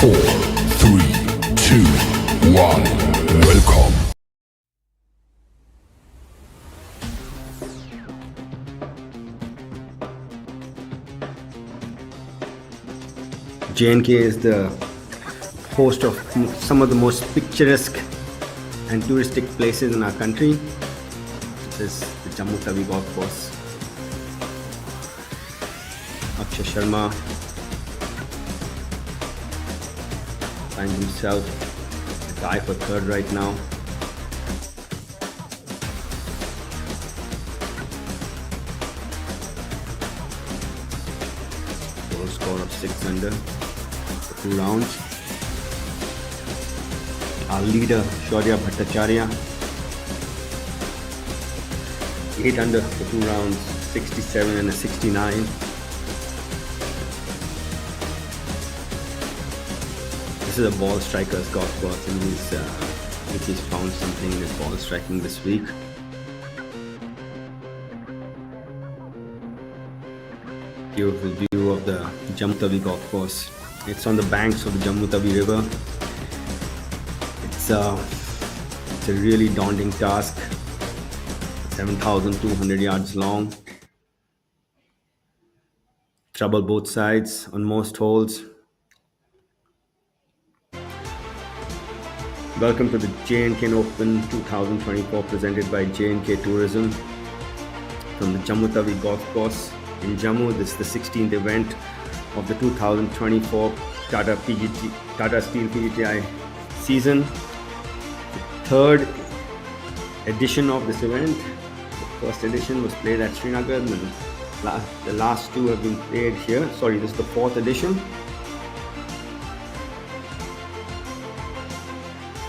4, 3, 2, 1. Welcome. J&K is the host of some of the most picturesque and touristic places in our country. This is the Jammu Tawi golf course. Akshay Sharma finds himself a tie for third right now. Total score of 6 under for 2 rounds. Our leader, Shaurya Bhattacharya, 8 under for 2 rounds, 67 and a 69. This is a ball striker's golf course, and he's found something in his ball striking this week. Beautiful view of the Jammu Tawi golf course. It's on the banks of the Jammu Tawi river. It's a really daunting task. 7,200 yards long. Trouble both sides on most holes. Welcome to the J&K Open 2024 presented by J&K Tourism from the Jammu Tawi golf course in Jammu. This is the 16th event of the 2024 Tata Steel PGTI season. The third edition of this event. The first edition was played at Srinagar, and the last two have been played here. Sorry, this is the fourth edition.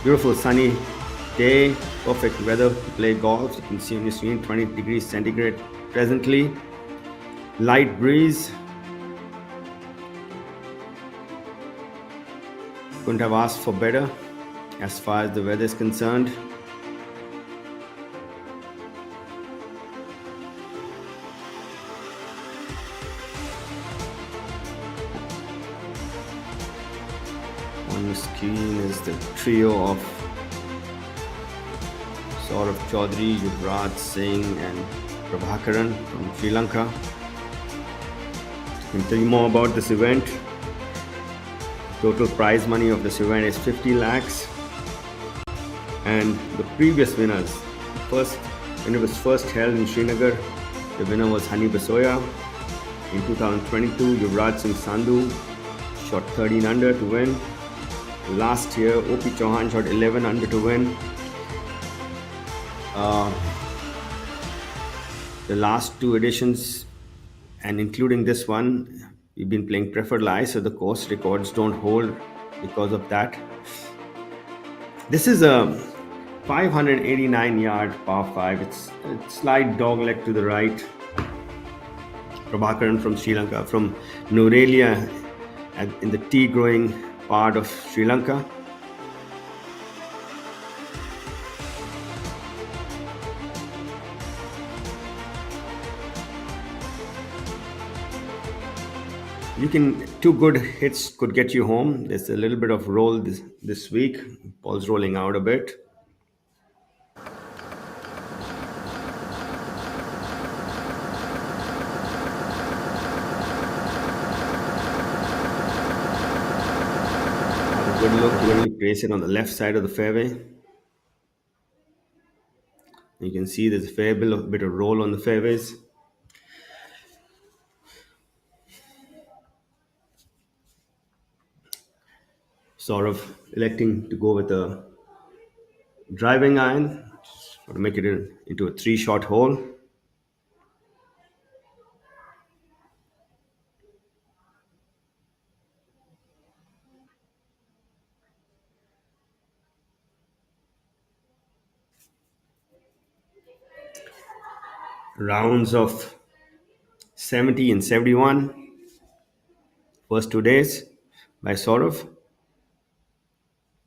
Beautiful sunny day, perfect weather to play golf. You can see on your screen 20 degrees centigrade presently. Light breeze. Couldn't have asked for better as far as the weather is concerned. On the screen is the trio of Saurav Chaudhary, Yuvraj Singh and Prabhakaran from Sri Lanka. I can tell you more about this event. Total prize money of this event is 50 lakhs. And the previous winners, when it was first held in Srinagar, the winner was Hani Basoya. In 2022, Yuvraj Singh Sandhu shot 13 under to win. Last year, O.P. Chauhan shot 11 under to win. The last two editions, and including this one, we've been playing preferred lie, so the course records don't hold because of that. This is a 589-yard par 5. It's a slight dogleg to the right. Prabhakaran from Sri Lanka, from Nurelia, in the tea-growing part of Sri Lanka. Two good hits could get you home. There's a little bit of roll this week. Ball's rolling out a bit. Have a good look. You only place it on the left side of the fairway. You can see there's a fair bit of roll on the fairways. Sort of electing to go with a driving iron, just to make it into a 3-shot hole. Rounds of 70 and 71, first 2 days by Saurav.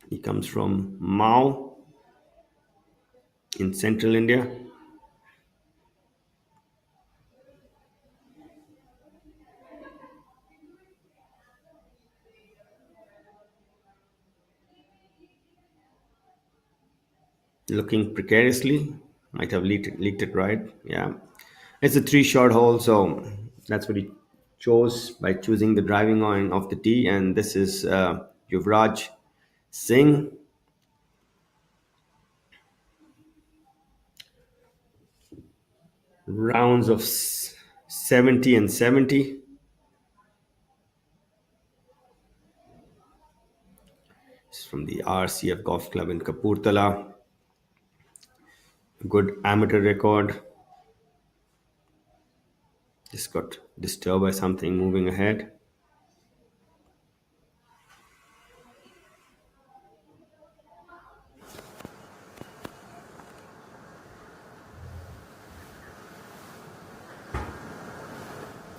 He comes from Mao in central India. looking precariously. Might have leaked it right. Yeah. It's a three short hole, so that's what he chose by choosing the driving line of the tee. And this is Yuvraj Singh. Rounds of 70 and 70. It's from the RCF Golf Club in Kapurthala. Good amateur record. Just got disturbed by something moving ahead.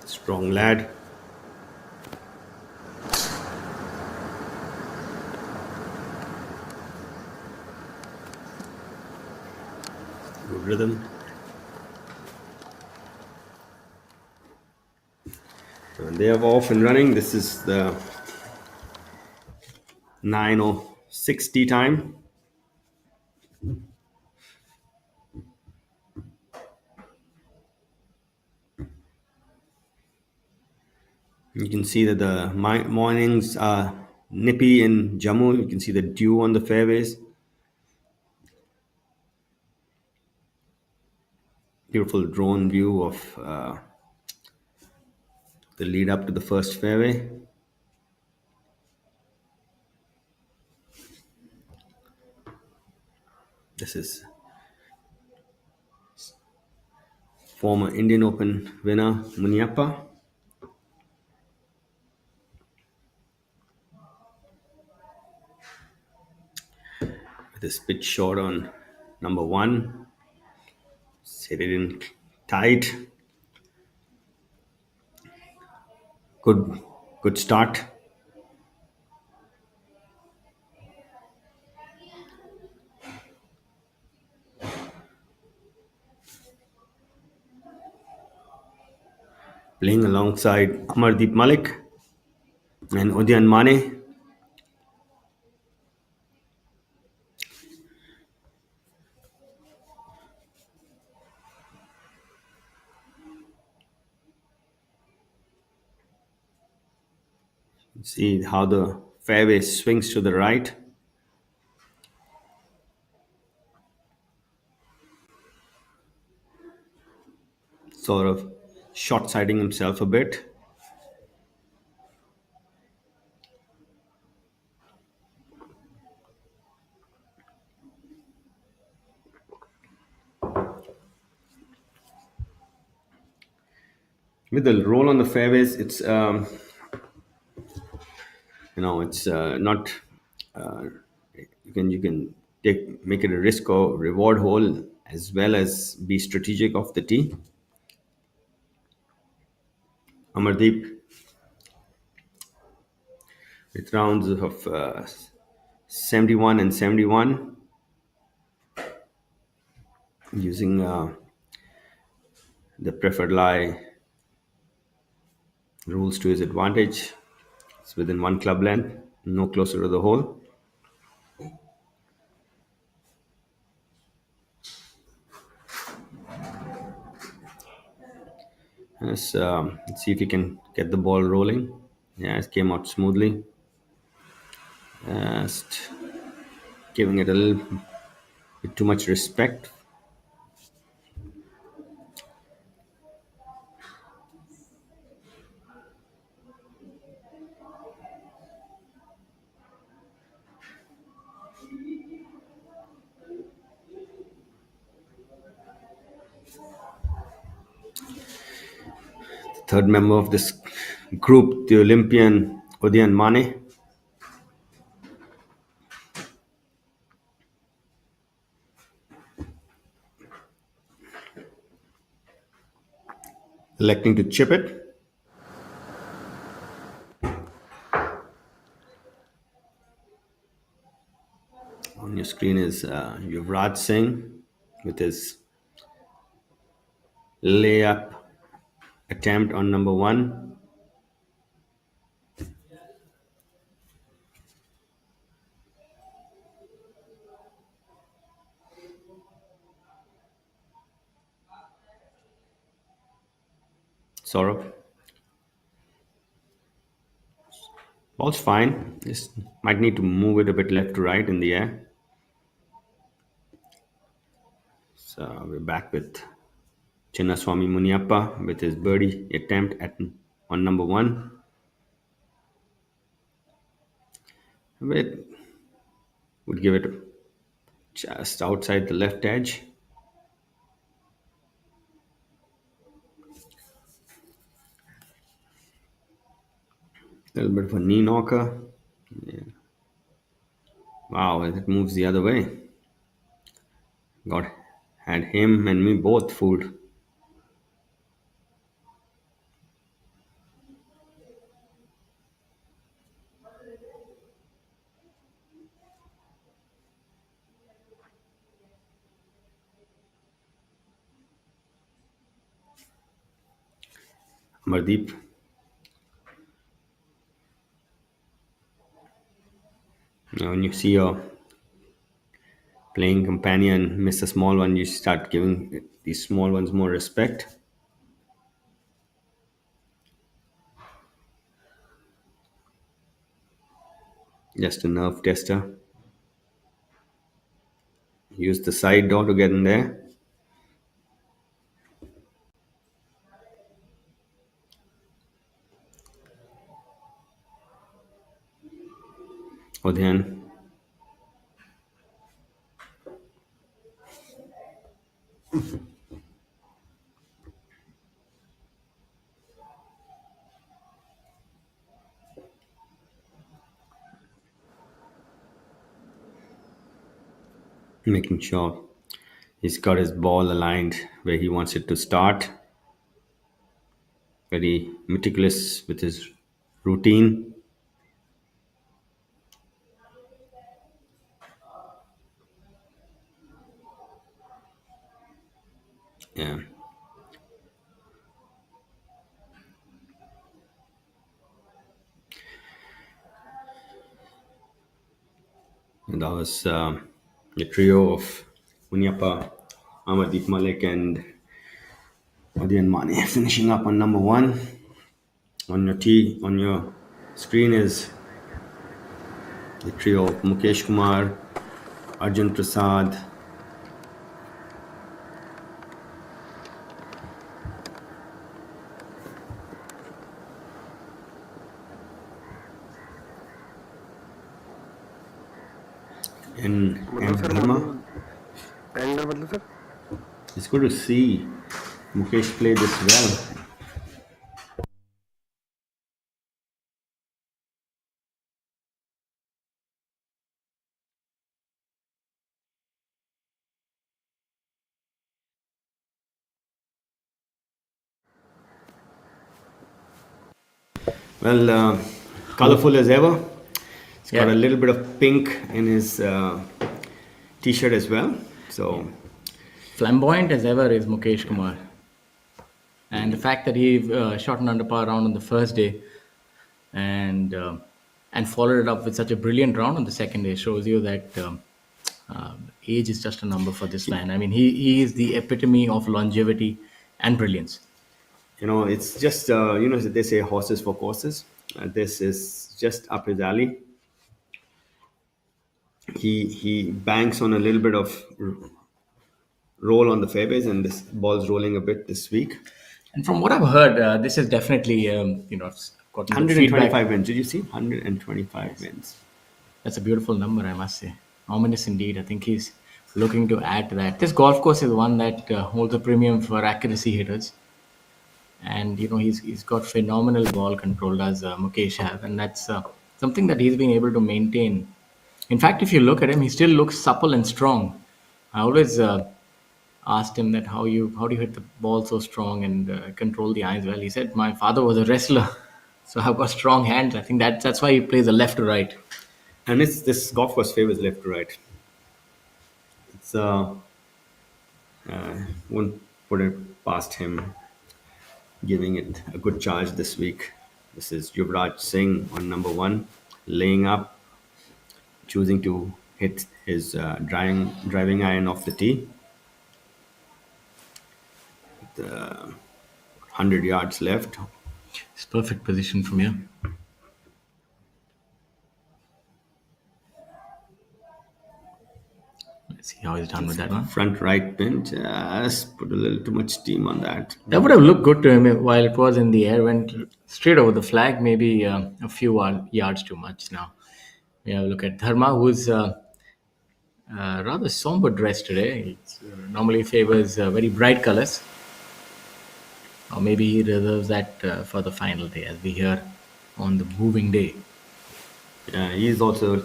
Strong lad. Good rhythm. So they are off and running. This is the 9:06 tea time. You can see that the mornings are nippy in Jammu. You can see the dew on the fairways. Beautiful drone view of the lead up to the first fairway. This is former Indian Open winner Muniappa. With his pitch shot on number one. Hit it in tight. Good start. Playing alongside Amardeep Malik and Udyan Mane. See how the fairway swings to the right. Sort of short siding himself a bit. With the roll on the fairways, it's it's not. You can make it a risk or reward hole as well as be strategic off the tee. Amardeep with rounds of 71 and 71 using the preferred lie rules to his advantage. It's within one club length, no closer to the hole. Let's see if he can get the ball rolling. Yeah, it came out smoothly. Just giving it a little bit too much respect. Third member of this group, the Olympian Udyan Mane. Electing to chip it. On your screen is Yuvraj Singh with his layup attempt on number one. Saurabh. Ball's fine. Just might need to move it a bit left to right in the air. So we're back with Chinnaswamy Muniappa with his birdie attempt at on number one. It would give it just outside the left edge. A little bit of a knee knocker. Wow, it moves the other way. God had him and me both fooled. Amardeep. When you see your playing companion miss a small one, you start giving these small ones more respect. Just a nerve tester. Use the side door to get in there. Udhayan. Making sure he's got his ball aligned where he wants it to start. Very meticulous with his routine. Yeah, and that was the trio of Munyappa, Amardeep Malik, and Odian Mane finishing up on number one. On your screen is the trio of Mukesh Kumar, Arjun Prasad, and मतलब sir Dharma. मतलब angle मतलब sir It's good to see Mukesh play this well. Well, colorful as ever. It's got Yeah. a little bit of pink in his t-shirt as well. So Flamboyant as ever is Mukesh Kumar. And the fact that he shot an under par round on the first day and followed it up with such a brilliant round on the second day shows you that age is just a number for this man. I mean, he is the epitome of longevity and brilliance. it's just they say horses for courses. This is just up his alley. He banks on a little bit of roll on the fairways, and this ball's rolling a bit this week. And from what I've heard, this is definitely, I've gotten good 125 feedback. wins. Did you see 125 wins? That's a beautiful number, I must say. Ominous indeed. I think he's looking to add to that. This golf course is one that holds a premium for accuracy hitters, and he's got phenomenal ball control as Mukesh have, and that's something that he's been able to maintain. In fact, if you look at him, he still looks supple and strong. I always asked him that how do you hit the ball so strong and control the eyes well. He said, "My father was a wrestler, so I've got strong hands." I think that's why he plays a left to right. And it's this golf course favors left to right. It's won't put it past him giving it a good charge this week. This is Yuvraj Singh on number one, laying up, choosing to hit his driving iron off the tee. 100 yards left. It's perfect position from here. Let's see how he's done with that one. Front right pin, just put a little too much steam on that. That would have looked good to him while it was in the air. Went straight over the flag, maybe a few yards too much. Now we have a look at Dharma, who's rather somber dressed today. He normally favors very bright colors, or maybe he reserves that for the final day, as we hear on the moving day. Yeah, he's also a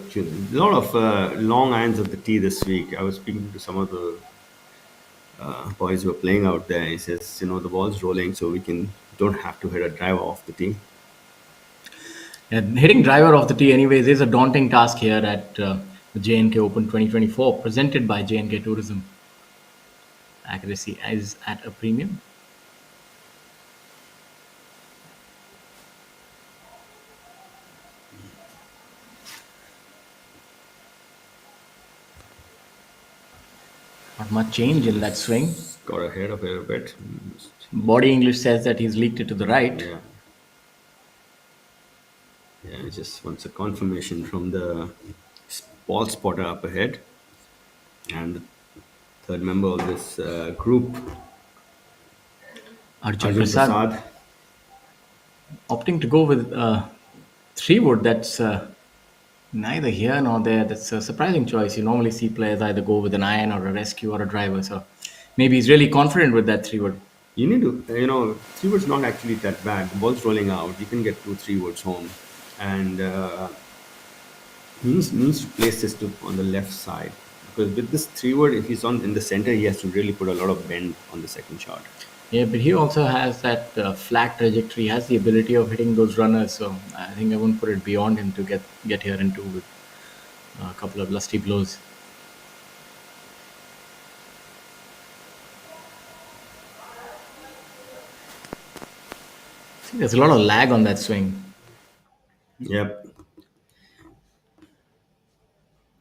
lot of long irons at the tee this week. I was speaking to some of the boys who are playing out there. He says, the ball's rolling, so we don't have to hit a driver off the tee. Yeah, hitting driver off the tee, anyways, is a daunting task here at the J&K Open 2024, presented by J&K Tourism. Accuracy is at a premium. Not much change in that swing. Got ahead of it a bit. Body English says that he's leaked it to the right. Yeah. Yeah, he just wants a confirmation from the ball spotter up ahead. And the third member of this group, Arjun Arjun Prasad, Prasad. opting to go with 3-wood. That's neither here nor there. That's a surprising choice. You normally see players either go with an iron or a rescue or a driver. So maybe he's really confident with that 3-wood. You need to, 3-wood's not actually that bad. The ball's rolling out. You can get 2-3 woods home. And he needs to place this on the left side. Because with this 3-wood, if he's in the center, he has to really put a lot of bend on the second shot. Yeah, but he also has that flat trajectory. He has the ability of hitting those runners. So I think I won't put it beyond him to get here into with a couple of lusty blows. I think there's a lot of lag on that swing. Yep.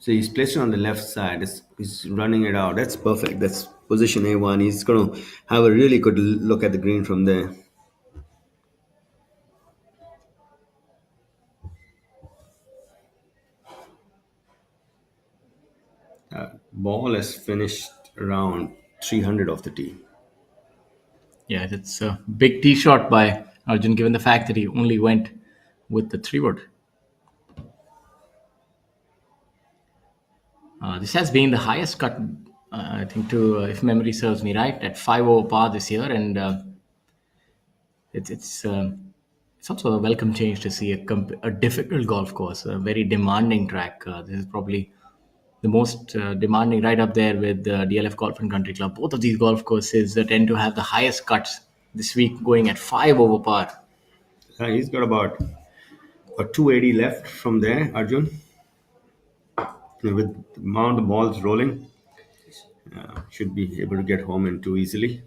So he's placed it on the left side. He's running it out. That's perfect. That's position A1. He's going to have a really good look at the green from there. Ball has finished around 300 off the tee. Yeah, it's a big tee shot by Arjun, given the fact that he only went with the 3-wood. This has been the highest cut, I think, if memory serves me right, at 5 over par this year, and it's also a welcome change to see a difficult golf course, a very demanding track. This is probably the most demanding, right up there with DLF Golf and Country Club. Both of these golf courses tend to have the highest cuts this week, going at 5 over par. He's got about a 280 left from there, Arjun. With the amount the ball's rolling, should be able to get home in two easily.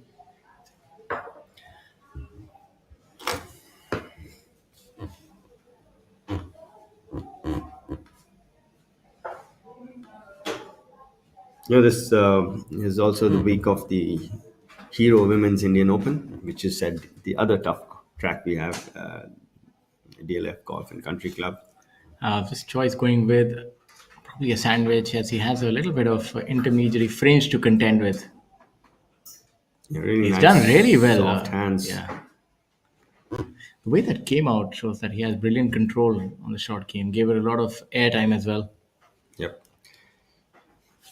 This is also the week of the Hero Women's Indian Open, which is at the other tough track we have, DLF Golf and Country Club. This choice going with probably a sandwich, as he has a little bit of intermediary fringe to contend with. Yeah, really He's nice, done really well. Soft hands. Yeah. The way that came out shows that he has brilliant control on the short game. Gave it a lot of airtime as well. Yep.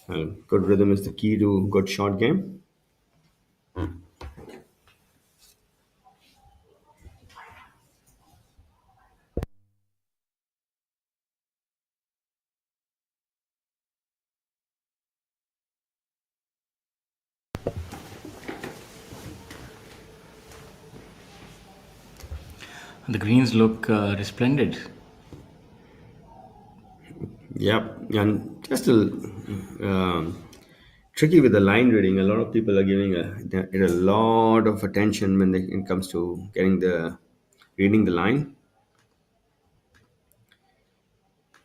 Good rhythm is the key to good short game. The greens look resplendent. Yep, and just tricky with the line reading. A lot of people are giving it a lot of attention when it comes to reading the line.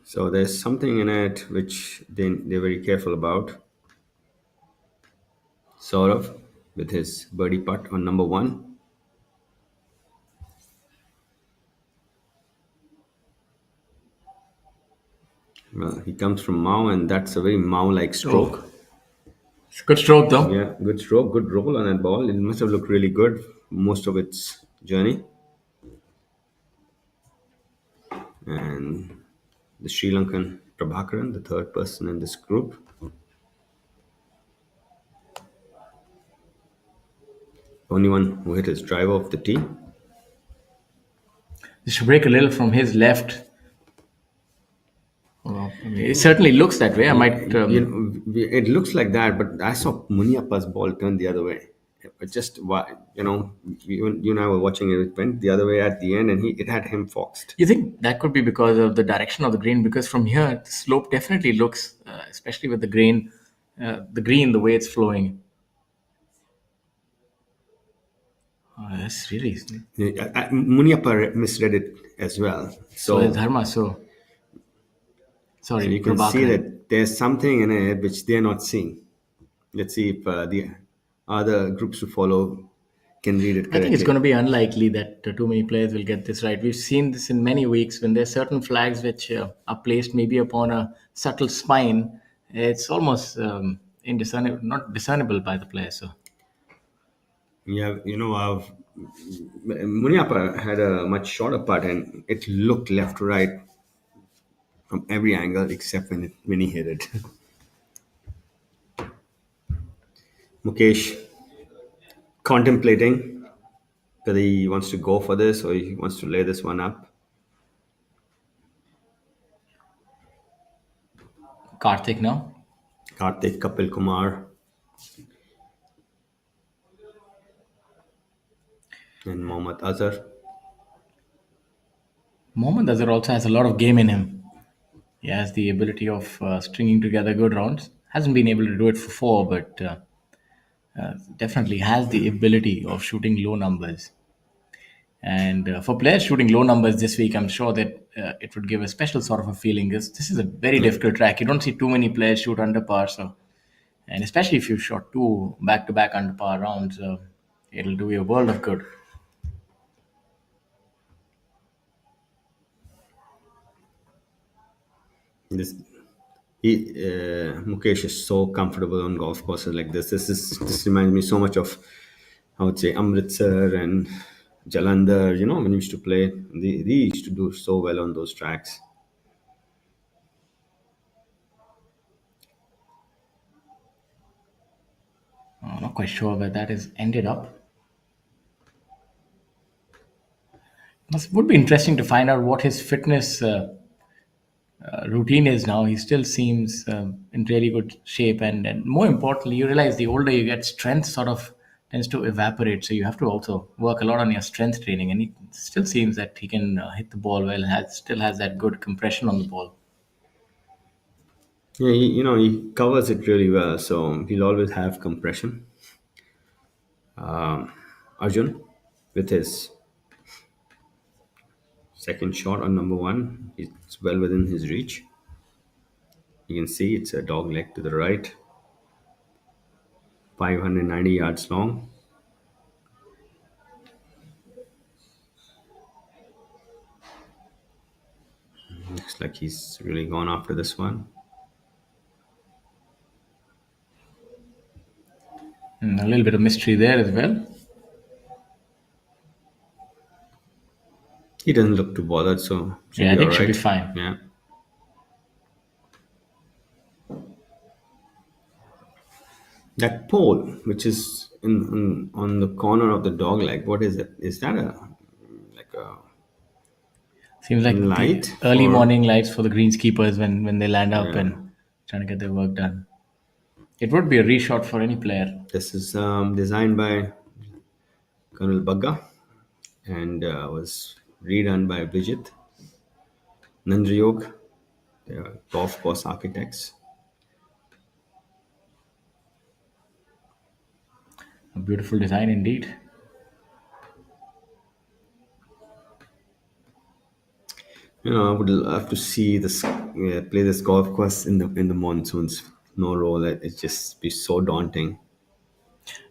So there's something in it which they're very careful about. Sort of with his birdie putt on number 1. Well, he comes from Mao, and that's a very Mao-like stroke. Oh, it's a good stroke though. Yeah, good stroke, good roll on that ball. It must have looked really good most of its journey. And the Sri Lankan Prabhakaran, the third person in this group. Only one who hit his driver off the tee. He should break a little from his left. Well, I mean, it certainly looks that way. I might. It looks like that, but I saw Muniappa's ball turn the other way. It just, you and I were watching it. It went the other way at the end, and it had him foxed. You think that could be because of the direction of the green? Because from here, the slope definitely looks, especially with the green, the way it's flowing. Oh, that's really Muniappa misread it as well. so. So, Dharma. So sorry, you can see Prabhakaran. that there's something in it which they're not seeing. Let's see if the other groups who follow can read it I think it's correctly. going to be unlikely that too many players will get this right. We've seen this in many weeks when there's certain flags which are placed maybe upon a subtle spine. It's almost indiscernible, not discernible by the player. So Yeah, Muniappa had a much shorter putt, and it looked left to right from every angle except when he hit it. Mukesh contemplating whether he wants to go for this or he wants to lay this one up. Karthik now. Karthik, Kapil Kumar, and Mohammad Azhar. Mohammad Azhar also has a lot of game in him. He has the ability of stringing together good rounds. Hasn't been able to do it for four, but definitely has the ability of shooting low numbers. And for players shooting low numbers this week, I'm sure that it would give a special sort of a feeling. This is a very difficult track. You don't see too many players shoot under par, so and especially if you shot two back-to-back under par rounds, it'll do you a world of good. This Mukesh is so comfortable on golf courses like this. This reminds me so much of, I would say, Amritsar and Jalandhar. When we used to play, they used to do so well on those tracks. I'm not quite sure where that has ended up. Would be interesting to find out what his fitness routine is now. He still seems in really good shape, and more importantly, you realize the older you get, strength sort of tends to evaporate. So you have to also work a lot on your strength training. And he still seems that he can hit the ball well. Still has that good compression on the ball. Yeah, he covers it really well, so he'll always have compression. Arjun, with his second shot on number one, it's well within his reach. You can see it's a dog leg to the right, 590 yards long. Looks like he's really gone after this one. A little bit of mystery there as well. He doesn't look too bothered, so Yeah, I think should be alright. fine. Yeah. That pole, which is on the corner of the dog leg, what is it? Is that like a Seems like the light early or morning lights for the greenskeepers when they land up yeah? and trying to get their work done. It would be a reshot for any player. This is designed by Colonel Bagga and was redone by Vijit Nandriyog, they are golf course architects. A beautiful design indeed. I would love to see this play this golf course in the monsoons. No roll, it just be so daunting.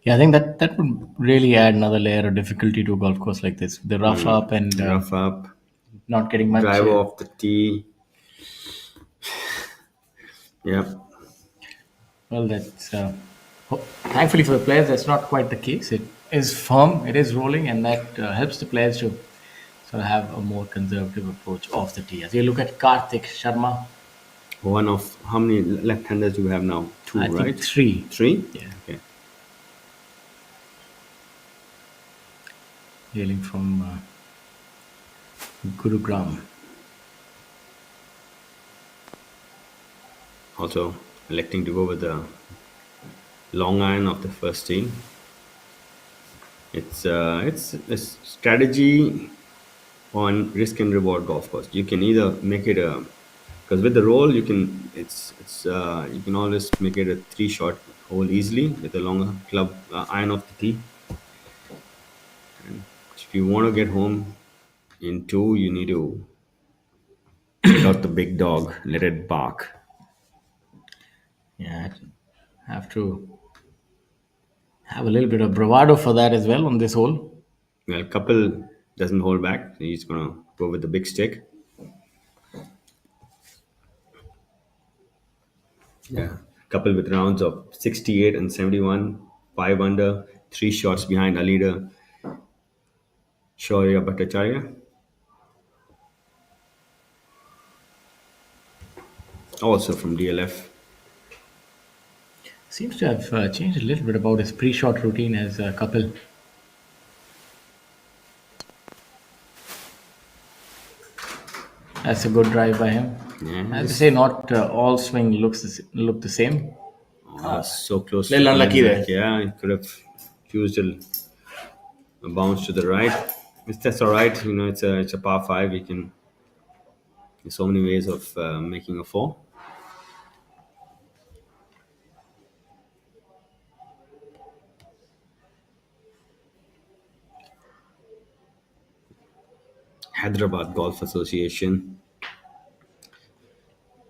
Yeah, I think that would really add another layer of difficulty to a golf course like this. The rough up and Rough up, not getting much. driver off the tee. Yeah. Well, that's thankfully for the players, that's not quite the case. It is firm, it is rolling, and that helps the players to sort of have a more conservative approach off the tee. As you look at Karthik Sharma, One of how many left-handers do we have now? Two, I think right? three. Three? Yeah, Okay. hailing from Gurugram. Also electing to go with the long iron of the first tee. It's a strategy on risk and reward golf course. You can either make it a because with the roll it's you can always make it a three-shot hole easily with a longer club iron of the tee. If you want to get home in two, you need to take out the big dog, let it bark. Yeah, have to have a little bit of bravado for that as well on this hole. Well, couple doesn't hold back. He's gonna go with the big stick. Yeah, couple with rounds of 68 and 71, 5 under, 3 shots behind our leader, Shaurya Bhattacharya. Also from DLF. Seems to have changed a little bit about his pre-shot routine as a couple. That's a good drive by him. Yeah, I have to say, not all swing look the same. so close Little to unlucky going back. there. Yeah, he could have used a bounce to the right. That's all right. You know, it's a par five. You can there's so many ways of making a four. Hyderabad Golf Association.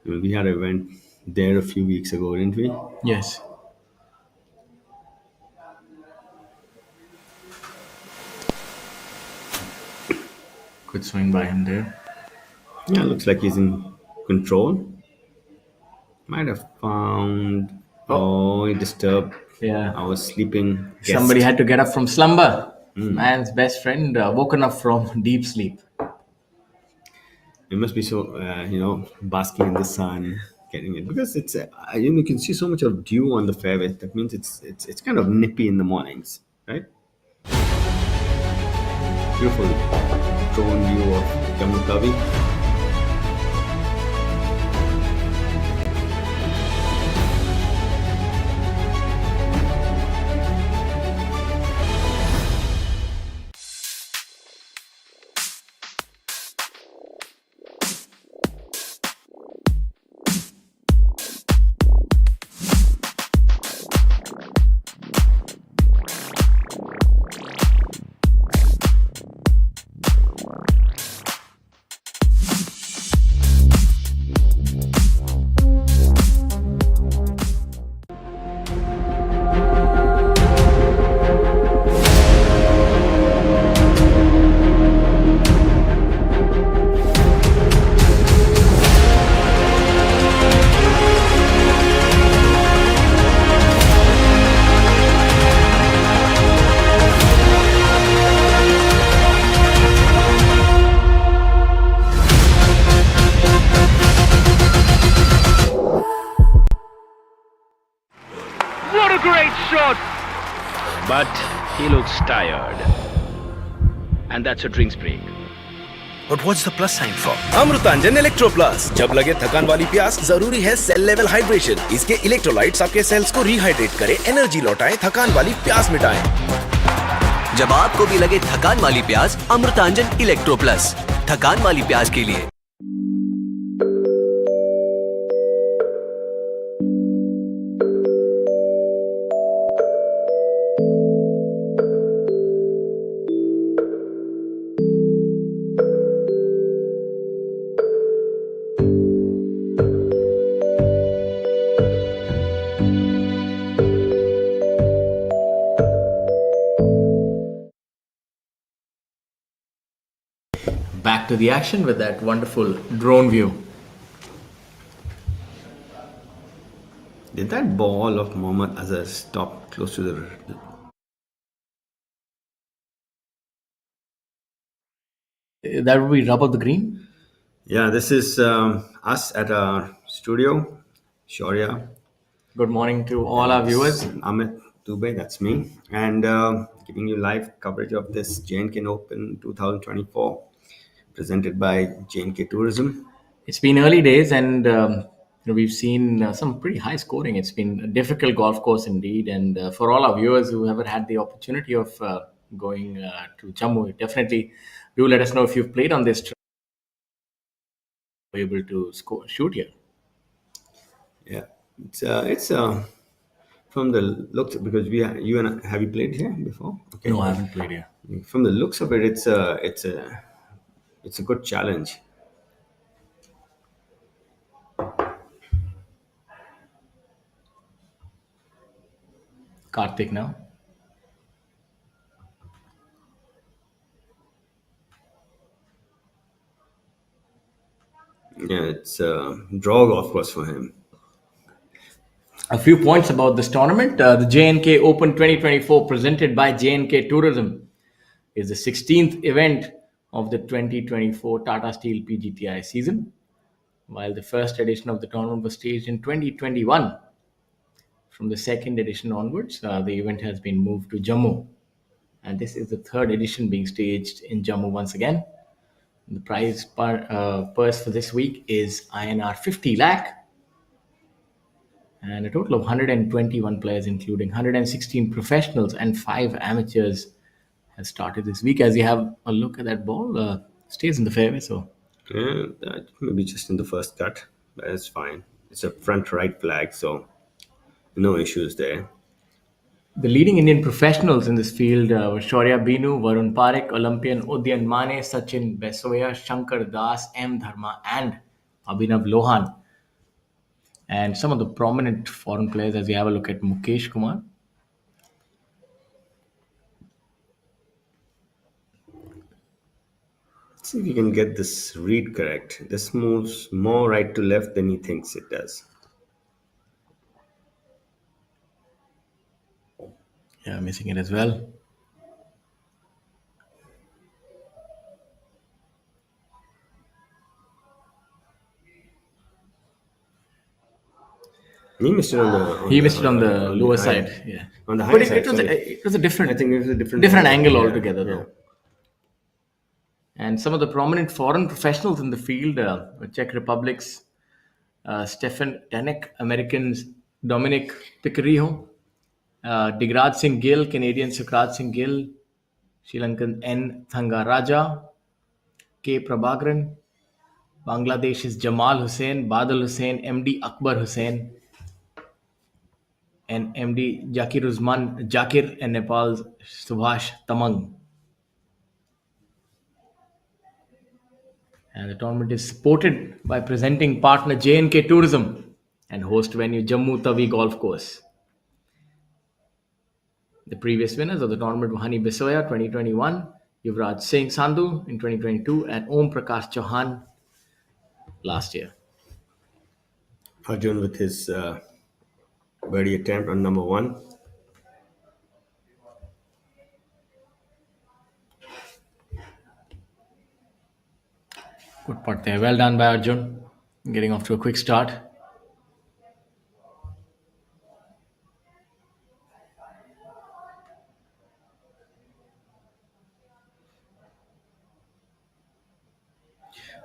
We had an event there a few weeks ago, didn't we? Yes. Good swing by him there. Yeah, looks like he's in control. Might have found. Oh, he disturbed. Yeah. I was sleeping. Guest. Somebody had to get up from slumber. Man's best friend woken up from deep sleep. It must be so, basking in the sun, getting it because you can see so much of dew on the fairway. That means it's kind of nippy in the mornings, right? Beautiful drone view of Jammu Tawi. What a great shot! But he looks tired. And that's a drinks break. But what's the plus sign for? Amrutanjan electro plus. जब लगे थकान वाली प्यास, जरूरी है cell level hydration. इसके electrolytes आपके sales को रिहाइड्रेट करें, एनर्जी लौटाएं, थकान वाली प्यास मिटाएं। जब आपको भी लगे थकान वाली प्यास, अमृतांजन इलेक्ट्रो प्लस, थकान वाली प्यास के लिए। Back to the action with that wonderful drone view. Did that ball of Mohammad Azhar stop close to the? That would be rub of the green. Yeah, this is us at our studio, Shaurya. Good morning to all And our this viewers. Amit Dubey, that's me, and giving you live coverage of this J&K Open 2024, presented by J&K Tourism. It's been early days, and we've seen some pretty high scoring. It's been a difficult golf course indeed, and for all our viewers who haven't had the opportunity of going to Jammu, definitely do let us know if you've played on this track. Able to shoot here. Yeah, it's from the looks, because you and have you played here before? Okay, No, I haven't played here. from the looks of it, it's a good challenge. Karthik now. Yeah, it's a draw golf course for him. A few points about this tournament. The J&K Open 2024, presented by J&K Tourism, is the 16th event of the 2024 Tata Steel PGTI season. While the first edition of the tournament was staged in 2021, from the second edition onwards, the event has been moved to Jammu. And this is the third edition being staged in Jammu once again. The prize purse for this week is INR 50 lakh. And a total of 121 players, including 116 professionals and 5 amateurs, has started this week. As you have a look at that ball, stays in the fairway. So Yeah, that maybe just in the first cut, but it's fine. It's a front right flag, so no issues there. the leading Indian professionals in this field were Shaurya Binu, Varun Parekh, Olympian Udyan Mane, Sachin Besoya, Shankar Das, M. Dharma, and Abhinav Lohan. And some of the prominent foreign players, as you have a look at Mukesh Kumar. Let's see if you can get this read correct. This moves more right to left than he thinks it does. Yeah, missing it as well. He missed it He missed it on the lower high- side. Yeah, on the higher but it, side. it was sorry. it was a different. I think it was a different angle Yeah, altogether, though. And some of the prominent foreign professionals in the field were Czech Republic's Stefan Danek, Americans Dominic Picarillo, Digraj Singh Gill, Canadian Sukraj Singh Gill, Sri Lankan N. Thangaraja, K. Prabhakaran, Bangladesh's Jamal Hussain, Badal Hussain, MD Akbar Hussain, and MD Zakiruzman Jakir, and Nepal's Subhash Tamang. And the tournament is supported by presenting partner J&K Tourism and host venue Jammu Tawi Golf Course. The previous winners of the tournament were Hani Bisoya 2021, Yuvraj Singh Sandhu in 2022, and Om Prakash Chauhan last year. Arjun with his birdie attempt on number 1. Good putt there. Well done by Arjun. Getting off to a quick start.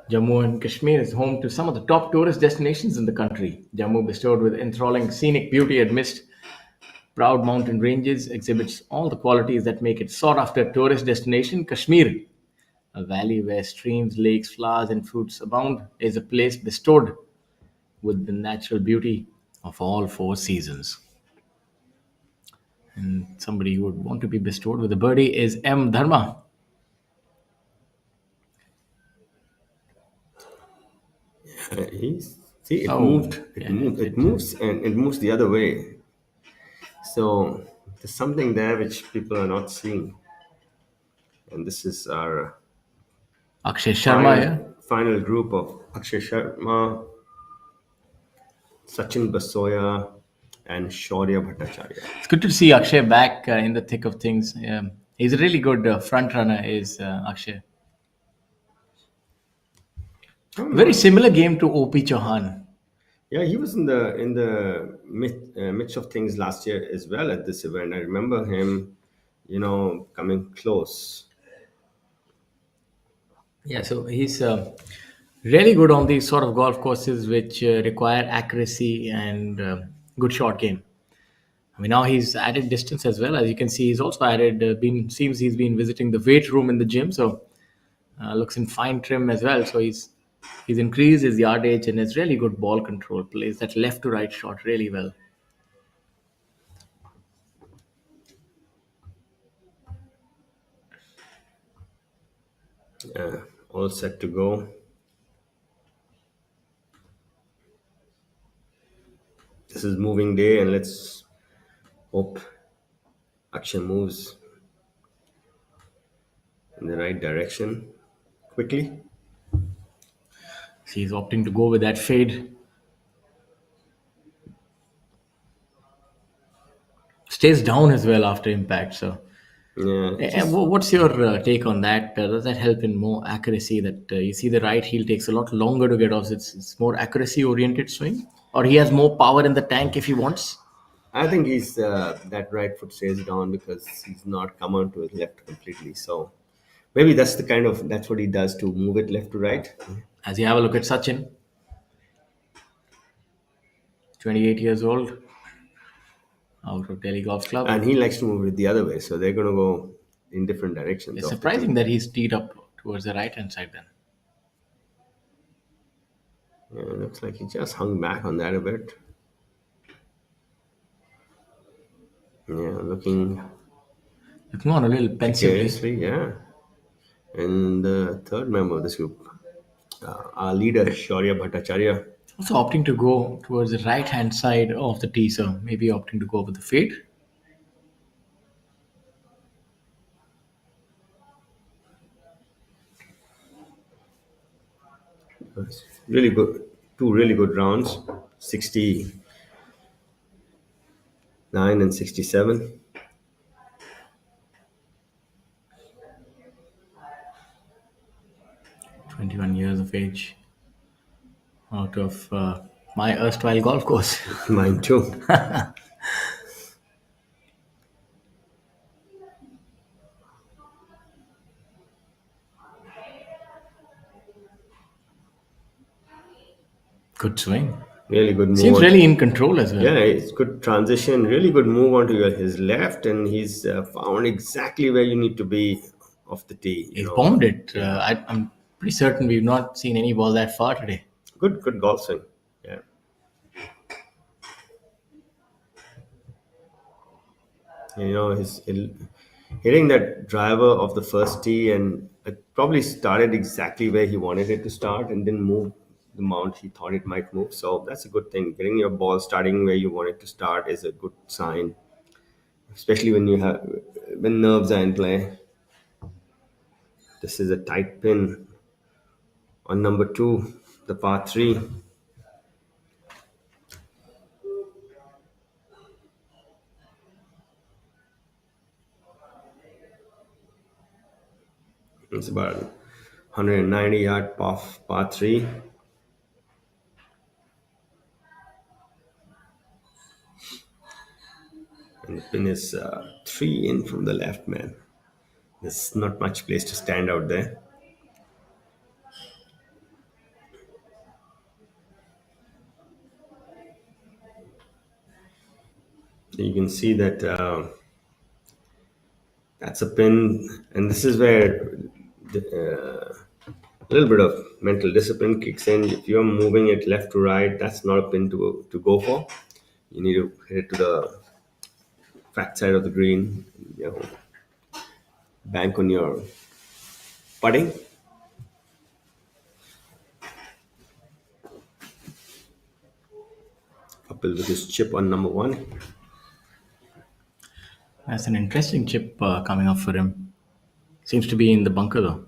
Jammu and Kashmir is home to some of the top tourist destinations in the country. Jammu, bestowed with enthralling scenic beauty amidst proud mountain ranges, exhibits all the qualities that make it sought after tourist destination. Kashmir, a valley where streams, lakes, flowers, and fruits abound, is a place bestowed with the natural beauty of all 4 seasons. And somebody who would want to be bestowed with a birdie is M. Dharma. See, it Oh, moved. yeah, It moves, and it moves the other way. So there's something there which people are not seeing. And this is our Akshay Sharma, yeah. final group of Akshay Sharma, Sachin Basoya, and Shaurya Bhattacharya. It's good to see Akshay back in the thick of things. He's a really good front runner, is Akshay. Very similar game to OP Chauhan. Yeah, he was in the midst of things last year as well at this event. I remember him, coming close. Yeah, so he's really good on these sort of golf courses which require accuracy and good short game. I mean, now he's added distance as well. As you can see, he's also added. Seems he's been visiting the weight room in the gym, so looks in fine trim as well. So he's increased his yardage and has really good ball control. Plays that left to right shot really well. All set to go. This is moving day, and let's hope Akshay moves in the right direction quickly. He's opting to go with that fade. Stays down as well after impact. So, Yeah, what's your take on that? Does that help in more accuracy? That you see the right heel takes a lot longer to get off. It's more accuracy oriented swing, or he has more power in the tank if he wants. I think he's that right foot stays down because he's not come on to his left completely. So maybe that's what he does to move it left to right. As you have a look at Sachin, 28 years old, out of Delhi Golf Club. And he likes to move it the other way, so they're going to go in different directions. It's surprising that he's teed up towards the right hand side then. Yeah, it looks like he just hung back on that a bit. Yeah, looking on a little pensively. seriously, yeah. And the third member of this group, our leader, Shaurya Bhattacharya. Also opting to go towards the right hand side of the tee, so maybe opting to go with the fade. Really good, two really good rounds, 69 and 67. "21 years of age, out of my erstwhile golf course." Mine too. Good swing. Really good move. Seems really in control as well. Yeah, it's good transition. Really good move onto his left, and he's found exactly where you need to be off the tee. He's bombed it. I'm pretty certain we've not seen any ball that far today. Good golf swing. Yeah. His hitting that driver of the first tee, and it probably started exactly where he wanted it to start, and didn't move the amount he thought it might move. So that's a good thing. Getting your ball starting where you want it to start is a good sign, especially when nerves are in play. This is a tight pin on number 2, the par 3. It's about 190 yard par 3. And the pin is 3 in from the left, man. There's not much place to stand out there. You can see that that's a pin, and this is where a little bit of mental discipline kicks in. If you're moving it left to right, that's not a pin to go for. You need to hit it to the fat side of the green. Bank on your putting. Couple with his chip on number 1. That's an interesting chip coming up for him. Seems to be in the bunker though.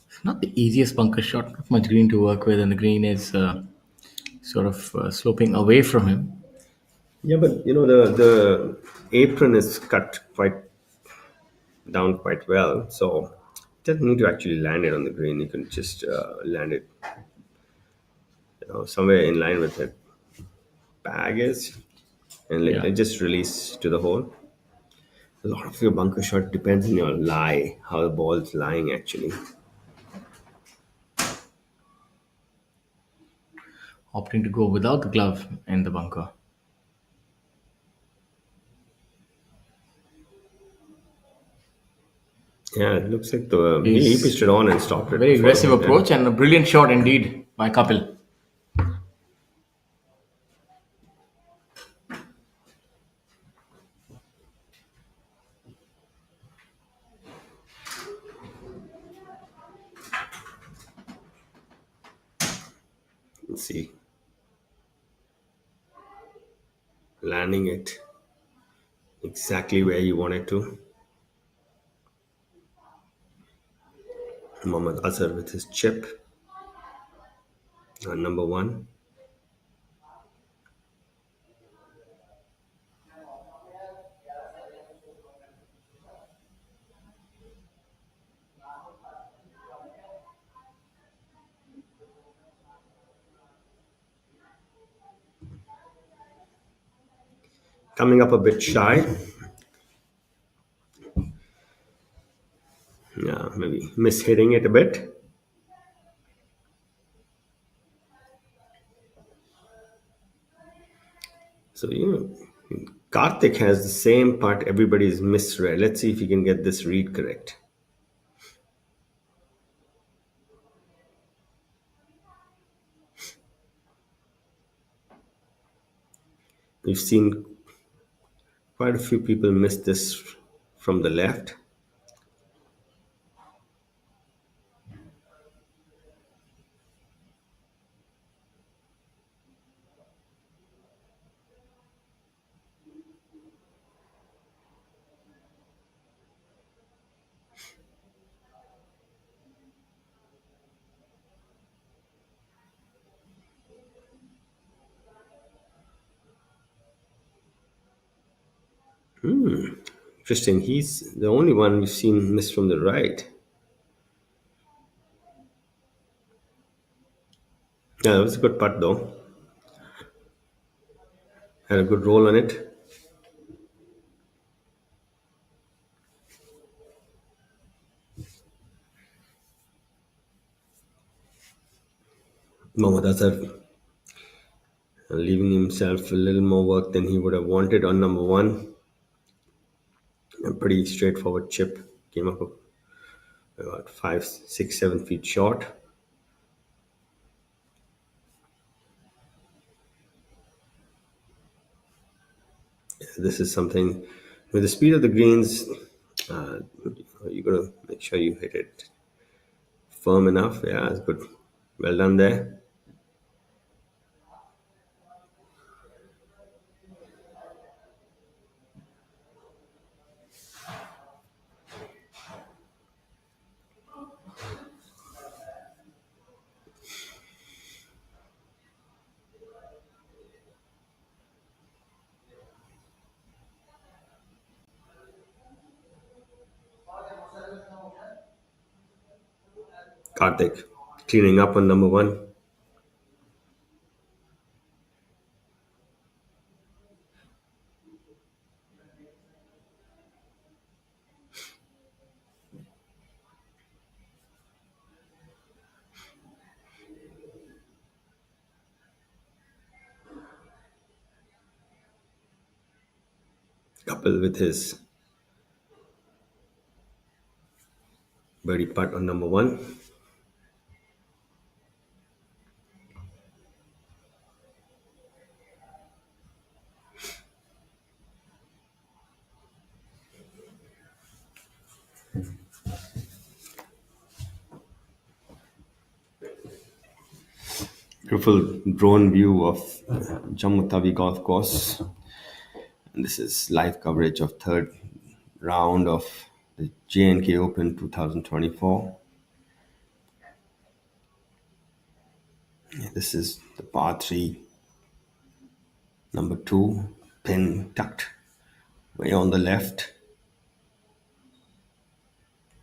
It's not the easiest bunker shot. Not much green to work with, and the green is sort of sloping away from him. Yeah, but the apron is cut quite down quite well, so it doesn't need to actually land it on the green. You can just land it, somewhere in line with the bag is, and Yeah. just release to the hole. A lot of your bunker shot depends on your lie, how the ball's lying actually. Opting to go without the glove in the bunker. Yeah, it looks like he He's pitched it on and stopped it. very before aggressive the hit, approach and a brilliant shot indeed by Kapil. let's see, landing it exactly where you want it to. Mohammad Azhar with his chip on number one. Coming up a bit shy. Yeah, maybe mishitting it a bit. So, Karthik has the same part everybody's misread. Let's see if he can get this read correct. We've seen quite a few people miss this from the left. Interesting. He's the only one we've seen miss from the right. Yeah, that was a good putt though. Had a good roll on it. Mohammad Azhar leaving himself a little more work than he would have wanted on number one. A pretty straightforward chip. Came up about 5, 6, 7 feet short. This is something with the speed of the greens. You got to make sure you hit it firm enough. Yeah, it's good. Well done there. Karthik cleaning up on number one. Couple with his birdie putt on number one. Beautiful drone view of Jammu Tawi golf course. And this is live coverage of third round of the J&K Open 2024. This is the par 3, number 2, pin tucked way on the left,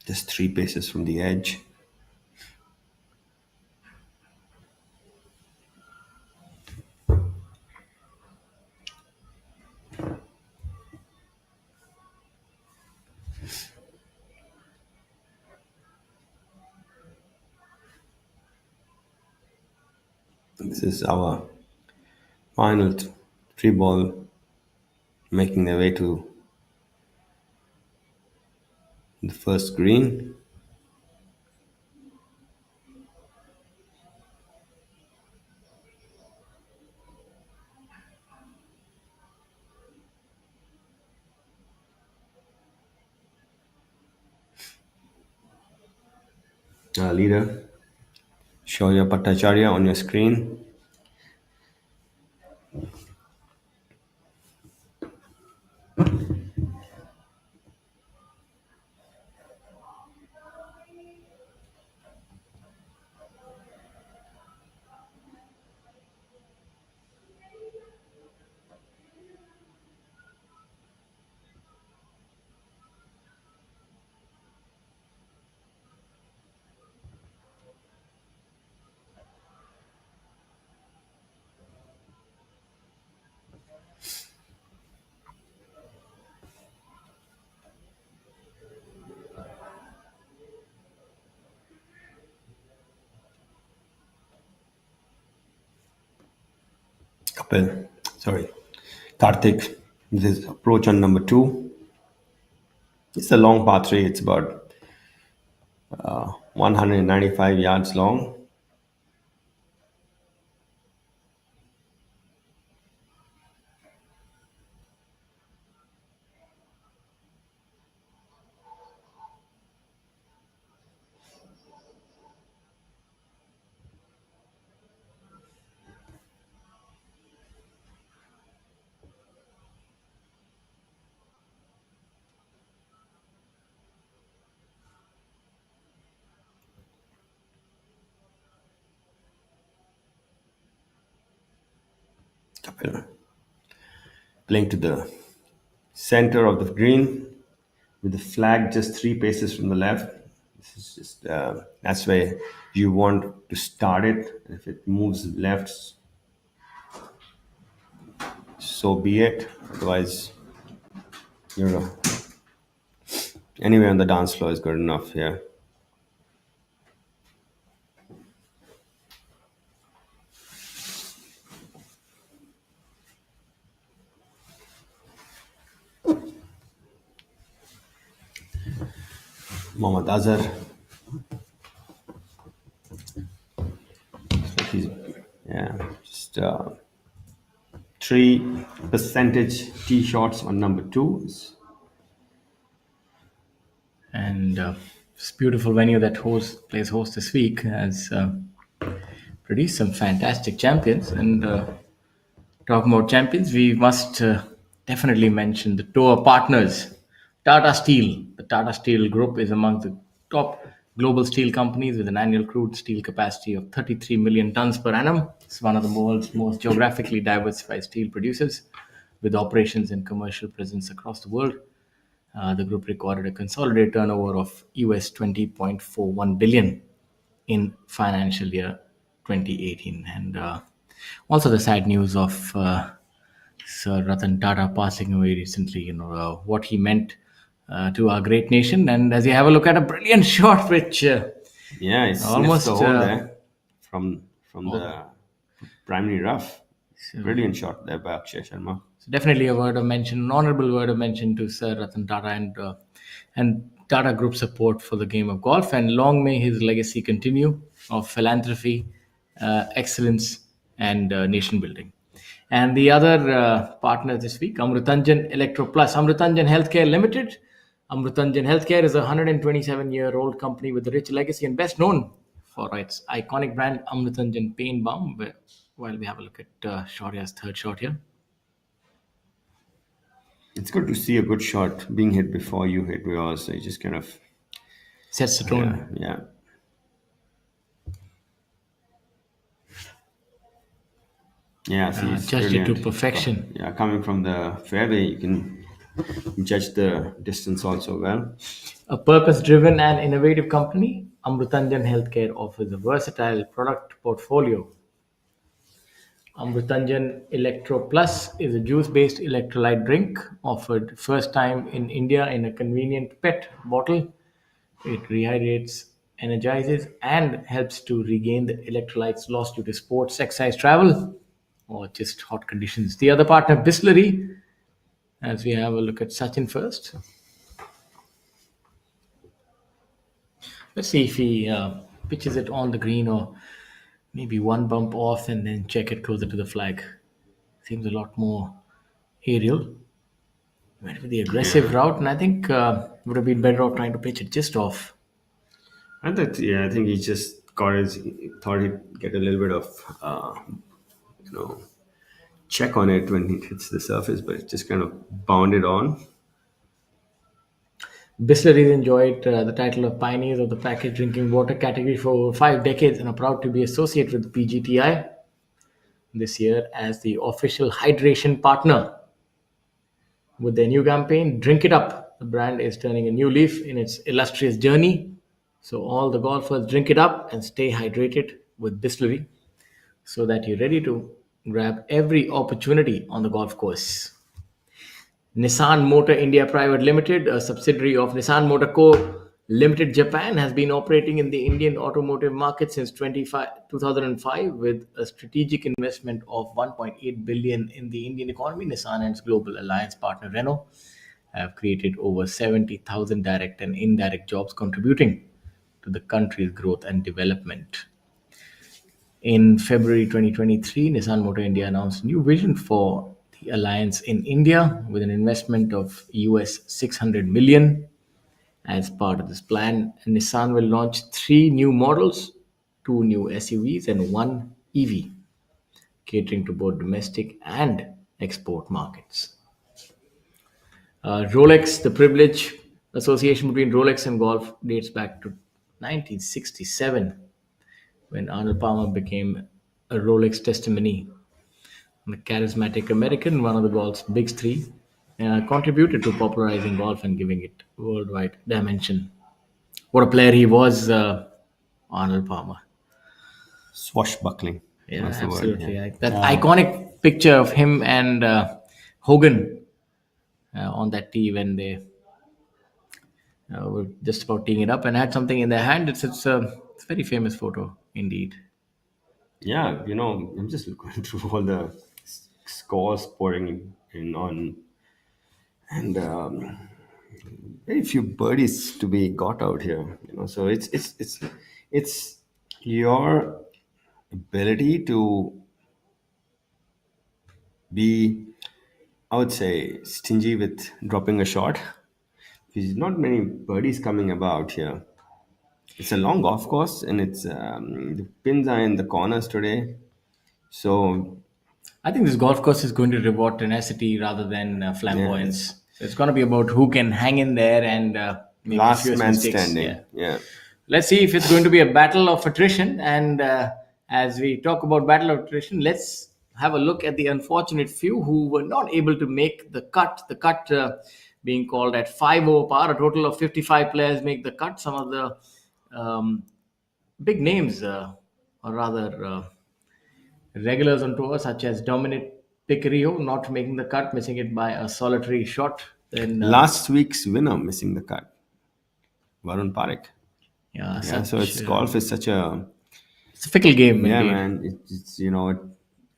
just 3 paces from the edge. This is our final 3 ball making their way to the first green. Leader, show your Bhattacharya on your screen. Kapil, sorry, Karthik, this is approach on number 2. It's a long par 3. It's about 195 yards long. Kapil, playing to the center of the green with the flag just 3 paces from the left. This is just that's where you want to start it. If it moves left, so be it. Otherwise, you know, anywhere on the dance floor is good enough here. Mohammad Azhar. He's, yeah, just 3 percentage tee shots on number 2. And this beautiful venue that plays host this week has produced some fantastic champions. And talking about champions, we must definitely mention the tour partners. Tata Steel. The Tata Steel Group is among the top global steel companies with an annual crude steel capacity of 33 million tons per annum. It's one of the world's most geographically diversified steel producers with operations and commercial presence across the world. The group recorded a consolidated turnover of US 20.41 billion in financial year 2018. And also the sad news of Sir Ratan Tata passing away recently, what he meant to our great nation. And as you have a look at a brilliant shot, which Yeah, it's almost almost the hole there from the primary rough. Brilliant shot there by Akshay Sharma. so definitely a word of mention, an honorable word of mention to Sir Ratan Tata and Tata Group support for the game of golf. And long may his legacy continue of philanthropy, excellence, and nation building. And the other partner this week, Amrutanjan Electro Plus, Amrutanjan Healthcare Limited. Amrutanjan Healthcare is a 127-year-old company with a rich legacy and best known for its iconic brand Amrutanjan Pain Balm. While we have a look at Shaurya's third shot here. It's good to see a good shot being hit before you hit yours. So you just kind of Sets the tone. yeah. Yeah, see, it's judged it to brilliant. perfection. Yeah, coming from the fairway, you can judge the distance also well. A purpose driven and innovative company, Amrutanjan Healthcare offers a versatile product portfolio. Amrutanjan Electro Plus is a juice based electrolyte drink offered first time in India in a convenient PET bottle. It rehydrates, energizes, and helps to regain the electrolytes lost due to sports, exercise, travel, or just hot conditions. The other partner, Bisleri, as we have a look at Sachin first. Let's see if he pitches it on the green or maybe one bump off and then check it closer to the flag. Seems a lot more aerial. Went with the aggressive route, and I think would have been better off trying to pitch it just off. And that, yeah, I think he just got his, thought he'd get a little bit of, you know, check on it when it hits the surface, but it just kind of bounded on. Bisleries enjoyed the title of Pioneers of the Packaged Drinking Water category for over 5 decades and are proud to be associated with the PGTI this year as the official hydration partner. With their new campaign, Drink It Up, the brand is turning a new leaf in its illustrious journey. So, all the golfers drink it up and stay hydrated with Bisleri so that you're ready to grab every opportunity on the golf course. Nissan Motor India Private Limited, a subsidiary of Nissan Motor Co. Limited Japan, has been operating in the Indian automotive market since 2005 with a strategic investment of 1.8 billion in the Indian economy. Nissan and its global alliance partner Renault have created over 70,000 direct and indirect jobs contributing to the country's growth and development. In February 2023, Nissan Motor India announced a new vision for the alliance in India with an investment of US 600 million. As part of this plan, Nissan will launch 3 new models, 2 new SUVs, and 1 EV, catering to both domestic and export markets. Rolex, the privilege association between Rolex and golf dates back to 1967 when Arnold Palmer became a Rolex testimony. The charismatic American, one of the golf's big three, contributed to popularizing golf and giving it worldwide dimension. What a player he was, Arnold Palmer. Swashbuckling. Yeah, That's the word. absolutely. Yeah. That iconic picture of him and Hogan on that tee when they were just about teeing it up and had something in their hand. It's a very famous photo indeed. Yeah, I'm just going through all the scores pouring in on, and very few birdies to be got out here. So it's your ability to be, I would say, stingy with dropping a shot. There's not many birdies coming about here. It's a long golf course, and it's the pins are in the corners today. So I think this golf course is going to reward tenacity rather than flamboyance. So it's going to be about who can hang in there and make the last fewest man mistakes. standing. Yeah. Yeah. Let's see if it's going to be a battle of attrition. And as we talk about battle of attrition, let's have a look at the unfortunate few who were not able to make the cut. The cut being called at 5 over par. A total of 55 players make the cut. Some of the big names, or rather regulars on tour, such as Dominic Picarillo, not making the cut, missing it by a solitary shot. Then Last week's winner missing the cut, Varun Parekh. yeah, Yeah, so it's golf is such a it's a fickle game. yeah, Indeed. man.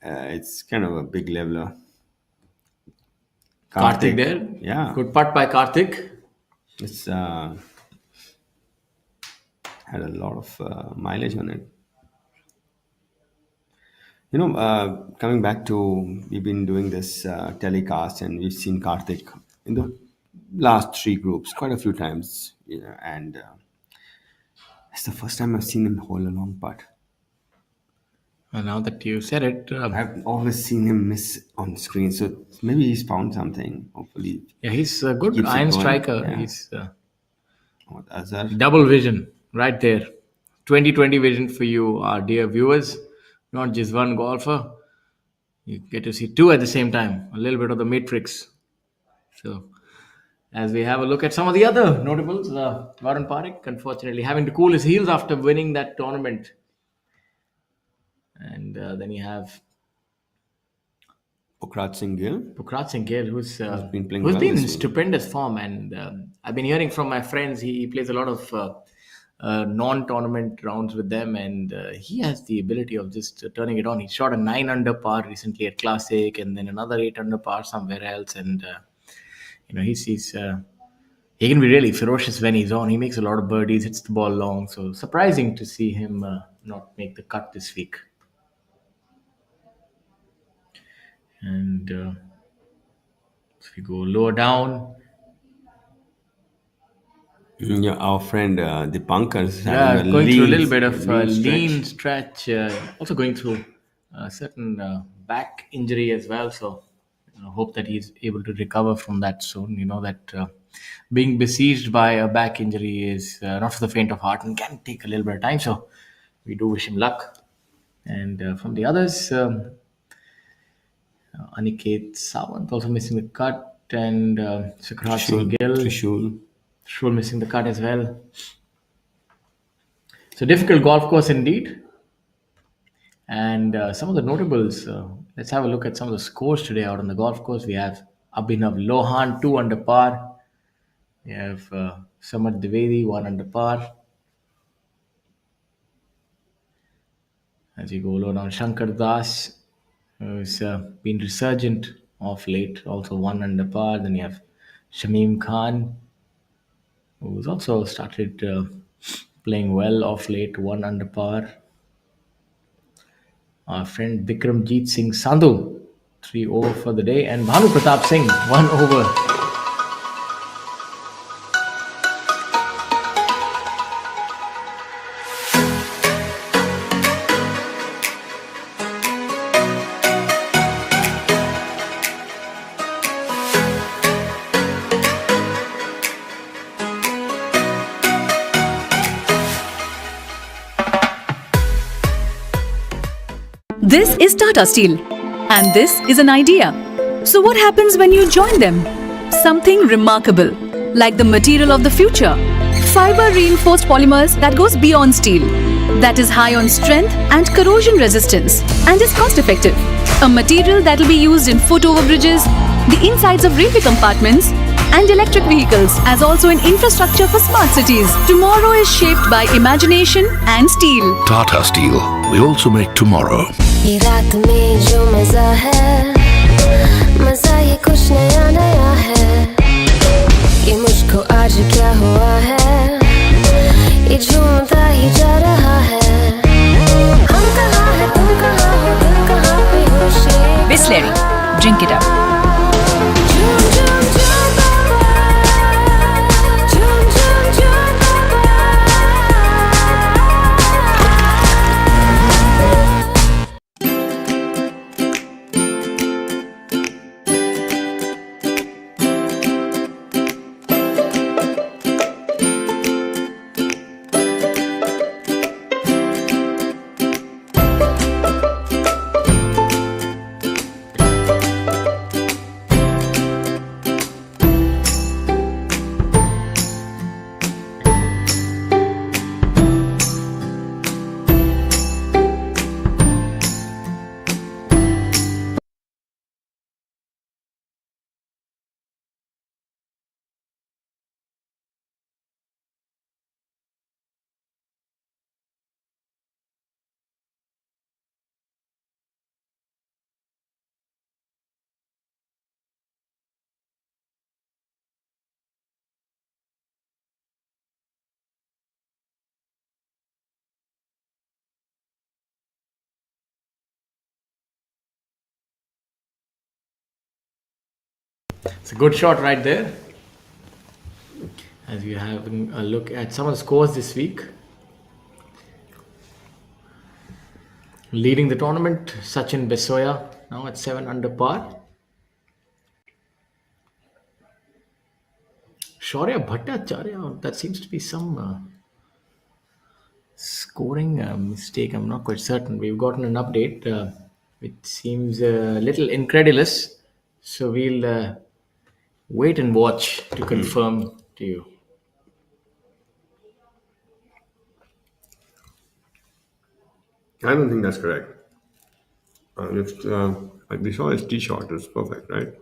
It's kind of a big leveler. Karthik there. Yeah. Good putt by Karthik. It's had a lot of mileage on it. Coming back to, we've been doing this telecast, and we've seen Karthik in the last 3 groups quite a few times, and it's the first time I've seen him hold a long putt. And now that you said it, I've always seen him miss on screen, so maybe he's found something. Hopefully, yeah, he's a good keeps it iron going. striker. Yeah. He's What Azhar? double vision right there. 2020 vision for you, our dear viewers. Not just one golfer. You get to see two at the same time, a little bit of the Matrix. So, as we have a look at some of the other notables, Varun Parekh, unfortunately, having to cool his heels after winning that tournament. And then you have Pukrat Singh Gill. Pukrat Singh Gill, who's been playing who's well been this in week. stupendous form, and I've been hearing from my friends he plays a lot of non-tournament rounds with them, and he has the ability of just turning it on. He shot a 9 under par recently at Classic, and then another 8 under par somewhere else, and he's he can be really ferocious when he's on. He makes a lot of birdies, hits the ball long, so surprising to see him not make the cut this week. And if we go lower down, Yeah, our friend Dipankar is yeah, having a going through a little lean, bit of lean stretch. stretch. Also going through a certain back injury as well. So hope that he's able to recover from that soon. You know that being besieged by a back injury is not for the faint of heart and can take a little bit of time. So we do wish him luck. And from the others, Aniket Sawant also missing the cut, and Sakrat Singh Gill, Trishul. Shul missing the cut as well. So difficult golf course indeed. And some of the notables, let's have a look at some of the scores today out on the golf course. We have Abhinav Lohan, 2 under par. We have Samad Dwivedi, 1 under par. As you go low down, Shankar Das, who's been resurgent of late, also 1 under par. Then you have Shamim Khan, who's also started playing well of late, 1 under par. Our friend Bikramjeet Singh Sandhu, 3 over for the day, and Bhanu Pratap Singh, 1 over. This is Tata Steel, and this is an idea. So what happens when you join them? Something remarkable, like the material of the future. Fiber reinforced polymers that goes beyond steel, that is high on strength and corrosion resistance, and is cost effective. A material that will be used in foot over bridges, the insides of railway compartments, and electric vehicles, as also in infrastructure for smart cities. Tomorrow is shaped by imagination and steel. Tata Steel. We also make tomorrow. ये रात में जो मजा है, मजा ये कुछ नया नया है। ये मुझको आज क्या हुआ है, ये झूमता ही जा रहा है। हम कहाँ हैं, तुम कहाँ हो, दिल कहाँ पे हो, शेर Bisleri, drink it up. झूम झूम झूम बाबा, झूम झूम झूम बाबा। It's a good shot right there. As we have a look at some of the scores this week. Leading the tournament, Sachin Besoya, now at 7 under par. Shaurya Bhattacharya, that seems to be some scoring mistake. I'm not quite certain. We've gotten an update. which seems a little incredulous. So we'll wait and watch to confirm to you. I don't think that's correct. If we saw his tee shot, it's perfect, right?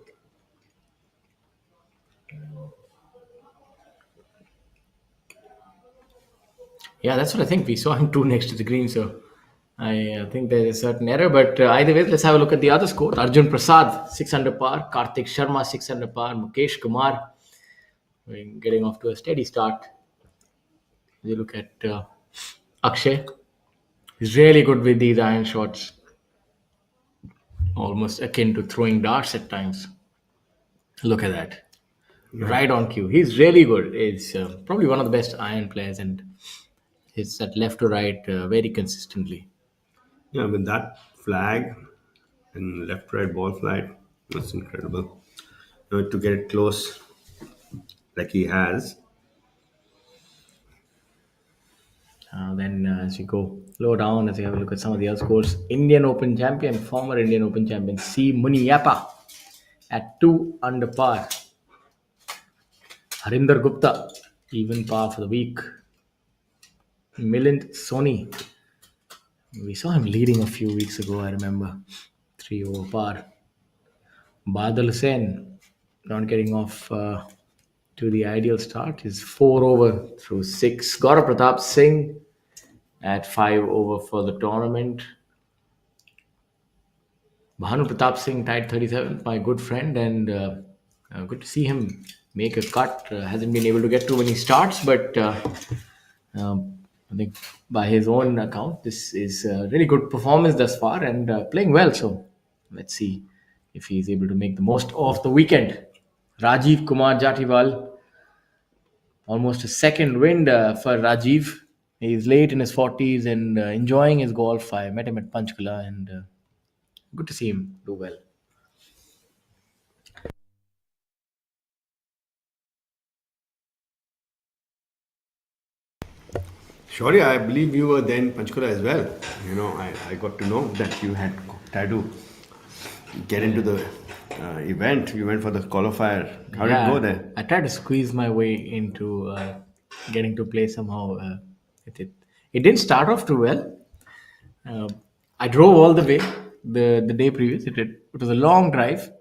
Yeah, that's what I think. We saw him two next to the green, so I think there's a certain error. But either way, let's have a look at the other score. Arjun Prasad, 6 under par. Karthik Sharma, 6 under par. Mukesh Kumar, getting off to a steady start. You look at Akshay. He's really good with these iron shots, almost akin to throwing darts at times. Look at that. Right on cue. He's really good. He's probably one of the best iron players and hits that left to right very consistently. Yeah, with that flag and left right ball flight, that's incredible. To get it close like he has. Then as we go low down, as we have a look at some of the other scores, Indian Open champion, former Indian Open champion C. Muniyappa at 2 under par. Harinder Gupta, even par for the week. Milind Soni, we saw him leading a few weeks ago, I remember. 3 over par. Badal Hussain, not getting off to the ideal start, is 4 over through 6. Gaurav Pratap Singh at 5 over for the tournament. Bhanu Pratap Singh tied 37th, my good friend, and good to see him make a cut. Hasn't been able to get too many starts, but I think by his own account, this is a really good performance thus far and playing well. So let's see if he's able to make the most of the weekend. Rajiv Kumar Jatiwal, almost a second wind for Rajiv. He's late in his 40s and enjoying his golf. I met him at Panchkula and good to see him do well. Shaurya, I believe you were then Panchkula as well. I got to know that you had tried to get into the event. You went for the qualifier. How did it go there? I tried to squeeze my way into getting to play somehow. It didn't start off too well. I drove all the way the day previous. It was a long drive,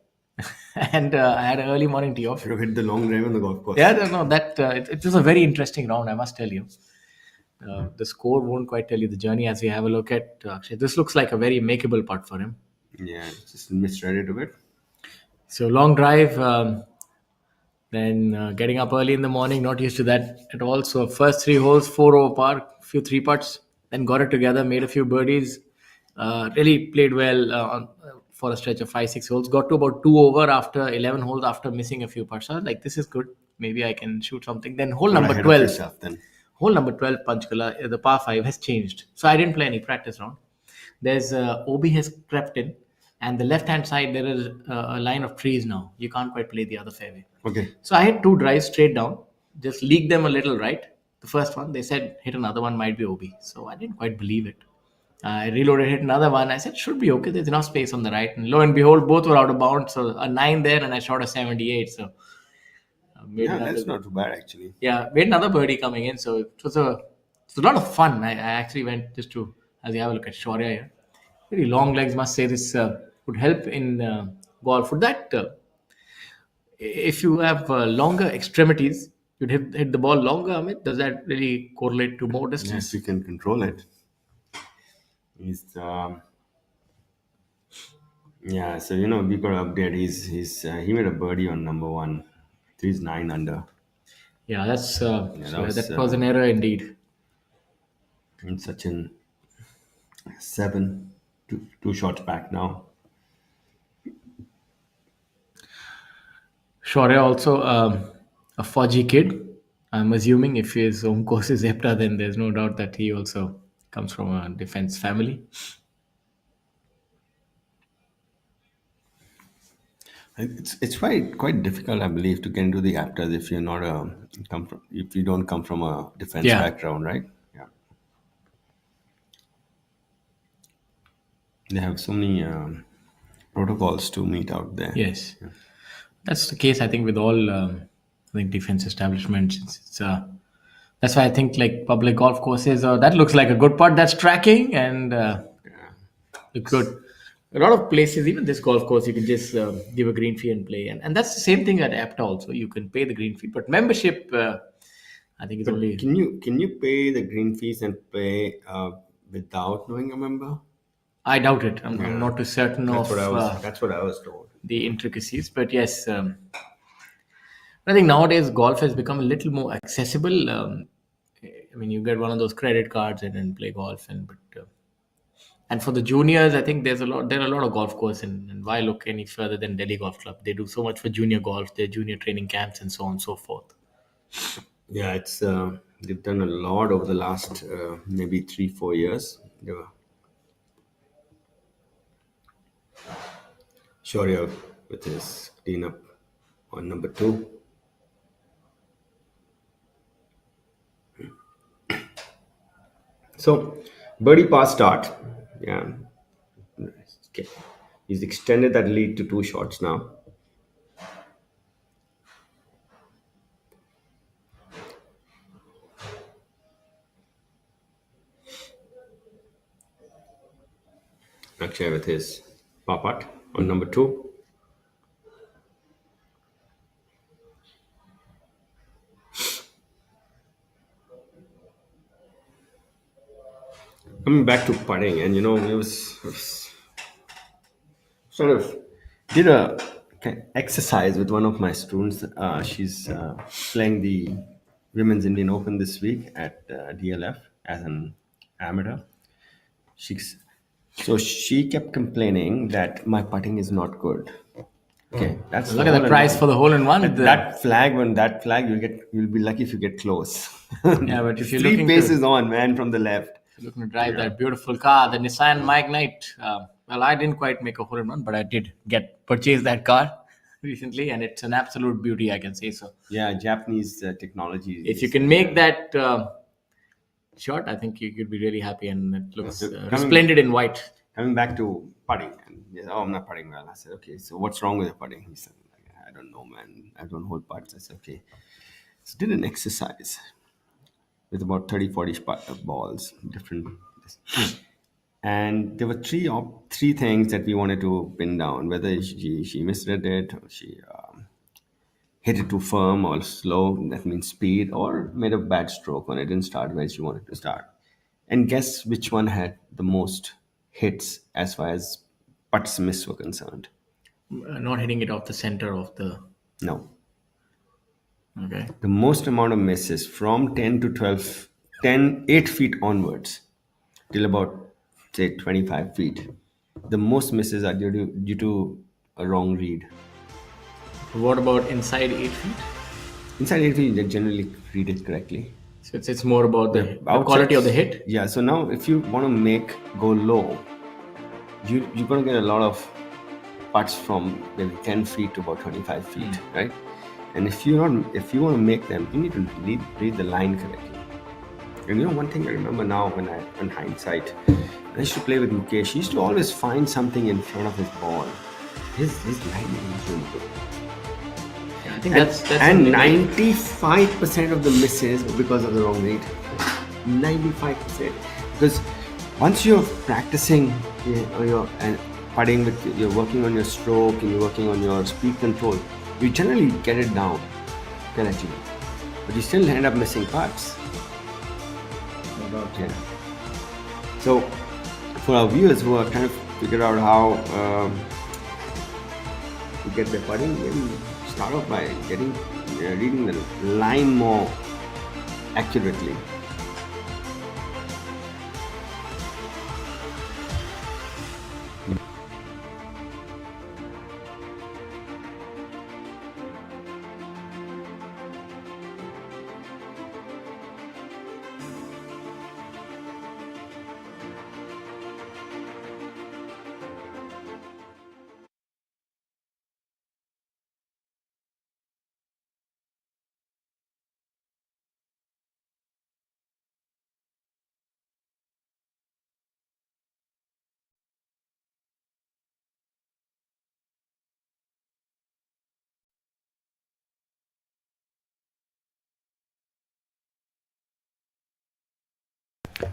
and I had an early morning tee off. You hit the long drive on the golf course. Yeah, no, it was a very interesting round, I must tell you. The score won't quite tell you the journey as we have a look at Akshay. This looks like a very makeable putt for him. Yeah, just misread it a bit. So long drive, then getting up early in the morning, not used to that at all. So first 3 holes, 4 over par, few 3 putts, then got it together, made a few birdies, really played well for a stretch of 5-6 holes. Got to about 2 over after 11 holes after missing a few putts. So I was like, this is good. Maybe I can shoot something. Then hole number 12. Hole number 12, Panchkula, the par 5 has changed. So I didn't play any practice round. There's OB has crept in, and the left-hand side, there is a line of trees now. You can't quite play the other fairway. Okay. So I had 2 drives straight down, just leaked them a little right. The first one, they said hit another one, might be OB. So I didn't quite believe it. I reloaded, hit another one. I said, should be okay. There's enough space on the right. And lo and behold, both were out of bounds. So a 9 there, and I shot a 78. So that's not too bad, actually. Yeah, made another birdie coming in. So it was a lot of fun. I actually went just to, as you have a look at Shaurya here. Very long legs, must say. This would help in golf. Would that, if you have longer extremities, you'd hit the ball longer, Amit? Does that really correlate to more distance? Yes, you can control it. Yeah, so we got to update. He made a birdie on number 1. So he's 9 under. Yeah, that was an error indeed. And Sachin 7, 2 shots back now. Shaurya also a Fauji kid. I'm assuming if his home course is EPTA, then there's no doubt that he also comes from a defense family. It's quite difficult, I believe, to get into the APTAs if you're not if you don't come from a defense background, right? Yeah. They have so many protocols to meet out there. Yes, that's the case. I think with all, I think defense establishments, that's why I think like public golf courses. That looks like a good part. That's tracking and look good. A lot of places, even this golf course, you can just give a green fee and play, and that's the same thing at APTA also. You can pay the green fee, but membership, I think it's But only. can you pay the green fees and play without knowing a member? I doubt it. I'm Yeah. not too certain That's of what I was. That's what I was told. the intricacies, but yes. I think nowadays golf has become a little more accessible. I mean, you get one of those credit cards and then play golf, and for the juniors, I think there are a lot of golf courses, and why look any further than Delhi Golf Club? They do so much for junior golf, their junior training camps, and so on and so forth. Yeah, it's they've done a lot over the last maybe 3-4 years. They were Shaurya with his cleanup on number 2. So, birdie pass start. Yeah, okay. He's extended that lead to 2 shots now. Akshay with his par putt on number 2. Coming back to putting, and it was sort of did a exercise with one of my students. She's playing the Women's Indian Open this week at DLF as an amateur. She's so she kept complaining that my putting is not good. Okay, that's Look the at the hole prize in for the hole in one. one. That flag, when that flag, you'll be lucky if you get close. Yeah, but if you're 3 looking to paces on, man, from the left. looking to drive that beautiful car, the Nissan Magnite. Well, I didn't quite make a hole in one, but I did purchase that car recently, and it's an absolute beauty. I can say so. Yeah, Japanese technology. If you can make that shot, I think you could be really happy, and it looks resplendent in white. Coming back to putting, and he said, "Oh, I'm not putting well." I said, "Okay, so what's wrong with your putting?" He said, "I don't know, man. I don't hold putts." I said, "Okay." So did an exercise with about 30, 40 balls, different, and there were three things that we wanted to pin down: whether she misread it, or she hit it too firm or slow, that means speed, or made a bad stroke when it didn't start where she wanted to start. And guess which one had the most hits as far as putts miss were concerned? Not hitting it off the center of the. No. Okay. The most amount of misses from 10 to 12, 10, 8 feet onwards till about, say, 25 feet. The most misses are due to a wrong read. What about inside 8 feet? Inside 8 feet, they generally read it correctly. So it's more about the quality of the hit. Yeah, so now if you want to make go low, you're going to get a lot of putts from maybe 10 feet to about 25 feet, right? And if you want to make them, you need to read the line correctly. And one thing I remember now in hindsight, I used to play with Mukesh. He used to always find something in front of his ball. His line is really good. Yeah, I think that's and 95% of the misses were because of the wrong read. 95%. Because once you're practicing and putting you're working on your stroke and you're working on your speed control, you generally get it down correctly. But you still end up missing putts. No doubt, yeah. So for our viewers who are trying to figure out how to get their putting, maybe start off by reading the line more accurately.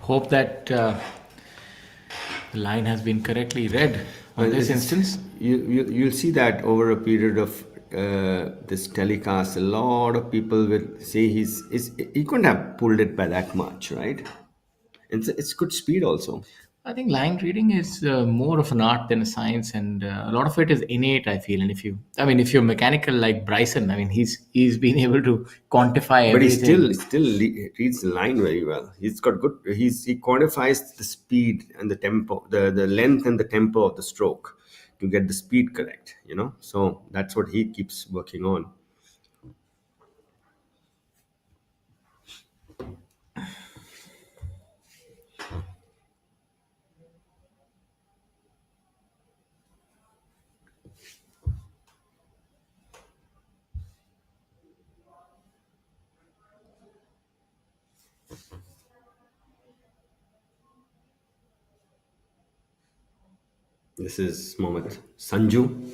Hope that the line has been correctly read on this instance. You'll see that over a period of this telecast, a lot of people will say he couldn't have pulled it by that much, right? It's good speed also. I think line reading is more of an art than a science, and a lot of it is innate. I feel, and if you're mechanical like Bryson, I mean, he's been able to quantify But everything. he still reads the line very well. He's got good. He quantifies the speed and the tempo, the length and the tempo of the stroke to get the speed correct. So that's what he keeps working on. This is Mohammed Sanju.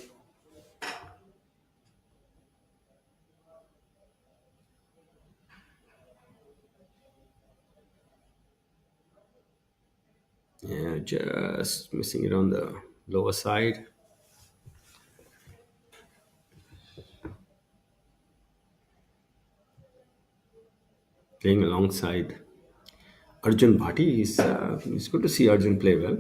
Yeah, just missing it on the lower side. Playing alongside Arjun Bhati. It's good to see Arjun play well.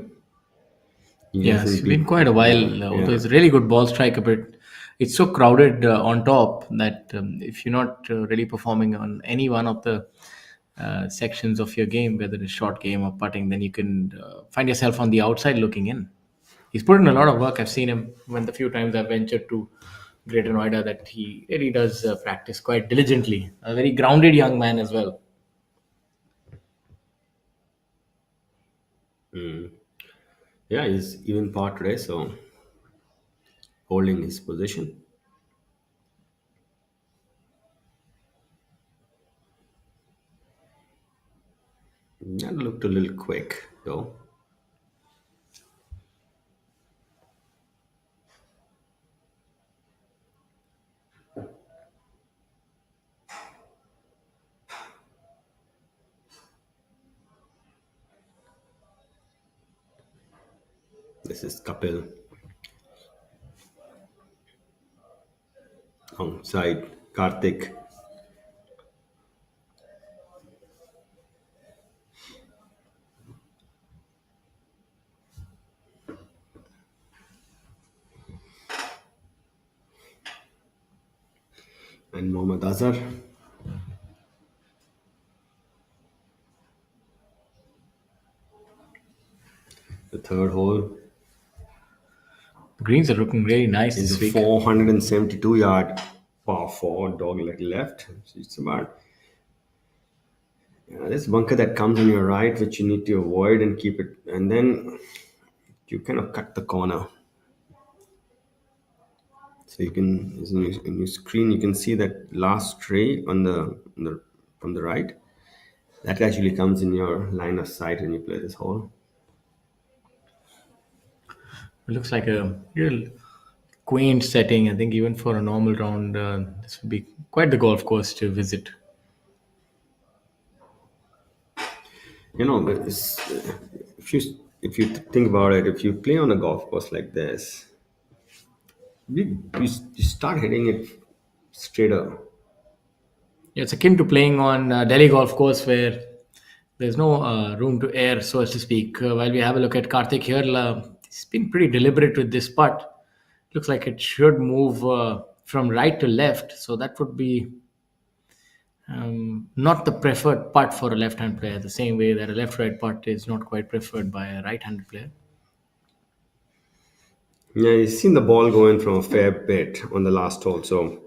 He Yeah, it's hasn't been quite a while. Although yeah. he's a really good ball striker, but it's so crowded on top that if you're not really performing on any one of the sections of your game, whether it's short game or putting, then you can find yourself on the outside looking in. He's put in a lot of work. I've seen him when the few times I've ventured to Greater Noida that he really does practice quite diligently. A very grounded young man as well. Yeah, he's even part today, so holding his position. That looked a little quick, though. This is Kapil alongside Karthik. And Mohammad Azhar. The third hole The greens are looking really nice is this a week. 472-yard par 4 dogleg left. So it's about this bunker that comes on your right, which you need to avoid and keep it, and then you kind of cut the corner. So you can, in your screen, you can see that last tray from the right. That actually comes in your line of sight when you play this hole. It looks like a real quaint setting. I think even for a normal round, this would be quite the golf course to visit. If you think about it, if you play on a golf course like this, you start hitting it straighter. Yeah, it's akin to playing on Delhi golf course where there's no room to air, so as to speak. While we have a look at Karthik here, he's been pretty deliberate with this putt. Looks like it should move from right to left, so that would be not the preferred putt for a left-hand player. The same way that a left-right putt is not quite preferred by a right-handed player. Yeah, he's seen the ball going from a fair bit on the last hole, so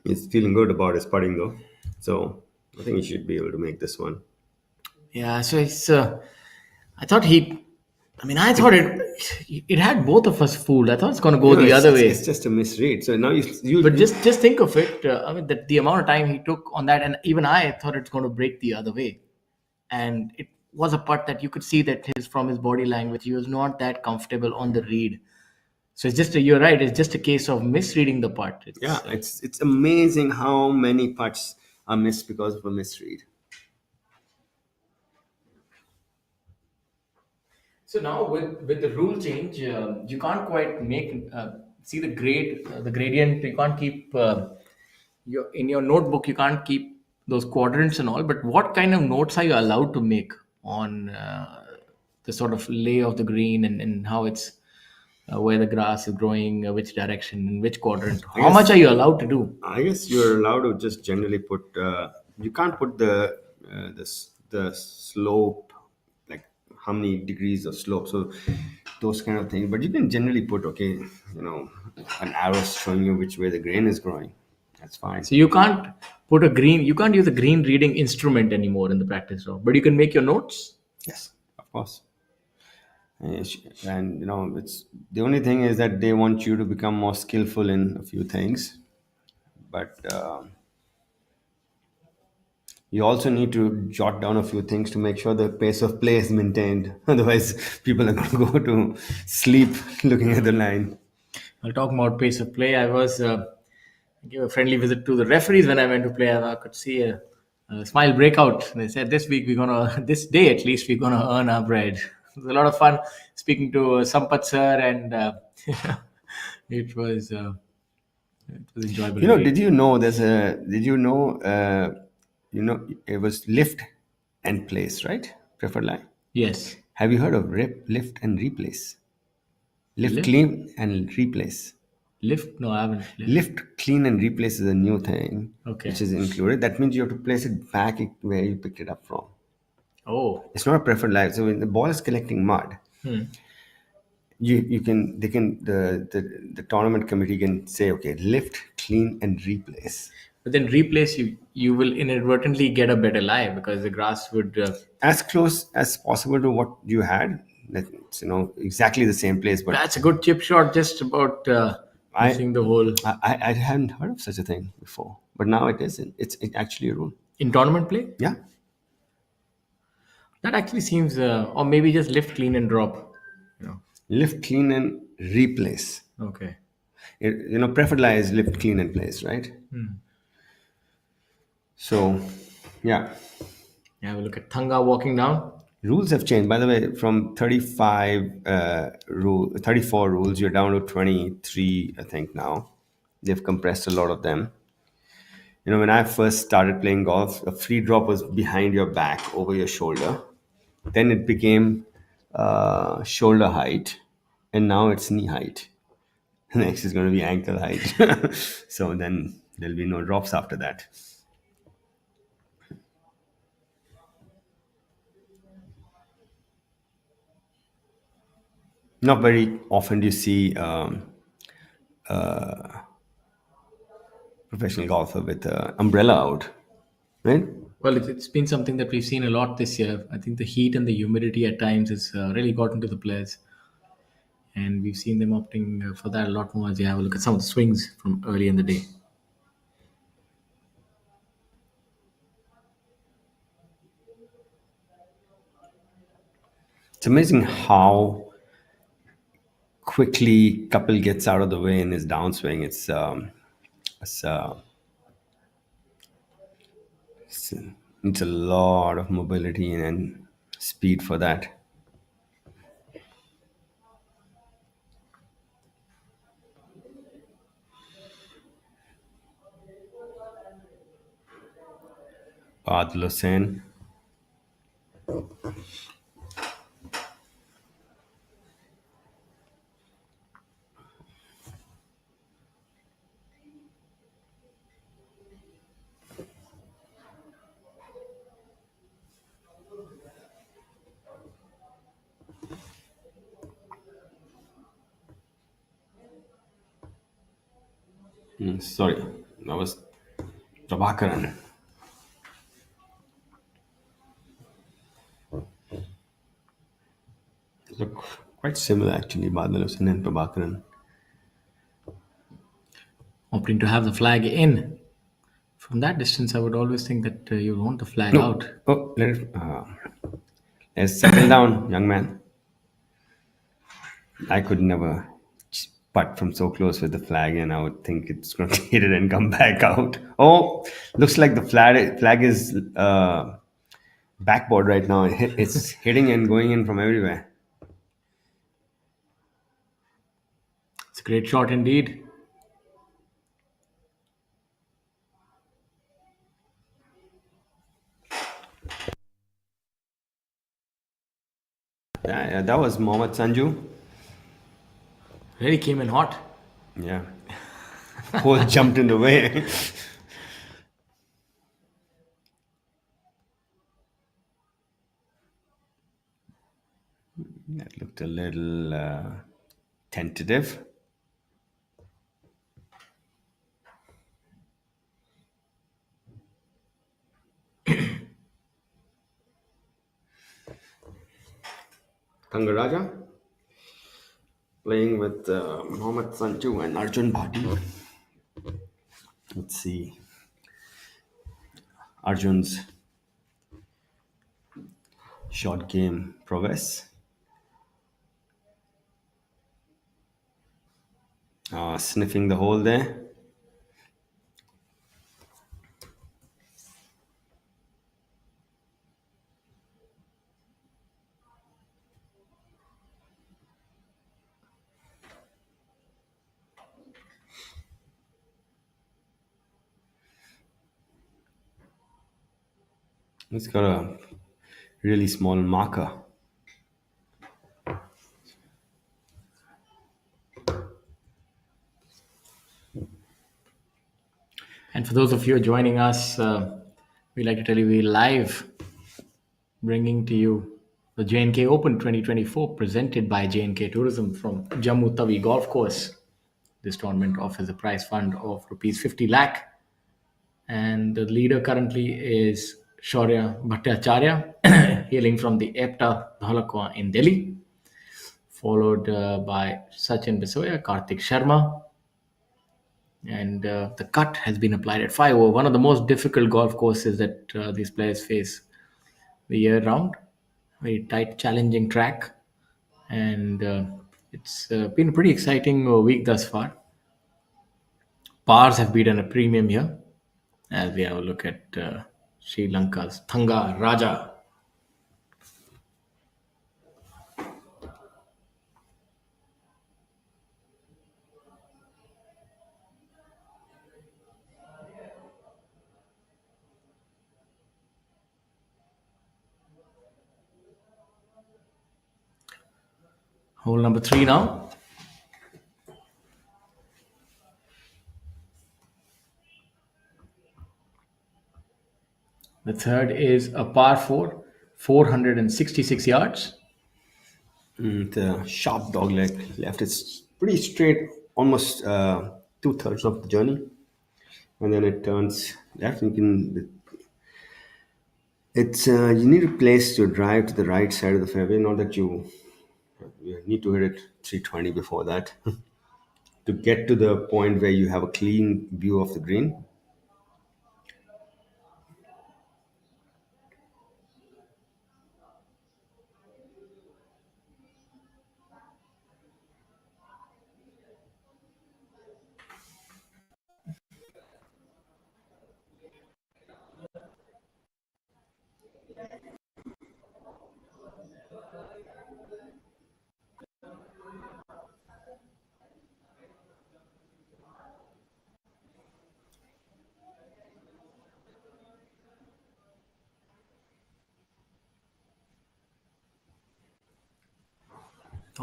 he's feeling good about his putting though. So I think he should be able to make this one. Yeah, so it's. I thought he. I mean, I thought it had both of us fooled. I thought it's going to go the other way. It's just a misread. So now you But just think of it. I mean, the amount of time he took on that, and even I thought it's going to break the other way. And it was a putt that you could see that from his body language, he was not that comfortable on the read. So it's just you're right. It's just a case of misreading the putt. it's amazing how many putts are missed because of a misread. So now with the rule change, you can't quite make see the gradient. You can't keep your in your notebook. You can't keep those quadrants and all. But what kind of notes are you allowed to make on the sort of lay of the green and how it's where the grass is growing, which direction, in which quadrant? I How much guess are you allowed to do? I guess you're allowed to just generally put. You can't put the slope, like how many degrees of slope. So those kind of things. But you can generally put, okay, an arrow showing you which way the grain is growing. That's fine. So you can't put a green. You can't use a green reading instrument anymore in the practice round, but you can make your notes. Yes, of course. And it's the only thing is that they want you to become more skillful in a few things, but you also need to jot down a few things to make sure the pace of play is maintained. Otherwise, people are going to go to sleep looking at the line. I'll talk about pace of play. I was gave a friendly visit to the referees when I went to play. I could see a smile breakout. They said this week we're gonna, this day at least, we're gonna earn our bread. It was a lot of fun speaking to Sampath sir, and it was uh, it was enjoyable. Indeed. Did you know it was lift and place, right? Preferred line. Yes. Have you heard of lift and replace? Lift, Lift? clean, and replace. Lift? No, I haven't. Lift, clean, and replace is a new thing, Okay. which is included. That means you have to place it back where you picked it up from. Oh. It's not a preferred line. So when the ball is collecting mud, the tournament committee can say, okay, lift, clean, and replace. But then replace, you will inadvertently get a better lie because the grass would. As close as possible to what you had. It's, exactly the same place. But That's a good chip shot. Just about missing the whole I hadn't heard of such a thing before, but now it is. It's actually a rule. in tournament play. Yeah. That actually seems, or maybe just lift, clean, and drop. Lift, clean, and replace. Okay. Preferred lie is lift, clean, and place, right? So, yeah. Have a look at Thanga walking down. Rules have changed. By the way, from 34 rules, you're down to 23, I think now. They've compressed a lot of them. When I first started playing golf, a free drop was behind your back, over your shoulder. Then it became shoulder height, and now it's knee height. Next is going to be ankle height. So then there'll be no drops after that. Not very often do you see professional golfer with an umbrella out, right? Well, it's been something that we've seen a lot this year. I think the heat and the humidity at times has really gotten to the players. And we've seen them opting for that a lot more as you have a look at some of the swings from early in the day. It's amazing how quickly couple gets out of the way in his downswing. It's a lot of mobility and speed for that. Adil Hussain. Sorry, that was Prabhakaran. Look quite similar actually, Badal Hussain and Prabhakaran. Opting to have the flag in. From that distance, I would always think that you want the flag out. Oh, let's settle down, young man. I could never putt from so close with the flag, and I would think it's going to hit it and come back out. Oh, looks like the flag is backboard right now. It's hitting and going in from everywhere. It's a great shot indeed. Yeah, that was Mohammad Sanju. Really came in hot. Yeah. Hole jumped in the way. That looked a little tentative. Thangaraja playing with Mohammad Sanju and Arjun Bhati. Let's see Arjun's short game progress. Sniffing the hole there. It's got a really small marker. And for those of you who are joining us, we'd like to tell you we're live bringing to you the J&K Open 2024 presented by J&K Tourism from Jammu Tawi Golf Course. This tournament offers a prize fund of rupees 50 lakh. And the leader currently is Shaurya Bhattacharya, hailing from the EPTA Dholakwa in Delhi, followed by Sachin Bisoya, Karthik Sharma. And the cut has been applied at 5 over, one of the most difficult golf courses that these players face the year round. Very tight, challenging track. And it's been a pretty exciting week thus far. Pars have beaten a premium here as we have a look at Sri Lanka's Thanga Raja. Hole number 3 now. The third is a par 4, 466 yards. The sharp dog leg left. It's pretty straight, almost 2/3 of the journey, and then it turns left. You need to place your drive to the right side of the fairway. Not that you need to hit it 320 before that to get to the point where you have a clean view of the green.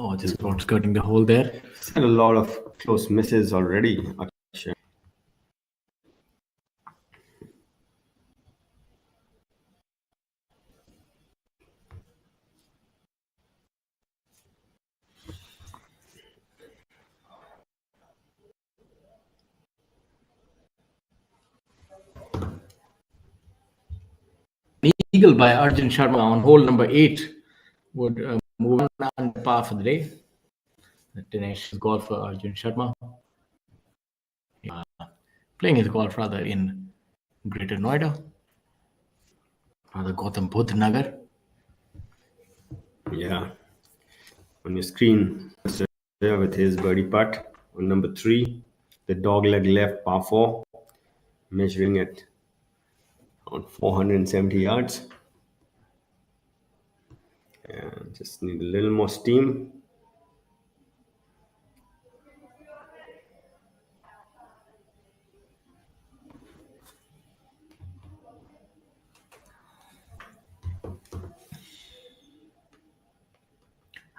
Oh, just about skirting the hole there. It's had a lot of close misses already. Akshay. Eagle by Arjun Sharma on hole number 8 would move on under par for the day. The tenacious golfer Arjun Sharma playing his golf rather in Greater Noida, rather Gautam Budh Nagar. Yeah. On your screen, with his birdie putt on number 3, the dog leg left par 4, measuring at on 470 yards. And just need a little more steam.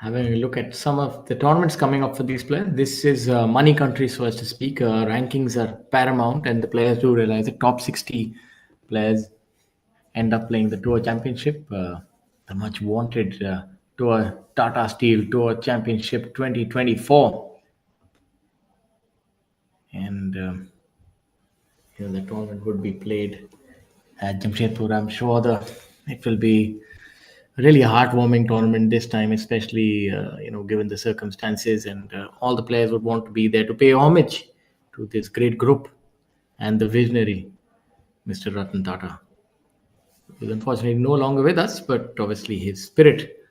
Having a look at some of the tournaments coming up for these players, this is money country, so as to speak. Rankings are paramount, and the players do realize the top 60 players end up playing the Tour Championship, the much wanted Tour Tata Steel Tour Championship 2024. And the tournament would be played at Jamshedpur. I'm sure it will be really a heartwarming tournament this time, especially given the circumstances, and all the players would want to be there to pay homage to this great group and the visionary Mr. Ratan Tata, who is unfortunately no longer with us, but obviously his spirit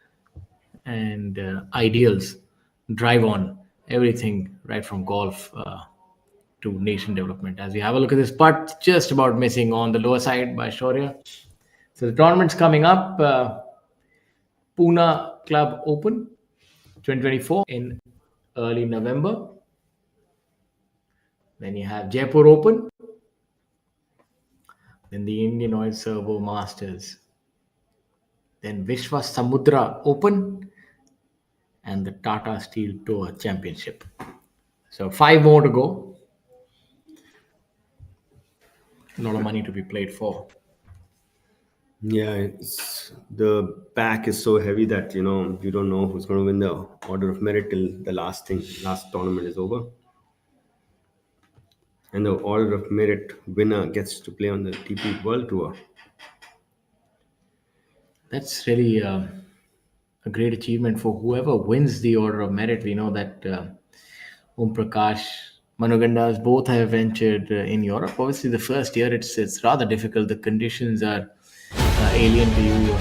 and ideals drive on everything right from golf to nation development. As we have a look at this putt, just about missing on the lower side by Shaurya. So the tournament's coming up. Pune Club Open 2024 in early November. Then you have Jaipur Open. Then the Indian Oil Servo Masters. Then Vishwa Samudra Open. And the Tata Steel Tour Championship. So 5 more to go. A lot of money to be played for. Yeah, the pack is so heavy that you don't know who's going to win the order of merit till the last tournament is over, and the order of merit winner gets to play on the TP World Tour. That's really a great achievement for whoever wins the order of merit. We know that Om Prakash, Manu Gandas both have ventured in Europe. Obviously, the first year it's rather difficult. The conditions are alien to you.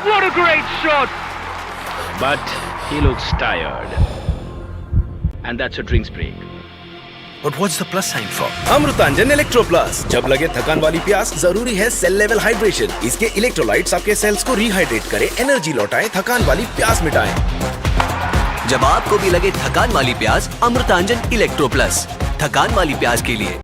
What a great shot! But he looks tired. And that's a drinks break. But what's the plus sign for? Amrutanjan electro plus. जब लगे थकान वाली प्यास, जरूरी है cell level hydration. इसके electrolytes आपके sales को रिहाइड्रेट करें, एनर्जी लौटाएं, थकान वाली प्यास मिटाएं। जब आपको भी लगे थकान वाली प्यास, अमृतांजन इलेक्ट्रो प्लस, थकान वाली प्यास के लिए।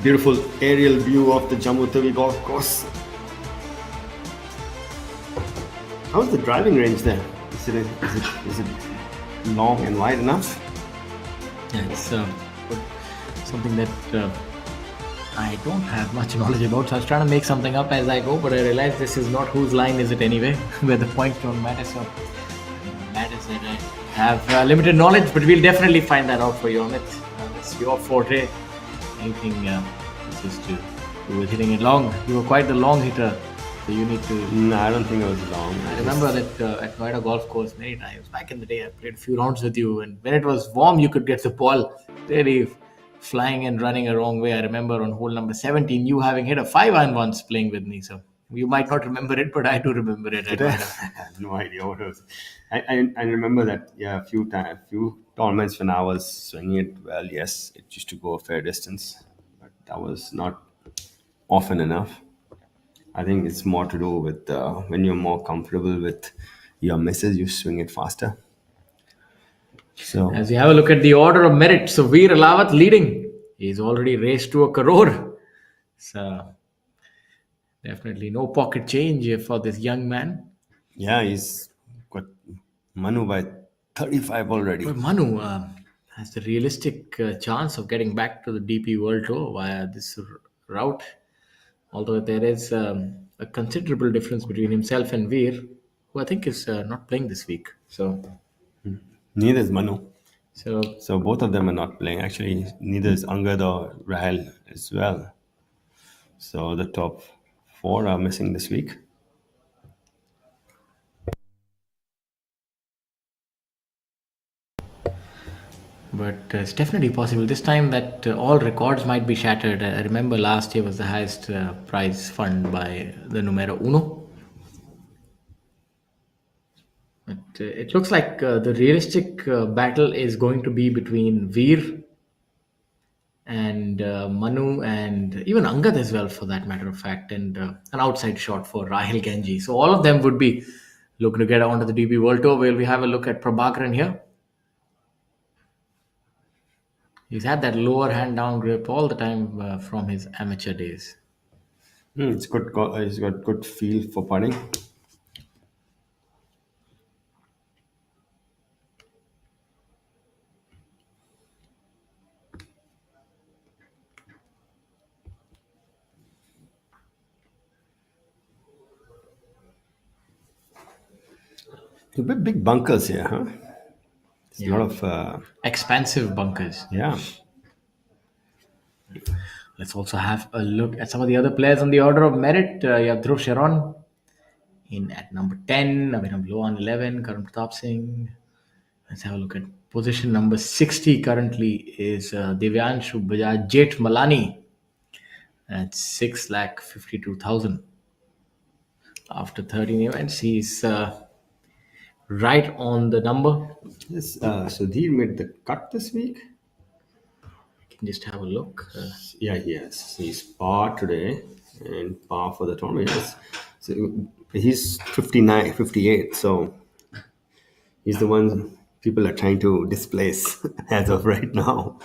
Beautiful aerial view of the Jammu Tawi golf course. How's the driving range there? Is it long and wide enough? Yeah, it's something that I don't have much knowledge about. So I was trying to make something up as I go, but I realized this is not whose line is it anyway, where the points don't matter. So that is that I have limited knowledge, but we'll definitely find that out for you, Amit. It's your forte. Anything just to do with hitting it long. You were quite the long hitter, so you need to. No, I don't think I was long. I remember that at Noida Golf Course many times back in the day. I played a few rounds with you, and when it was warm, you could get the ball really flying and running a wrong way. I remember on hole number 17, you having hit a 5-iron once playing with me. So You might not remember it, but I do remember it. Did I? I have no idea what it was. I remember that, yeah, a few tournaments when I was swinging it well, yes, it used to go a fair distance, but that was not often enough. I think it's more to do with when you're more comfortable with your misses, you swing it faster. So, As we have a look at the order of merit, so Veer Alawat leading. He's already raced to a crore. So definitely no pocket change for this young man. yeah, he's got Manu by 35 already. But Manu has the realistic chance of getting back to the DP World Tour via this route. Although there is a considerable difference between himself and Veer, who I think is not playing this week. Neither is Manu. So So both of them are not playing. Actually, neither is Angad or Rahel as well. So the top four are missing this week. but it's definitely possible this time that all records might be shattered. I remember last year was the highest prize fund by the numero uno. But it looks like the realistic battle is going to be between Veer and Manu and even Angad as well, for that matter of fact, and an outside shot for Rahil Ganji. So all of them would be looking to get onto the DP World Tour. Where we have a look at Prabhakaran here. He's had that lower hand down grip all the time from his amateur days. It's good. He's got good feel for putting. A bit big bunkers here, huh? There's a lot of Expansive bunkers. yeah. Let's also have a look at some of the other players on the order of merit. You have Dhruv Sharon in at number 10, Abhinav Lohan 11, Karan Pratap Singh. Let's have a look at position number 60 currently is Divyanshu Bajaj Jet Malani at 6,52,000. After 13 events, he's right on the number. Yes, Sudhir made the cut this week. You can just have a look. Yeah, yes. He's par today and par for the tournament. Yes. So he's 59, 58. So he's the one people are trying to displace as of right now.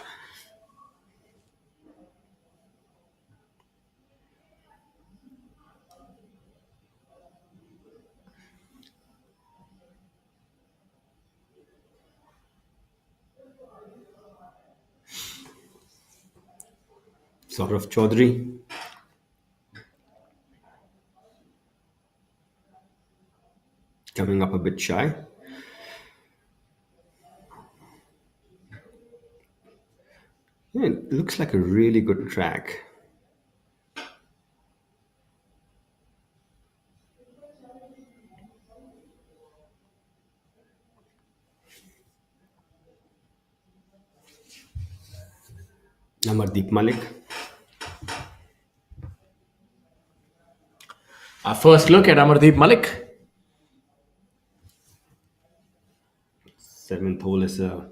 Saurav Chaudhary. Coming up a bit shy. Yeah, it looks like a really good track. Amardeep Malik. Our first look at Amardeep Malik. Seventh hole is a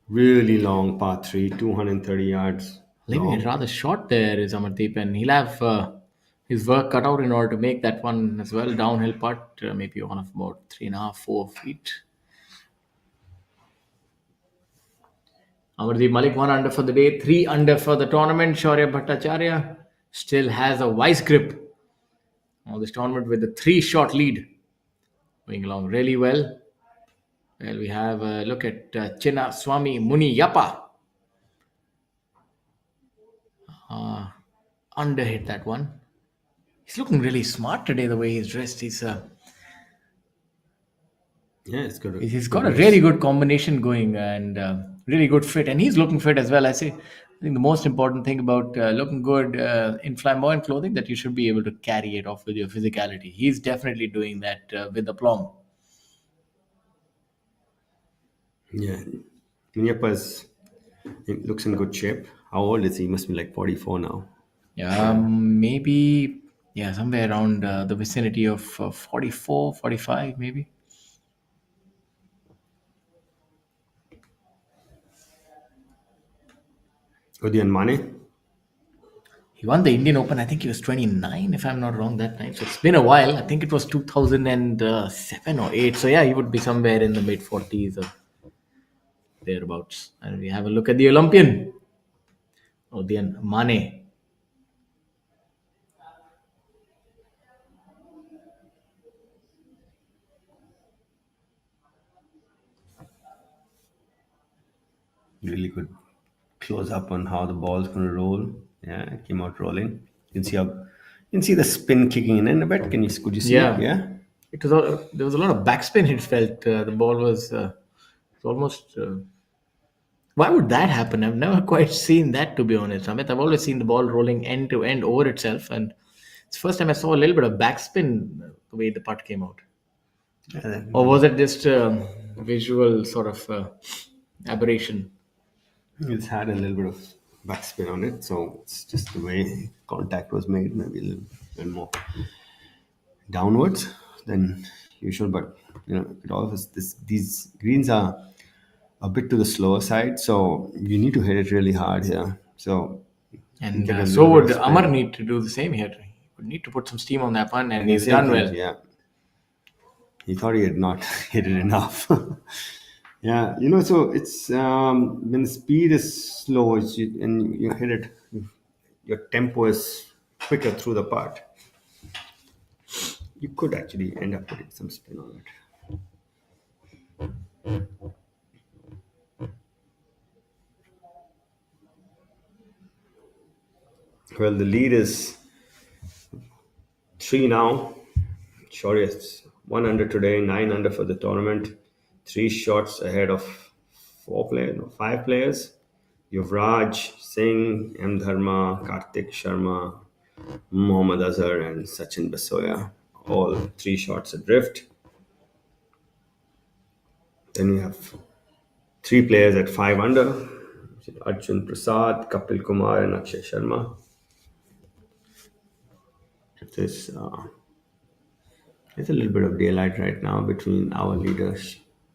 really long par 3, 230 yards. Leaving it rather short there is Amardeep, and he'll have his work cut out in order to make that one as well. Downhill putt, maybe one of about 3.5, 4 feet. Amardeep Malik 1 under for the day, 3 under for the tournament. Shaurya Bhattacharya still has a vice grip on this tournament with a 3-shot lead. Going along really well. Well, we have a look at Chinna Swami Muni Yappa. Underhit that one. He's looking really smart today, the way he's dressed. He's it's good. He's got a really good combination going and really good fit, and he's looking fit as well. I think the most important thing about looking good in flamboyant clothing, that you should be able to carry it off with your physicality. He's definitely doing that with aplomb. Yeah, Munyappa's looks in good shape. How old is he? He must be like 44 now. Yeah, maybe Yeah, somewhere around the vicinity of 44, 45 maybe. Udian Mane. He won the Indian Open. I think he was 29, if I'm not wrong, that time. So it's been a while. I think it was 2007 or 8. So yeah, he would be somewhere in the mid 40s or thereabouts. And we have a look at the Olympian, Udian Mane. Really good close up on how the ball's going to roll. Yeah, it came out rolling. You can see the spin kicking in a bit. Could you see it? Yeah. Yeah. It was there was a lot of backspin. It felt the ball was almost. Why would that happen? I've never quite seen that, to be honest, Amit. I've always seen the ball rolling end to end over itself, and it's the first time I saw a little bit of backspin the way the putt came out. Or was it just visual sort of aberration? It's had a little bit of backspin on it, so it's just the way contact was made, maybe little more downwards than usual. But it all of these greens are a bit to the slower side, so you need to hit it really hard here. So And get a so little bit would of spin. Amar need to do the same here. He would need to put some steam on that one, and he's Same done thing, well. yeah. He thought he had not hit it enough. Yeah, so it's when the speed is slow and you hit it, your tempo is quicker through the putt. You could actually end up putting some spin on it. Well, the lead is 3 now. Sorry, it's 1 under today, 9 under for the tournament. 3 shots ahead of 5 players. Yuvraj Singh, M. Dharma, Kartik Sharma, Mohammad Azhar, and Sachin Basoya. All 3 shots adrift. Then you have 3 players at 5 under. Arjun Prasad, Kapil Kumar, and Akshay Sharma. There's a little bit of daylight right now between our leader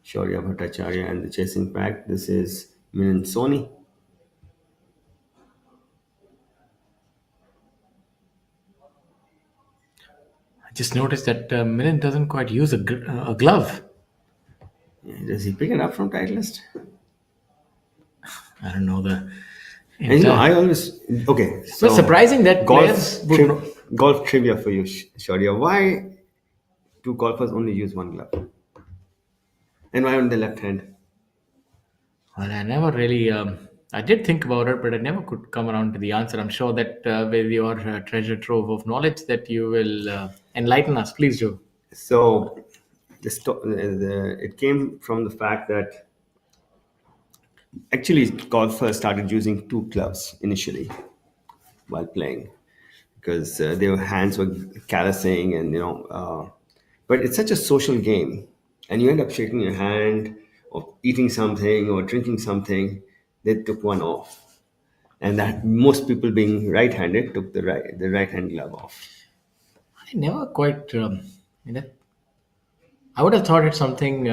Shaurya Bhattacharya and the chasing pack. This is Minan Soni. I just noticed that Milind doesn't quite use a glove. Does he pick it up from Titleist? I don't know the. And I always okay. So But surprising that golf players would golf trivia for you, Shaurya. Why do golfers only use one glove? And why on the left hand? Well, I never really. I did think about it, but I never could come around to the answer. I'm sure that with your treasure trove of knowledge, that you will enlighten us. Please do. So it came from the fact that actually golfers started using 2 clubs initially while playing because their hands were callousing and but it's such a social game and you end up shaking your hand or eating something or drinking something. They took one off, and that most people being right-handed took the right hand glove off. I never quite. I would have thought it's something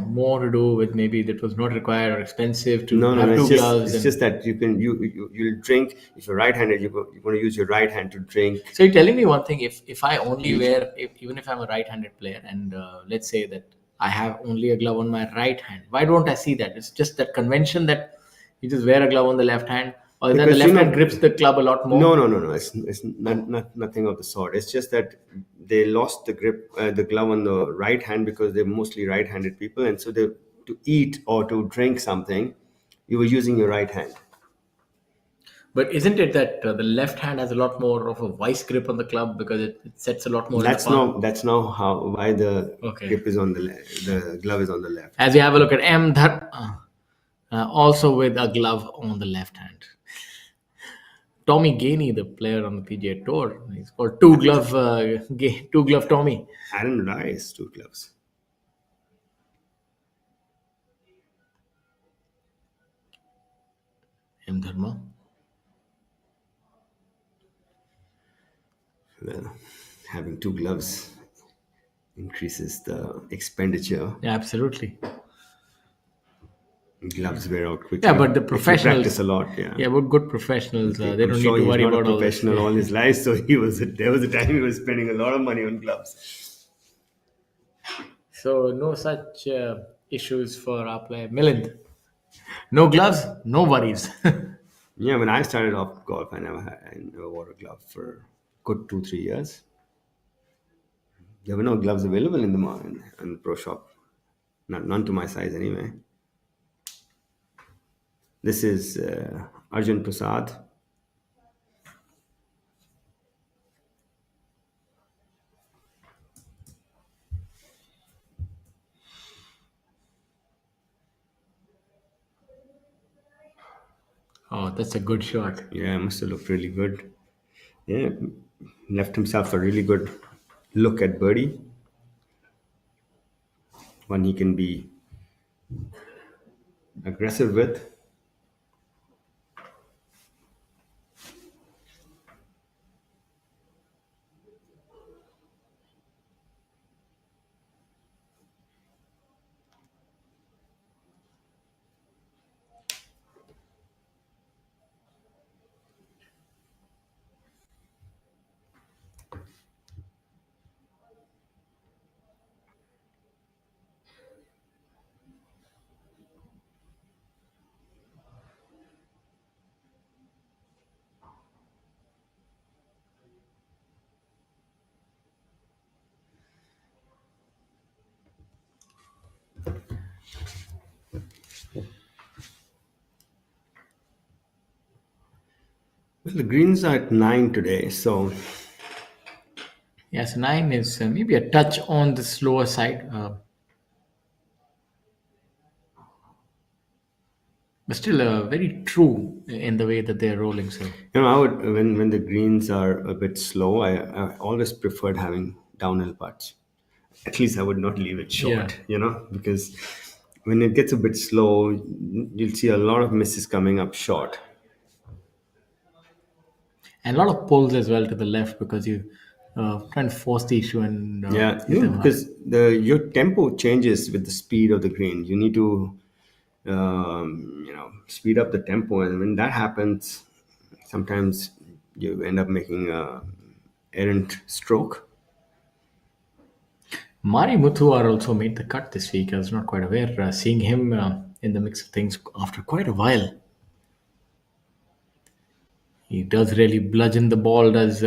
more to do with maybe that was not required or expensive to No, have two gloves. it's just that you'll drink. If you're right-handed, you're going to use your right hand to drink. So you're telling me one thing: if I only wear, even if I'm a right-handed player, and let's say that I have only a glove on my right hand, why don't I see that? It's just that convention that you just wear a glove on the left hand, or that the Because, left hand grips the club a lot more. No. It's nothing of the sort. It's just that they lost the grip, the glove on the right hand because they're mostly right-handed people, and so to eat or to drink something, you were using your right hand. But isn't it that the left hand has a lot more of a vice grip on the club because it sets a lot more? That's in the palm? why the Okay. grip is on the glove is on the left. As you have a look at M Dhar, also with a glove on the left hand. Tommy Gainey, the player on the PGA Tour, he's called two glove Tommy. Aaron Rice, 2 gloves. M Dharma. Well, having two gloves increases the expenditure. Yeah, absolutely. Gloves wear out quickly. Yeah, but the if you practice professionals, a lot, yeah. yeah, but good professionals, Okay, they I'm don't sure need to he's worry not a about all this. professional Yeah. all his life, so there was a time he was spending a lot of money on gloves. So no such issues for our player Milind. No gloves, no worries. Yeah, when I started off golf, I never wore a glove for good 2 3 years. There were no gloves available in the pro shop, none to my size anyway. This is Arjun Prasad. Oh, that's a good shot. Yeah, must have looked really good. Yeah, left himself a really good look at birdie. One he can be aggressive with. Well, the greens are at 9 today, so Yes, 9 is maybe a touch on the slower side, but still very true in the way that they're rolling. So I would when the greens are a bit slow, I always preferred having downhill putts. At least I would not leave it yeah, short, because when it gets a bit slow, you'll see a lot of misses coming up short. and a lot of pulls as well to the left because you try and force the issue and Yeah, hit them hard. because the your tempo changes with the speed of the green. You need to speed up the tempo, and when that happens, sometimes you end up making a errant stroke. Mari Muthuar also made the cut this week. I was not quite aware. Seeing him in the mix of things after quite a while. He does really bludgeon the ball, does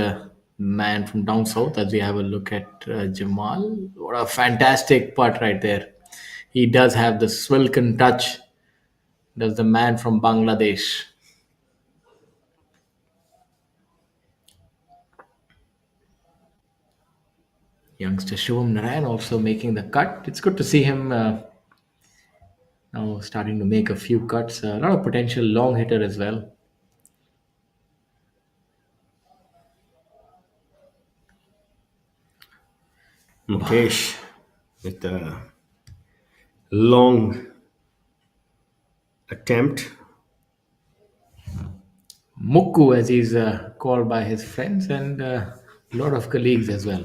man from down south. As we have a look at Jamal. What a fantastic putt right there. He does have the Swilken touch. Does the man from Bangladesh. Youngster Shivam Narayan also making the cut. It's good to see him now starting to make a few cuts. A lot of potential long hitter as well. Mukesh with a long attempt. Mukku, as he's called by his friends and a lot of colleagues as well.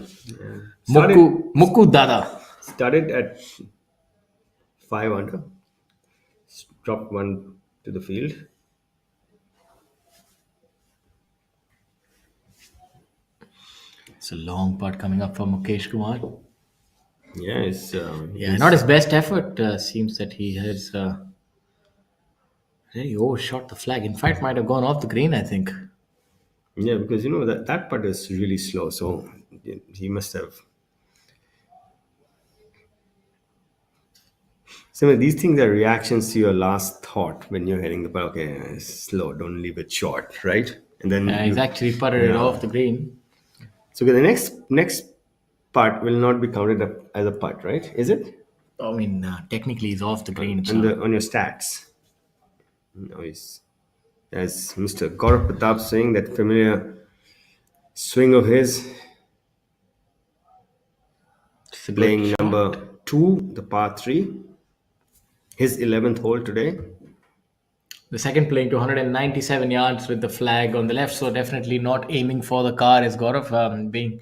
Started Mukku Dada. started at 5 under, dropped one to the field. It's a long putt coming up from Mukesh Kumar. Yeah, Yeah, not his best effort. Seems that he has really overshot the flag. In fact, might have gone off the green, I think. yeah, because that putt is really slow, so he must have. So these things are reactions to your last thought when you're hitting the putt. Okay, it's slow, don't leave it short, right? And then He's actually putted it off the green. So the next putt will not be counted up as a putt, right? Is it? I mean, technically, he's off the green. So. On your stats. No, as Mr. Gaurav Pratap saying, that familiar swing of his, It's a good playing shot. number 2, the par 3, his 11th hole today. The second playing to 197 yards with the flag on the left, so definitely not aiming for the car is Gaurav, being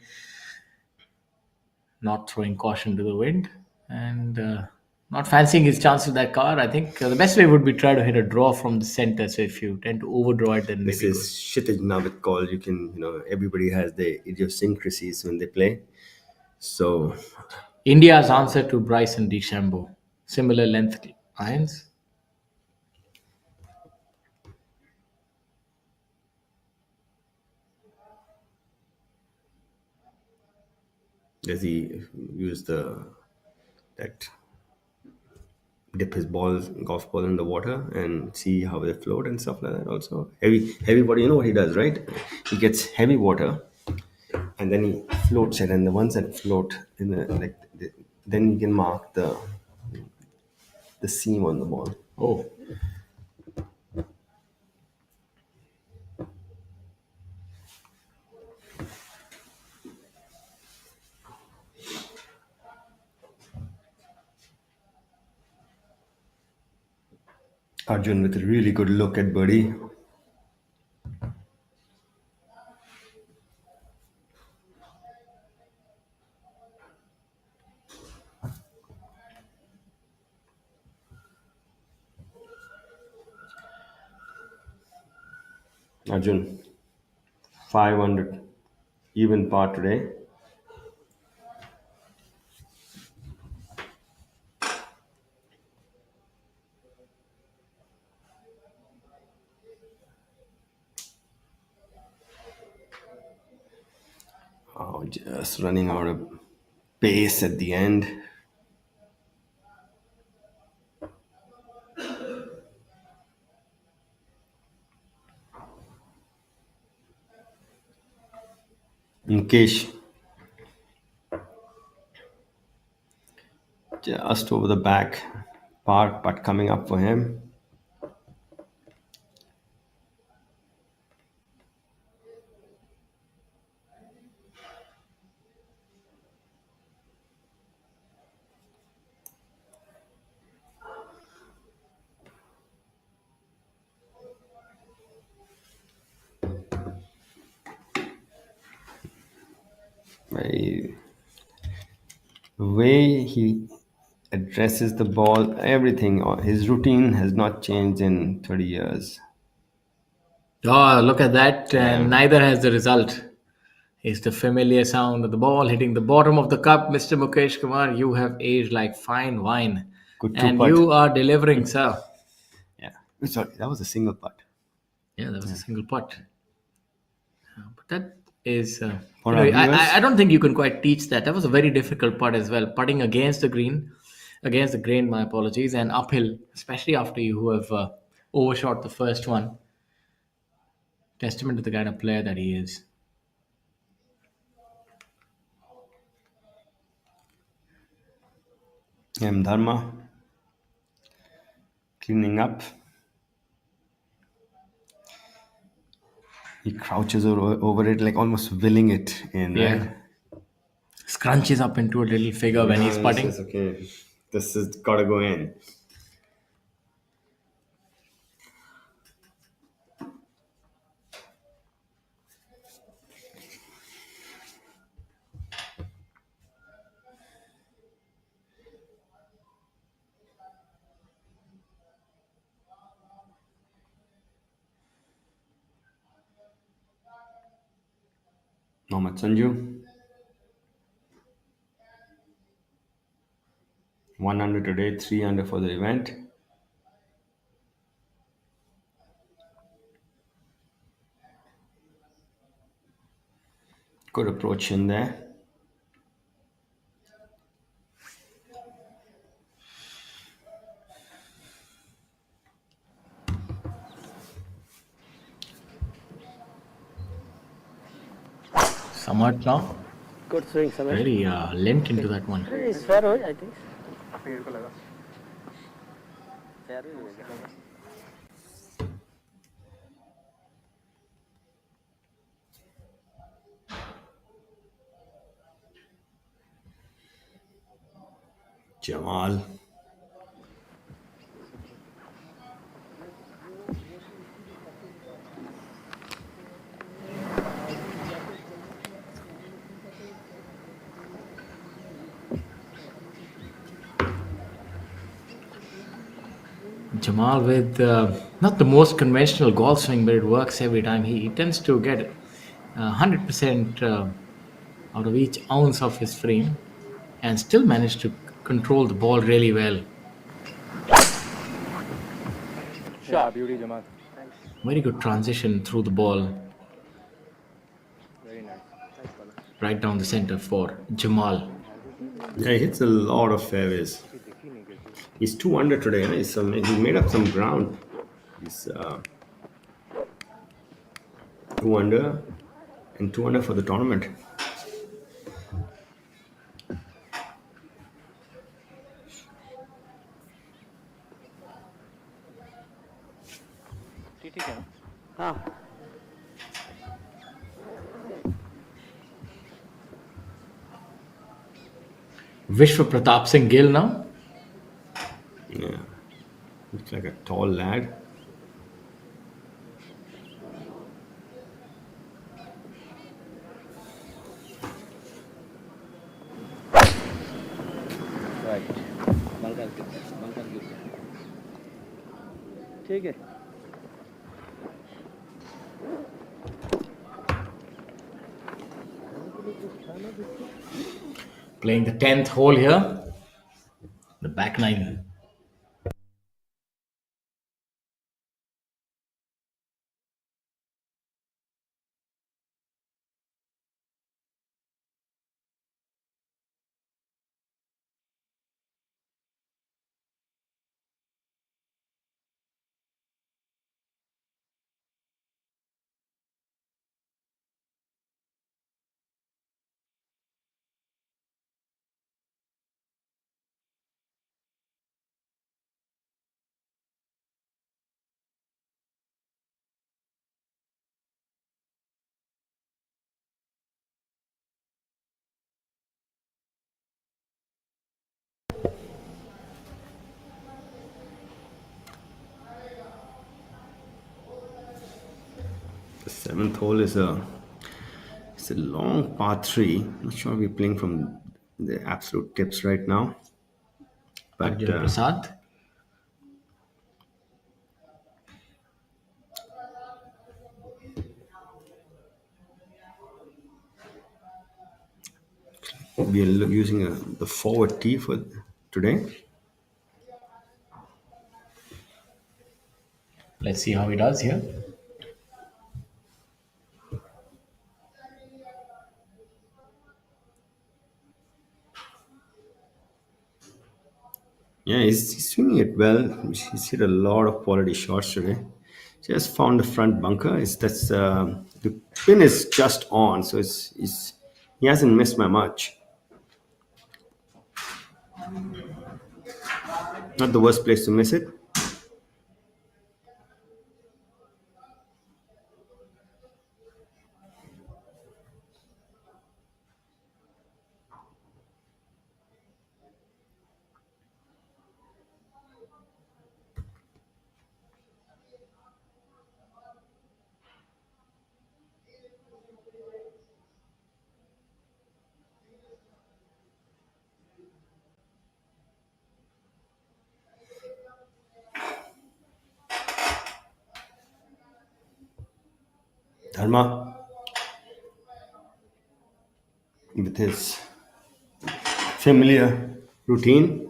not throwing caution to the wind and not fancying his chance with that car. I think the best way would be try to hit a draw from the center. So if you tend to overdraw it, then This maybe is Kshitij Navid call. You can, everybody has their idiosyncrasies when they play. So India's answer to Bryson DeChambeau. Similar length irons. does he use that dip his golf ball in the water and see how they float and stuff like that? Also, heavy water. You know what he does, right? He gets heavy water and then he floats it, and the ones that float in then you can mark the seam on the ball. Oh, Arjun with a really good look at birdie. Arjun, 500, even par today. Oh, just running out of pace at the end. Mukesh, just over the back, par putt coming up for him. The way he addresses the ball, everything, his routine has not changed in 30 years. oh, look at that. And neither has the result. It's the familiar sound of the ball hitting the bottom of the cup. Mr. Mukesh Kumar, you have aged like fine wine. Good And two-putt. you are delivering, sir. Yeah. Sorry, that was a single putt. Yeah, that was a single putt. But that is. For our viewers? I don't think you can quite teach that. That was a very difficult putt as well. Putting against the green, my apologies, and uphill, especially after you who have overshot the first one. Testament to the kind of player that he is. M. Dharma cleaning up. He crouches over it, like almost willing it in. Yeah. Right? Scrunches up into a little figure when he's putting. Okay, this has got to go in. Mohammad Sanju. 1 under today, 3 under for the event. Good approach in there. Somewhat now. Good swing, Samir. Very lent into that one. It's fair, I think. Jamal. Jamal with not the most conventional golf swing, but it works every time. He tends to get 100% out of each ounce of his frame and still manage to control the ball really well. Yeah, beauty, Jamal. Very good transition through the ball Very nice. Nice color. right down the center for Jamal. Yeah, he hits a lot of fairways. He's 2 under today. Huh? He made up some ground. He's 2 under and 2 under for the tournament. ठीक है ना? हाँ. Vishwa Pratap Singh Gill now. Yeah, looks like a tall lad. Right. Bunker गिर गया. ठीक है. Playing the 10th hole here. The back nine. The seventh hole is it's a long par three. Not sure we're playing from the absolute tips right now, but Arjun Prasad. we are using the forward tee for today. Let's see how he does here. Yeah, he's swinging it well. He's hit a lot of quality shots today. Just found the front bunker. The pin is just on, so he hasn't missed by much. Not the worst place to miss it. Dharma with his familiar routine.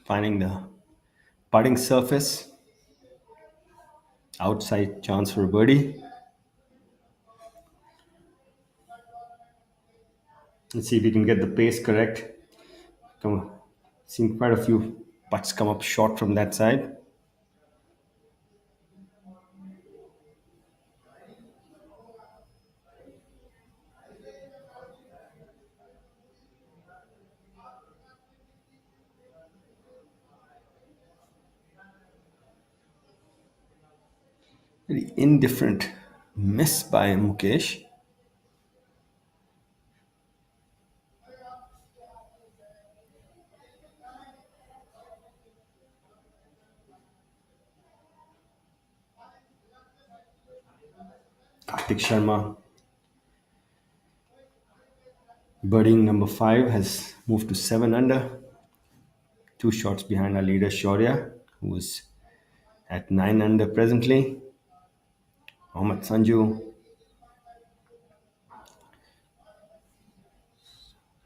Finding the putting surface. Outside chance for a birdie. Let's see if we can get the pace correct. Seen quite a few putts come up short from that side. Very indifferent miss by Mukesh. Kartik Sharma, birding number 5, has moved to 7 under. 2 shots behind our leader Shaurya, who is at 9 under presently. Mohammad Sanju,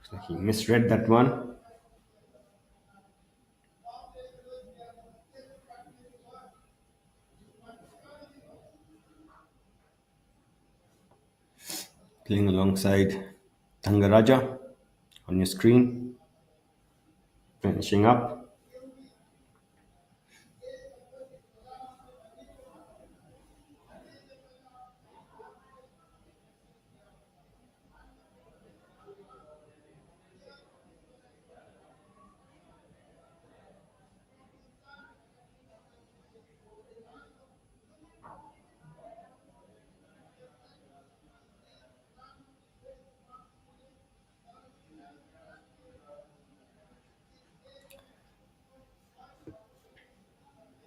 looks like he misread that one. Playing alongside Thangaraja on your screen, finishing up.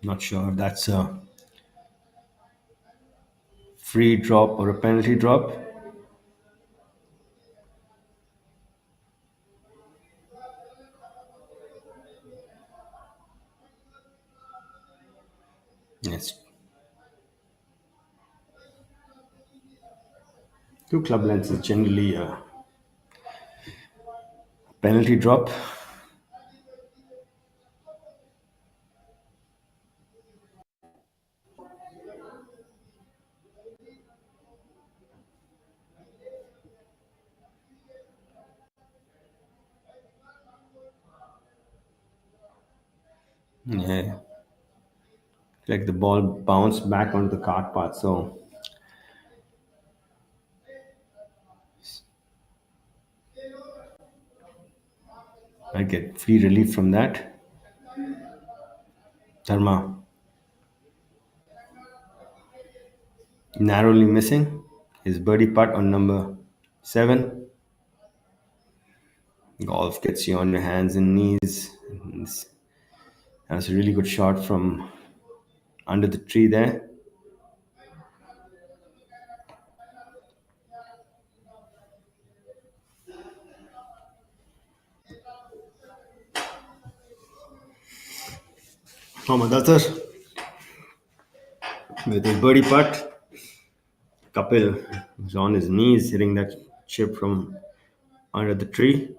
Not sure if that's a free drop or a penalty drop. Yes. 2 club lengths is generally a penalty drop. Yeah. Like the ball bounced back onto the cart path, so I get free relief from that. Dharma narrowly missing his birdie putt on number 7. Golf gets you on your hands and knees. That's a really good shot from under the tree there. Mohammad Azhar with his birdie putt. Kapil was on his knees hitting that chip from under the tree.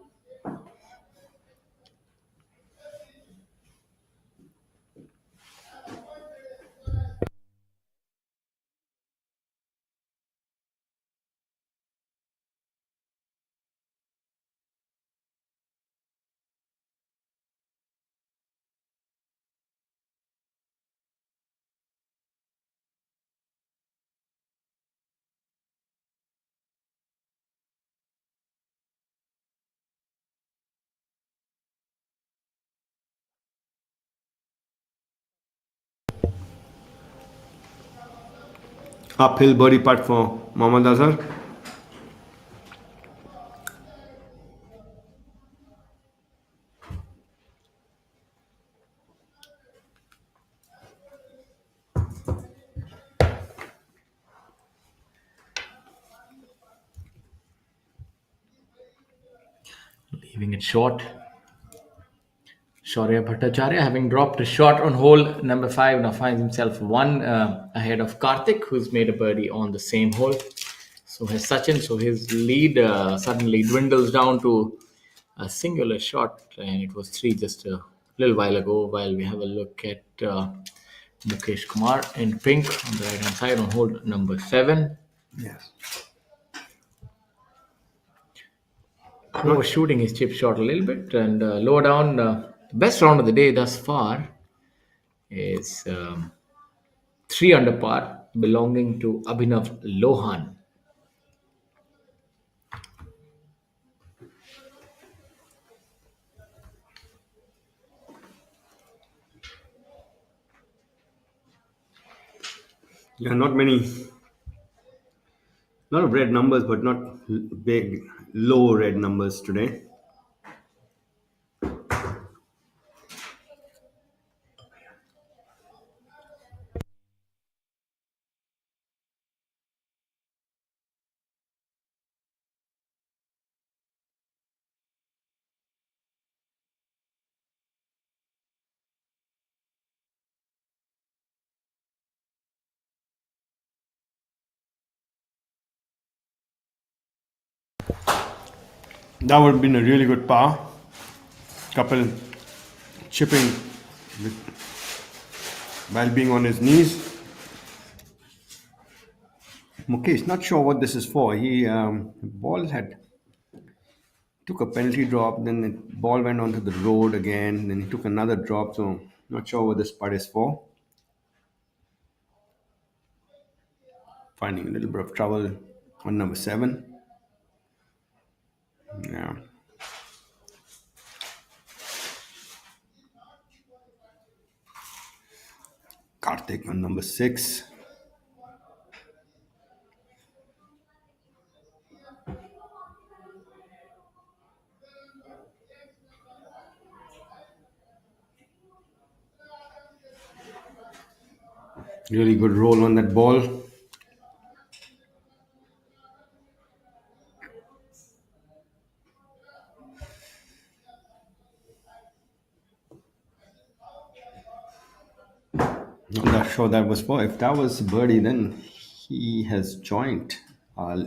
Uphill birdie putt for Mohammad Azhar. Leaving it short. Shaurya Bhattacharya, having dropped a shot on hole number 5, now finds himself one ahead of Karthik, who's made a birdie on the same hole. So has Sachin. So his lead suddenly dwindles down to a singular shot, and it was 3 just a little while ago. While we have a look at Mukesh Kumar in pink on the right hand side on hole number 7. Yes. Overshooting his chip shot a little bit, and lower down, the best round of the day thus far is 3 under par, belonging to Abhinav Lohan. Yeah, not many, lot of red numbers, but not big, low red numbers today. That would have been a really good par. Couple chipping while being on his knees. Mukesh, not sure what this is for. He ball had took a penalty drop, then the ball went onto the road again, then he took another drop. So not sure what this putt is for. Finding a little bit of trouble on number 7. Yeah. Karthik on number 6. Really good roll on that ball. Not sure that was for. If that was birdie, then he has joined our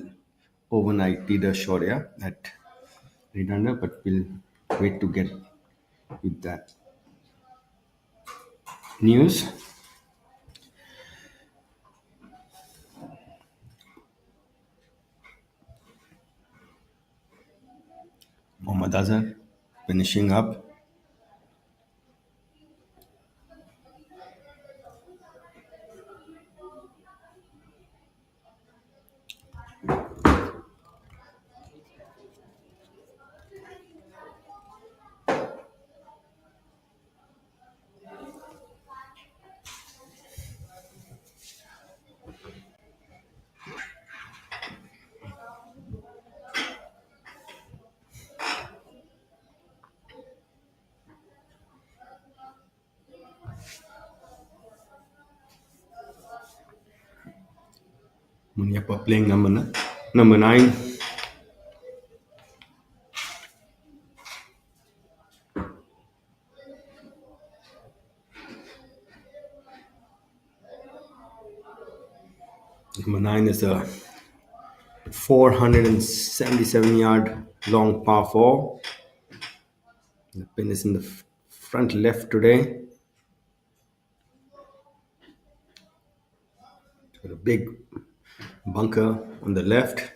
overnight leader Shaurya at 8 under, but we'll wait to get with that news. Mohammad Azhar finishing up. Munyappa playing number 9. Number 9 is a 477-yard long par 4. The pin is in the front left today. It's got a big bunker on the left.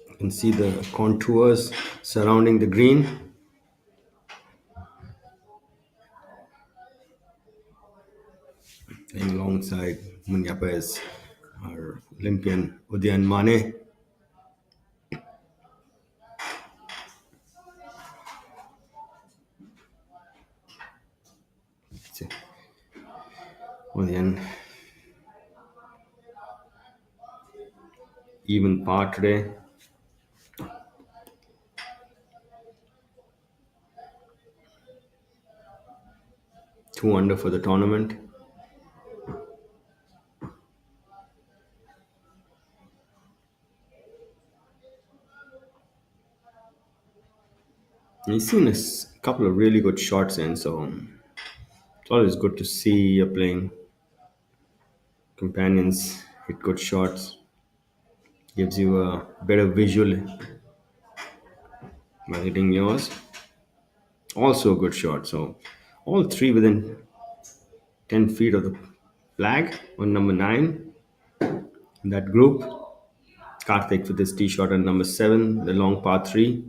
You can see the contours surrounding the green. Playing alongside Munyappa is our Olympian Udayan Mane. Udayan even par today. Two under for the tournament. He's seen a couple of really good shots in, so it's always good to see your playing companions hit good shots. Gives you a better visual by hitting yours. Also a good shot. So all three within 10 feet of the flag on number 9 in that group. Karthik with his tee shot on number 7, the long par 3.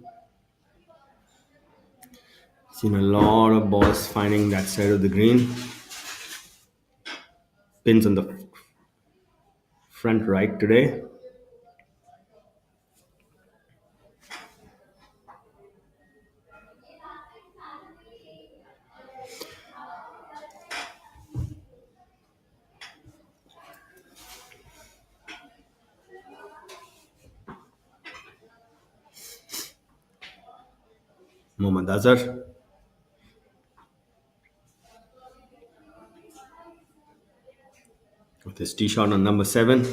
Seen a lot of balls finding that side of the green. Pins on the front right today. Mohammad Azhar. With his tee shot on number 7.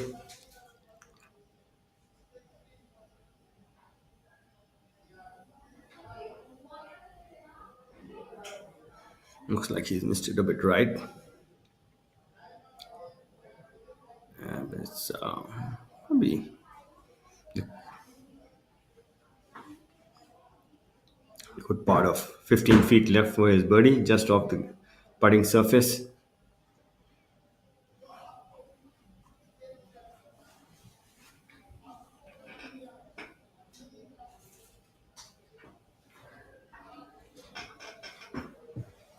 Looks like he's missed it a bit right. But it's probably a good part of 15 feet left for his birdie, just off the putting surface.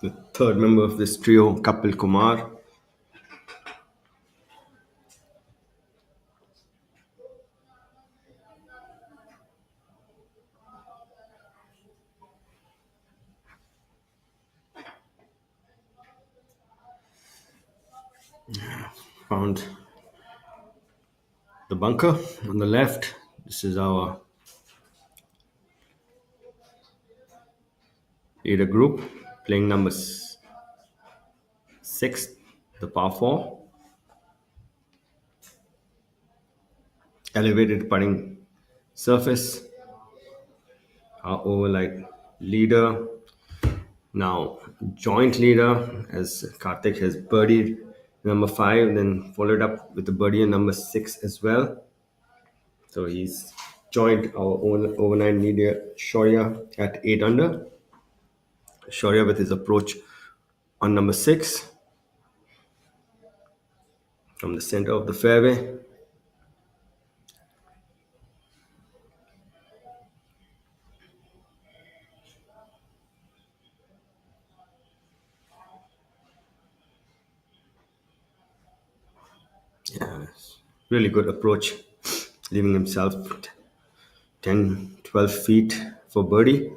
The third member of this trio, Kapil Kumar. Found the bunker on the left. This is our leader group playing number 6, the par 4. Elevated putting surface. Our overnight leader. Now joint leader, as Karthik has birdied number 5, then followed up with the birdie on number 6 as well. So he's joined our overnight leader Shaurya at 8 under. Shaurya with his approach on number 6 from the center of the fairway. Yeah, really good approach, leaving himself 10-12 feet for birdie.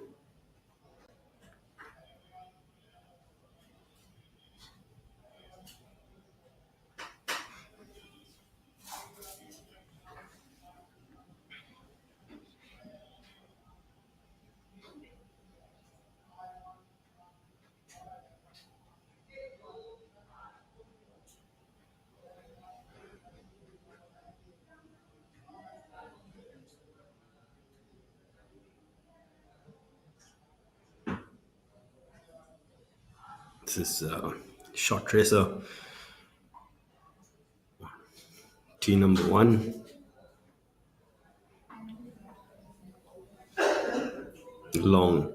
This is short tracer, tee number 1. Long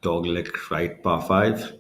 dog leg right par 5.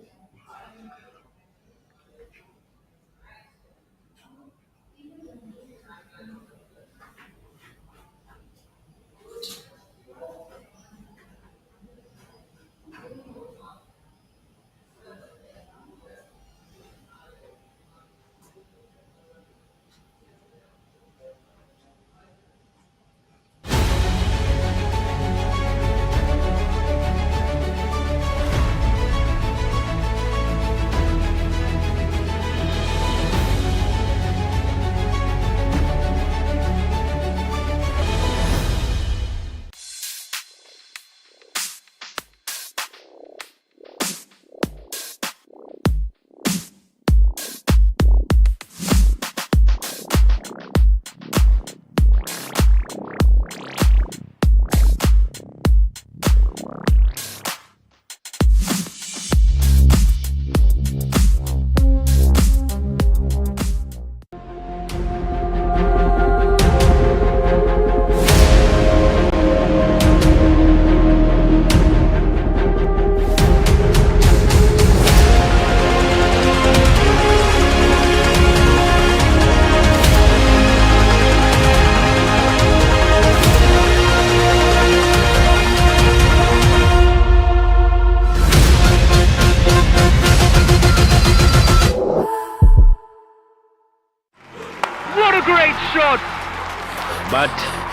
But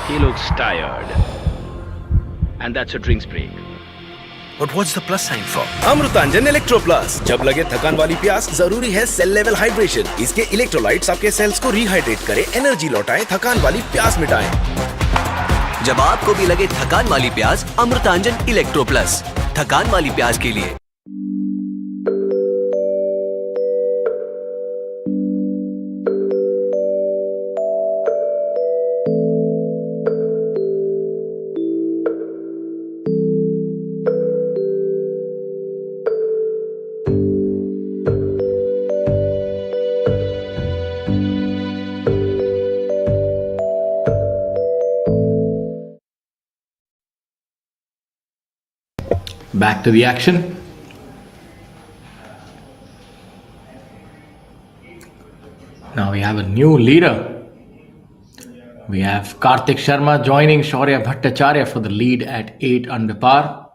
he looks tired. And that's a drinks break. But what's the plus sign for? Amrutanjan electro plus. जब लगे थकान वाली प्यास, जरूरी है cell level hydration. इसके electrolytes आपके sales को रिहाइड्रेट करें, एनर्जी लौटाएं, थकान वाली प्यास मिटाएं। जब आपको भी लगे थकान वाली प्यास, अमृतांजन इलेक्ट्रो प्लस, थकान वाली प्यास के लिए। Back to the action. Now we have a new leader. We have Karthik Sharma joining Shaurya Bhattacharya for the lead at 8 under par.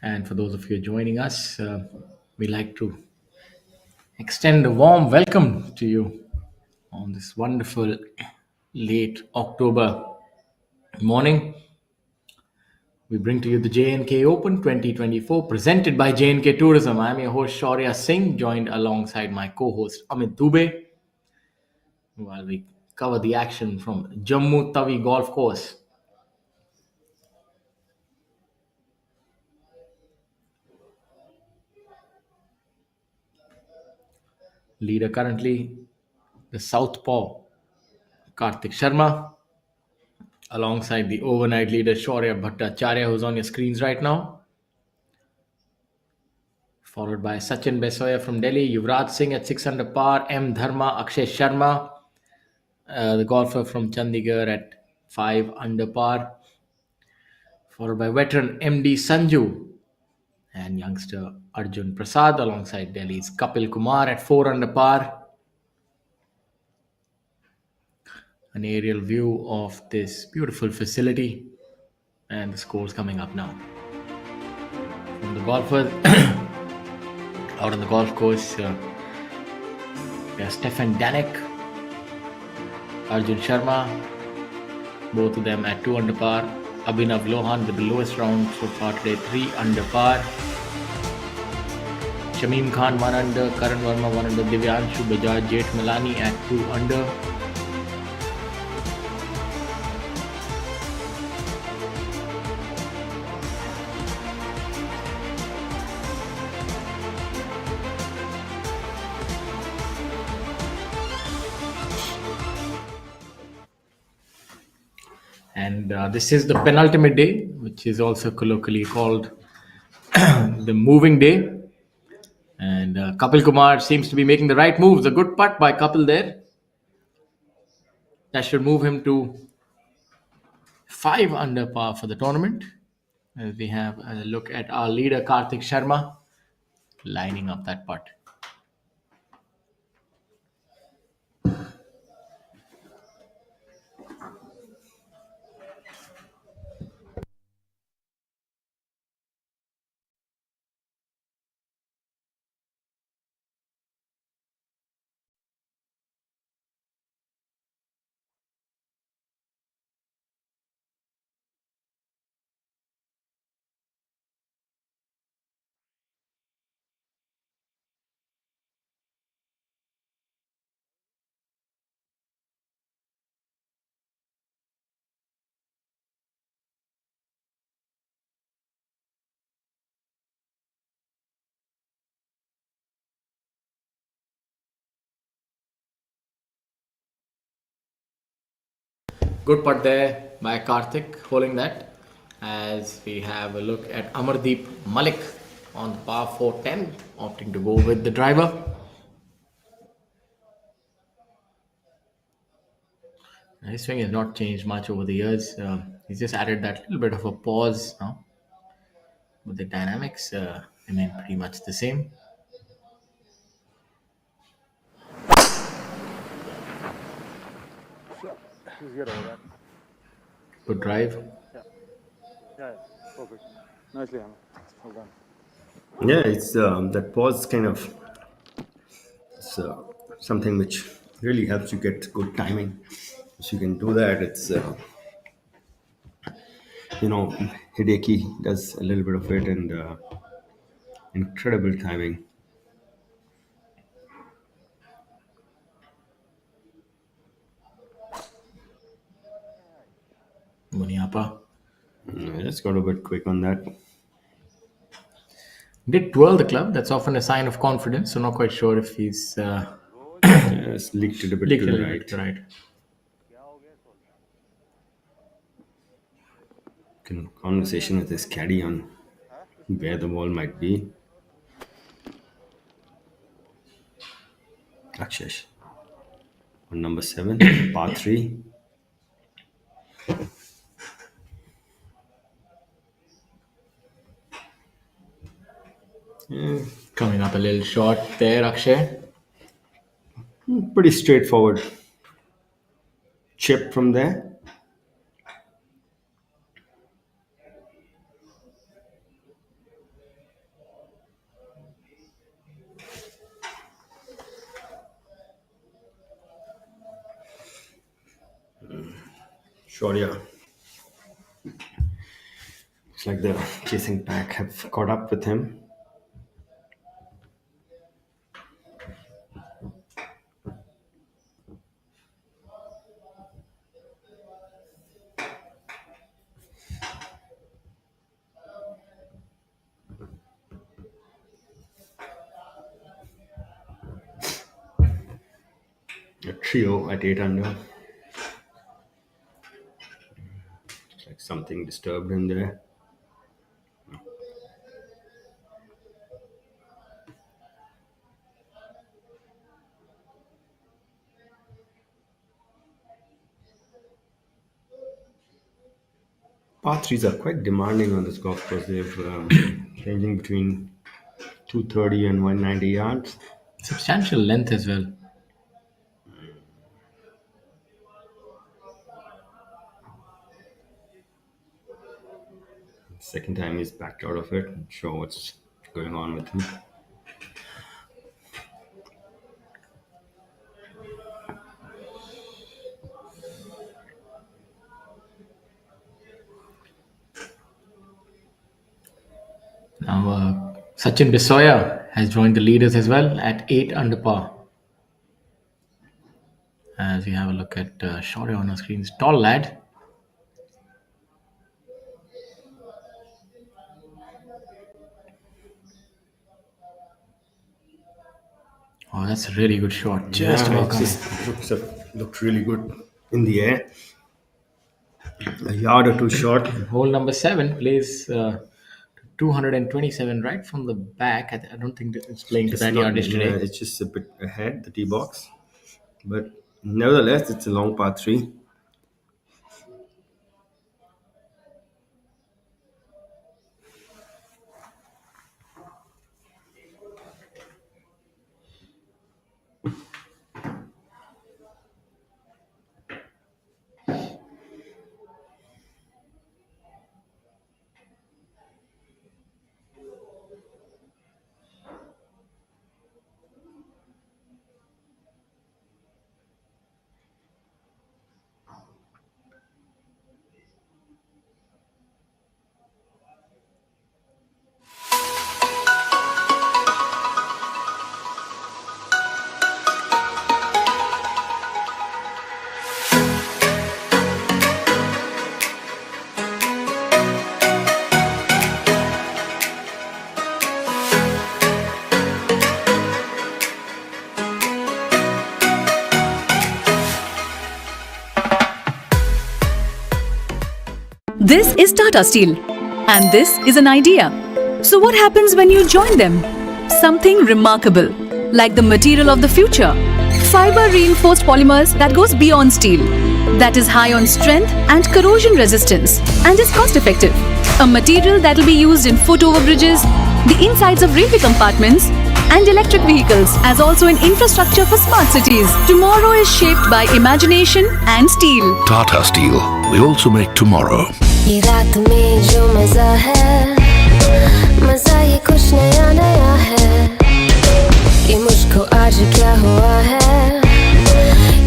And for those of you joining us, we like to extend a warm welcome to you on this wonderful late October morning. We bring to you the J&K Open 2024 presented by J&K Tourism. I'm your host Shaurya Singh, joined alongside my co-host Amit Dubey, while we cover the action from Jammu Tawi Golf Course. Leader currently, the Southpaw Karthik Sharma, alongside the overnight leader Shaurya Bhattacharya, who's on your screens right now. Followed by Sachin Besoya from Delhi, Yuvraj Singh at 6 under par, M. Dharma, Akshay Sharma, the golfer from Chandigarh at 5 under par. Followed by veteran MD Sanju and youngster Arjun Prasad alongside Delhi's Kapil Kumar at 4 under par. An aerial view of this beautiful facility and the scores coming up now. From the golfers out on the golf course, we have Stefan Danek, Arjun Sharma, both of them at 2 under par. Abhinav Lohan with the lowest round so far today, 3 under par. Shamim Khan 1 under, Karan Verma 1 under, Divyanshu Bajaj, Jeth Malani at 2 under. And this is the penultimate day, which is also colloquially called the moving day. And Kapil Kumar seems to be making the right moves. A good putt by Kapil there. That should move him to 5 under par for the tournament. As we have a look at our leader Karthik Sharma lining up that putt. Good putt there by Karthik, holding that. As we have a look at Amardeep Malik on the par 410, opting to go with the driver. His swing has not changed much over the years. He's just added that little bit of a pause now. But the dynamics remain pretty much the same. Good drive. Yeah, perfect. Nicely, Hamid. Well done. Yeah, it's that pause kind of it's something which really helps you get good timing. If you can do that, it's Hideki does a little bit of it, and incredible timing. Muniappa. I just got a bit quick on that. Did twirl the club. That's often a sign of confidence. So not quite sure if he's Just leaked it a bit leaked to a the little right. bit to right. Conversation with his caddy on where the ball might be. Akshish. On number 7, par 3. Coming up a little short there, Akshay. Pretty straightforward chip from there. Shaurya. Looks like the chasing pack have caught up with him. A trio at 8 under. Looks like something disturbed in there. Par 3s are quite demanding on this golf course. They've ranging between 230 and 190 yards. Substantial length as well. Second time he's backed out of it. Not sure what's going on with him. Now, Sachin Bisoya has joined the leaders as well at 8 under par. As we have a look at Shaurya on our screens. Tall lad. Oh, that's a really good shot. Just Yeah, about it coming. just looked really good in the air. A yard or two short. Hole number 7 plays 227 right from the back. I don't think it's playing to that yardage today. It's just a bit ahead, the tee box. But nevertheless, it's a long par 3. This is Tata Steel, and this is an idea. So what happens when you join them? Something remarkable, like the material of the future. Fiber reinforced polymers that goes beyond steel, that is high on strength and corrosion resistance, and is cost effective. A material that will be used in foot over bridges, the insides of railway compartments, and electric vehicles, as also in infrastructure for smart cities. Tomorrow is shaped by imagination and steel. Tata Steel. We also make tomorrow. ये रात में जो मजा है, मजा ये कुछ नया नया है। ये मुझको आज क्या हुआ है,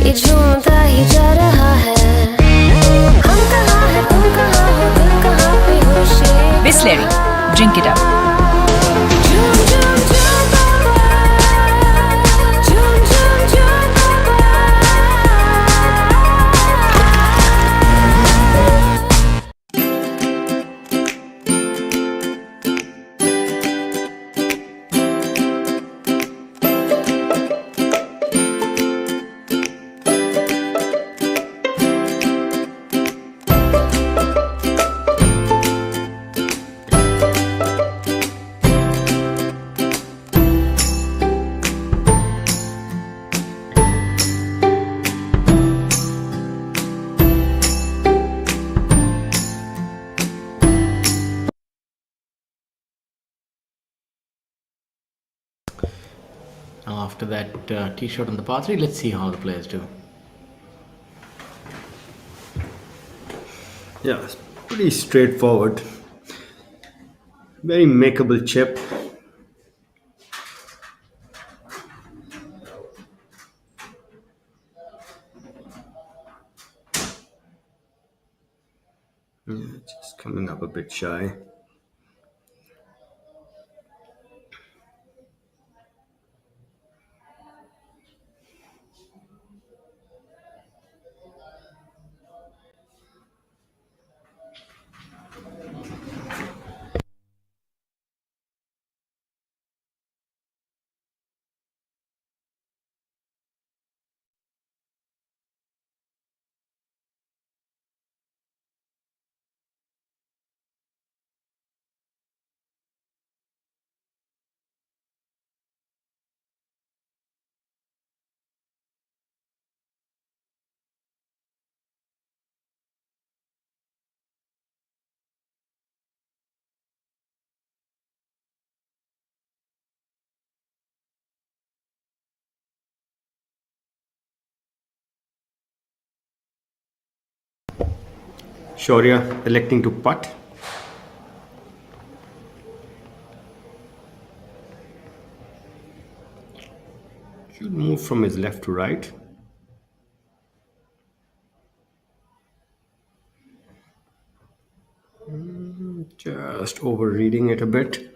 ये झूमता ही जा रहा है। हम कहाँ हैं, तुम कहाँ हो, दिल कहाँ पे होशे। Bisleri, drink it up. झूम झूम झूम बाबा, झूम झूम झूम बाबा। after that tee shot on the par 3. Let's see how the players do. Yeah, it's pretty straightforward. Very makeable chip. Just coming up a bit shy. Shaurya electing to putt. Should move from his left to right. Just overreading it a bit.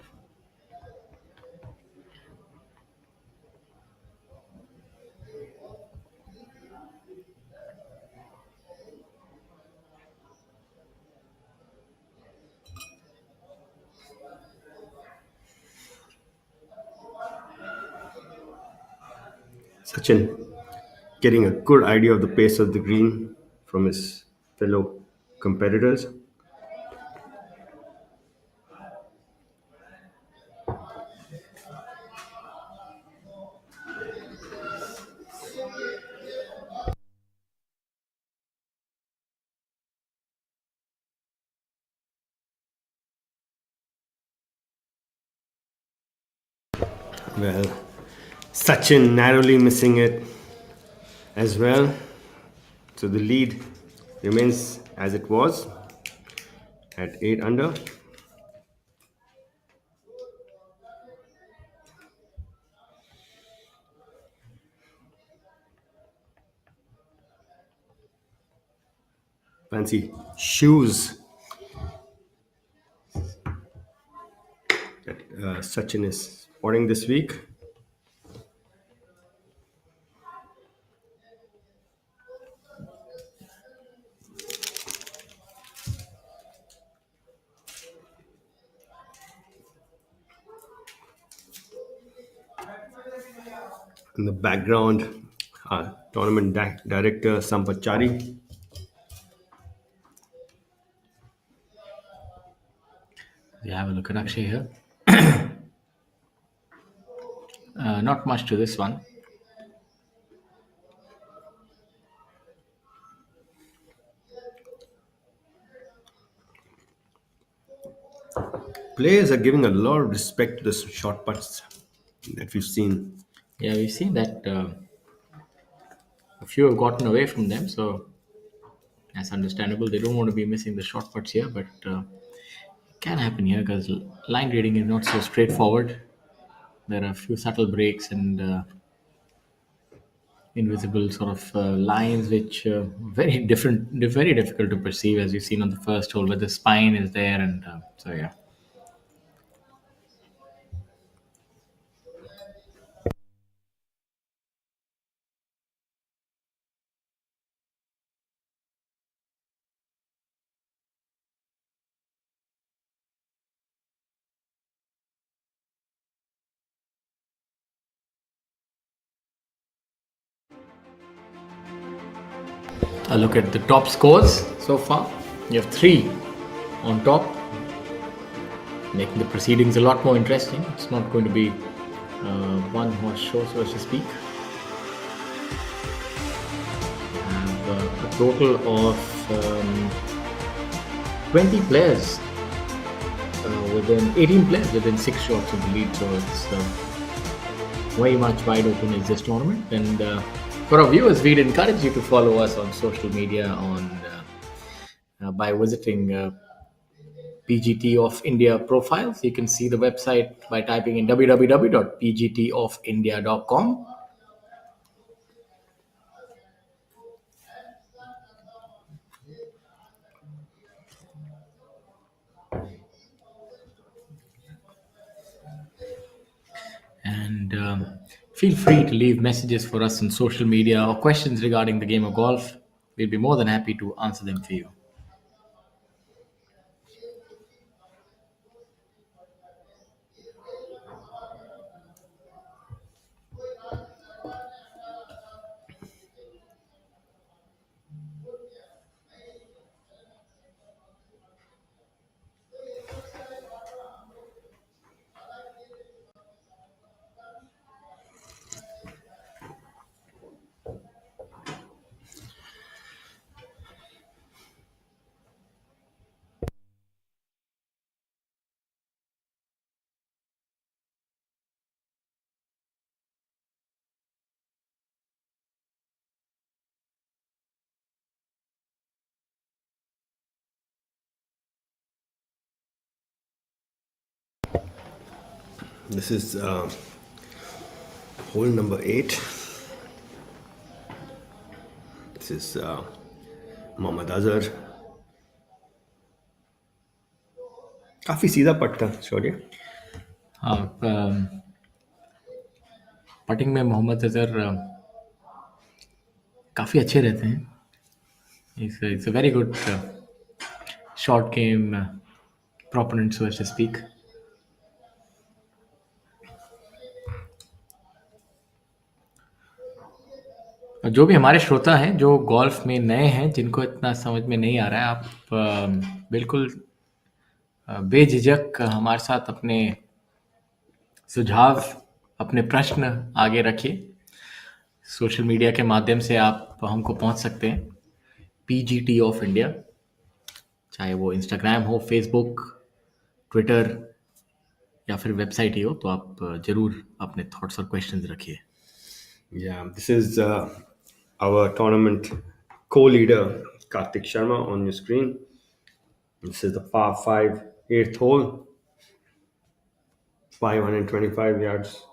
Sachin getting a good idea of the pace of the green from his fellow competitors. Well, Sachin narrowly missing it as well. So the lead remains as it was at 8 under. Fancy shoes that Sachin is sporting this week. In the background, tournament director Sampachari. We have a look at Akshay here. Not much to this one. Players are giving a lot of respect to the short putts that we've seen. Yeah, we've seen that a few have gotten away from them, so that's understandable. They don't want to be missing the short putts here, but it can happen here because line reading is not so straightforward. There are a few subtle breaks and invisible sort of lines which very difficult to perceive, as you've seen on the first hole where the spine is there, and so yeah. A look at the top scores so far. You have 3 on top, making the proceedings a lot more interesting. It's not going to be one horse show, so to speak. We have a total of 20 players within 18 players within 6 shots of the lead, so it's very much wide open is this tournament. And for our viewers, we'd encourage you to follow us on social media by visiting PGT of India profiles. You can see the website by typing in www.pgtofindia.com. And feel free to leave messages for us on social media or questions regarding the game of golf. We'll be more than happy to answer them for you. This is hole number 8. This is Mohammad Azhar. काफी सीधा पट था शौर्य. Putting में मोहम्मद अजहर काफ़ी अच्छे रहते हैं. It's a very good short game proponent, so to speak. जो भी हमारे श्रोता हैं जो गोल्फ में नए हैं, जिनको इतना समझ में नहीं आ रहा है, आप बिल्कुल बेझिझक हमारे साथ अपने सुझाव, अपने प्रश्न आगे रखिए. सोशल मीडिया के माध्यम से आप हमको पहुंच सकते हैं. PGT ऑफ इंडिया, चाहे वो इंस्टाग्राम हो, फेसबुक, ट्विटर या फिर वेबसाइट ही हो, तो आप जरूर अपने थॉट्स और क्वेश्चंस रखिए. Yeah, this is our tournament co-leader Karthik Sharma on your screen. This is the par 5 8th hole, 525 yards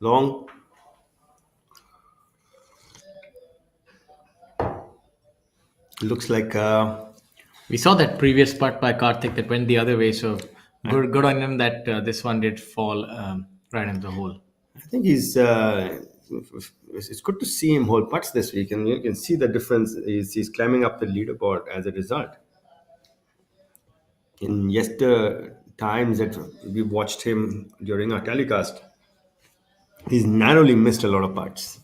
long. Looks like we saw that previous putt by Karthik that went the other way, so good on him that this one did fall right into the hole. I think he's it's good to see him hold putts this week, and you can see the difference. He's climbing up the leaderboard as a result. In yester times that we watched him during our telecast, he's narrowly missed a lot of putts.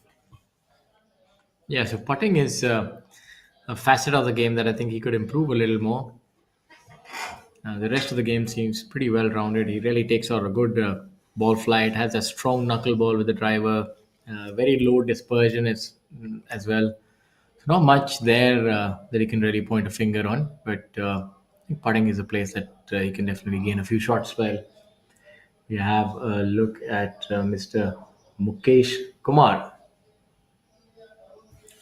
Yeah, so putting is a facet of the game that I think he could improve a little more. The rest of the game seems pretty well rounded. He really takes out a good ball flight, has a strong knuckleball with the driver, very low dispersion as well. So not much there that he can really point a finger on, but I think putting is a place that he can definitely gain a few shots well. We have a look at Mr. Mukesh Kumar.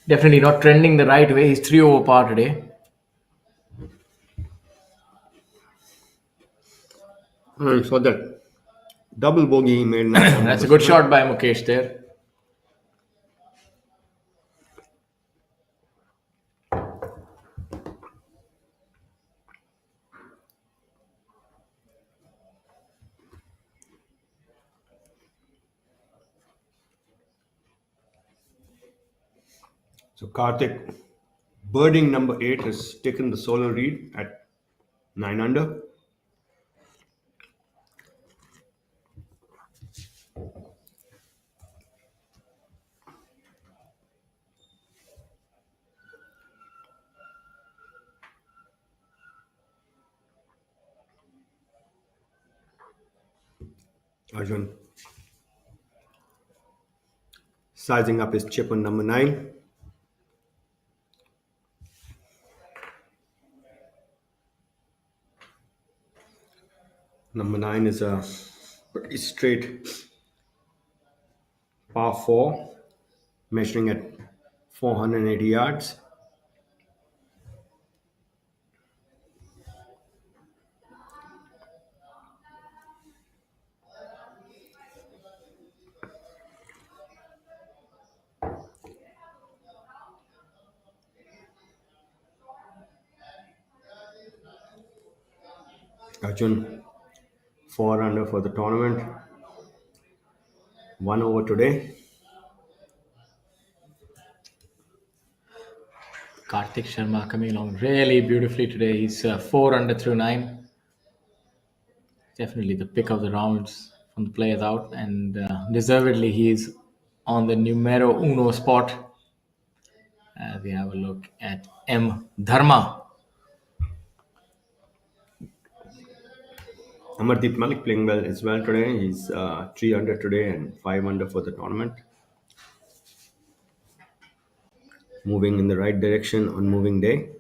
Definitely not trending the right way. He's 3 over par today. I saw that double bogey he made. That's a good shot by Mukesh there. So Karthik, birding number 8, has taken the solo lead at 9 under. Arjun sizing up his chip on number 9. Number 9 is a pretty straight par 4, measuring at 480 yards. Arjun, 4 under for the tournament. 1 over today. Karthik Sharma coming along really beautifully today. He's 4 under through 9. Definitely the pick of the rounds from the players out, and deservedly he is on the numero uno spot. As we have a look at M. Dharma. Amardeep Malik playing well as well today. He's 3 under today and 5 under for the tournament. Moving in the right direction on moving day.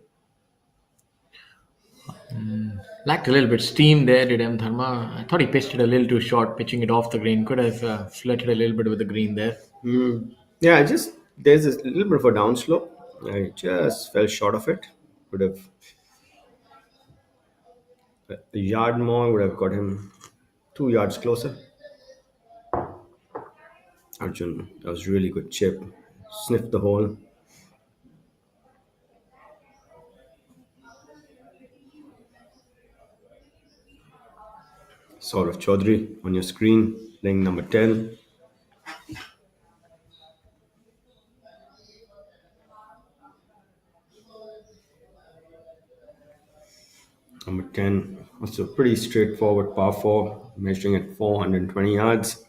Lacked a little bit steam there, did M. Dharma. I thought he pitched it a little too short, pitching it off the green. Could have flirted a little bit with the green there. Yeah, there's a little bit of a downslope. I just fell short of it. Would have a yard more, would have got him 2 yards closer. Arjun, that was really good chip. Sniffed the hole. Saurav Chaudhary on your screen, playing number 10. Number 10, also pretty straightforward par 4, measuring at 420 yards.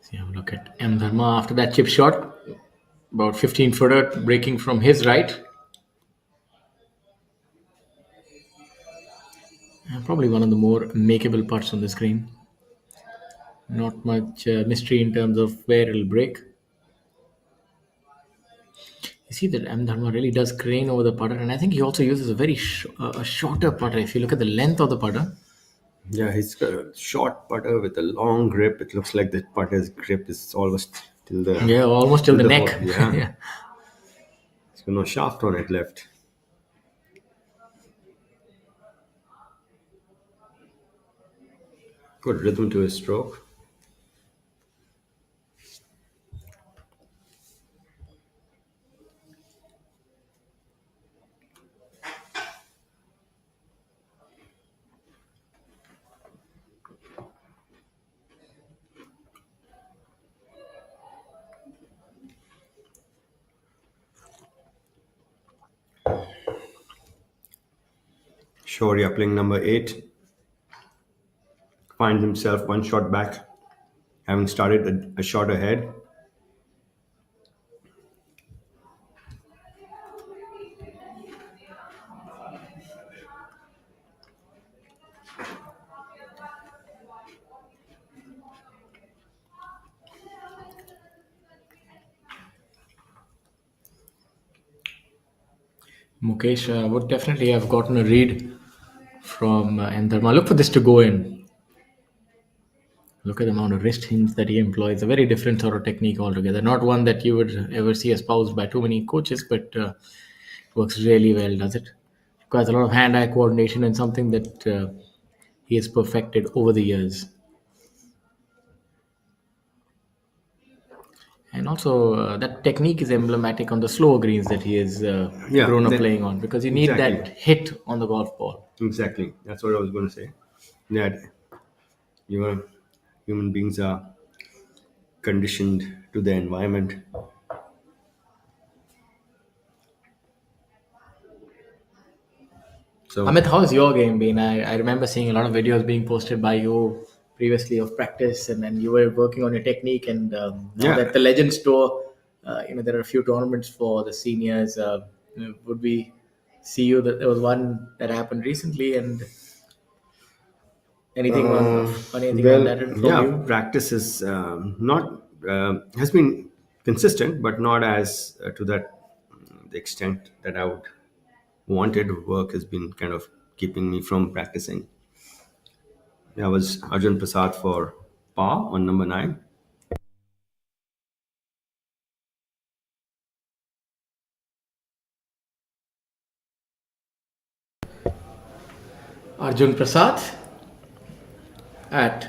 See, have a look at M. Dharma after that chip shot. About 15 footer breaking from his right. And probably one of the more makeable putts on the screen. Not much mystery in terms of where it'll break. You see that M. Dharma really does crane over the putter, and I think he also uses a very shorter putter. If you look at the length of the putter, Yeah, he's got a short putter with a long grip. It looks like the putter's grip is almost till the almost till the neck. hole. Yeah. It's got no shaft on it left. Good rhythm to his stroke. Shaurya playing number 8. Finds himself 1 shot back, having started a shot ahead. Mukesh would definitely have gotten a read from M. Dharma. Look for this to go in. Look at the amount of wrist hinge that he employs. A very different sort of technique altogether. Not one that you would ever see espoused by too many coaches, but works really well, does it? Requires a lot of hand-eye coordination and something that he has perfected over the years. And also, that technique is emblematic on the slower greens that he has grown up playing on, because you need that hit on the golf ball. Exactly. That's what I was going to say. That human beings are conditioned to the environment. So, Amit, how's your game been? I remember seeing a lot of videos being posted by you previously of practice, and then you were working on your technique, and now that the Legends Tour there are a few tournaments for the seniors. Would we see you? That there was one that happened recently, and anything on anything on Well, that from yeah, you? practice is not has been consistent, but not as to that the extent that I would wanted. Work has been kind of keeping me from practicing. I was Arjun Prasad for par on number 9. Arjun Prasad at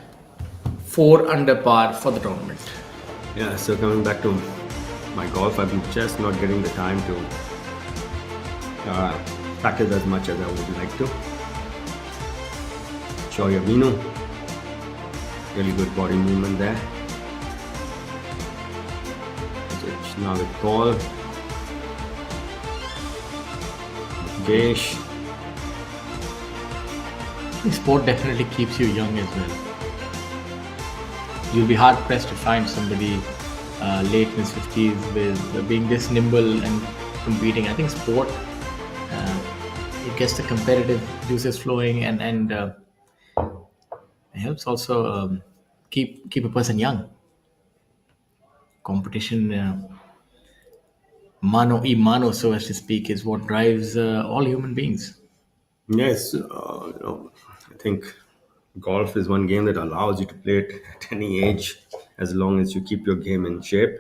4 under par for the tournament. Yeah, so coming back to my golf, I've been just not getting the time to practice as much as I would like to. Shoya Vino, really good body movement there. Now with Paul, Desh. Sport definitely keeps you young as well. You'll be hard pressed to find somebody late in his 50s with being this nimble and competing. I think sport it gets the competitive juices flowing and it helps also keep a person young. Competition, mano y mano, so as to speak, is what drives all human beings. Yes, I think golf is one game that allows you to play it at any age as long as you keep your game in shape.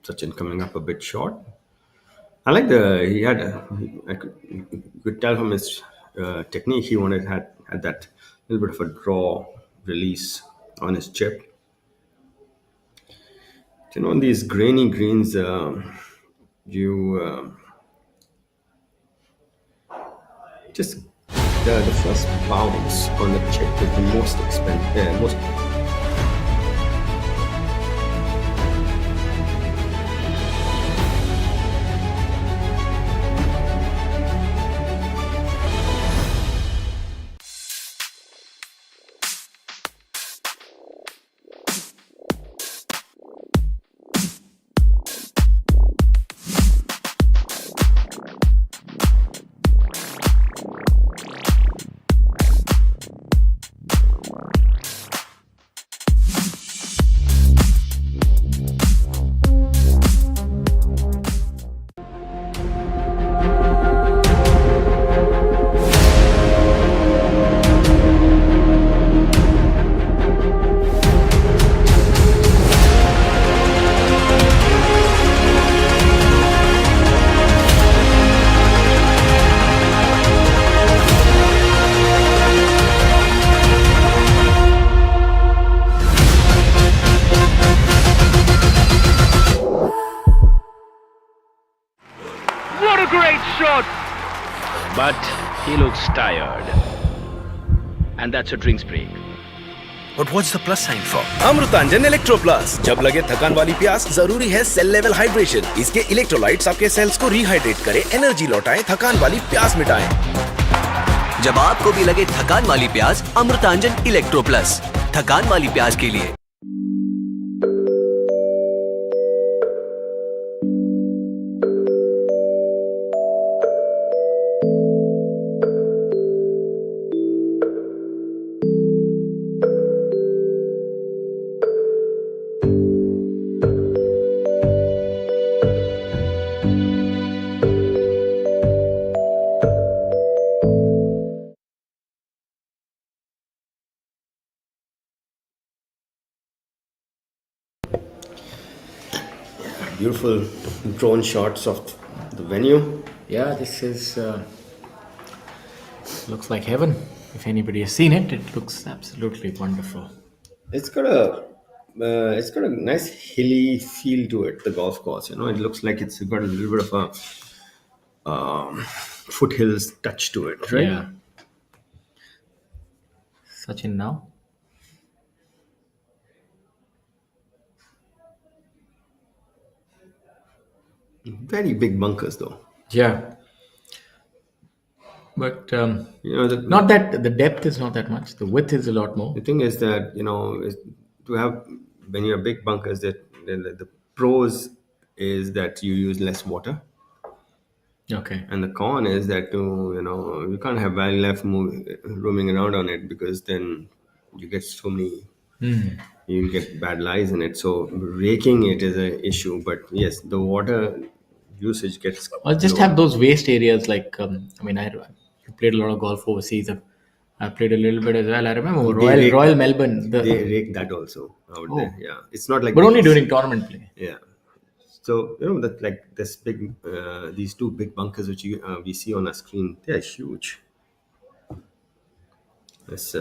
Sachin coming up a bit short. I like you could tell from his technique he had that little bit of a draw release on his chip. On these grainy greens, you just the first bounce on the chip is the most expensive, most. What a great shot! But he looks tired. And that's a drinks break. But what's the plus sign for? Amrutanjan electro plus. जब लगे थकान वाली प्यास, जरूरी है cell level hydration. इसके electrolytes आपके sales को रिहाइड्रेट करें, एनर्जी लौटाएं, थकान वाली प्यास मिटाएं। जब आपको भी लगे थकान वाली प्यास, अमृतांजन इलेक्ट्रो प्लस, थकान वाली प्यास के लिए। Beautiful drone shots of the venue. Yeah, this is looks like heaven. If anybody has seen it, it looks absolutely wonderful. It's got a nice hilly feel to it. The golf course, it looks like it's got a little bit of a foothills touch to it, right? Yeah. Sachin now. Very big bunkers, though. Yeah. But the, not that the depth is not that much. The width is a lot more. the thing is that to have when you're big bunkers, that the pros is that you use less water, Okay. and the con is that you can't have wildlife roaming around on it, because then you get so many you'll get bad lies in it. So raking it is an issue, but yes, the water usage gets Or just lower. have those waste areas like I mean, I you played a lot of golf overseas. I played a little bit as well. I remember They rake Royal that. Melbourne. They rake that also out there. Oh, Yeah, it's not like but they only during just tournament play. yeah. So that, like, this big, these two big bunkers which we see on our screen, they're huge. It's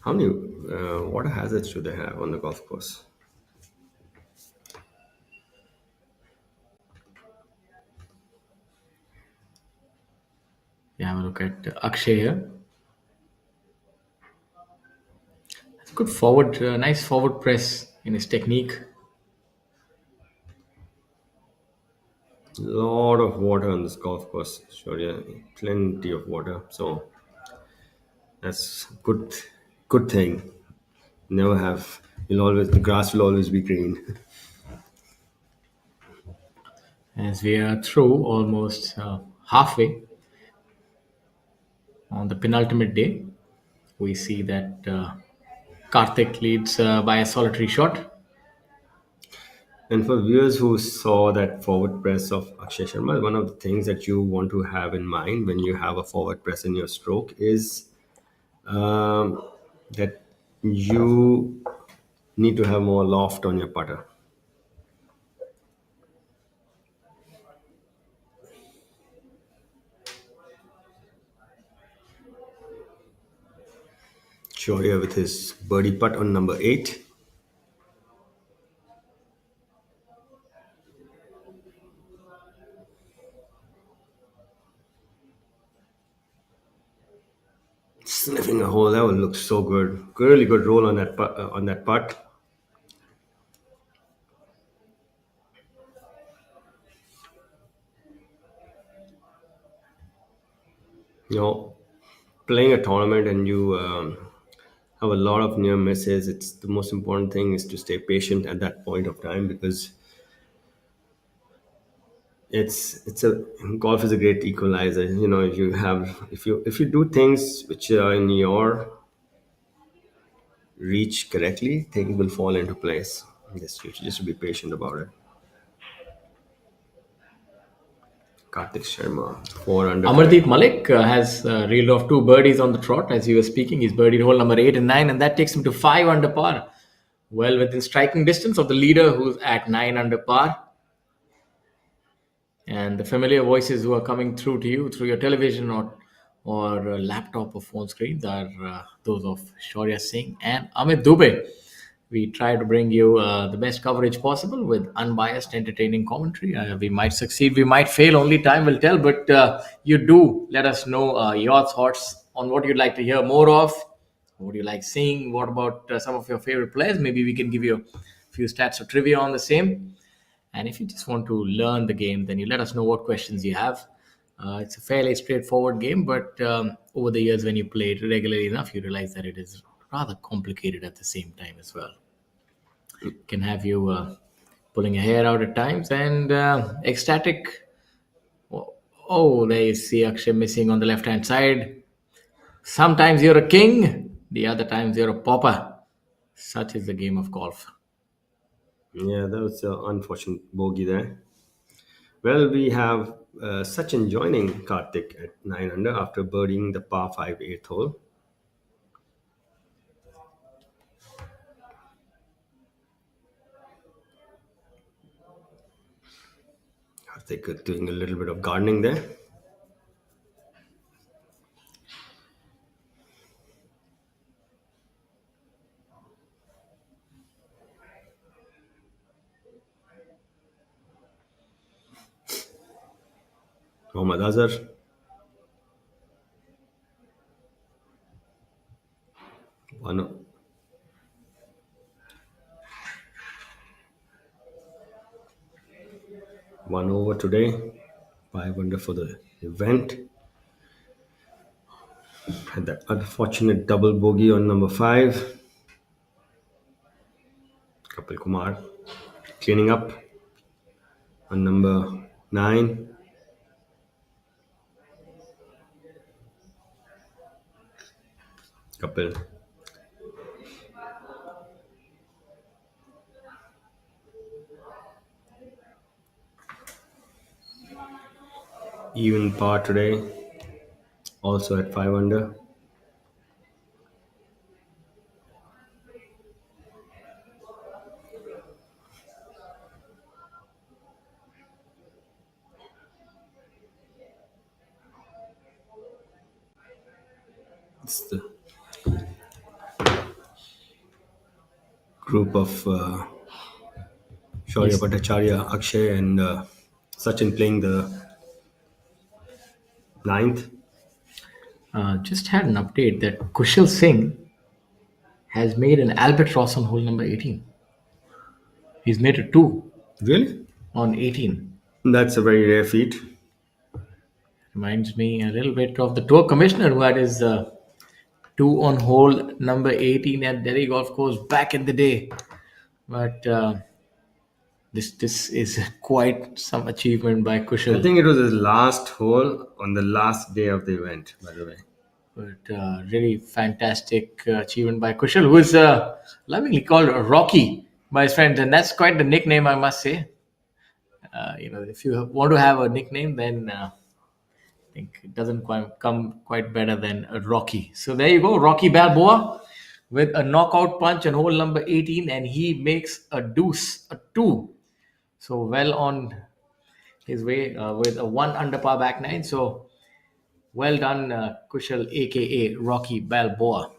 how many water hazards do they have on the golf course? Yeah, have a look at Akshay here. It's good forward, nice forward press in his technique. Lot of water on this golf course. Sure, yeah, plenty of water. So that's good thing. Never have. You'll always The grass will always be green. As we are through almost halfway on the penultimate day, we see that Karthik leads by a solitary shot. And for viewers who saw that forward press of Akshay Sharma, one of the things that you want to have in mind when you have a forward press in your stroke is that you need to have more loft on your putter. Shaurya with his birdie putt on number 8. Sniffing a hole, that one looks so good. Really good roll on that putt. Playing a tournament and you have a lot of near misses. It's the most important thing is to stay patient at that point of time, because it's a golf is a great equalizer. If you do things which are in your reach correctly, things will fall into place. Yes, you should just be patient about it. Karthik Sharma, 4 under. Amardeep Malik has reeled off two birdies on the trot as he was speaking. He's birdied hole number 8 and 9, and that takes him to 5 under par. Well within striking distance of the leader who's at 9 under par. And the familiar voices who are coming through to you through your television or laptop or phone screens are those of Shaurya Singh and Amit Dubey. We try to bring you the best coverage possible with unbiased, entertaining commentary. We might succeed, we might fail, only time will tell. But you do let us know your thoughts on what you'd like to hear more of, what do you like seeing, what about some of your favorite players. Maybe we can give you a few stats or trivia on the same. And if you just want to learn the game, then you let us know what questions you have. It's a fairly straightforward game, but over the years, when you play it regularly enough, you realize that it is rather complicated at the same time as well. It can have you pulling your hair out at times and ecstatic. Oh, there you see Akshay missing on the left hand side. Sometimes you're a king, the other times you're a pauper. Such is the game of golf. Yeah, that was an unfortunate bogey there. Well, we have Sachin joining Karthik at 9 under after birdieing the par 5 eighth hole. Karthik doing a little bit of gardening there. Mohammad Azhar. 1 over today. 5 under for the event. Had that unfortunate double bogey on number 5. Kapil Kumar cleaning up on number 9. Kapil even par today, also at 5 under. It's the group of Shaurya Bhattacharya, Akshay, and Sachin playing the 9th. Just had an update that Kushal Singh has made an albatross on hole number 18. He's made a 2 Really? on 18. That's a very rare feat. Reminds me a little bit of the tour commissioner who had his 2 on hole number 18 at Delhi Golf Course back in the day. But this is quite some achievement by Kushal. I think it was his last hole on the last day of the event, by the way. But really fantastic achievement by Kushal, who is lovingly called Rocky by his friends. And that's quite the nickname, I must say. If you want to have a nickname, then I think it doesn't come quite better than a Rocky. So there you go, Rocky Balboa with a knockout punch on hole number 18, and he makes a deuce, a 2. So well on his way with a 1 under par back 9. So well done, Kushal, aka Rocky Balboa.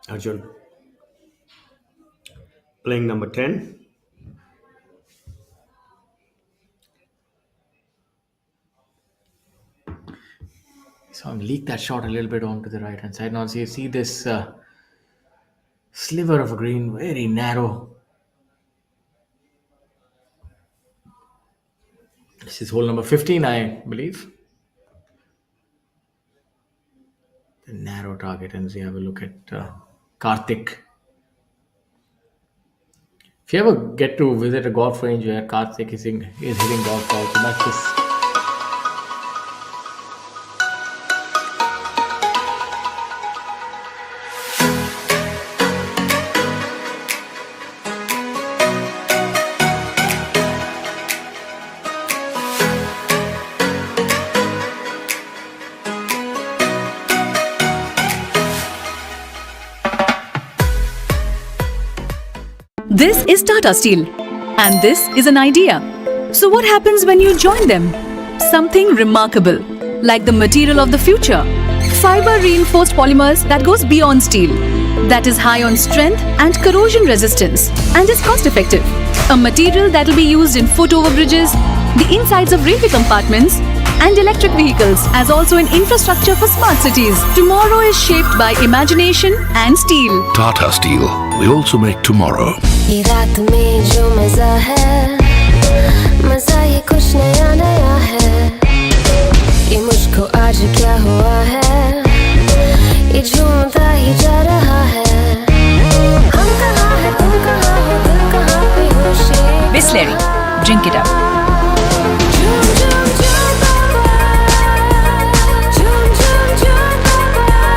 Arjun playing number 10. So I'm leaked that shot a little bit onto the right hand side. Now so you see this sliver of green, very narrow. This is hole number 15, I believe. The narrow target, and so you have a look at Karthik. If you ever get to visit a golf range where Karthik is hitting golf balls, you must just This is Tata Steel, and this is an idea. So what happens when you join them? Something remarkable, like the material of the future. Fiber reinforced polymers that goes beyond steel, that is high on strength and corrosion resistance, and is cost effective. A material that will be used in foot over bridges, the insides of railway compartments, and electric vehicles, as also in infrastructure for smart cities. Tomorrow is shaped by imagination and steel. Tata Steel. We also make tomorrow. ये रात में जो मजा है, मजा ये कुछ नया नया है। ये मुझको आज क्या हुआ है, ये झूमता ही जा रहा है। हम कहाँ हैं, तुम कहाँ हो, दिल कहाँ पे होशे। Bisleri, drink it up. झूम झूम झूम बाबा, झूम झूम झूम बाबा।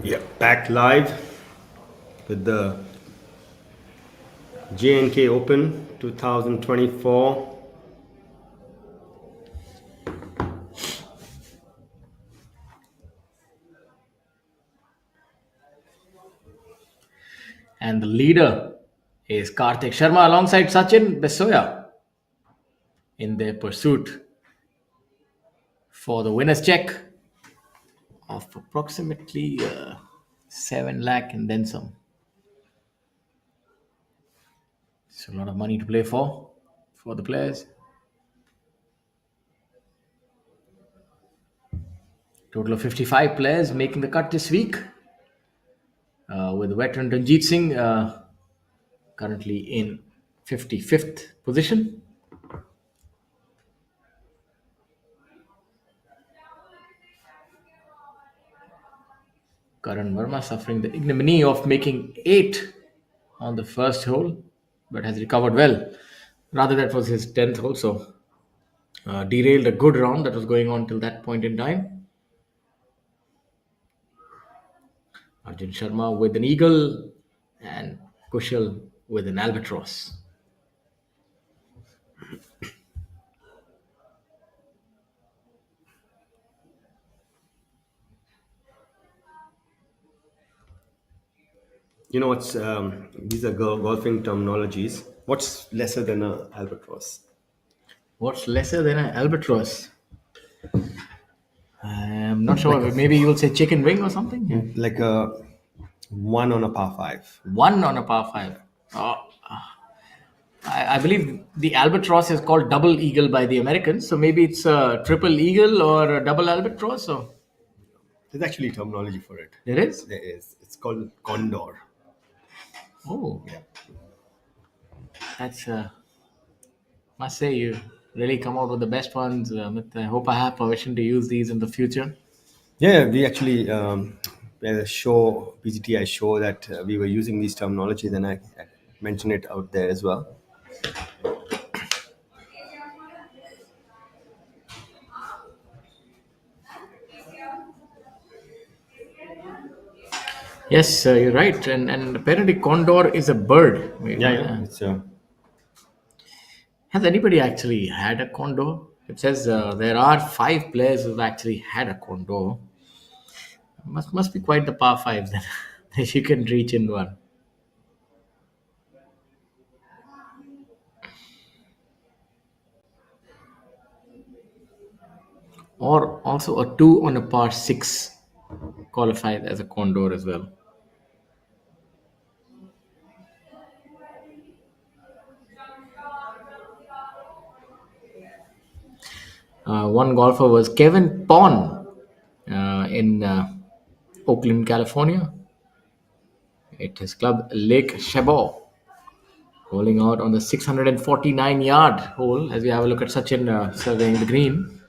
Yeah, back live with the J&K Open 2024. And the leader is Karthik Sharma alongside Sachin Besoya in their pursuit for the winner's check of approximately 7 lakh and then some. It's a lot of money to play for the players. Total of 55 players making the cut this week, with veteran Ranjit Singh currently in 55th position. Karan Verma suffering the ignominy of making 8 on the first hole, but has recovered well. Rather, that was his 10th hole, so derailed a good round that was going on till that point in time. Arjun Sharma with an eagle and Kushal with an albatross. You know what's these are golfing terminologies. What's lesser than a albatross? What's lesser than an albatross? I'm not sure. Maybe you'll say chicken wing or something. Yeah. Like a 1 on a par 5. 1 on a par 5. I believe the albatross is called double eagle by the Americans. So maybe it's a triple eagle or a double albatross. Or There's actually terminology for it. there is. There is. It's called condor. Oh, Yeah. that's must say you really come out with the best ones. I hope I have permission to use these in the future. Yeah, we actually at a show, PGTI show, that we were using these terminologies, and I mentioned it out there as well. Yes, you're right. And apparently condor is a bird. Yeah. It's Has anybody actually had a condor? It says there are 5 players who've actually had a condor. Must be quite the par 5 then that you can reach in one. Or also a 2 on a par 6 qualified as a condor as well. One golfer was Kevin Pond in Oakland, California. At his club Lake Chabot, rolling out on the 649-yard hole. As we have a look at Sachin surveying the green.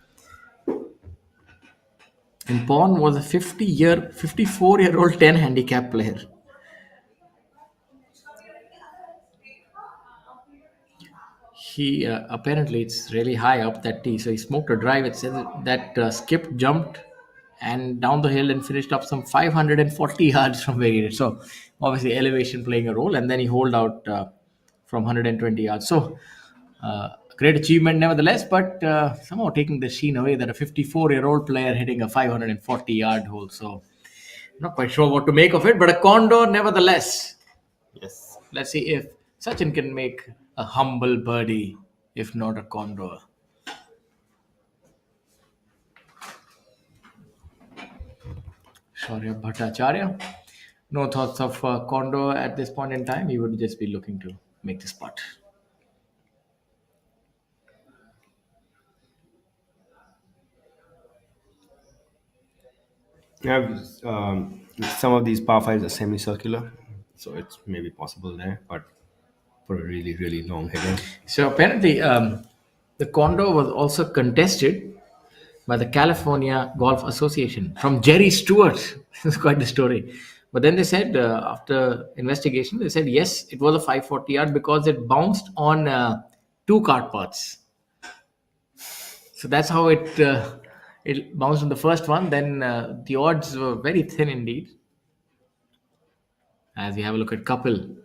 And Pond was a 54-year-old 10 handicap player. He apparently it's really high up that tee, so he smoked a drive. It says that Skip jumped and down the hill and finished up some 540 yards from where he did. So obviously elevation playing a role, and then he holed out from 120 yards. So great achievement nevertheless, but somehow taking the sheen away that a 54-year-old player hitting a 540-yard hole. So not quite sure what to make of it, but a condor nevertheless. yes. Let's see if Sachin can make a humble birdie, if not a condor. Shaurya Bhattacharya. No thoughts of condor at this point in time. He would just be looking to make this putt. Yeah, some of these par 5s are semicircular, so it's maybe possible there, but for a really, really long header. So apparently, the condor was also contested by the California Golf Association from Jerry Stewart. This is quite the story. But then they said, after investigation, they said, yes, it was a 540 yard because it bounced on 2 cart paths. So that's how it bounced on the first one. Then the odds were very thin indeed. as we have a look at couple.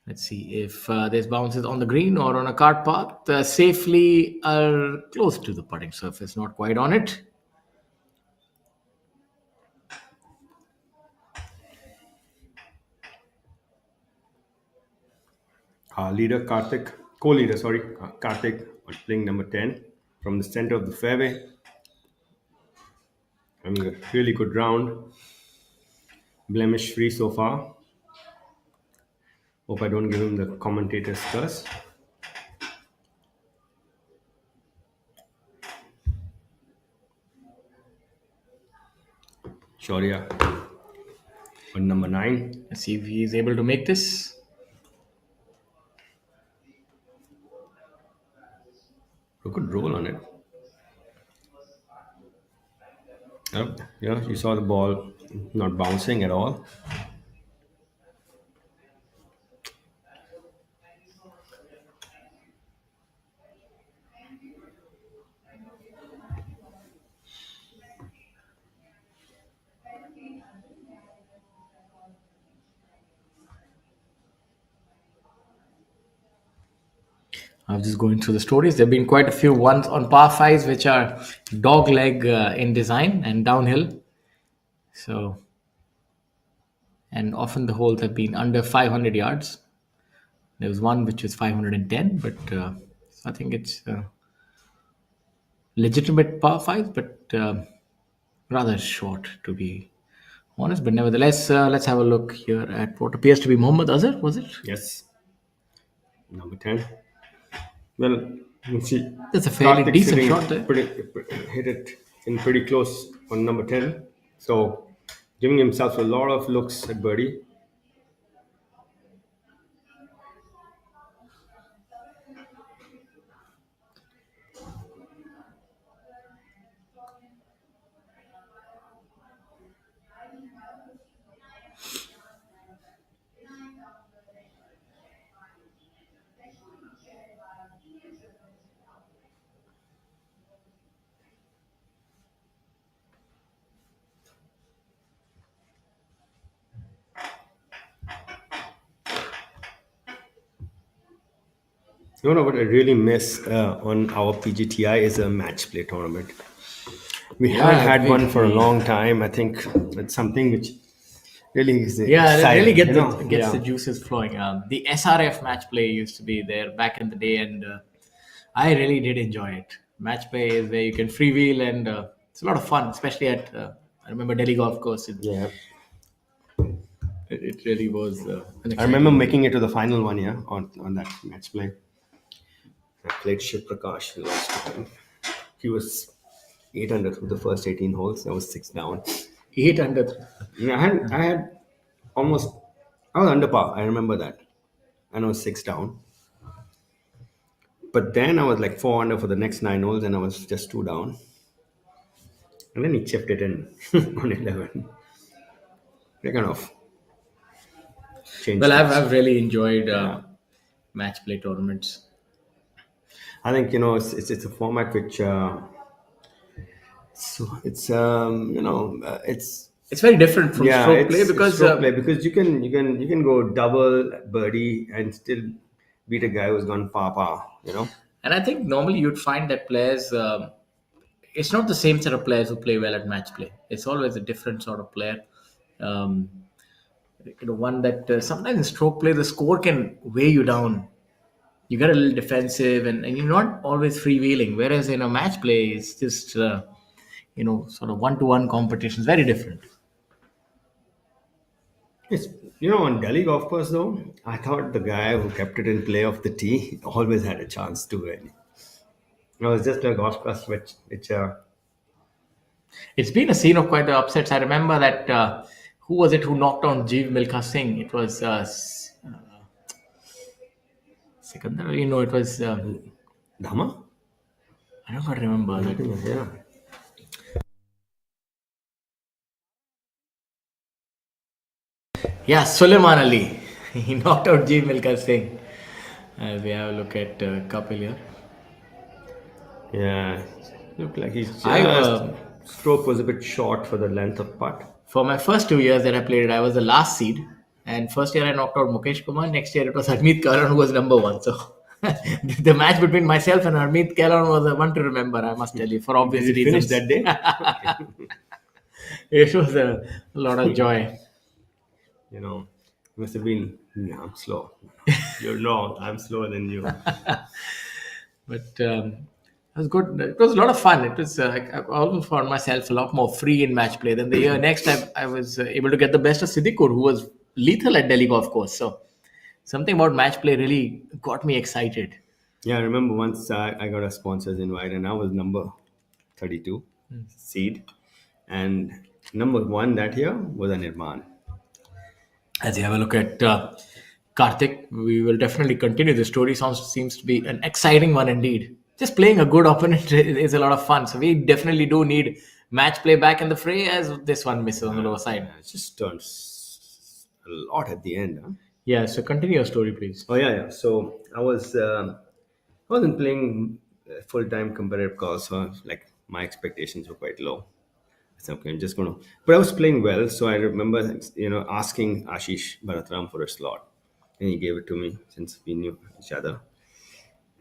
Let's see if there's bounces on the green or on a cart path, safely close to the putting surface, not quite on it. Leader Karthik, co-leader, sorry, Karthik was playing number 10 from the center of the fairway. Having a really good round. Blemish free so far. Hope I don't give him the commentator's curse. Shaurya on number 9. Let's see if he's able to make this. A good roll on it. Yeah, you saw the ball not bouncing at all. I'm just going through the stories. There have been quite a few ones on par fives, which are dog leg in design and downhill. So, and often the holes have been under 500 yards. There was one which was 510, but I think it's legitimate par fives, but rather short to be honest. But nevertheless, let's have a look here at what appears to be Mohammad Azhar. Was it? Yes. Number 10. Well, you see. That's a fairly Karthik decent sitting shot there. hit it in pretty close on number 10. So, giving himself a lot of looks at birdie. You know what I really miss on our PGTI is a match play tournament. We haven't had one for a long time. I think it's something which really is Really exciting, gets the juices flowing. The SRF match play used to be there back in the day, and I really did enjoy it. Match play is where you can freewheel, and it's a lot of fun, especially at I remember Delhi Golf Course. It really was. I remember making it to the final one, on that match play. I played Shiv Prakash, lost to him. He was 8 under through the first 18 holes. I was 6 down. 8 under. I had almost, I was under par. I remember that. And I was 6 down. But then I was like 4 under for the next 9 holes and I was just 2 down. And then he chipped it in on 11. They kind of changed. Well, I've really enjoyed match play tournaments. I think it's a format which it's very different from stroke play because you can go double birdie and still beat a guy who's gone par. And I think normally you'd find that players, it's not the same set of players who play well at match play. It's always a different sort of player. One that sometimes in stroke play the score can weigh you down. You get a little defensive and you're not always freewheeling. Whereas in a match play, it's just, sort of one-to-one competition. It's very different. It's, on Delhi Golf Course though, I thought the guy who kept it in play off the tee always had a chance to win. It was just a golf course which it's been a scene of quite the upsets. I remember that, who was it who knocked on Jeev Milkha Singh? It was Sikandar, it was Dhama? I don't quite remember that. Yeah. Yeah, Suleiman Ali. He knocked out Jeev Milkha Singh. As we have a look at Kapil here. Yeah. Looked like his stroke was a bit short for the length of putt. For my first 2 years that I played it, I was the last seed. And first year I knocked out Mukesh Kumar. Next year it was Harmeet Karan who was number one. So the match between myself and Harmeet Karan was one to remember, I must tell you, for obvious Did you reasons. finish that day? It was a lot of joy. You know, you must have been, "Yeah, I'm slow." You're wrong. I'm slower than you. But it was good. It was a lot of fun. It was I always found myself a lot more free in match play. Then the year next, I was able to get the best of Siddiqur, who was lethal at Delhi Golf Course. So something about match play really got me excited. Yeah, I remember once I got a sponsor's invite and I was number 32 seed. And number one that year was Anirban. As you have a look at Karthik, we will definitely continue. The story seems to be an exciting one indeed. Just playing a good opponent is a lot of fun. So we definitely do need match play back in the fray, as this one misses on the lower side. It just turns a lot at the end. Huh? Yeah, so continue your story, please. Oh yeah. So I wasn't playing full-time competitive golf, so like my expectations were quite low. So okay, I'm just gonna. But I was playing well, so I remember asking Ashish Bharatram for a slot, and he gave it to me since we knew each other.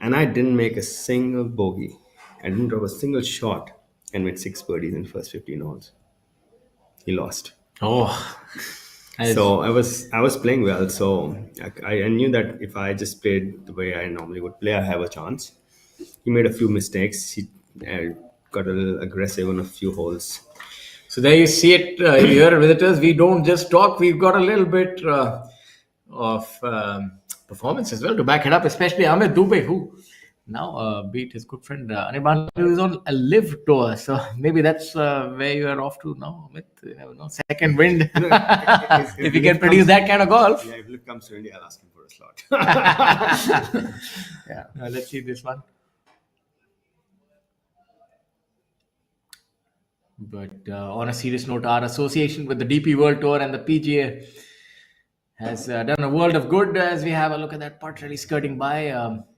And I didn't make a single bogey. I didn't drop a single shot, and made 6 birdies in the first 15 holes. He lost. Oh, So I was playing well. So I knew that if I just played the way I normally would play, I have a chance. He made a few mistakes. He got a little aggressive on a few holes. so there you see it here, visitors. We don't just talk. We've got a little bit of performance as well to back it up, especially Amit Dubey, who now beat his good friend Anirban, who is on a live tour. So maybe that's where you are off to now, Amit. You never know. Second wind. If you can produce that kind of golf. Yeah, if Luke comes to India, I'll ask him for a slot. Yeah. Let's see this one. But on a serious note, our association with the DP World Tour and the PGA has done a world of good as we have a look at that putt really skirting by.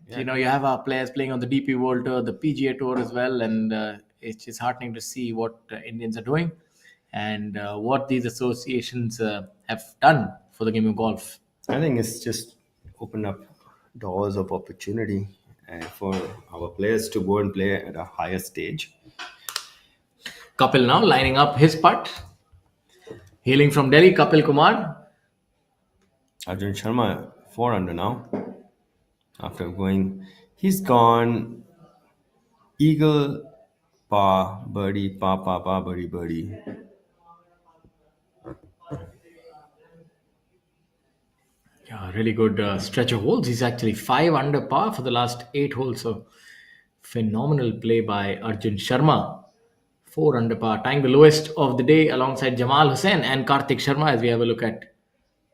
You have our players playing on the DP World Tour, the PGA Tour as well, and it's just heartening to see what Indians are doing and what these associations have done for the game of golf. I think it's just opened up doors of opportunity for our players to go and play at a higher stage. Kapil now lining up his putt. Hailing from Delhi, Kapil Kumar. Arjun Sharma 4 under now. After going, he's gone eagle, par, birdie, par, birdie, birdie. Yeah, really good stretch of holes. He's actually 5 under par for the last 8 holes. So phenomenal play by Arjun Sharma. 4 under par, tying the lowest of the day alongside Jamal Hussain and Karthik Sharma. As we have a look at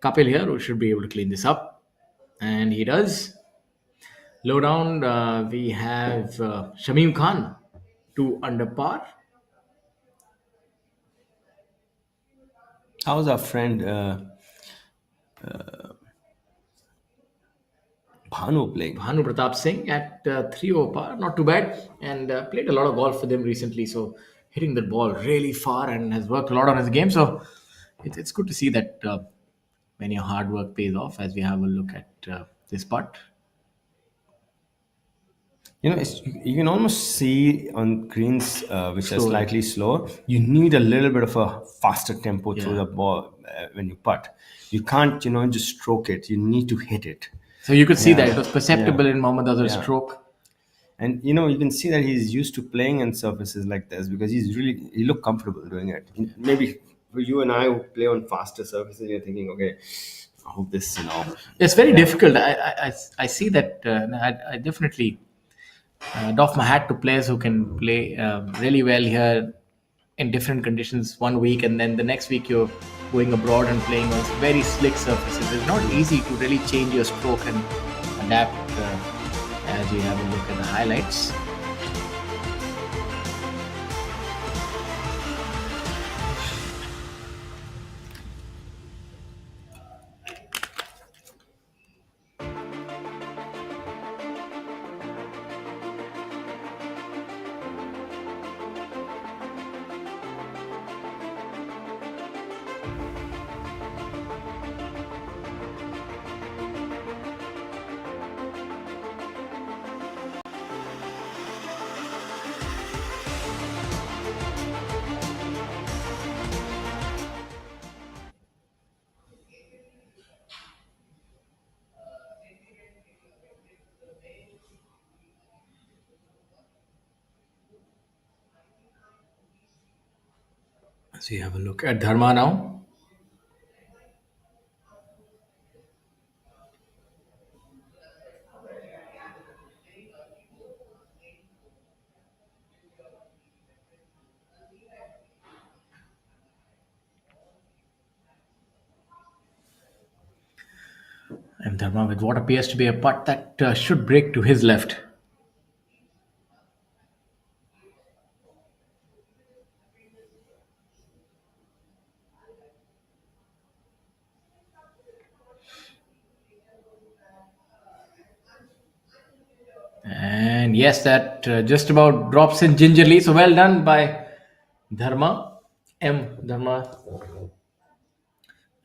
Kapil here, who should be able to clean this up. And he does. Low down, we have Shamim Khan, 2 under par. How's our friend Bhanu playing? Bhanu Pratap Singh at 3 over par, not too bad, and played a lot of golf with him recently. So hitting the ball really far and has worked a lot on his game. So it's good to see that when your hard work pays off. As we have a look at this putt. You can almost see on greens which are slightly slower, you need a little bit of a faster tempo through the ball when you putt. You can't, just stroke it. You need to hit it. So you could see that it was perceptible in Mohammad Azhar's stroke. And you can see that he's used to playing on surfaces like this because he looked comfortable doing it. Maybe for you and I who play on faster surfaces, you're thinking, okay, I hope this, It's very difficult. I see that. I definitely doff my hat to players who can play really well here in different conditions one week, and then the next week you're going abroad and playing on very slick surfaces. It's not easy to really change your stroke and adapt as you have a look at the highlights. So you have a look at Dharma now. And Dharma with what appears to be a putt that should break to his left. And yes, that just about drops in gingerly. So well done by Dharma. Dharma.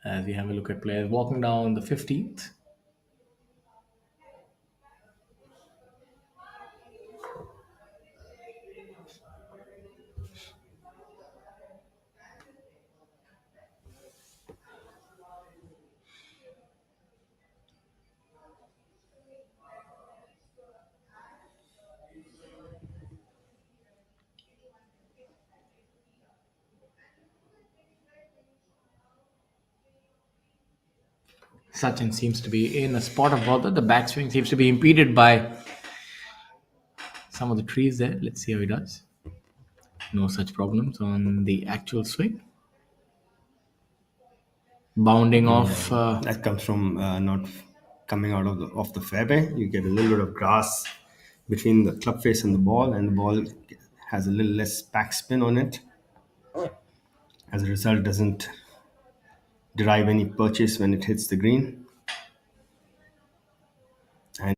As we have a look at players walking down the 15th. Sachin seems to be in a spot of bother. The backswing seems to be impeded by some of the trees there. Let's see how he does. No such problems on the actual swing. Bounding off. That comes from not coming out of the fairway. You get a little bit of grass between the club face and the ball has a little less backspin on it. As a result, doesn't derive any purchase when it hits the green. And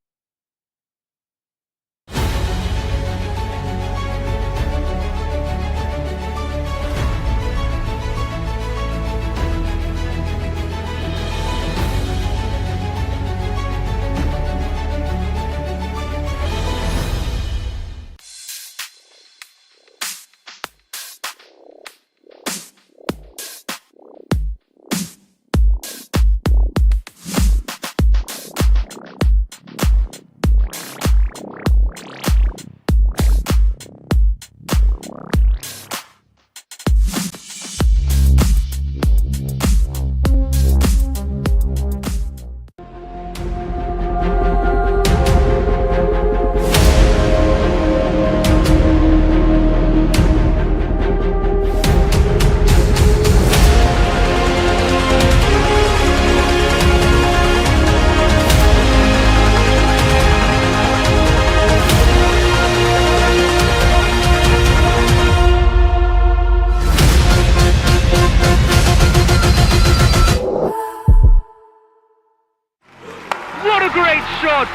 What a great shot!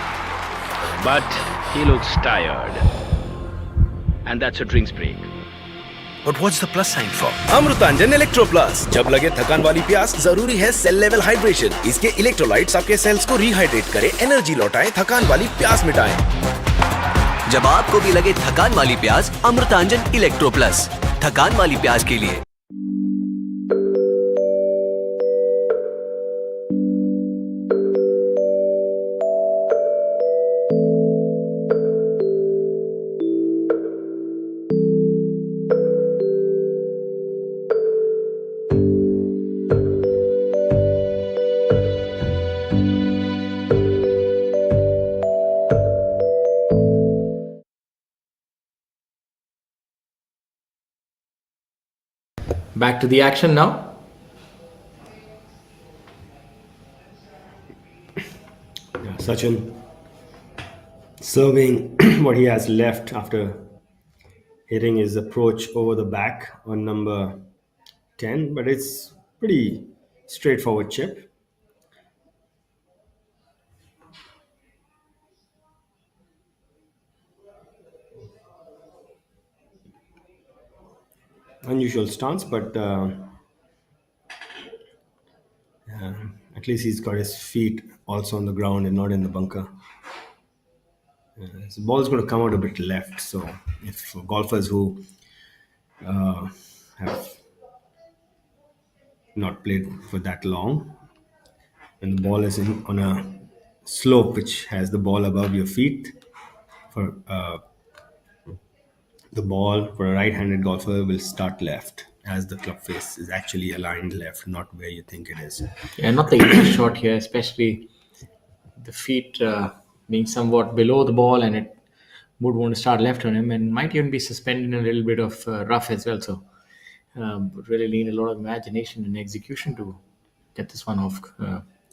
But he looks tired. And that's a drinks break. But what's the plus sign for? Amrutanjan electro plus. जब लगे थकान वाली प्यास, जरूरी है cell level hydration. इसके electrolytes आपके sales को रिहाइड्रेट करें, एनर्जी लौटाएं, थकान वाली प्यास मिटाएं। जब आपको भी लगे थकान वाली प्यास, अमृतांजन इलेक्ट्रो प्लस, थकान वाली प्यास के लिए। Back to the action now. Sachin serving what he has left after hitting his approach over the back on number 10, but it's pretty straightforward chip. Unusual stance, but at least he's got his feet also on the ground and not in the bunker. The ball is going to come out a bit left, so if golfers who have not played for that long, when the ball is on a slope which has the ball above your feet, for the ball for a right-handed golfer will start left, as the club face is actually aligned left, not where you think it is. Yeah, not the easiest shot here, especially the feet being somewhat below the ball, and it would want to start left on him, and might even be suspended in a little bit of rough as well. So, would really need a lot of imagination and execution to get this one off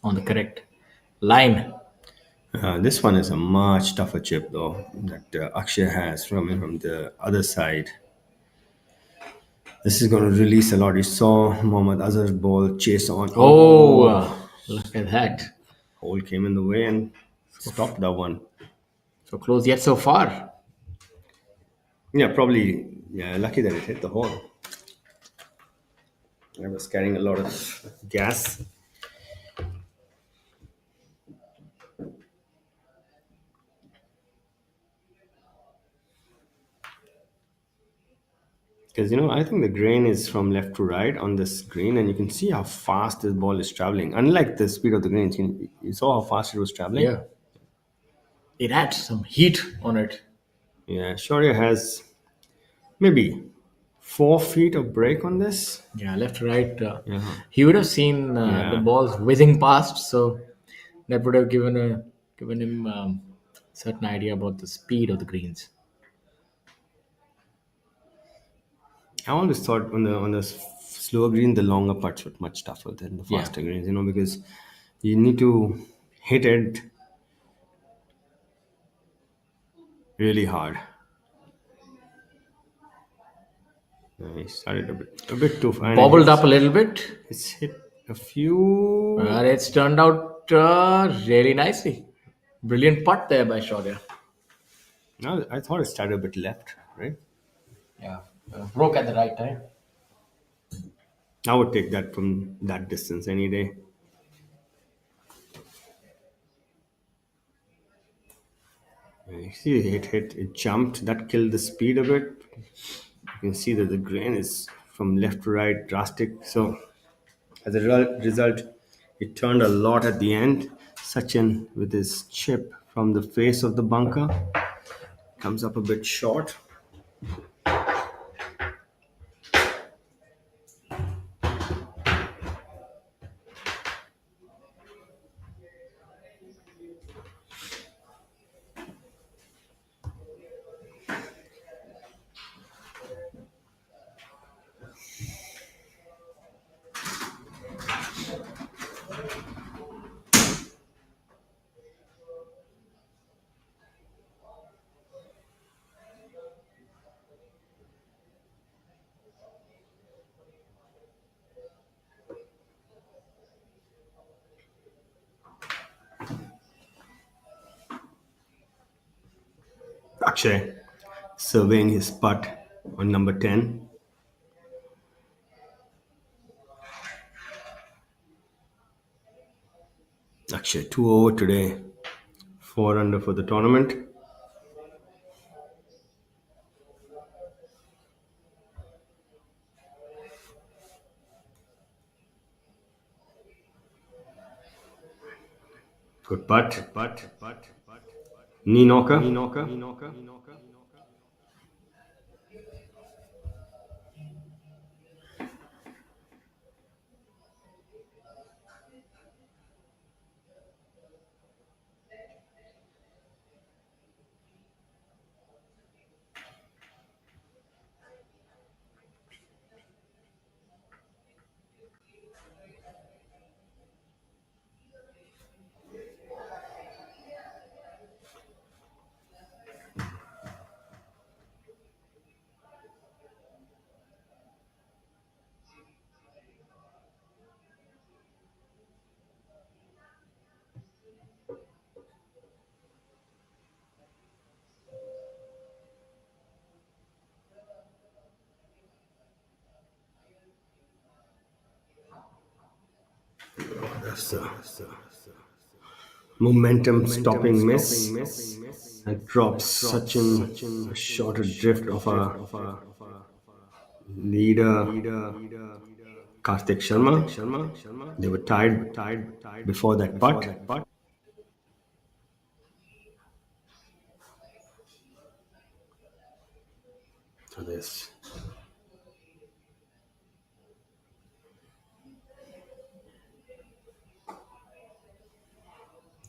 on the correct line. This one is a much tougher chip, though, that Akshay has from the other side. This is going to release a lot. You saw Mohammad Azhar's ball chase on. Look at that. Hole came in the way and stopped that one. So close yet so far. Yeah, probably. Yeah, lucky that it hit the hole. I was carrying a lot of gas. Because, I think the grain is from left to right on this green, and you can see how fast this ball is traveling. Unlike the speed of the greens, you saw how fast it was traveling. Yeah. It adds some heat on it. Yeah, Shaurya has maybe 4 feet of break on this. Yeah, left to right. He would have seen the balls whizzing past, so that would have given him certain idea about the speed of the greens. I always thought on the slower green, the longer putts were much tougher than the faster greens, because you need to hit it really hard. He started a bit too far. Bobbled up a little bit. It's hit a few. And it's turned out really nicely. Brilliant putt there by Shaurya. No, I thought it started a bit left, right? Yeah, broke at the right time. I would take that from that distance any day. You see, it jumped. That killed the speed a bit. You can see that the grain is from left to right, drastic. So, as a result, it turned a lot at the end. Sachin, with his chip from the face of the bunker, comes up a bit short. Akshay surveying his putt on number 10. Akshay 2 over today, 4 under for the tournament. Good putt. Knee knocker. That's a momentum stopping miss. That drops Sachin short adrift of our leader Karthik Sharma. They were tied before that putt. So this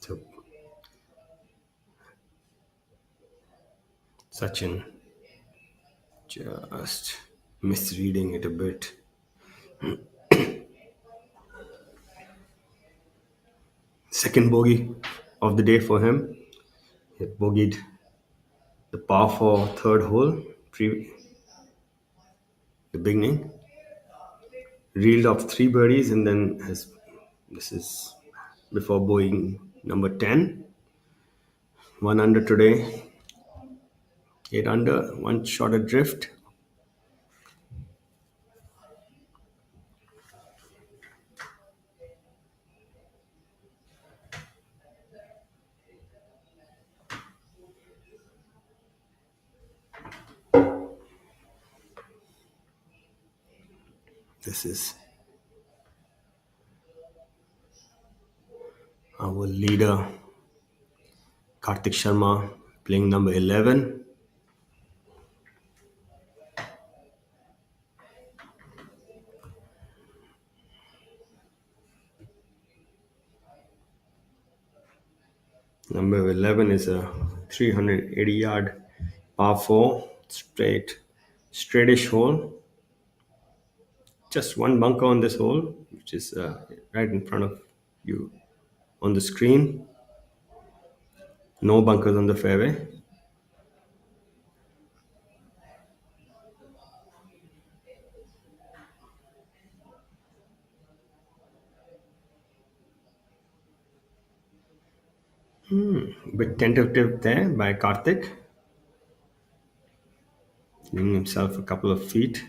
So Sachin just misreading it a bit. Second bogey of the day for him. He bogeyed the par for third hole, the beginning. Reeled off three birdies and then this is before bogeying number 10. 1 under today, 8 under, one shot adrift. This is our leader, Karthik Sharma, playing number 11. Number 11 is a 380-yard par 4, straightish hole. Just one bunker on this hole, which is right in front of you on the screen. No bunkers on the fairway. Bit tentative there by Karthik, giving himself a couple of feet.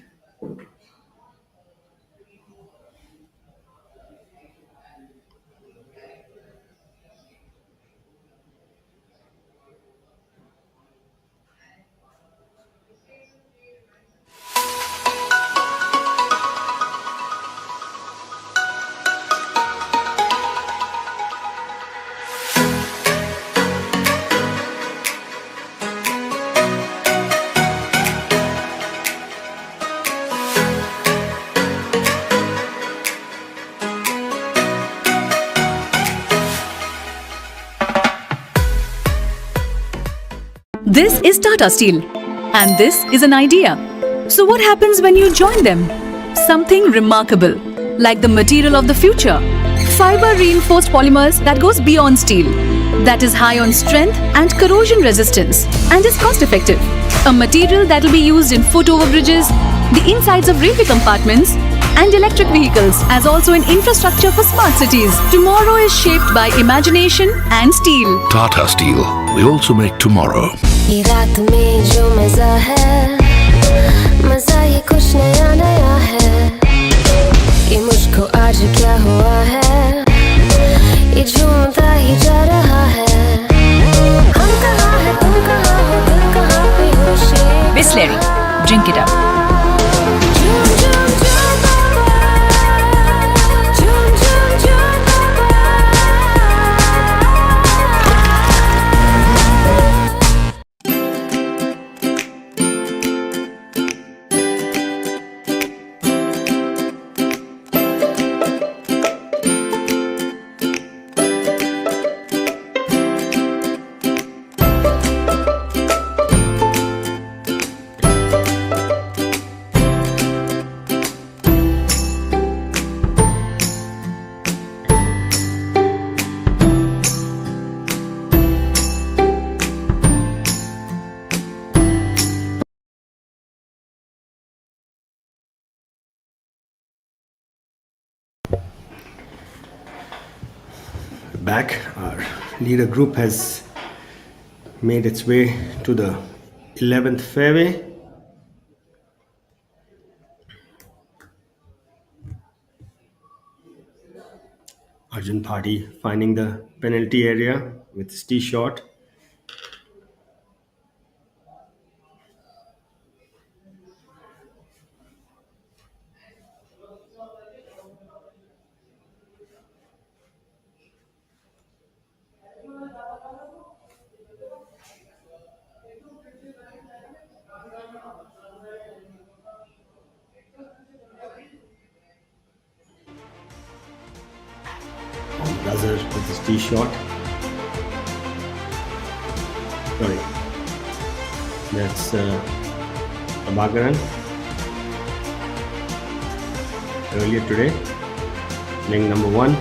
This is Tata Steel, and this is an idea. So what happens when you join them? Something remarkable, like the material of the future. Fiber reinforced polymers that goes beyond steel, that is high on strength and corrosion resistance, and is cost effective. A material that will be used in foot overbridges, the insides of railway compartments, and electric vehicles, as also in infrastructure for smart cities. Tomorrow is shaped by imagination and steel. Tata Steel. We also make tomorrow. ये रात में जो मजा है, मजा ये कुछ नया नया है। ये मुझको आज क्या हुआ है, ये झूमता ही जा रहा है। हम कहाँ हैं, तुम कहाँ हो, दिल कहाँ पे होशे। Bisleri, drink it up. झूम झूम झूम बाबा, झूम झूम झूम बाबा। Back, our leader group has made its way to the 11th fairway. Arjun Party finding the penalty area with his tee shot. Buzzer with his tee shot. Sorry, that's Abagaran earlier today, playing number 1.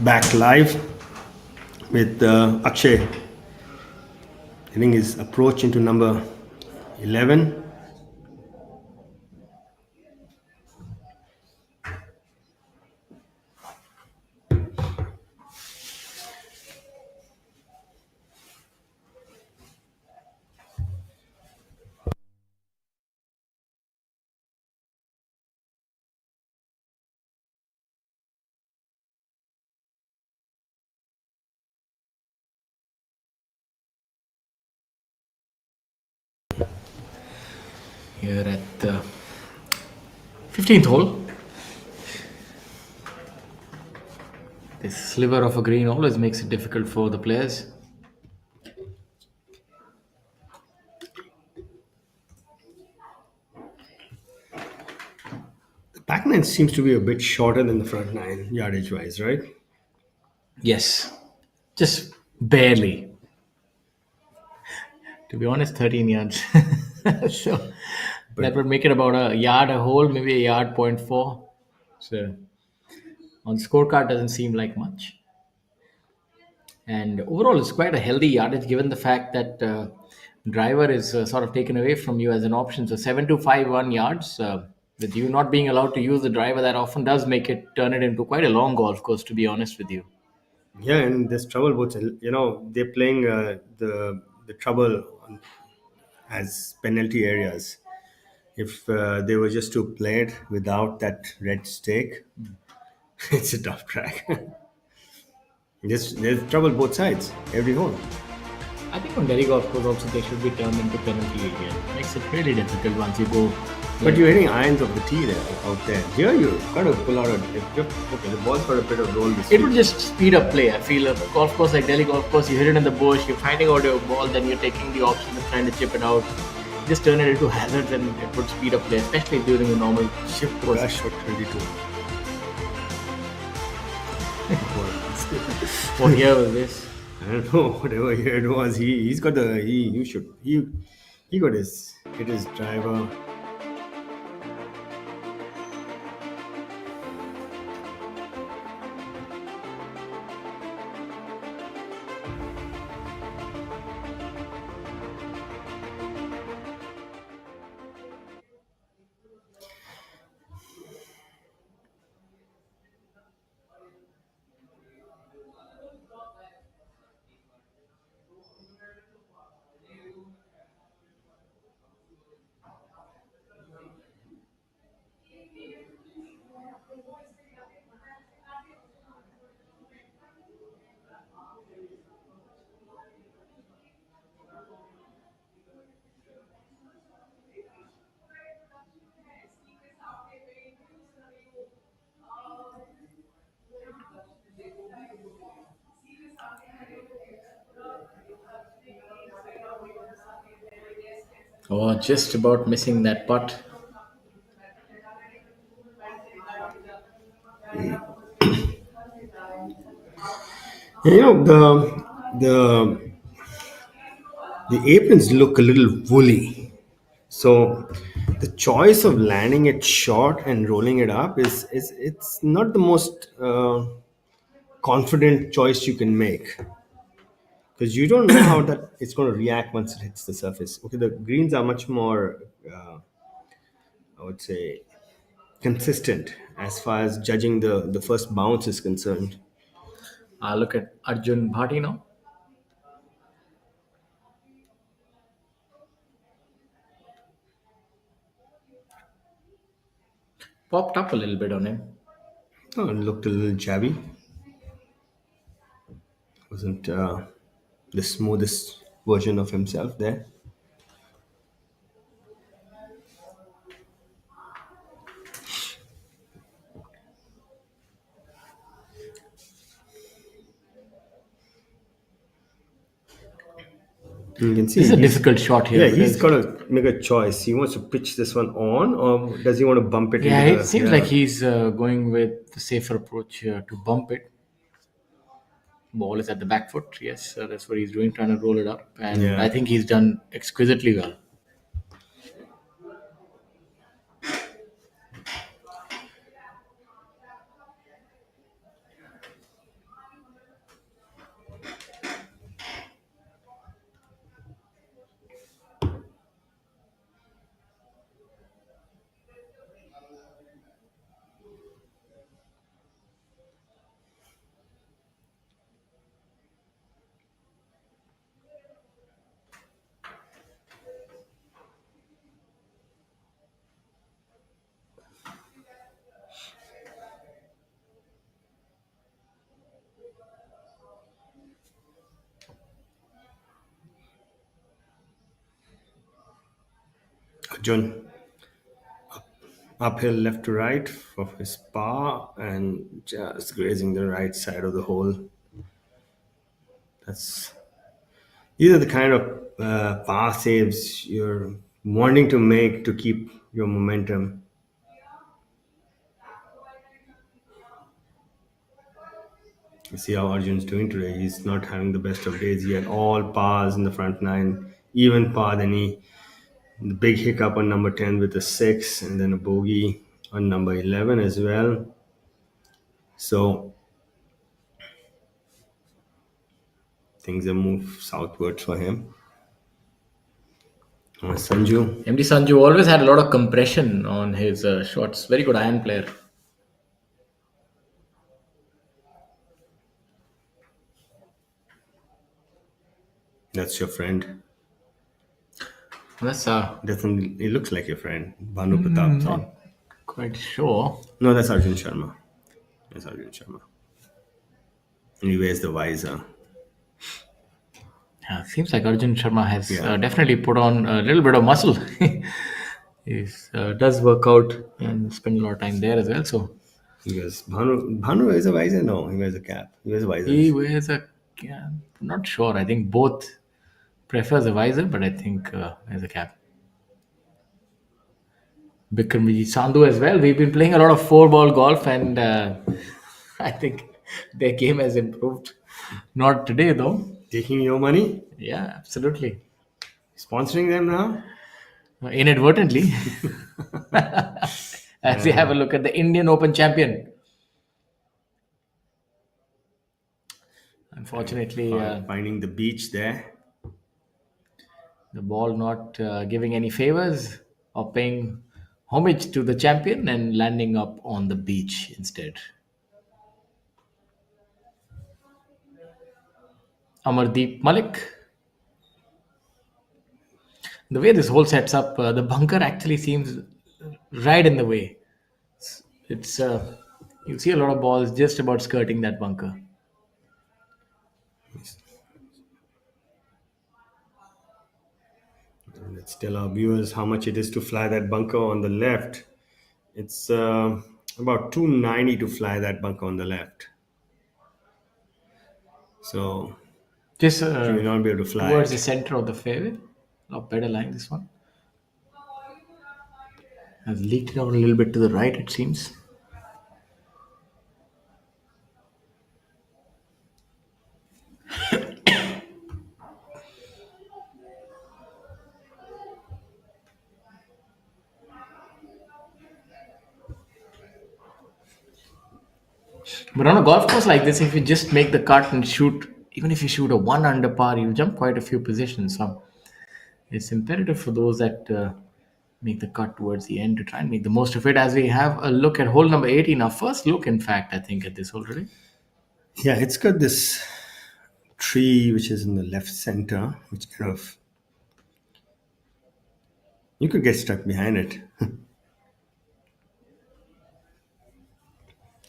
Back live with Akshay hitting his approach into number 11. Here at the 15th hole. This sliver of a green always makes it difficult for the players. The back nine seems to be a bit shorter than the front nine, yardage wise, right? Yes, just barely. To be honest, 13 yards. So that would make it about a yard a hole, maybe a yard point 4. So on scorecard doesn't seem like much. And overall, it's quite a healthy yardage given the fact that driver is sort of taken away from you as an option. So 7251 yards, with you not being allowed to use the driver that often does make it turn it into quite a long golf course, to be honest with you. Yeah, and there's trouble boats. They're playing the trouble as penalty areas. If they were just to play it without that red stake, it's a tough track. There's trouble both sides, every hole. I think on Delhi golf course also they should be turned into penalty area. Makes it really difficult once you go. But you're hitting irons of the tee there, out there. Here you got to pull out okay, the ball's got a bit of roll this It way. would just speed up play. I feel a golf course like Delhi golf course, you hit it in the bush, you're finding out your ball, then you're taking the option of trying to chip it out. Just turn it into hazards and it would speed up play, especially during the normal Shift course. rush for 22. What year was this? I don't know, whatever year it was. He's got the he got his driver. Oh, just about missing that putt. You know, the aprons look a little woolly. So the choice of landing it short and rolling it up is it's not the most confident choice you can make, because you don't know how that it's going to react once it hits the surface. Okay, the greens are much more, I would say, consistent as far as judging the first bounce is concerned. Look at Arjun Bhati now. Popped up a little bit on him. Oh, it looked a little jabby. Wasn't the smoothest version of himself there. You can see This is a he's- difficult shot here. Yeah, he's because, got to make a choice. He wants to pitch this one on, or does he want to bump it yeah, into it the? seems Yeah. like he's going with the safer approach here to bump it. Ball is at the back foot. Yes, that's what he's doing, trying to roll it up. And Yeah. I think he's done exquisitely well. Arjun uphill left to right for his par and just grazing the right side of the hole. That's These are the kind of par saves you're wanting to make to keep your momentum. You see how Arjun's doing today. He's not having the best of days. He had all pars in the front nine, even par. Then the big hiccup on number 10 with a 6, and then a bogey on number 11 as well. So things have moved southwards for him. Sanju. MD Sanju always had a lot of compression on his shots. Very good iron player. That's your friend. That's Doesn't It looks like your friend, Bhanu Pratap Singh. not quite sure. No, that's Arjun Sharma. That's Arjun Sharma. And he wears the visor. Yeah, seems like Arjun Sharma has Yeah. definitely put on a little bit of muscle. He does work out and spend a lot of time there as well. So He wears Bhanu wears a visor? No, he wears a cap. He wears a visor. he wears a. Yeah, I'm not sure. I think both prefers a visor, but I think wears a cap. Bikramjit Sandhu as well. We've been playing a lot of four-ball golf, and I think their game has improved. Not today, though. Taking your money? Yeah, absolutely. Sponsoring them now? Inadvertently. As we have a look at the Indian Open champion. Unfortunately, Finding the beach there. the ball not giving any favors or paying homage to the champion and landing up on the beach instead. Amardeep Malik. The way this hole sets up, the bunker actually seems right in the way. It's you see a lot of balls just about skirting that bunker. Let's tell our viewers how much it is to fly that bunker on the left. It's about 290 to fly that bunker on the left. So Just you will not be able to fly. towards the center of the fairway. A lot better line, this one. Has leaked it out a little bit to the right, it seems. But on a golf course like this, if you just make the cut and shoot, even if you shoot a one under par, you'll jump quite a few positions. So it's imperative for those that make the cut towards the end to try and make the most of it. As we have a look at hole number 18, our first look, in fact, I think, at this hole today. Yeah, it's got this tree which is in the left center, which kind of you could get stuck behind it.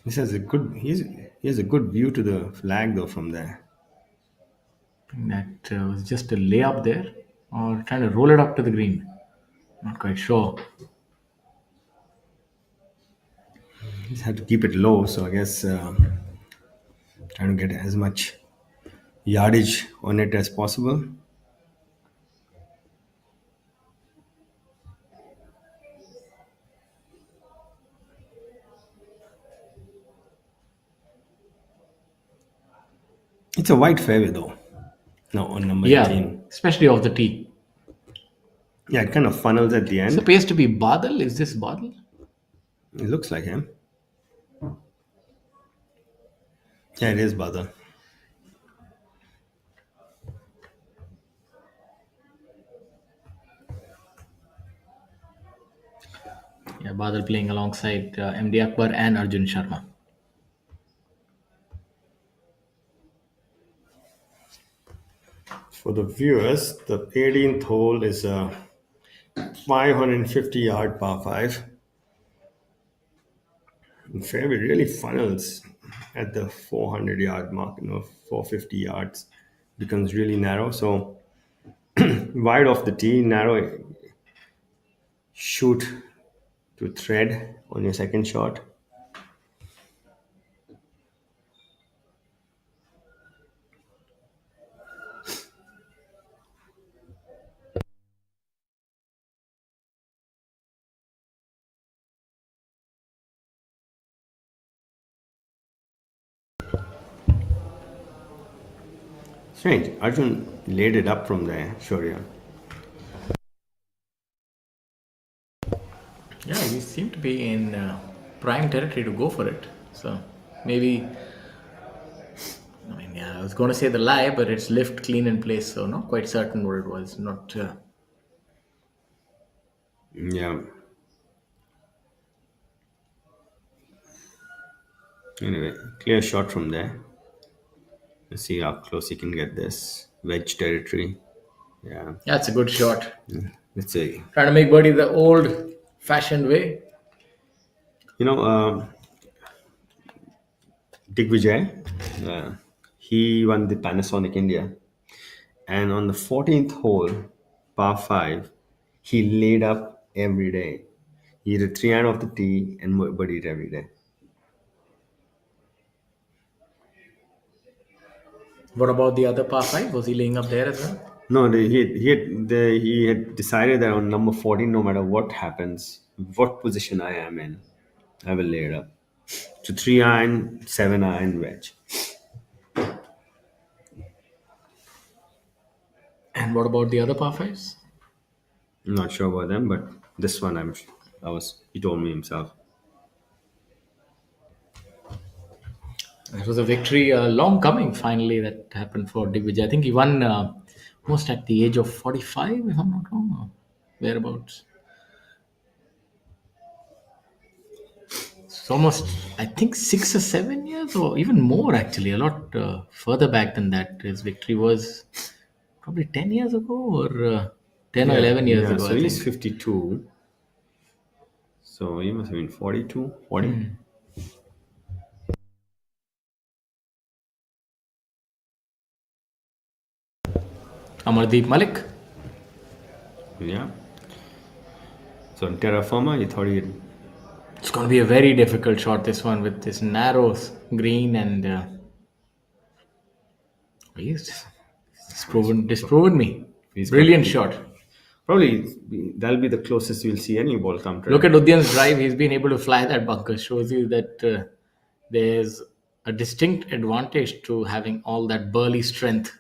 This has a good. He has a good view to the flag though from there. That was just a layup there, or trying to roll it up to the green. Not quite sure. Just had to keep it low, so I guess trying to get as much yardage on it as possible. It's a wide fairway though. Now on number Yeah, 18. especially off the tee. Yeah, it kind of funnels at the It end. appears to be Badal. Is this Badal? It looks like him. Yeah, it is Badal. Yeah, Badal playing alongside MD Akbar and Arjun Sharma. For the viewers, the 18th hole is a 550-yard par 5. And fairway really funnels at the 400-yard mark, 450 yards. Becomes really narrow. So wide off the tee, narrow, shoot to thread on your second shot. Strange. Arjun laid it up from there, Shaurya. Yeah, we seem to be in prime territory to go for it. So maybe, I mean, yeah, I was going to say the lie, but it's lift clean in place, so not quite certain what it was. Not. Yeah. Anyway, clear shot from there. Let's see how close he can get this. Wedge territory. Yeah. Yeah, it's a good shot. Let's see. Trying to make birdie the old-fashioned way. You know, Digvijay, he won the Panasonic India. And on the 14th hole, par 5, he laid up every day. He hit a 3-iron off the tee and birdied every day. What about the other par 5? Was he laying up there as well? No, he had decided that on number 14, no matter what happens, what position I am in, I will lay it up. So 3-iron, 7-iron, wedge. And what about the other par 5s? I'm not sure about them, but this one he told me himself. It was a victory, long coming finally, that happened for Digvijay. I think he won almost at the age of 45, if I'm not wrong, or thereabouts. It's almost, I think, 6 or 7 years, or even more actually, a lot further back than that. His victory was probably 10 years ago, or 10 or 11 years ago, So I he's think. 52. So he must have been 42, 40. Amardeep Malik. Yeah. So in terra firma, he thought he'd. It's going to be a very difficult shot, this one, with this narrow green, and he's disproven me. He's Brilliant got- shot. Probably that'll be the closest we'll see any ball come to. Look at Udyan's drive. He's been able to fly that bunker. Shows you that there's a distinct advantage to having all that burly strength.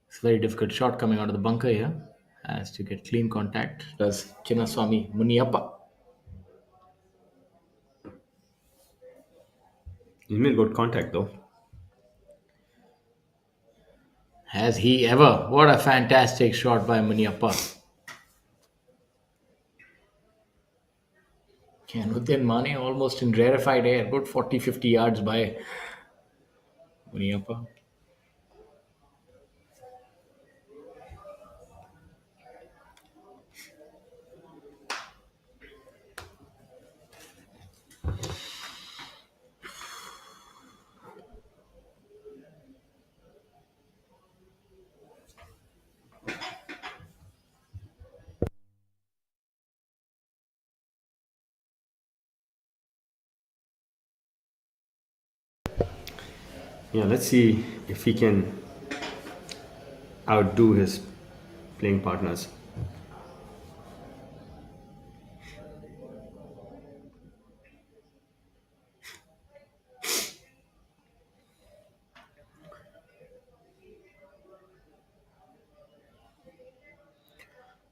It's a very difficult shot coming out of the bunker here. Has to get clean contact. Does Chinnaswamy Muniappa. He made good contact though. Has he ever? What a fantastic shot by Muniappa. Nutyan Mane almost in rarefied air. Good 40-50 yards by Muniappa. Yeah, let's see if he can outdo his playing partners.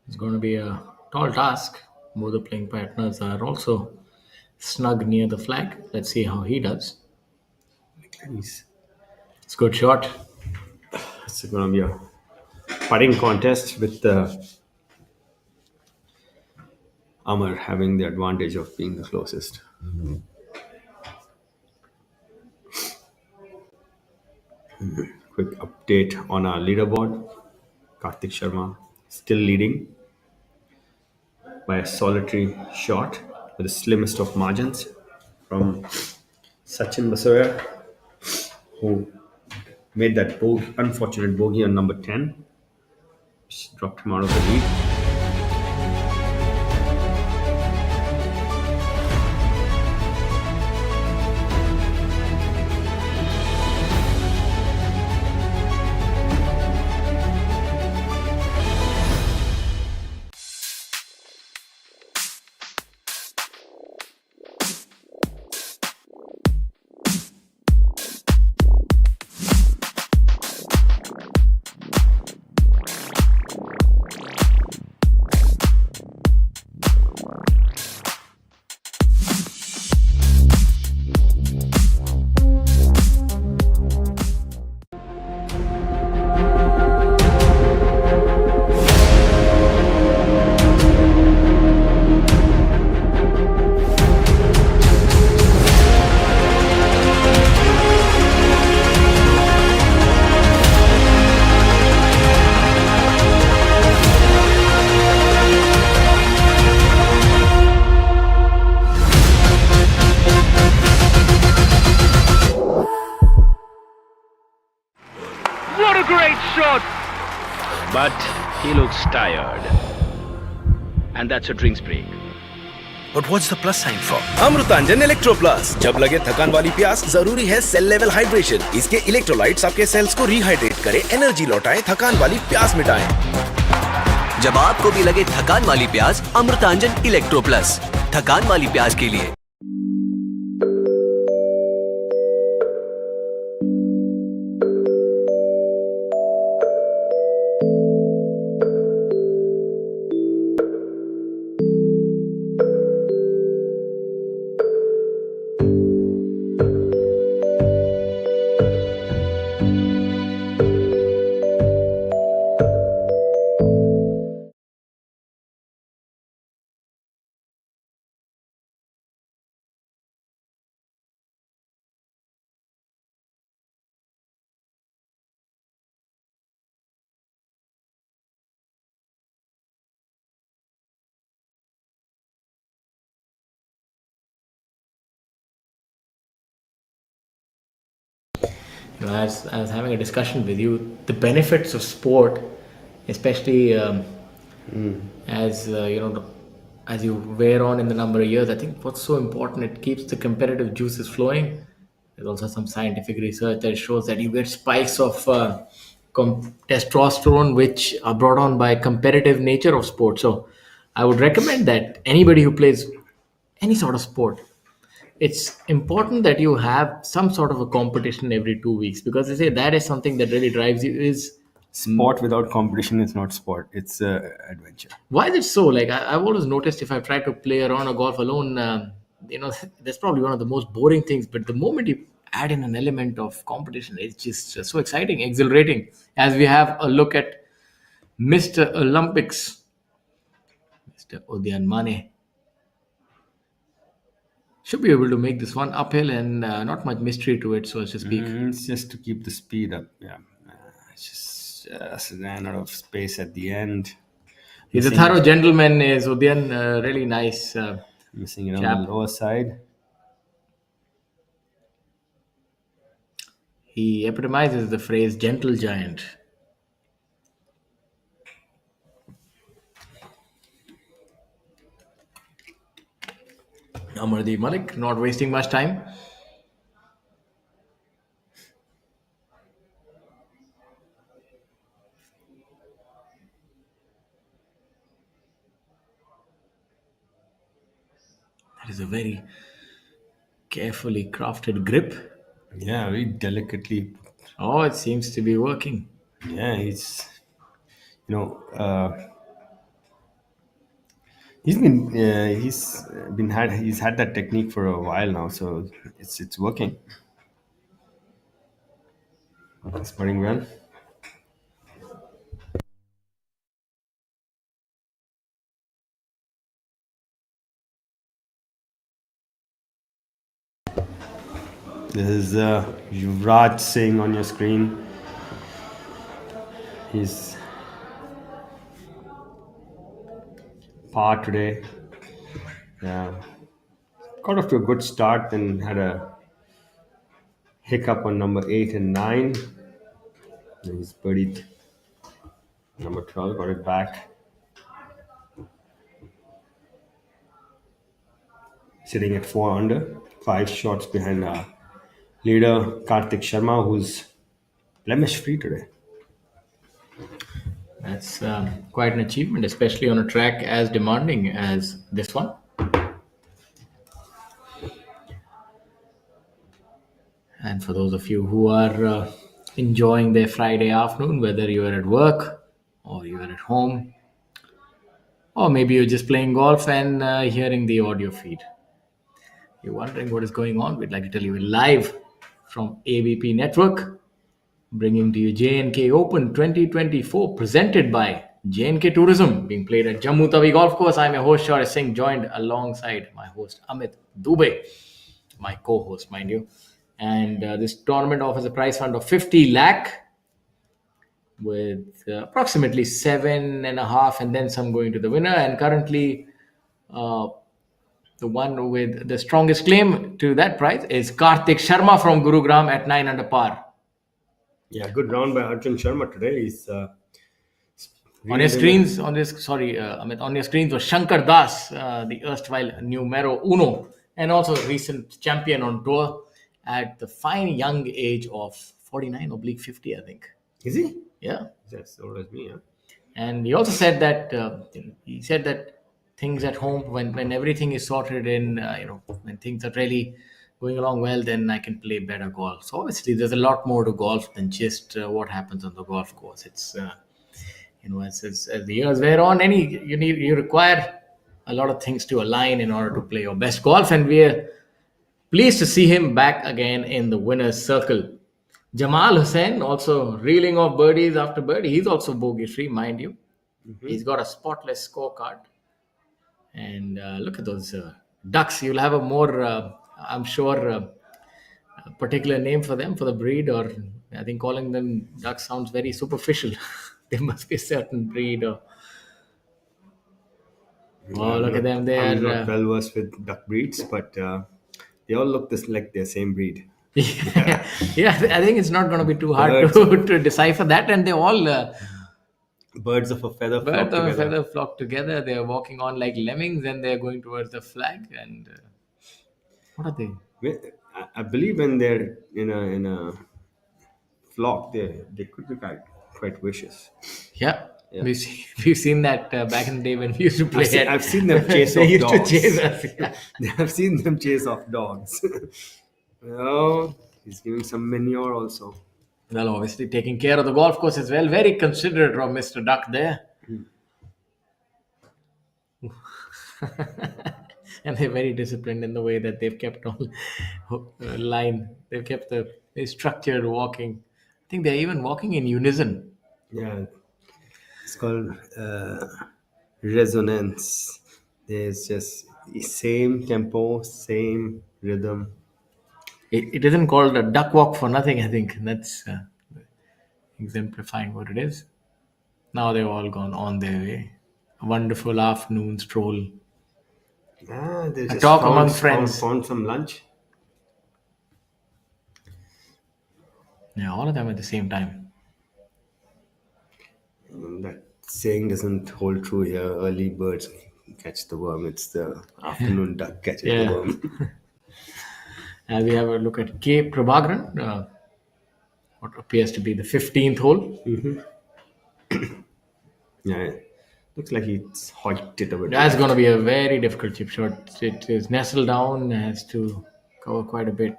It's going to be a tall task. Both the playing partners are also snug near the flag. Let's see how he does. He's, It's a good shot. it's going to be a putting contest with Amar having the advantage of being the closest. Quick update on our leaderboard. Karthik Sharma still leading by a solitary shot with the slimmest of margins from Sachin Basoya, who made that unfortunate bogey on number 10, which dropped him out of the lead. What a great shot! But he looks tired. And that's a drinks break. But what's the plus sign for? Amrutanjan electro plus. जब लगे थकान वाली प्यास, जरूरी है cell level hydration. इसके electrolytes आपके sales को रिहाइड्रेट करें, एनर्जी लौटाएं, थकान वाली प्यास मिटाएं। जब आपको भी लगे थकान वाली प्यास, अमृतांजन इलेक्ट्रो प्लस। थकान वाली प्यास के लिए। As I was having a discussion with you, the benefits of sport, especially as as you wear on in the number of years, I think what's so important, it keeps the competitive juices flowing. There's also some scientific research that shows that you get spikes of testosterone, which are brought on by competitive nature of sport. So I would recommend that anybody who plays any sort of sport, it's important that you have some sort of a competition every 2 weeks, because they say that is something that really drives you. Is Sport without competition is not sport, it's adventure. Why is it so? Like I've always noticed, if I try to play around or golf alone, that's probably one of the most boring things. But the moment you add in an element of competition. It's just so exciting, exhilarating. As we have a look at Mr. Olympics, Mr. Udyan Mane should be able to make this one uphill, and not much mystery to it, so as to speak. It's just to keep the speed up. Yeah, just ran out of space at the end. He's a thorough gentleman, is Udyan. Really nice. Missing it chap. on the lower side. He epitomizes the phrase gentle giant. Amardeep Malik, not wasting much time. That is a very carefully crafted grip. Yeah, very delicately. Oh, it seems to be working. Yeah, he's he's had that technique for a while now, so it's working. It's putting well. This is Yuvraj Singh on your screen. He's par today. Yeah, got off to a good start, then had a hiccup on number 8 and 9. Then he's birdied number 12, got it back. Sitting at 4 under, 5 shots behind leader Kartik Sharma, who's blemish free today. That's quite an achievement, especially on a track as demanding as this one. And for those of you who are enjoying their Friday afternoon, whether you are at work or you are at home, or maybe you're just playing golf and hearing the audio feed, you're wondering what is going on, we'd like to tell you we're live from ABP Network, bringing to you J&K Open 2024, presented by J&K Tourism, being played at Jammu Tawi Golf Course. I'm your host, Shaurya Singh, joined alongside my host, Amit Dubey, my co-host, mind you. And this tournament offers a prize fund of 50 lakh with approximately 7.5 and then some going to the winner. And currently, the one with the strongest claim to that prize is Kartik Sharma from Gurugram at 9 under par. Yeah, good round by Arjun Sharma today. He's on your screens, Amit, on your screens was Shankar Das, the erstwhile numero uno, and also a recent champion on tour at the fine young age of 49/50, I think. Is he? Yeah. Yes, so does me. Yeah. And he also said that things at home, when everything is sorted in, when things are really going along well, then I can play better golf. So obviously, there's a lot more to golf than just what happens on the golf course. It's as the years wear on, you require a lot of things to align in order to play your best golf, and we're pleased to see him back again in the winner's circle. Jamal Hussain also reeling off birdies after birdie. He's also bogey-free, mind you. Mm-hmm. He's got a spotless scorecard. And look at those ducks. You'll have a more, I'm sure, particular name for them, for the breed, or I think calling them ducks sounds very superficial. There must be a certain breed. Look at them. I'm not well versed with duck breeds, but they all look like the same breed. Yeah, I think it's not going to be too hard to decipher that. And they're all birds of a feather flock together. They're walking on like lemmings, and they're going towards the flag. And what are they? I believe when they're in a flock, they could be quite vicious. Yeah. We've seen that back in the day when we used to play. I've seen them chase off dogs. Chase us, yeah. I've seen them chase off dogs. Oh, he's giving some manure also. Well, obviously taking care of the golf course as well. Very considerate of Mr. Duck there. and they're very disciplined in the way that they've kept on line. They've kept the structured walking. I think they're even walking in unison. Yeah, it's called resonance. There's just same tempo, same rhythm. It isn't called a duck walk for nothing. I think that's exemplifying what it is. Now they've all gone on their way. A wonderful afternoon stroll. They A just talk among friends. found some lunch. Yeah, all of them at the same time. That saying doesn't hold true here. Early birds catch the worm. It's the afternoon duck catches Yeah. the worm. We have a look at K. Prabhakaran, what appears to be the 15th hole. Yeah, looks like he's hoiked it a bit. That's going to be a very difficult chip shot. It is nestled down, has to cover quite a bit.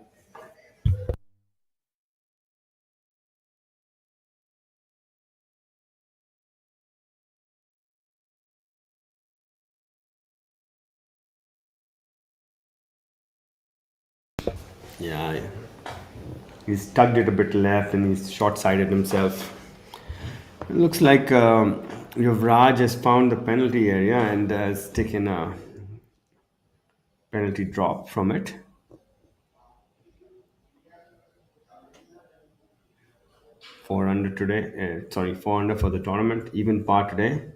Yeah. He's tugged it a bit left and he's short-sighted himself. It looks like Yuvraj has found the penalty area and has taken a penalty drop from it. Four under today. 4 under for the tournament. Even par today.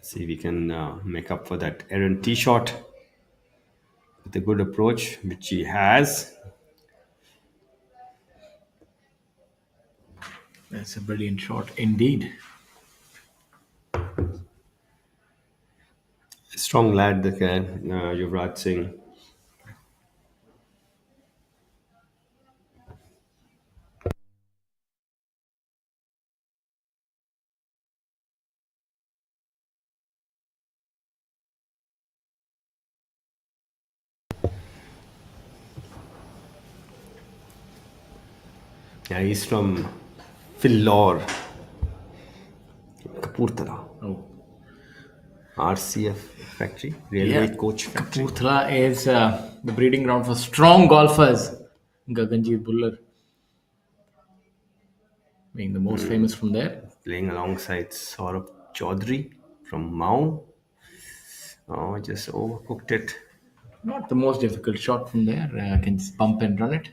See if we can make up for that errant tee shot with a good approach, which he has. That's a brilliant shot indeed. Strong lad, the guy, Yuvraj Singh. Yeah, he's from Philor, Kapurthala. Oh. RCF factory, railway coach factory. Kapurthala is the breeding ground for strong golfers. Gaganjeet Bhullar being the most famous from there. Playing alongside Saurabh Chaudhary from Mao. Oh, just overcooked it. Not the most difficult shot from there. Can just bump and run it.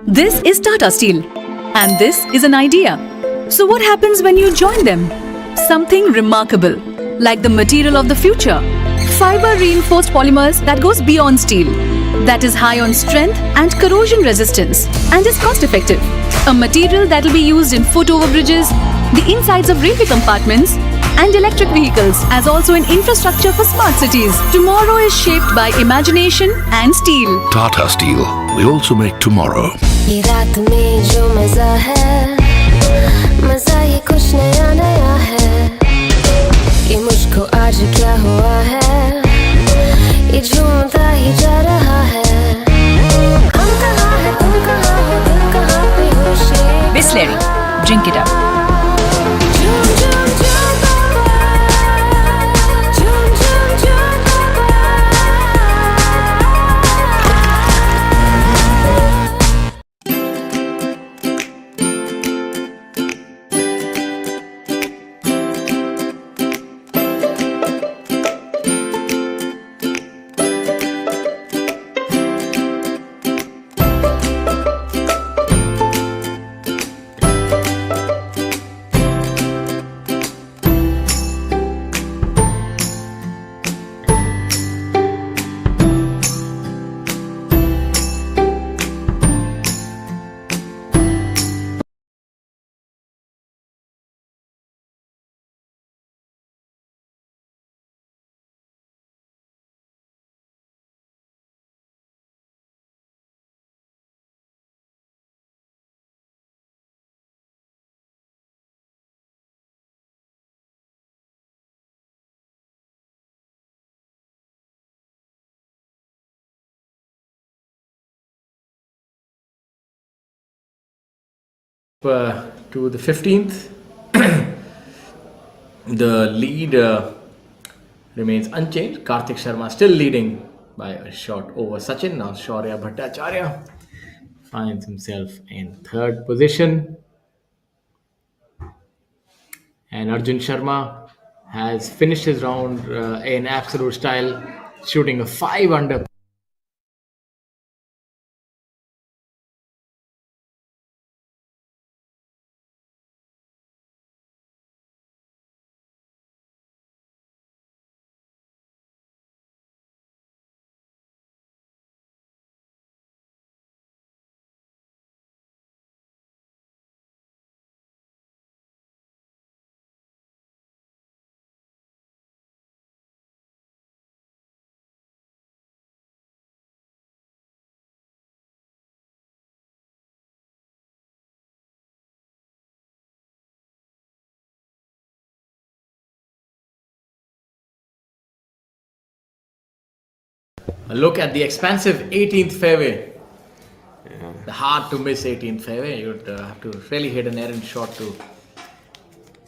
This is Tata Steel, and this is an idea. So what happens when you join them? Something remarkable, like the material of the future. Fiber reinforced polymers that goes beyond steel, that is high on strength and corrosion resistance, and is cost effective. A material that will be used in foot overbridges, the insides of railway compartments, and electric vehicles, as also in infrastructure for smart cities. Tomorrow is shaped by imagination and steel. Tata Steel. We also make tomorrow. ये रात में जो मजा है, मजा ये कुछ नया नया है। ये मुझको आज क्या हुआ है, ये झूमता ही जा रहा है। हम कहाँ है, तुम कहाँ हो, दिल कहाँ पे होशे। Bisleri, drink it up. झूम झूम झूम बाबा, झूम झूम झूम बाबा। To the 15th. The lead remains unchanged. Karthik Sharma still leading by a shot over Sachin. Now Shaurya Bhattacharya finds himself in third position. And Arjun Sharma has finished his round in absolute style, shooting a 5 under. A look at the expansive 18th fairway. The hard to miss 18th fairway. You'd have to really hit an errant shot to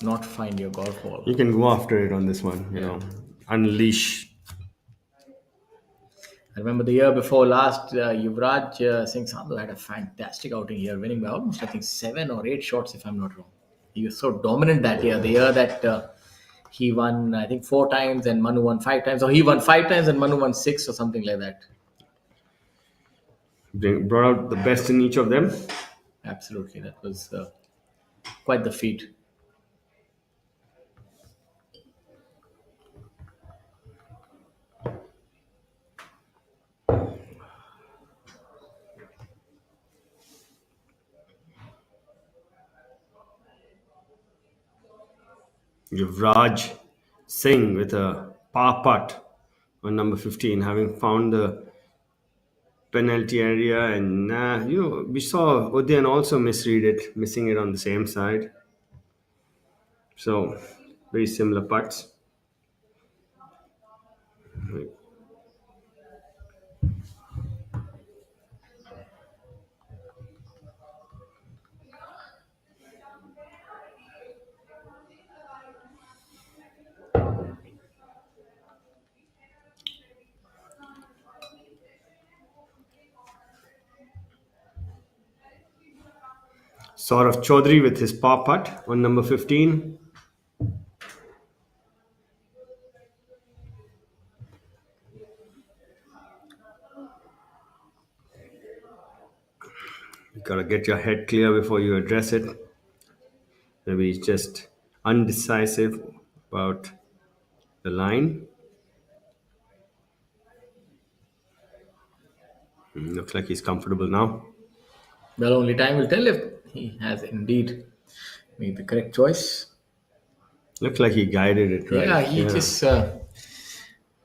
not find your golf ball. You can go after it on this one, you know, unleash. I remember the year before last, Yuvraj Singh Sandhu had a fantastic outing here, winning by almost, I think, 7 or 8 shots, if I'm not wrong. He was so dominant that year. The year that he won, I think, 4 times and Manu won 5 times. Or he won 5 times and Manu won 6 or something like that. Brought out the best in each of them. Absolutely. That was quite the feat. Yuvraj Singh with a par putt on number 15, having found the penalty area, and we saw Udayan also misread it, missing it on the same side. So very similar putts. Saurav Chaudhary with his par putt on number 15. You gotta get your head clear before you address it. Maybe he's just undecisive about the line. Looks like he's comfortable now. Well, only time will tell if he has indeed made the correct choice. Looks like he guided it right. Yeah, he just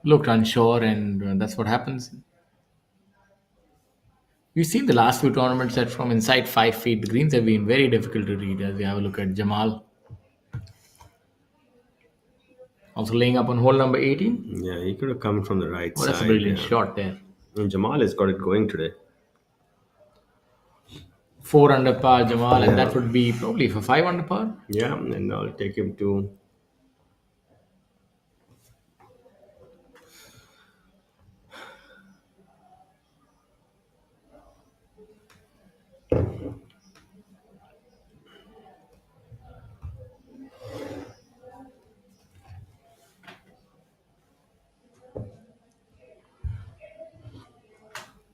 looked unsure, and that's what happens. We've seen the last few tournaments that from inside 5 feet, the greens have been very difficult to read. As we have a look at Jamal. Also laying up on hole number 18. Yeah, he could have come from the right side. That's a brilliant shot there. And Jamal has got it going today. 4 under par, Jamal, and that would be probably for 5 under par. Yeah, and I'll take him to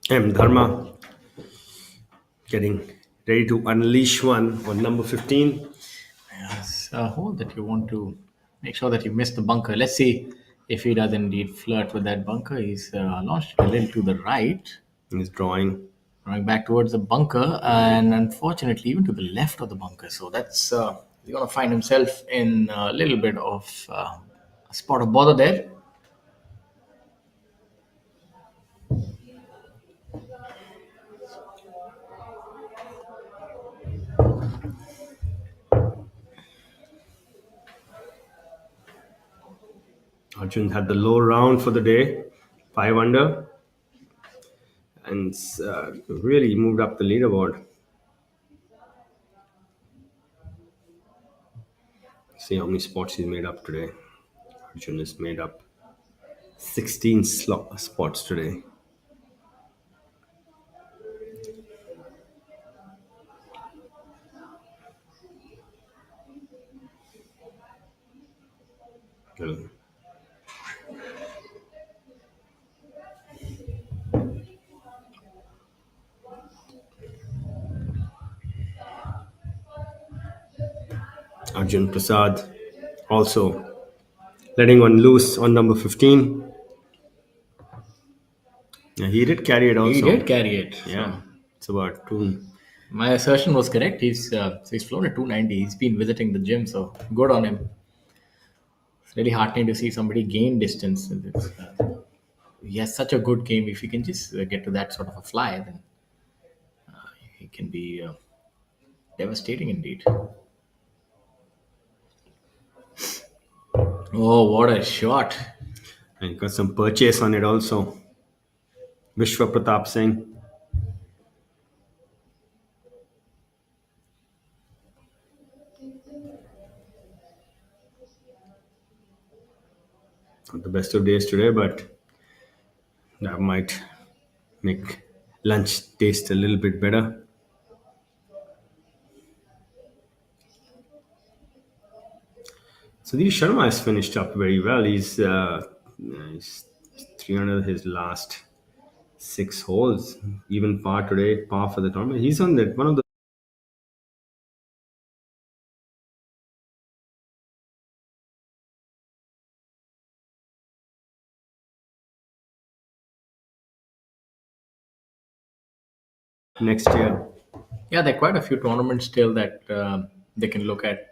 M. Dharma getting ready to unleash one on number 15. Yes, a hole that you want to make sure that you miss the bunker. Let's see if he does indeed flirt with that bunker. He's launched a little to the right. He's drawing Back towards the bunker, and unfortunately even to the left of the bunker. So that's he's going to find himself in a little bit of a spot of bother there. Arjun had the low round for the day, 5 under, and really moved up the leaderboard. See how many spots he's made up today. Arjun has made up 16 spots today. Well, Arjun Prasad also letting one loose on number 15. Yeah, he did carry it also. He did carry it. Yeah, So it's about two. my assertion was correct. He's flown at 290. He's been visiting the gym, so good on him. It's really heartening to see somebody gain distance. He has such a good game. If he can just get to that sort of a fly, then he can be devastating indeed. Oh, what a shot! And got some purchase on it also. Vishwa Pratap Singh. Not the best of days today, but that might make lunch taste a little bit better. Sudhir Sharma has finished up very well. He's 300 his last 6 holes, even par today, par for the tournament. He's on that one of the next year. Yeah, there are quite a few tournaments still that they can look at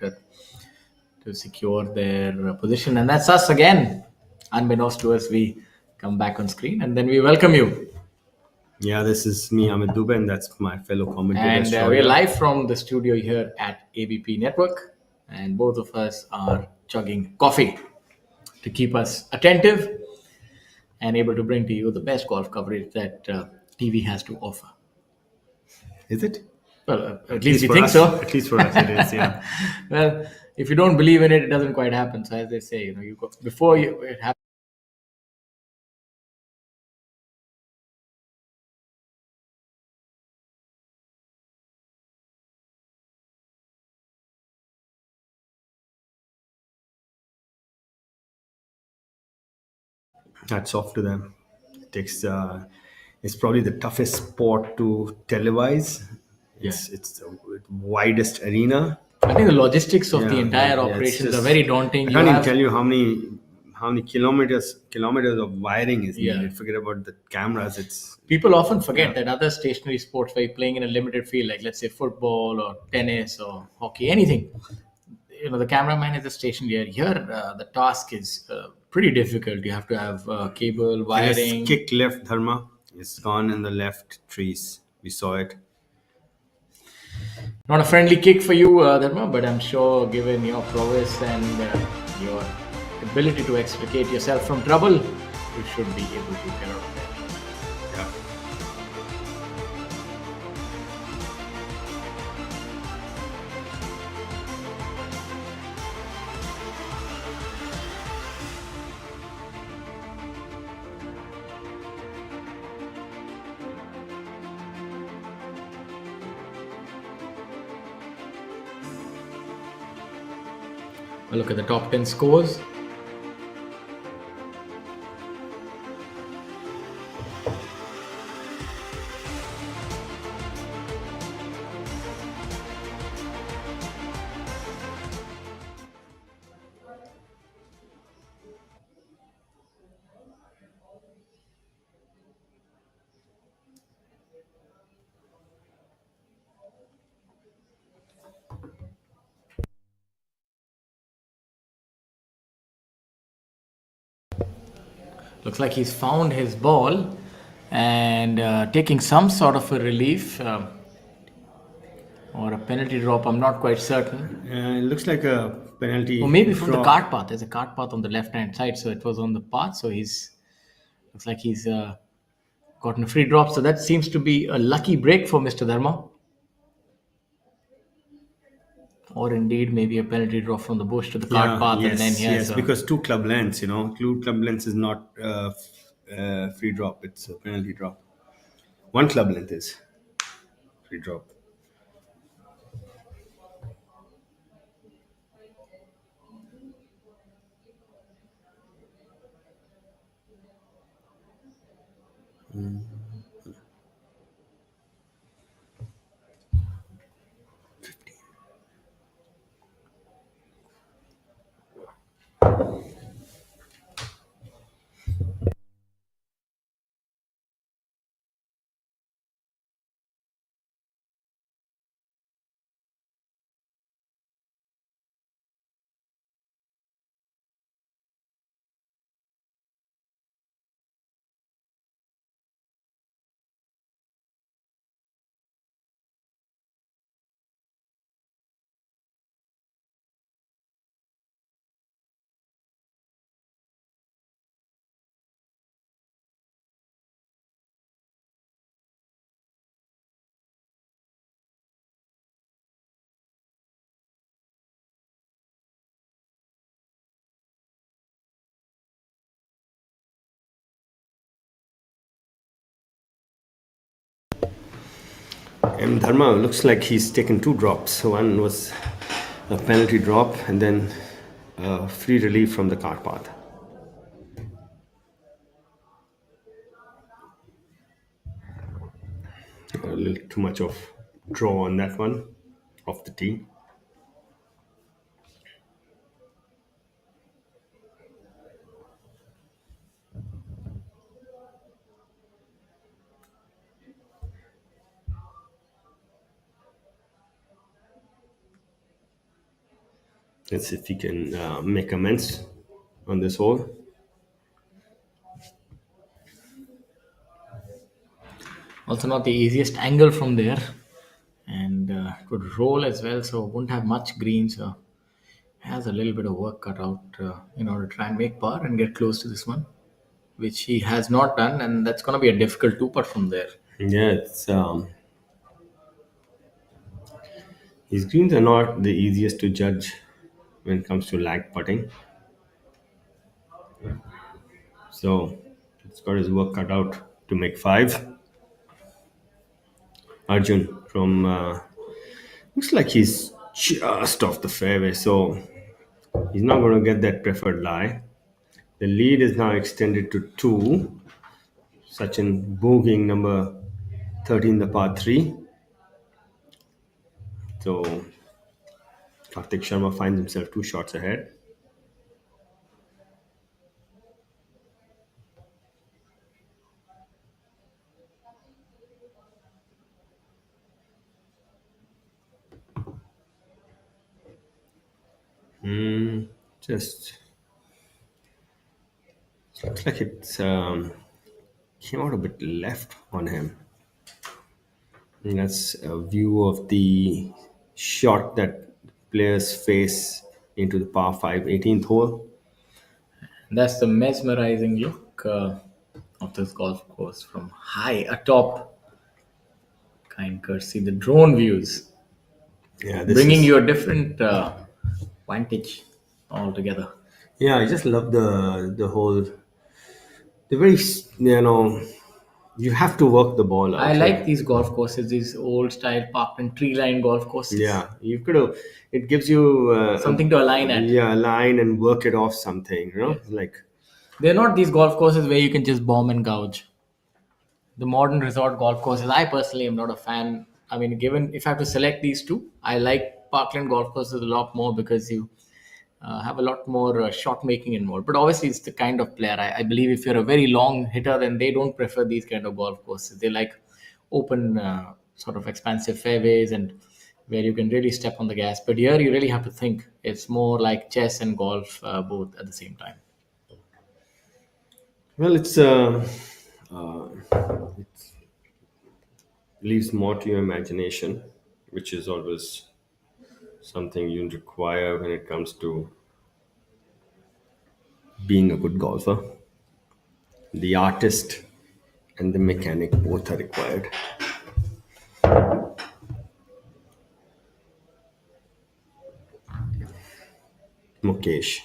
to secure their position, and that's us again. Unbeknownst to us, we come back on screen, and then we welcome you. Yeah, this is me, Amit Dubey, and that's my fellow commentator. And Shaurya. we're live from the studio here at ABP Network, and both of us are chugging coffee to keep us attentive and able to bring to you the best golf coverage that TV has to offer. Is it? Well, at least we for think us. so. At least for us, it is. Yeah. Well, if you don't believe in it, it doesn't quite happen. So as they say, you go before it happens. Hats off to them. It's probably the toughest sport to televise. It's the widest arena. I think the logistics of the entire it's operations just- are very daunting. I can't even tell you how many kilometers of wiring is needed. Forget about the cameras. It's People often forget that other stationary sports where you're playing in a limited field, like let's say football or tennis or hockey, anything, the cameraman is just stationed here. Here, the task is pretty difficult. You have to have cable, wiring. Yes, kick left, Dharma. It's gone in the left trees. We saw it. Not a friendly kick for you, Dharma, but I'm sure given your prowess and your ability to extricate yourself from trouble, you should be able to get out of there. Yeah. Well, look at the top 10 scores. Looks like he's found his ball and taking some sort of a relief or a penalty drop. I'm not quite certain. It looks like a penalty. Or maybe from the drop. cart path. There's a cart path on the left-hand side, so it was on the path. So looks like he's gotten a free drop. So that seems to be a lucky break for Mr. Dharma. or indeed maybe a penalty drop from the bush to the cart path, yes, and then he has yes, because two club lengths, two club lengths is not free drop; it's a penalty drop. One club length is free drop. M. Dharma looks like he's taken two drops. One was a penalty drop, and then free relief from the cart path. A little too much of draw on that one off the tee. Let's see if he can make amends on this hole. Also, not the easiest angle from there, and could roll as well, so won't have much green. So has a little bit of work cut out in order to try and make par and get close to this one, which he has not done, and that's going to be a difficult two putt from there. Yeah, it's his greens are not the easiest to judge when it comes to lag putting. So it's got his work cut out to make five. Arjun from looks like he's just off the fairway, so he's not going to get that preferred lie. The lead is now extended to two. Sachin bogeying number 13, the par 3. So Karthik Sharma finds himself 2 shots ahead. Just looks like it's came out a bit left on him. And that's a view of the shot that players face into the par 5 18th hole. That's the mesmerizing look of this golf course from high atop. Kind courtesy, the drone views, Yeah, this bringing is, you a different vantage altogether. yeah, I just love the whole the very you have to work the ball out. I like these golf courses, these old style park and tree line golf courses. Yeah, you could have. It gives you Something to align at. Yeah, align and work it off something. Like They're not these golf courses where you can just bomb and gouge. The modern resort golf courses, I personally am not a fan. I mean, given if I have to select these two, I like parkland golf courses a lot more because you have a lot more shot making involved. But obviously, it's the kind of player. I believe if you're a very long hitter, then they don't prefer these kind of golf courses. They like open, sort of expansive fairways and where you can really step on the gas. But here, you really have to think. It's more like chess and golf both at the same time. well, it leaves more to your imagination, which is always something you require when it comes to being a good golfer. The artist and the mechanic both are required. Mukesh,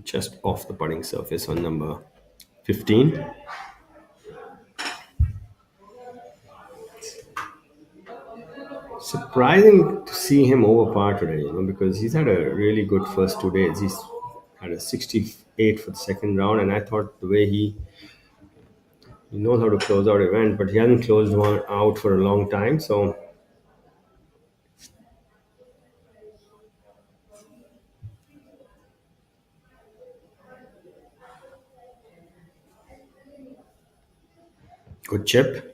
just off the putting surface on number 15. Surprising to see him over par today, because he's had a really good first 2 days. He's had a 68 for the second round, and I thought the way he knows how to close out event, but he hasn't closed one out for a long time. So good chip.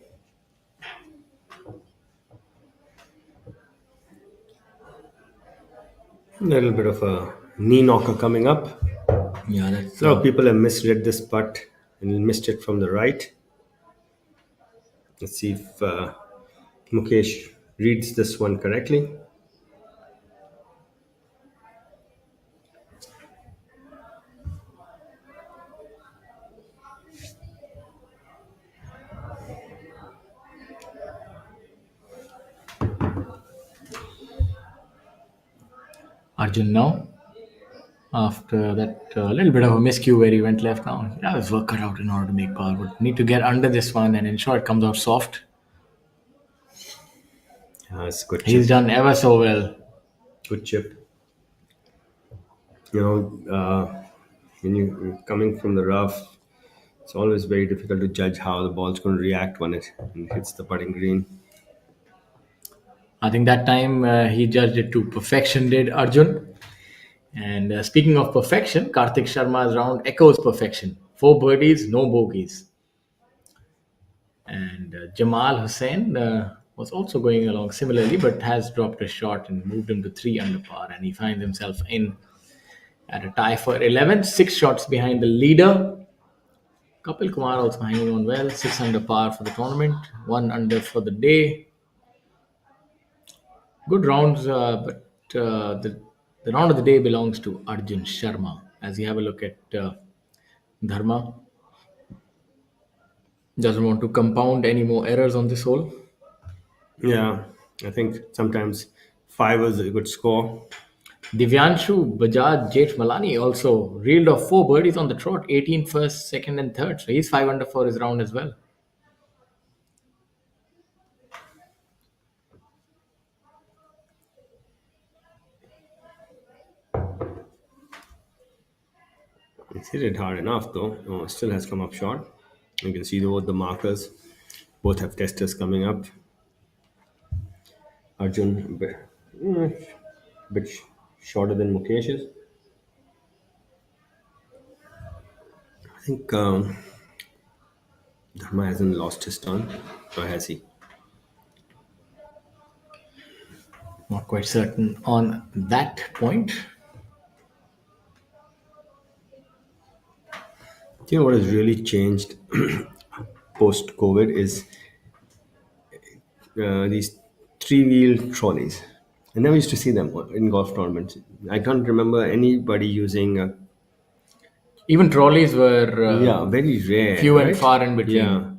A little bit of a knee knocker coming up. Yeah, that's A lot of people have misread this putt and missed it from the right. Let's see if Mukesh reads this one correctly. Arjun now. After that little bit of a miscue where he went left now, he has work cut out in order to make par. But need to get under this one and ensure it comes out soft. It's a good chip. He's done ever so well. Good chip. When you're coming from the rough, it's always very difficult to judge how the ball's going to react when it hits the putting green. I think that time he judged it to perfection, did Arjun. And speaking of perfection, Karthik Sharma's round echoes perfection. 4 birdies, no bogeys. And Jamal Hussain was also going along similarly, but has dropped a shot and moved him to 3 under par. And he finds himself in at a tie for 11, 6 shots behind the leader. Kapil Kumar also hanging on well, 6 under par for the tournament, 1 under for the day. Good rounds, but the round of the day belongs to Arjun Sharma. As you have a look at Dharma, doesn't want to compound any more errors on this hole. Yeah, I think sometimes 5 is a good score. Divyanshu Bajaj Jethmalani also reeled off 4 birdies on the trot, 18 first, second, and third. So he's 5 under for his round as well. It's hit it hard enough though. Oh, still has come up short. You can see both the markers. Both have testers coming up. Arjun a bit shorter than Mukesh's. I think Dharma hasn't lost his turn, or has he? Not quite certain on that point. You know what has really changed post COVID is these 3-wheel trolleys. I never used to see them in golf tournaments. I can't remember anybody using. Even trolleys were Very rare. few and right? far in between. Yeah,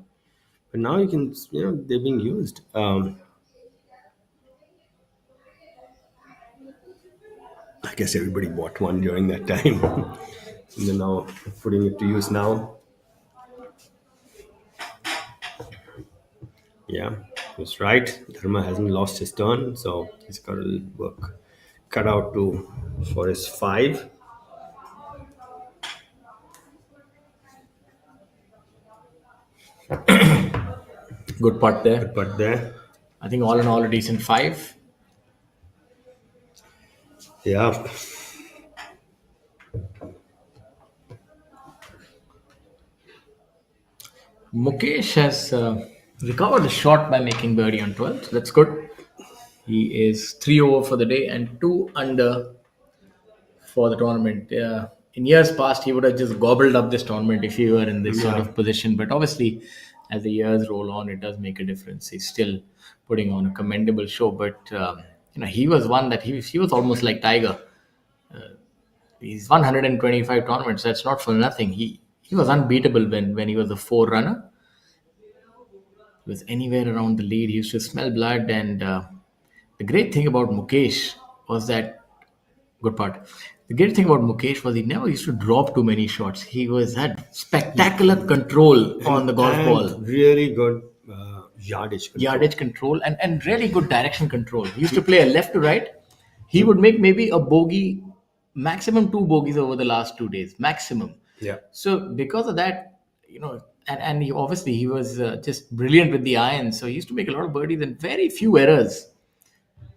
but now you can, they're being used. I guess everybody bought one during that time. And they're now putting it to use now. Yeah, that's right. Dharma hasn't lost his turn, so he's got a work cut out for his 5. Good putt there. But there, I think all in all a decent 5. yeah, Mukesh has recovered the shot by making birdie on 12. So that's good. He is 3 over for the day and 2 under for the tournament. In years past, he would have just gobbled up this tournament if he were in this sort of position. But obviously, as the years roll on, it does make a difference. He's still putting on a commendable show. But he was one that he was almost like Tiger. He's won 125 tournaments. That's not for nothing. He was unbeatable when he was a 4-runner. He was anywhere around the lead. He used to smell blood. And the great thing about Mukesh was that, good part, The great thing about Mukesh was he never used to drop too many shots. He had spectacular control on the golf And ball. really good yardage control. Yardage control and really good direction control. He used to play a left to right. He would make maybe a bogey, maximum 2 bogeys over the last 2 days, maximum. Yeah. So because of that, and he obviously he was just brilliant with the irons. So he used to make a lot of birdies and very few errors.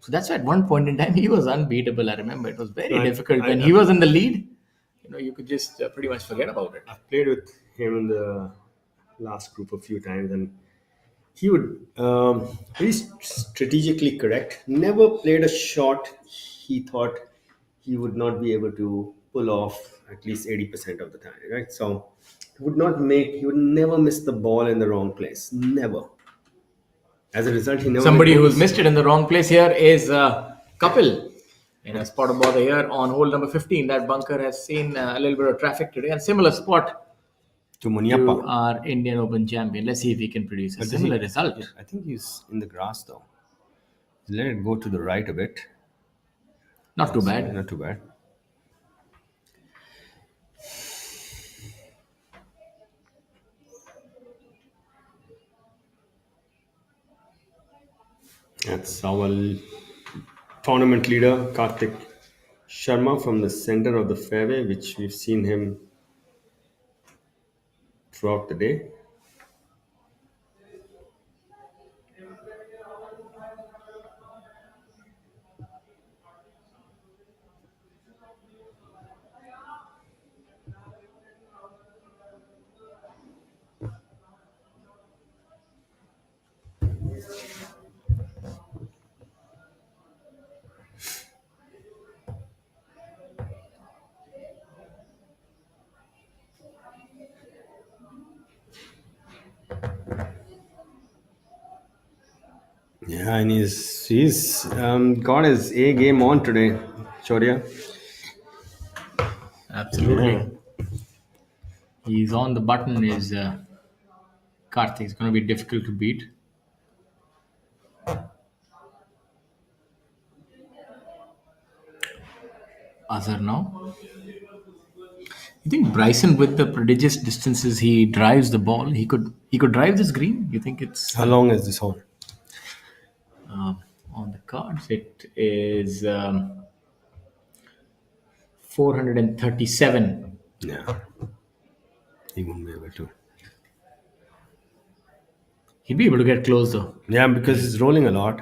So that's why at one point in time he was unbeatable. I remember it was very difficult when he was in the lead. You could just pretty much forget about it. I've played with him in the last group a few times, and he would very strategically correct. Never played a shot he thought he would not be able to pull off at least 80% of the time, right? So he would never miss the ball in the wrong place. Never. As a result, he never. Somebody who's missed it in the wrong place here is Kapil. In a spot of bother here on hole number 15. That bunker has seen a little bit of traffic today, and similar spot to Munyappa, to our Indian Open champion. Let's see if he can produce a similar result. I think he's in the grass though. Let it go to the right a bit. Not too bad. Not too bad. That's our tournament leader, Karthik Sharma, from the center of the fairway, which we've seen him throughout the day. Yeah, and he's got his A game on today, Shaurya. Absolutely. He's on the button. Is Karthik. It's going to be difficult to beat. Azhar now. You think Bryson, with the prodigious distances he drives the ball, he could drive this green? You think it's How long is this hole? On the cards? It is 437. Yeah, he won't be able to. He'd be able to get close though. Yeah, because he's rolling a lot.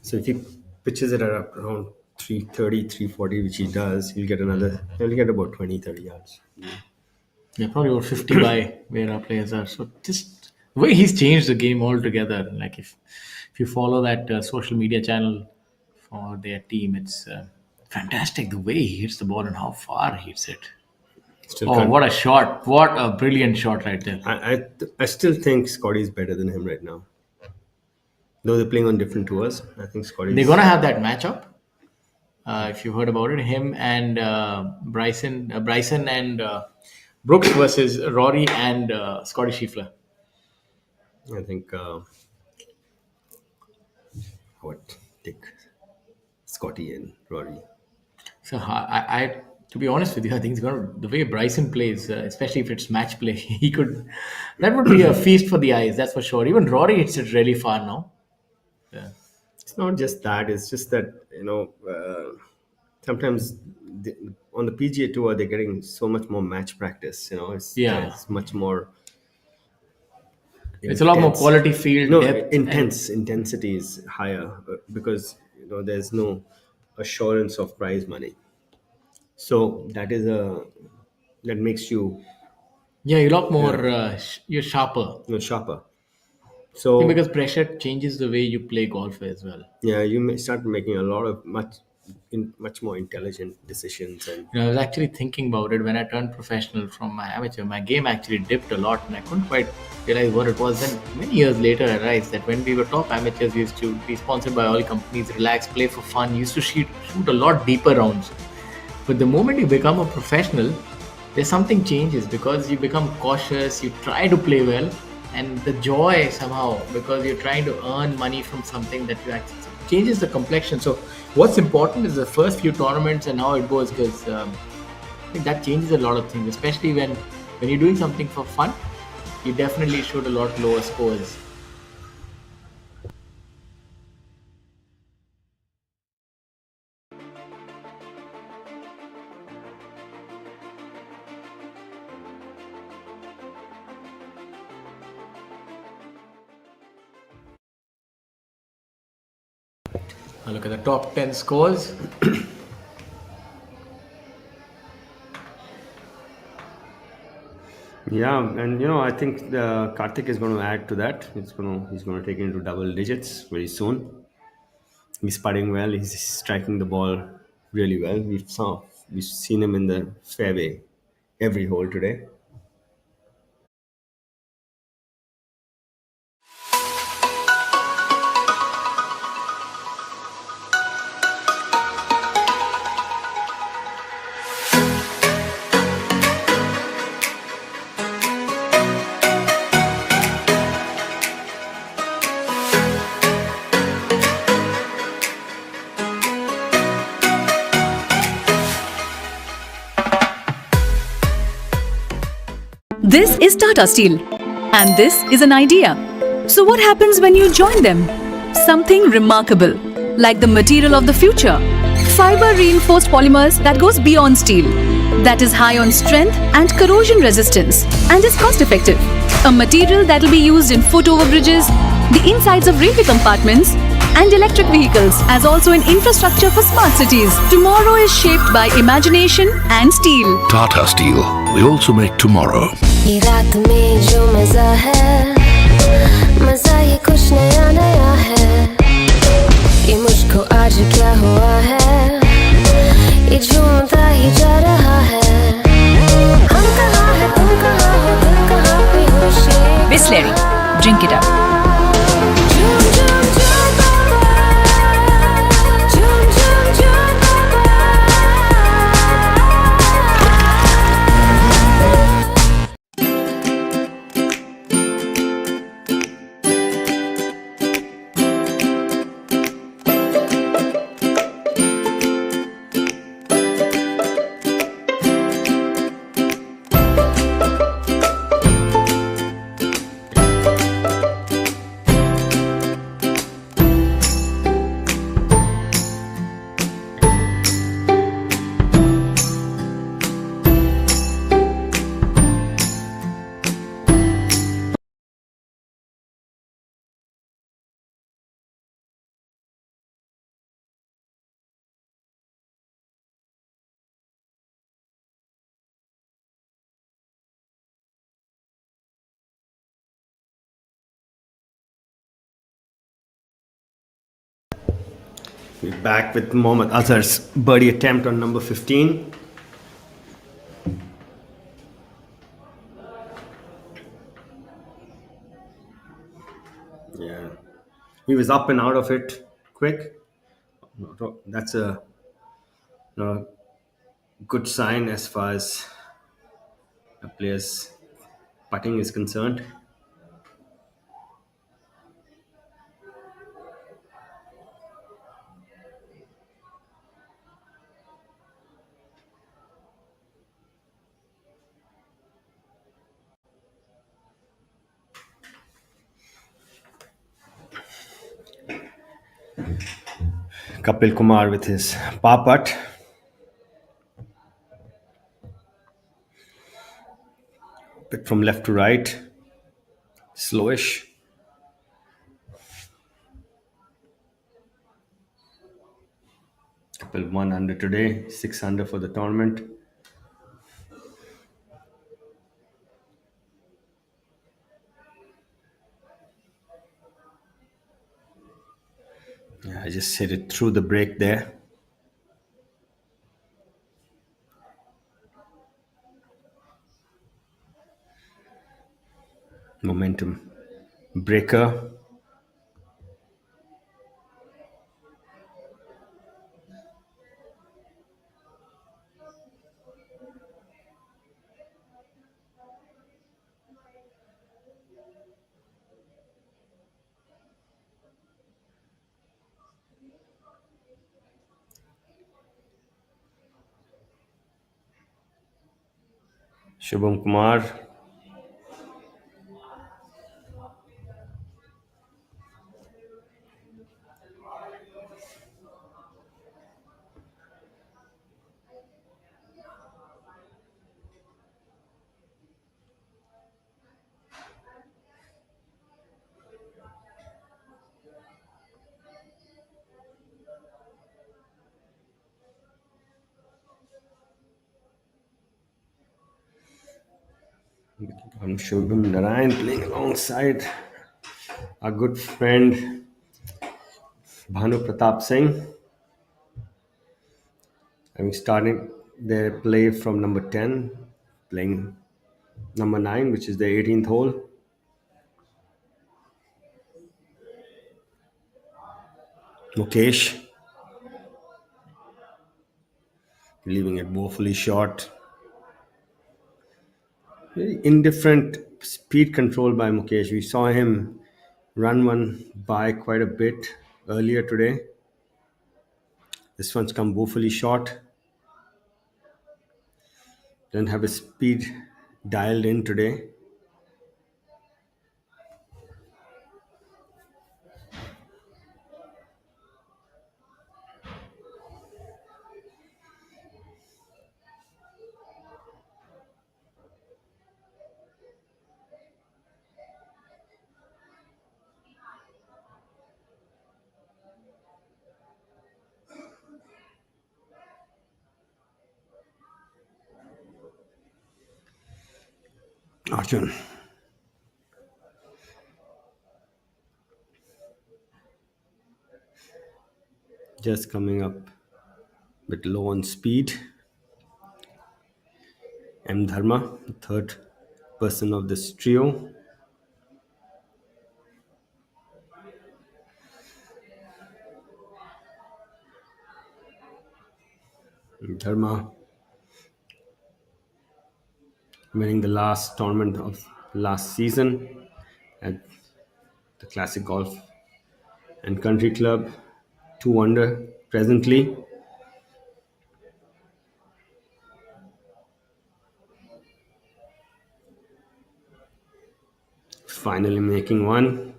So if he pitches it at around 330, 340, which he does, he'll get about 20, 30 yards. Yeah, probably about 50 by where our players are. So just the way he's changed the game altogether. Like if you follow that social media channel for their team, it's fantastic the way he hits the ball and how far he hits it. What a shot. What a brilliant shot right there. I still think Scotty's better than him right now. Though they're playing on different tours, I think Scotty's... They're going to have that matchup. If you heard about it, him and Bryson and Brooks versus Rory and Scotty Scheffler. I think take Scotty and Rory. So I to be honest with you, I think the way Bryson plays, especially if it's match play, that would be a feast for the eyes, that's for sure. Even Rory hits it really far now. Yeah. It's not just that, it's just that, sometimes on the PGA Tour, they're getting so much more match practice, it's much more... It's a lot more quality field, depth. Intensity is higher because, there's no assurance of prize money. So that makes you... Yeah, you're a lot more, you're sharper. Sharper. So because pressure changes the way you play golf as well. Yeah, you may start making much more intelligent decisions. And I was actually thinking about it when I turned professional from my amateur. My game actually dipped a lot, and I couldn't quite realize what it was. Then many years later, I realized that when we were top amateurs, we used to be sponsored by all companies, relax, play for fun. You used to shoot a lot deeper rounds. But the moment you become a professional, there's something changes because you become cautious. You try to play well. And the joy somehow, because you're trying to earn money from something that you actually, changes the complexion. So what's important is the first few tournaments and how it goes, because I think that changes a lot of things, especially when you're doing something for fun. You definitely should a lot lower scores. Now look at the top 10 scores. Yeah, and I think Karthik is going to add to that. He's going to take it into double digits very soon. He's putting well. He's striking the ball really well. We've seen him in the fairway every hole today. This is Tata Steel, and this is an idea. So what happens when you join them? Something remarkable, like the material of the future. Fiber reinforced polymers that goes beyond steel, that is high on strength and corrosion resistance, and is cost effective. A material that will be used in foot overbridges, the insides of railway compartments, and electric vehicles, as also in infrastructure for smart cities. Tomorrow is shaped by imagination and steel. Tata Steel. We also make tomorrow. ये रात में जो मजा है, मजा ये कुछ नया नया है। ये मुझको आज क्या हुआ है, ये झूमता ही जा रहा है। हम कहाँ हैं, तुम कहाँ हो, दिल कहाँ पे होश ये Bisleri, drink it up. झूम झूम झूम बाबा, झूम झूम झूम बाबा। We're back with Mohammad Azhar's birdie attempt on number 15. Yeah, he was up and out of it quick. That's a good sign as far as a player's putting is concerned. Kapil Kumar with his par putt. Bit from left to right. Slowish. Kapil 1 under today, 6 under for the tournament. Yeah, I just hit it through the break there. Momentum breaker. Shubham Kumar. I'm Shubham Narayan playing alongside our good friend Bhanu Pratap Singh. Having started their play from number 10, playing number 9, which is the 18th hole. Mukesh leaving it woefully short. Very indifferent speed control by Mukesh. We saw him run one by quite a bit earlier today. This one's come woefully short. Doesn't have his speed dialed in today. Arjun. Just coming up a bit low on speed. M. Dharma, the third person of this trio. Dharma winning the last tournament of last season at the Classic Golf and Country Club, 2 under presently. Finally making one.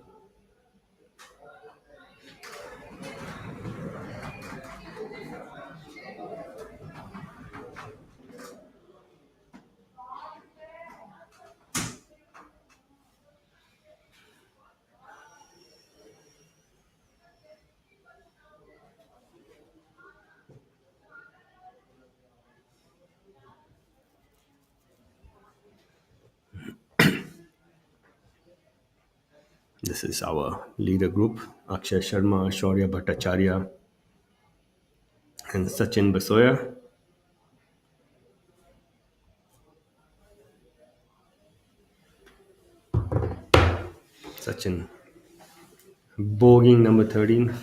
This is our leader group: Akshay Sharma, Shaurya Bhattacharya, and Sachin Basoya. Sachin bogeying number 13,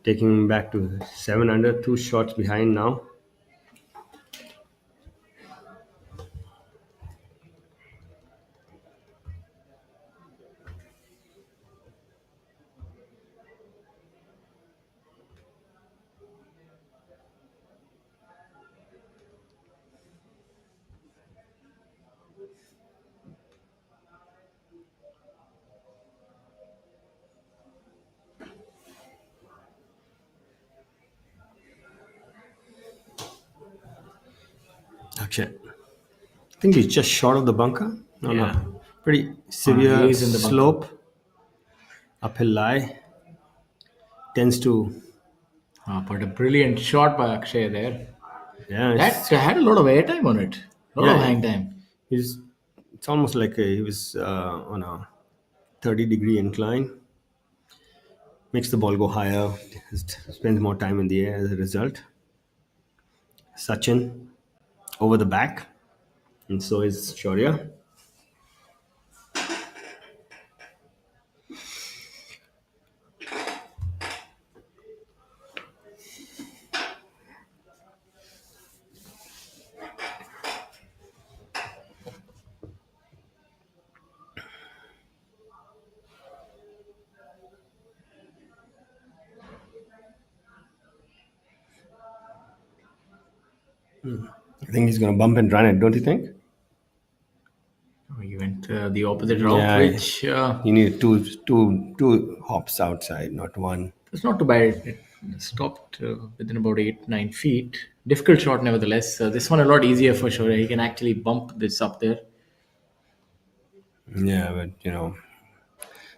taking him back to 7 under, 2 shots behind now. Akshay, I think he's just short of the bunker. No, Yeah. no. Pretty severe he's in the bunker. slope. Uphill lie. Tends to. But a brilliant shot by Akshay there. Yeah, That had a lot of airtime on it. A lot of hang time. it's almost like he was on a 30-degree incline. Makes the ball go higher. Spends more time in the air as a result. Sachin over the back. And so is Shaurya. I think he's going to bump and run it, don't you think? went the opposite route, Yeah, which you need two hops outside, not one. was not too bad. It stopped within about 8-9 feet. Difficult shot, nevertheless. This one a lot easier for sure. He can actually bump this up there. Yeah, but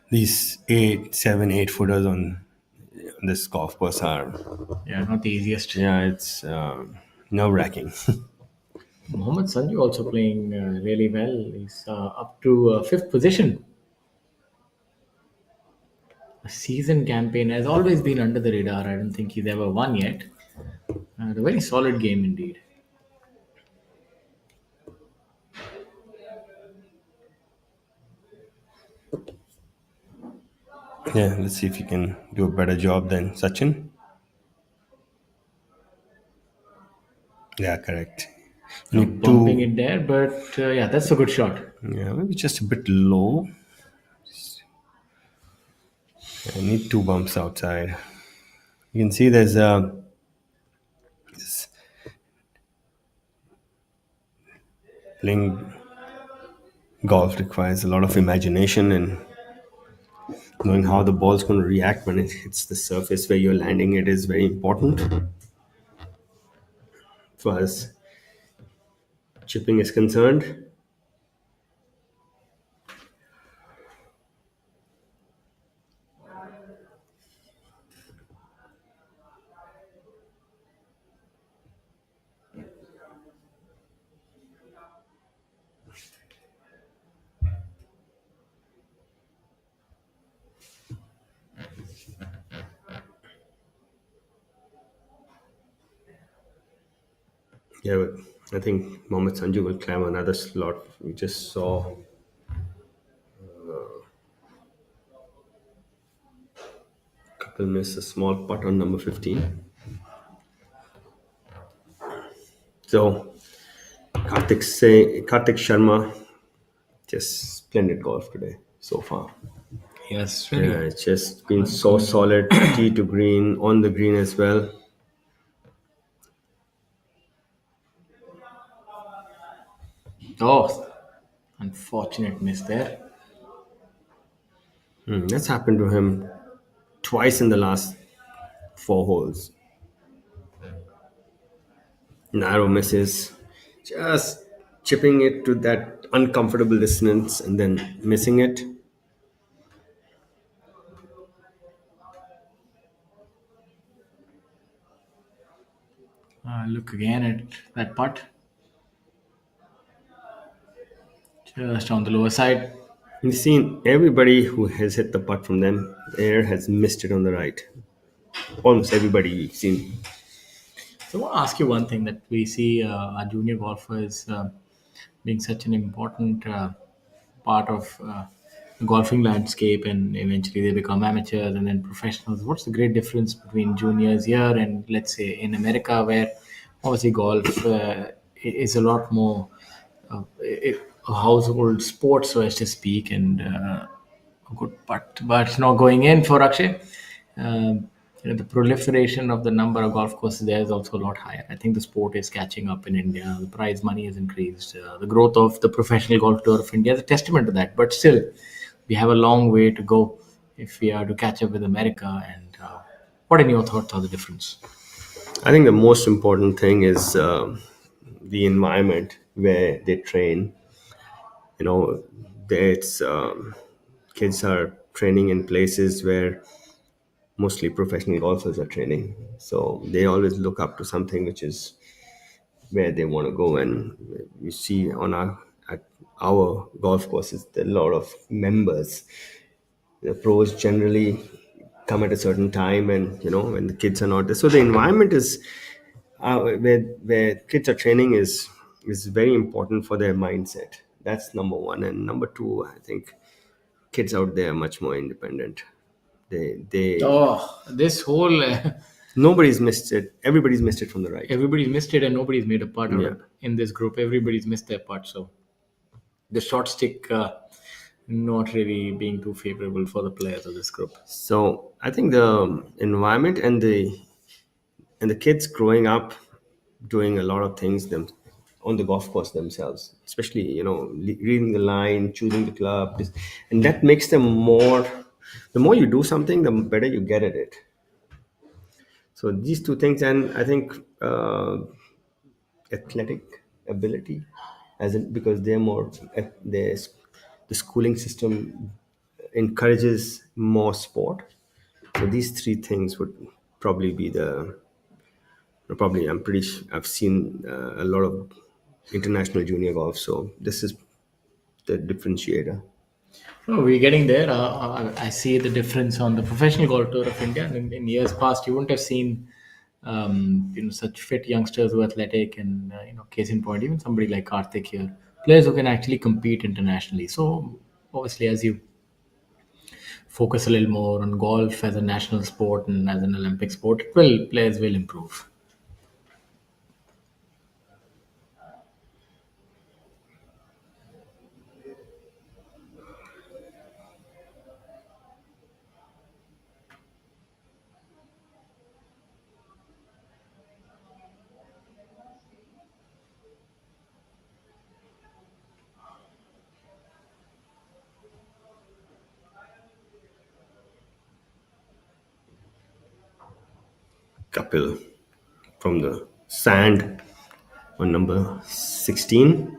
these 8 footers on this golf course are, Yeah, not the easiest. yeah, it's nerve wracking. Mohammad Sanju also playing really well. He's up to fifth position. A season campaign has always been under the radar. I don't think he's ever won yet. A very solid game indeed. Yeah, let's see if you can do a better job than Sachin. Yeah, correct. You need Bumping two, it there, but yeah, that's a good shot. yeah, maybe just a bit low. I need two bumps outside. You can see there's this playing golf requires a lot of imagination and knowing how the ball's going to react when it hits the surface where you're landing it is very important. For us, chipping is concerned. Yeah, but I think Mohammad Sanju will climb another slot. We just saw couple miss a small putt on number 15. So Kartik Sharma, just splendid golf today so far. Yes, Yeah, really. it's just been so solid, tee to green, on the green as well. Oh, unfortunate miss there. That's happened to him twice in the last 4 holes. Narrow misses, just chipping it to that uncomfortable distance and then missing it. Look again at that putt. Just on the lower side. You've seen everybody who has hit the putt from them there has missed it on the right. Almost everybody you've seen. So I want to ask you one thing that we see our junior golfers being such an important part of the golfing landscape, and eventually they become amateurs and then professionals. What's the great difference between juniors here and let's say in America, where obviously golf is a lot more a household sport, so as to speak, and a good but not going in for Akshay. The proliferation of the number of golf courses there is also a lot higher. I think the sport is catching up in India. The prize money has increased. The growth of the professional golf tour of India is a testament to that. But still, we have a long way to go if we are to catch up with America. And what, in your thoughts, are the difference? I think the most important thing is the environment where they train. It's kids are training in places where mostly professional golfers are training, so they always look up to something which is where they want to go. And you see on our golf courses there are a lot of members. The pros generally come at a certain time, and when the kids are not there, so the environment is where kids are training is very important for their mindset. That's number one. And number two, I think kids out there are much more independent. They Oh, this whole Nobody's missed it. Everybody's missed it from the right. everybody's missed it and nobody's made a putt out Yeah. of in this group. Everybody's missed their putt. So the short stick not really being too favorable for the players of this group. So I think the environment and the kids growing up doing a lot of things on the golf course themselves, especially reading the line, choosing the club, and that makes them more. The more you do something, the better you get at it. So these two things, and I think athletic ability, as in, because they're more the schooling system encourages more sport. So these three things would probably be the probably. I'm pretty. I've seen a lot of international junior golf, so this is the differentiator. Oh, we're getting there. I see the difference on the professional golf tour of India. And in years past, you wouldn't have seen, such fit youngsters who are athletic, and case in point, even somebody like Karthik here, players who can actually compete internationally. So obviously, as you focus a little more on golf as a national sport and as an Olympic sport, players will improve. Kapil from the sand on number 16.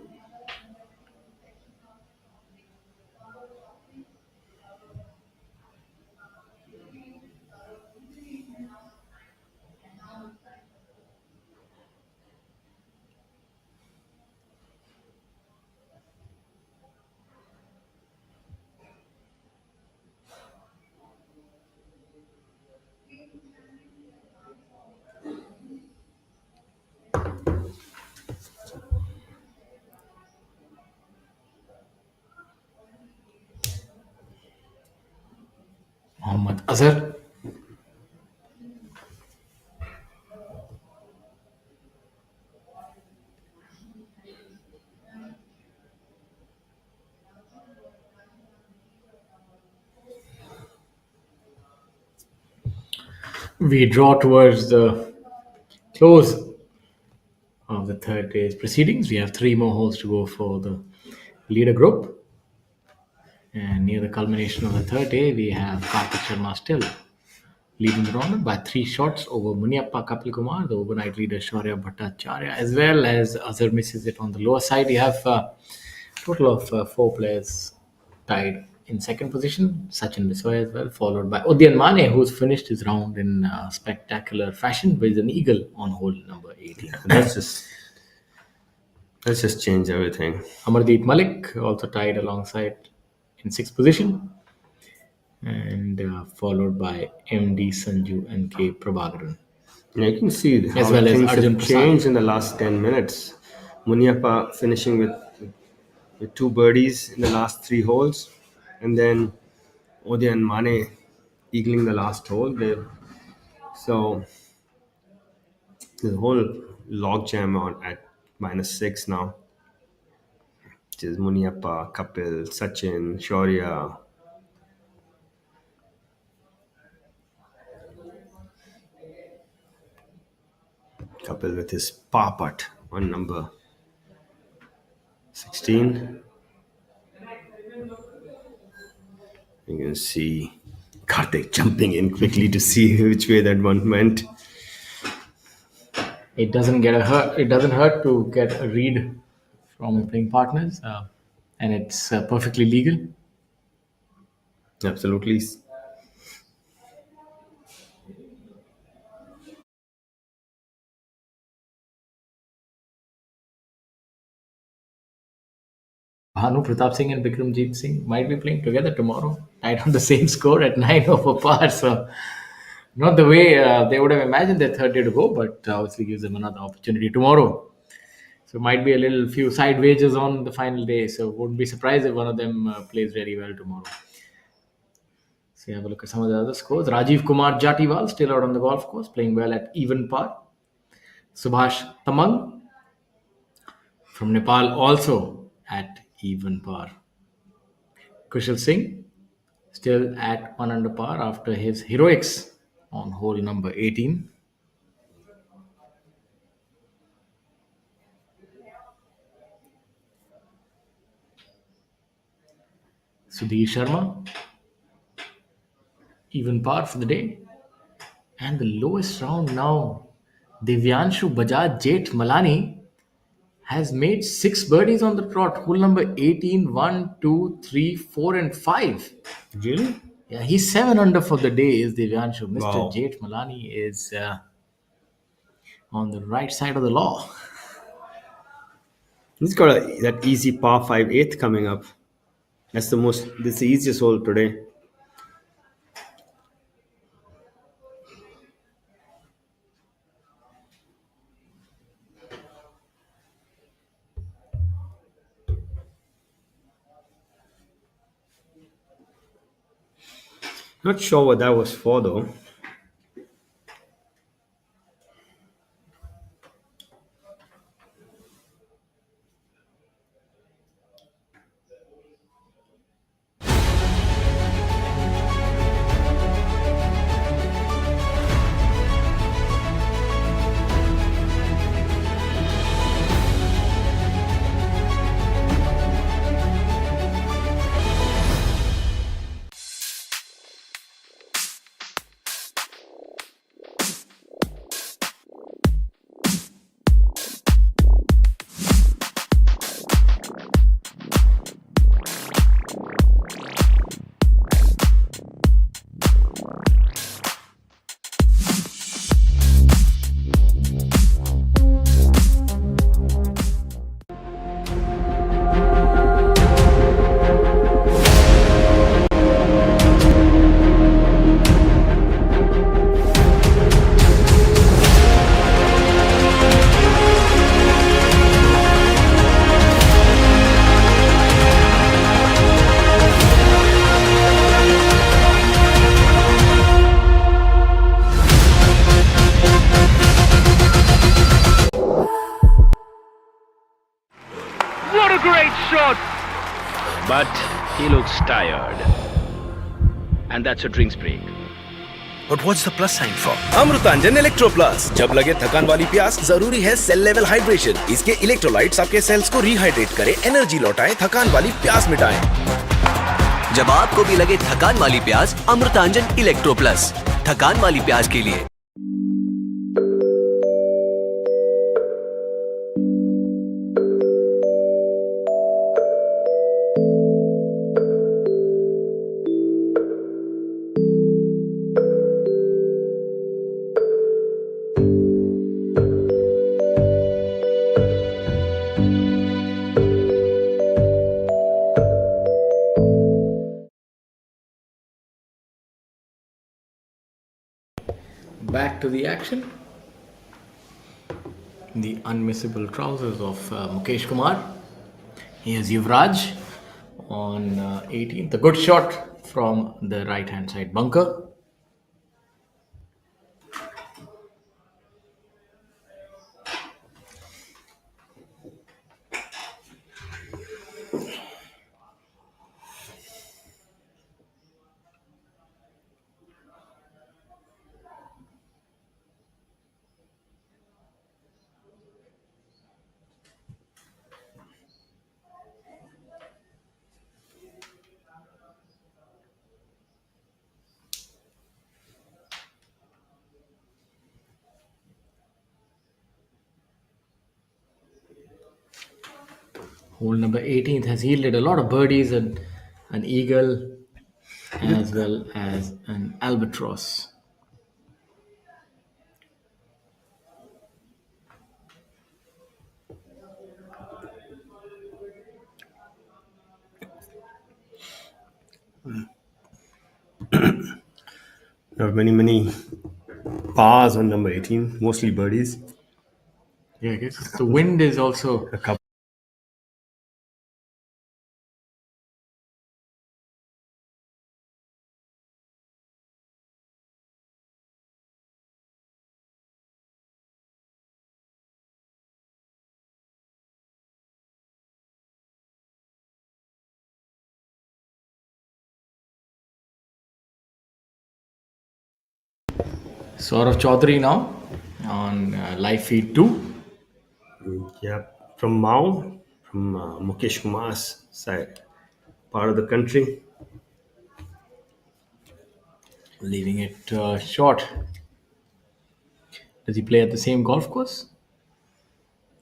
Mohammad Azhar. We draw towards the close of the third day's proceedings. We have three more holes to go for the leader group. And near the culmination of the third day, we have Karthik Sharma still leading the round by 3 shots over Muniappa Kapil Kumar, the overnight leader Shaurya Bhattacharya, as well as Azhar misses it on the lower side. You have a total of 4 players tied in second position. Sachin Bisway as well, followed by Udyan Mane, who's finished his round in spectacular fashion with an eagle on hole number 18. Let's just change everything. Amardeep Malik also tied alongside in sixth position, and followed by MD Sanju and K Prabhakaran. You can see how As well as things Arjun have Prasad. changed in the last 10 minutes. Muniappa finishing with 2 birdies in the last 3 holes, and then Odya and Mane eagling the last hole. So the whole logjam on at -6 now. Which is Muniappa, Kapil, Sachin, Shaurya. Kapil with his par putt on number 16. You can see Karthik jumping in quickly to see which way that one went. It doesn't hurt to get a read from your playing partners, and it's perfectly legal. Absolutely. Bhanu Pratap Singh and Bikramjeet Singh might be playing together tomorrow, tied on the same score at 9 over par. So, not the way they would have imagined their third day to go, but obviously gives them another opportunity tomorrow. So, might be a little few side wagers on the final day. So, wouldn't be surprised if one of them plays very well tomorrow. So, you have a look at some of the other scores. Rajiv Kumar Jatiwal still out on the golf course, playing well at even par. Subhash Tamang from Nepal also at even par. Kushal Singh still at 1 under par after his heroics on hole number 18. Sudhir Sharma, even par for the day. And the lowest round now, Divyanshu Bajaj Jeth Malani has made 6 birdies on the trot. Hole number 18, 1, 2, 3, 4, and 5. Really? Yeah, he's 7 under for the day, is Divyanshu. Mr. Wow. Jeth Malani is on the right side of the law. He's got that easy par 5 eighth coming up. That's the easiest hole today. Not sure what that was for though. What a great shot! But he looks tired. And that's a drinks break. But what's the plus sign for? Amrutanjan electro plus. जब लगे थकान वाली प्यास, जरूरी है cell level hydration. इसके electrolytes आपके sales को रिहाइड्रेट करें, एनर्जी लौटाएं, थकान वाली प्यास मिटाएं। जब आपको भी लगे थकान वाली प्यास, अमृतांजन इलेक्ट्रो प्लस, थकान वाली प्यास के लिए। Back to the action. The unmissable trousers of Mukesh Kumar. Here's Yuvraj on 18th. A good shot from the right hand side bunker. Hole number 18th has yielded a lot of birdies and an eagle as well as an albatross. There are many pars on number 18, mostly birdies. Yeah, I guess the wind is also A couple. Saurav Chaudhary now on live feed 2. Yeah, from Mao, from Mukesh Kumar's side, part of the country. leaving it short. Does he play at the same golf course?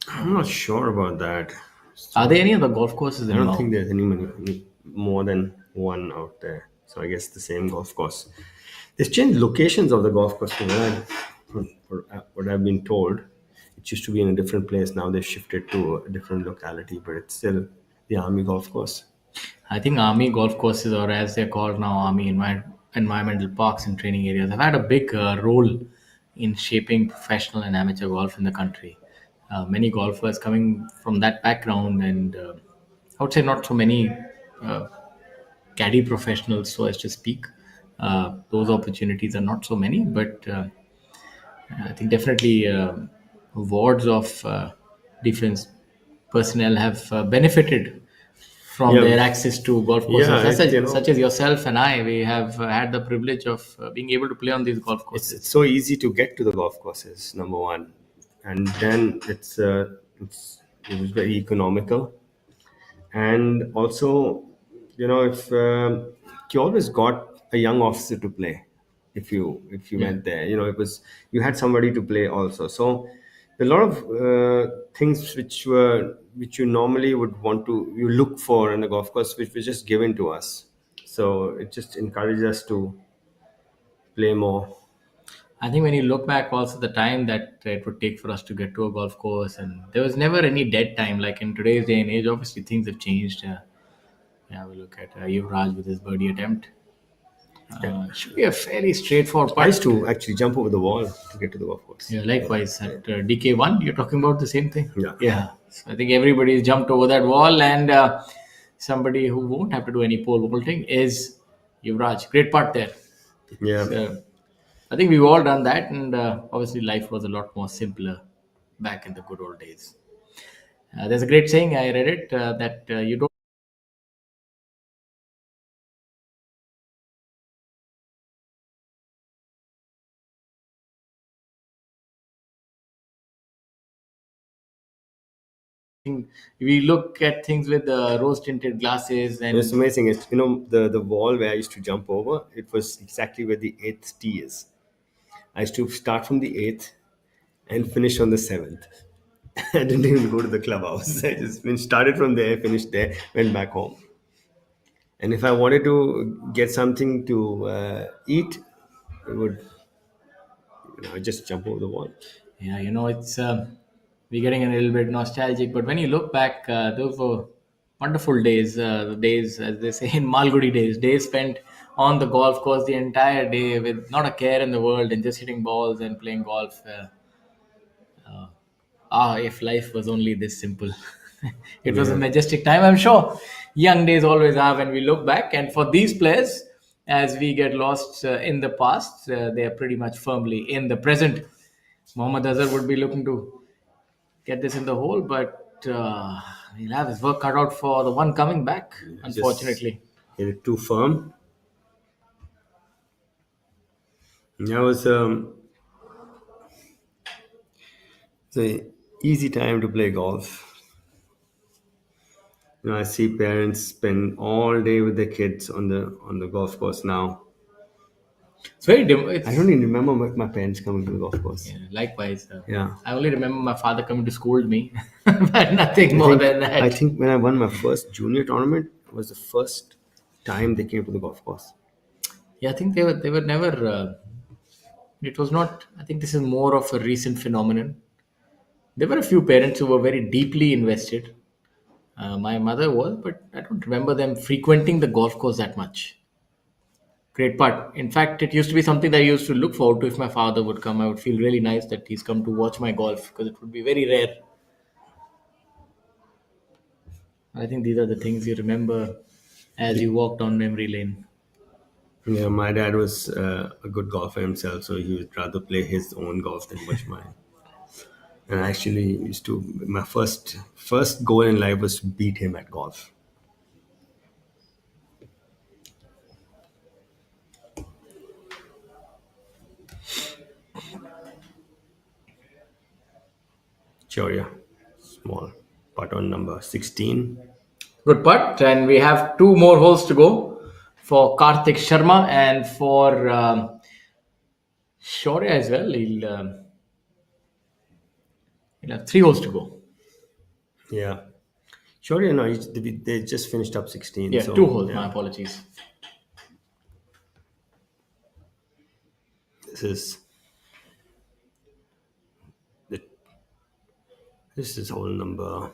I'm not sure about that. Are there any other golf courses I in don't think Mount? there's any more than one out there. So I guess the same golf course. They've changed locations of the golf course. From what I've been told, it used to be in a different place. Now they've shifted to a different locality, but it's still the Army golf course. I think Army golf courses, or as they're called now, Army environmental parks and training areas, have had a big role in shaping professional and amateur golf in the country. Many golfers coming from that background, and I would say not so many uh, caddy professionals, so as to speak. Those opportunities are not so many, but I think definitely wards of defense personnel have benefited from Yeah, their access to golf courses. yeah, Such as yourself and I, we have had the privilege of being able to play on these golf it's courses. so easy to get to the golf courses. Number one, and then it was very economical, and also, if you always got a young officer to play, if you Yeah. went there, it was, you had somebody to play also. So a lot of things which you normally would want to you look for in the golf course, which was just given to us. So it just encouraged us to play more. I think when you look back, also the time that it would take for us to get to a golf course, and there was never any dead time. Like in today's day and age, obviously things have changed. Yeah, we look at Yuvraj with his birdie attempt. Yeah. Should be a fairly straightforward I used putt. to actually jump over the wall to get to the golf course. Yeah, likewise at DK1, you're talking about the same thing. Yeah. Yeah, so I think everybody's jumped over that wall, and somebody who won't have to do any pole vaulting is Yuvraj. Great putt there. Yeah. So I think we've all done that, and obviously life was a lot more simpler back in the good old days. There's a great saying, I read it, that you don't we look at things with rose tinted glasses, It's and amazing. It's, the wall where I used to jump over, it was exactly where the eighth tee is. I used to start from the eighth and finish on the seventh. I didn't even go to the clubhouse. I just started from there, finished there, went back home. And if I wanted to get something to eat, I would, just jump over the wall. yeah, it's we're getting a little bit nostalgic. But when you look back, those were wonderful days. The days, as they say in Malgudi days spent on the golf course the entire day with not a care in the world and just hitting balls and playing golf. If life was only this simple. It was a Yeah. majestic time, I'm sure. Young days always are when we look back. And for these players, as we get lost in the past, they are pretty much firmly in the present. Mohammad Azhar would be looking to get this in the hole, but he'll have his work cut out for the one coming back, Just unfortunately. hit it too firm. That was it's an easy time to play golf. I see parents spend all day with their kids on the golf course now. It's very I don't even remember my parents coming to the golf course. yeah, likewise. Yeah. I only remember my father coming to scold me, but nothing I more think, than that. I think when I won my first junior tournament, it was the first time they came to the golf course. Yeah, I think they were never. It was not. I think this is more of a recent phenomenon. There were a few parents who were very deeply invested. My mother was, but I don't remember them frequenting the golf course that much. Great part. In fact, it used to be something that I used to look forward to. If my father would come, I would feel really nice that he's come to watch my golf because it would be very rare. I think these are the things you remember as you walk down memory lane. Yeah, my dad was a good golfer himself, so he would rather play his own golf than watch mine. And I actually used to, my first goal in life was to beat him at golf. Sure, yeah. Small putt on number 16. Good putt, and we have two more holes to go for Karthik Sharma, and for Shaurya as well. He'll have 3 holes to go. Yeah. Sure, they just finished up 16. Yeah, so, 2 holes. yeah. My apologies. This is the, this is hole number.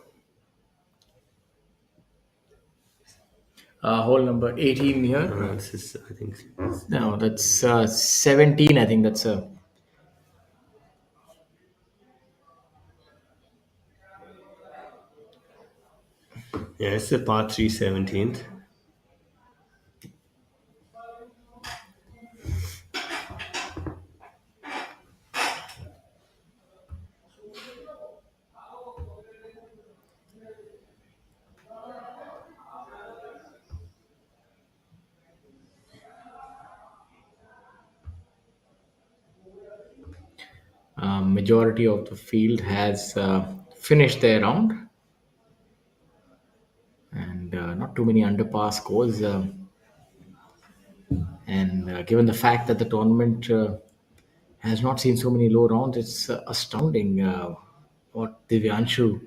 Hole number 18 here. This is, I think. No, that's 17. I think that's a. Yeah, it's a par 3 17th. Majority of the field has finished their round, and not too many under par scores. And given the fact that the tournament has not seen so many low rounds, it's astounding what Divyanshu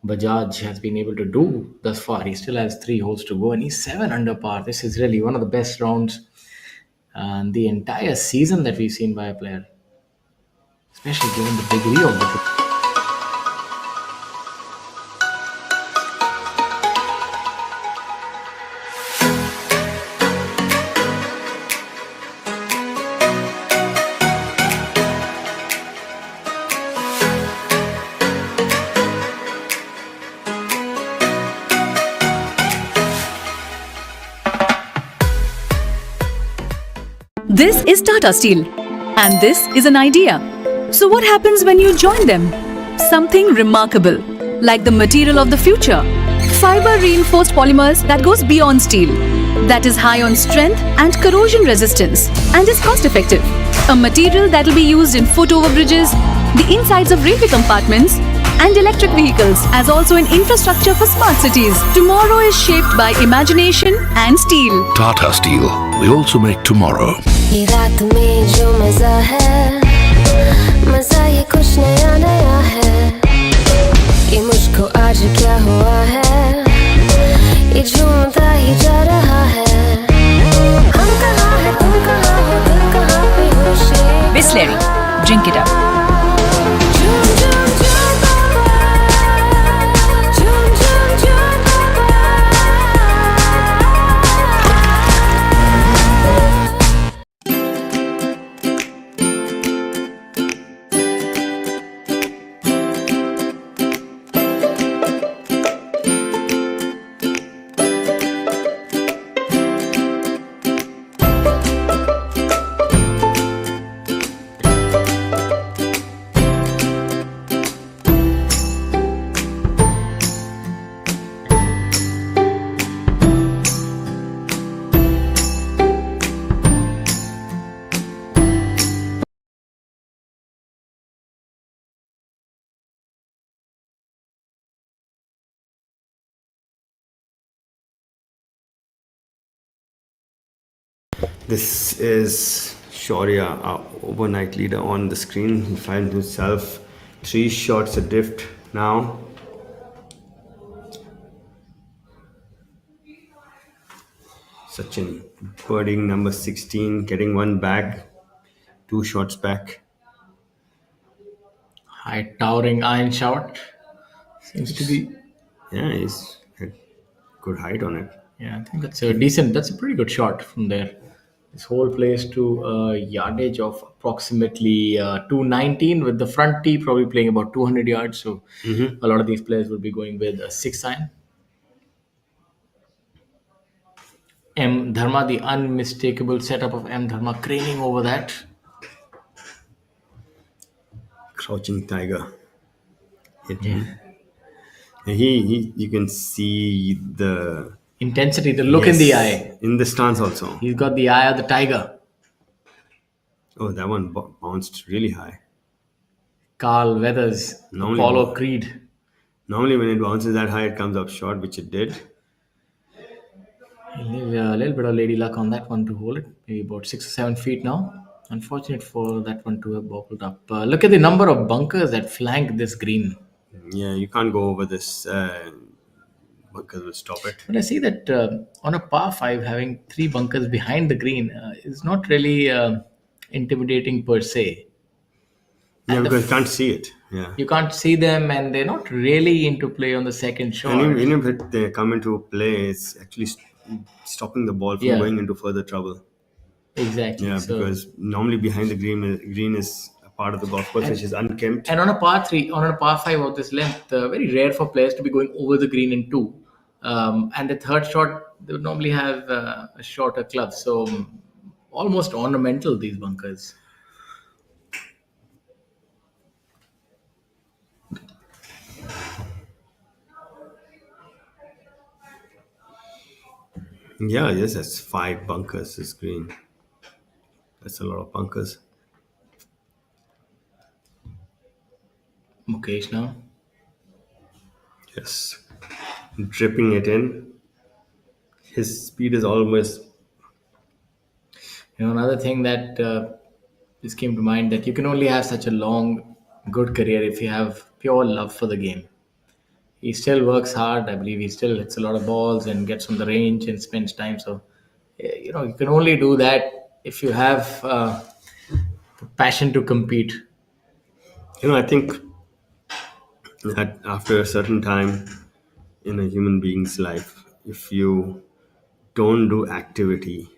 Bajaj has been able to do thus far. He still has 3 holes to go, and he's 7 under par. This is really one of the best rounds the entire season that we've seen by a player, especially given the degree of the. This is Tata Steel, and this is an idea. So, what happens when you join them? Something remarkable, like the material of the future. Fiber reinforced polymers that goes beyond steel, that is high on strength and corrosion resistance, and is cost effective. A material that will be used in foot overbridges, the insides of railway compartments, and electric vehicles, as also in infrastructure for smart cities. Tomorrow is shaped by imagination and steel. Tata Steel. We also make tomorrow. ये रात में जो मजा है, मजा ये कुछ नया नया है। ये मुझको आज क्या हुआ है, ये झूमता ही जा रहा है। हम कहाँ हैं, तुम कहाँ हो, दिल कहाँ पे होश ये Bisleri, drink it up. झूम झूम झूम बाबा, झूम झूम झूम बाबा। This is Shaurya, our overnight leader on the screen. He finds himself 3 shots adrift now. Sachin birding number 16, getting 1 back, 2 shots back. High towering iron shot. Seems to be. Yeah, he's had good height on it. Yeah, I think that's a decent. That's a pretty good shot from there. This whole plays to a yardage of approximately 219, with the front tee probably playing about 200 yards. So a lot of these players will be going with a 6-iron. M Dharma, the unmistakable setup of M Dharma, craning over that. Crouching tiger. Yeah. You can see the Intensity, the look in the eye. in the stance also. He's got the eye of the tiger. Oh, that one bounced really high. Carl Weathers, Normally- Apollo Creed. Normally, when it bounces that high, it comes up short, which it did. A little bit of lady luck on that one to hold it. Maybe about 6 or 7 feet now. Unfortunate for that one to have bobbled up. Look at the number of bunkers that flank this green. Yeah, you can't go over this because will stop it. But I see that on a par 5, having 3 bunkers behind the green is not really intimidating per se. Yeah, And because you can't see it. Yeah. you can't see them, and they're not really into play on the second shot. And even if they come into play, it's actually stopping the ball from Yeah. going into further trouble. Exactly. Yeah, So, because normally behind the green is a part of the golf course which is unkempt. and on a par 3, on a par 5 of this length, very rare for players to be going over the green in 2. And the third shot, they would normally have a shorter club. So, almost ornamental, these bunkers. Yeah, yes, that's 5 bunkers. This green. That's a lot of bunkers. Mukesh now. Yes, dripping it in. His speed is almost. Another thing that just came to mind, that you can only have such a long, good career if you have pure love for the game. He still works hard. I believe he still hits a lot of balls and gets on the range and spends time. So, you can only do that if you have the passion to compete. I think that after a certain time in a human being's life, if you don't do activity,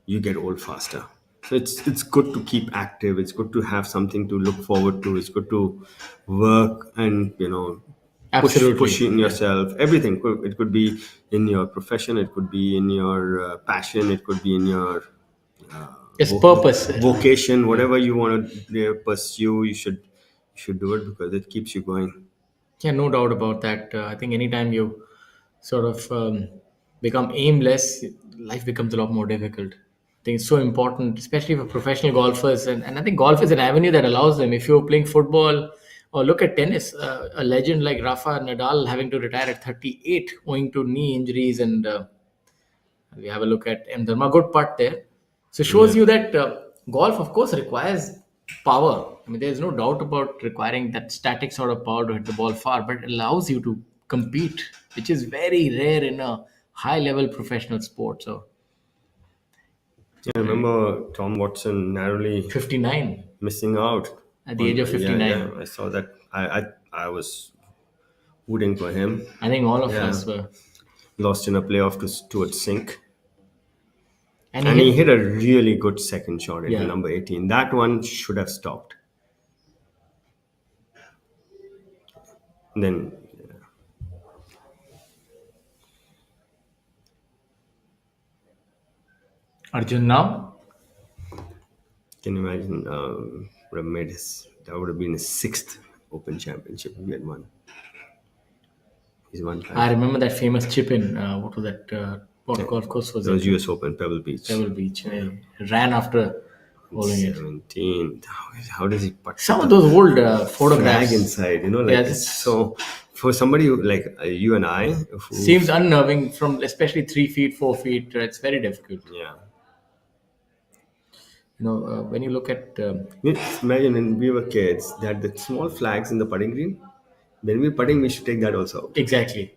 you get old faster. So it's good to keep active. It's good to have something to look forward to. It's good to work and Absolutely. pushing yourself. Everything. It could be in your profession. It could be in your passion. It could be in your It's purpose. vocation. Whatever you want to pursue, you should do it because it keeps you going. Yeah, no doubt about that. I think anytime you sort of become aimless, life becomes a lot more difficult. I think it's so important, especially for professional golfers. And I think golf is an avenue that allows them. If you're playing football or look at tennis, a legend like Rafa Nadal having to retire at 38 owing to knee injuries, and we have a look at M. Dharma, good putt there. So shows you that golf, of course, requires power. I mean, there's no doubt about requiring that static sort of power to hit the ball far, but it allows you to compete, which is very rare in a high-level professional sport. So Yeah, I remember Tom Watson narrowly 59 missing out at the age of 59. Yeah, I saw that. I was rooting for him. I think all of Yeah. us were. Lost in a playoff to Stuart Sink. And And he hit a really good second shot into Yeah. number 18. That one should have stopped. Then, Arjun now. can you imagine? Would have that would have been his 6th Open Championship if he had won. He's won 5. I remember that famous chip in, what was that? What golf course was That was it? US Open, Pebble Beach. Pebble Beach. Ran after bowling it. 17. How does he putt? Some of those old Flag photographs inside, Yeah, it's so. For somebody like you and I, who, seems unnerving from especially 3 feet, 4 feet. It's very difficult. yeah. When you look at Imagine when we were kids, they had the small flags in the putting green. When we're putting, we should take that also out. exactly.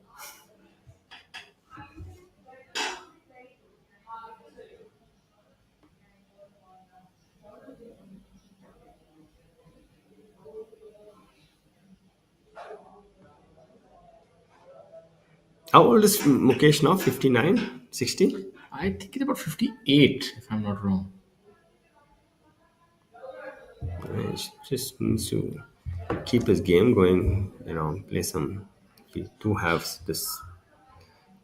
How old is Mukesh now? 59? 60? I think it's about 58, if I'm not wrong. He just needs to keep his game going, play some. If we do have this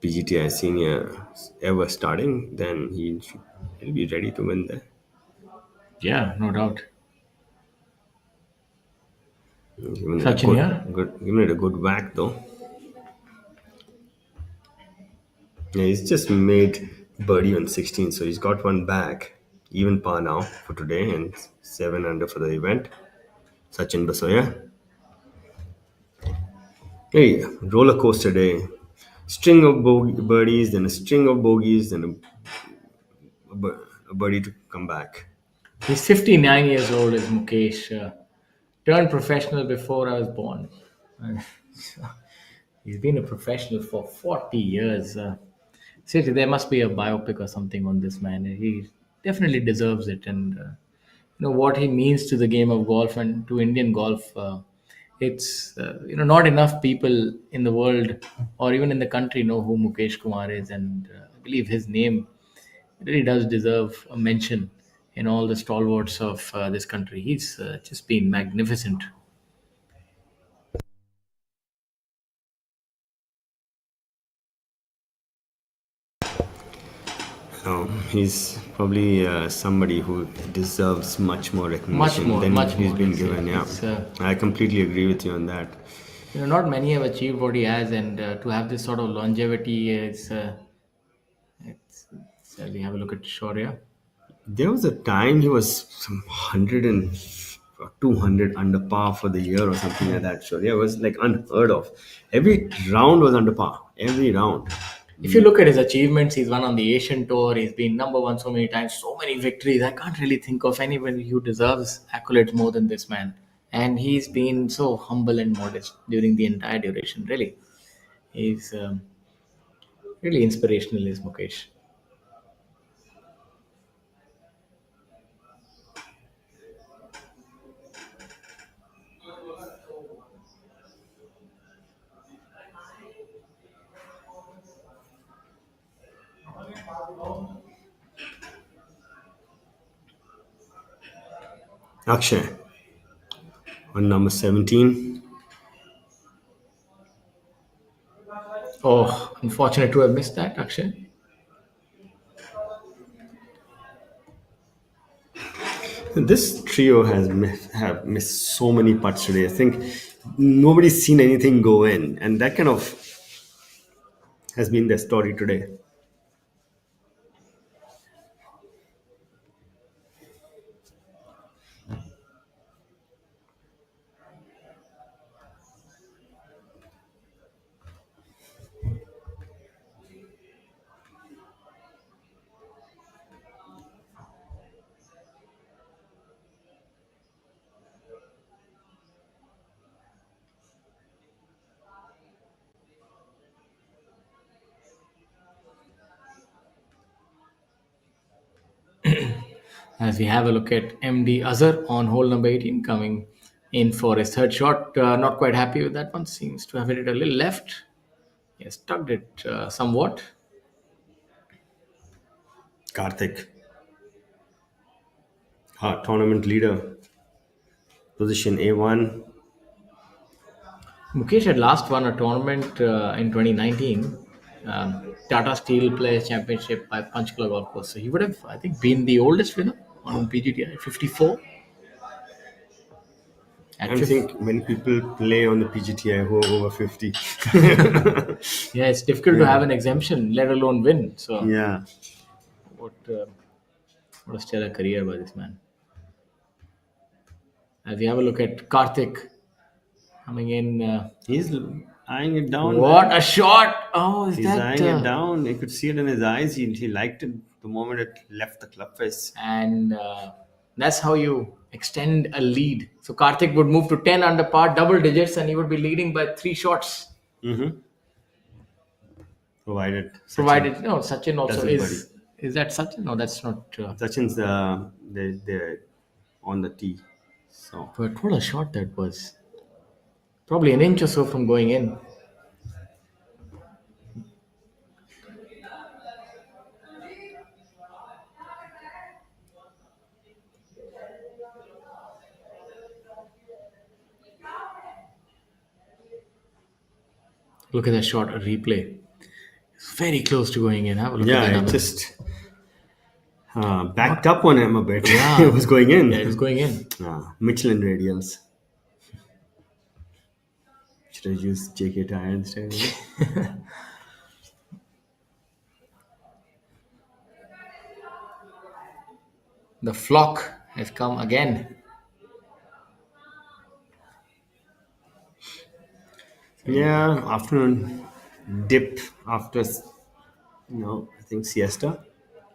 PGTI senior ever starting, then he'll be ready to win there. Yeah, no doubt. Giving Sachin, yeah? Giving it a good whack though. Yeah, he's just made birdie on 16, so he's got one back. Even par now for today and 7 under for the event. Sachin Basoya. Hey, roller coaster day. string of birdies, then a string of bogeys, then a birdie to come back. He's 59 years old, is Mukesh. Turned professional before I was born. Uh, He's been a professional for 40 years. Seriously, there must be a biopic or something on this man. He definitely deserves it. And what he means to the game of golf and to Indian golf. It's not enough people in the world or even in the country know who Mukesh Kumar is, and I believe his name really does deserve a mention in all the stalwarts of this country. He's just been magnificent. He's probably somebody who deserves much more recognition than Much he's more. been It's, given. Yeah, it's, I completely agree with you on that. not many have achieved what he has, and to have this sort of longevity is. We have a look at Shaurya. There was a time he was some 100 and 200 under par for the year or something like that. So yeah, it was like unheard of. Every round was under par. Every round. If you look at his achievements, he's won on the Asian Tour. He's been number one so many times, so many victories. I can't really think of anybody who deserves accolades more than this man. And he's been so humble and modest during the entire duration. Really, he's really inspirational, is Mukesh. Akshay on number 17. Oh, unfortunate to have missed that, Akshay. This trio have missed so many putts today. I think nobody's seen anything go in, and that kind of has been their story today. As we have a look at MD Azhar on hole number 18, coming in for his third shot. Not quite happy with that one. Seems to have hit it a little left. Yes, tugged it somewhat. Karthik, tournament leader, position A1. Mukesh had last won a tournament in 2019, Tata Steel Players Championship by Panchkula Golf Course. So he would have, I think, been the oldest winner on PGTI at 54. At I think when people play on the PGTI who are over 50. Yeah, it's difficult to have an exemption, let alone win. So Yeah. what, uh, what a stellar career by this man. As we have a look at Karthik coming in. He's eyeing it down. What a shot! Oh, is He's that? eyeing it down. You could see it in his eyes. He liked it the moment it left the club face. And that's how you extend a lead. So Karthik would move to 10 under par, double digits, and he would be leading by 3 shots. Provided. Provided, no, Sachin also doesn't is. Is that Sachin? No, that's not. Sachin's they're on the tee. So But what a shot that was. Probably an inch or so from going in. Look at that shot, a replay. It's very close to going in. Have a look at that. yeah, it Another. just backed up on him a bit. Yeah. It was going in. Yeah, it was going in. Michelin radials. Should have used JK tire instead. The flock has come again. Yeah, afternoon. dip after, I think siesta.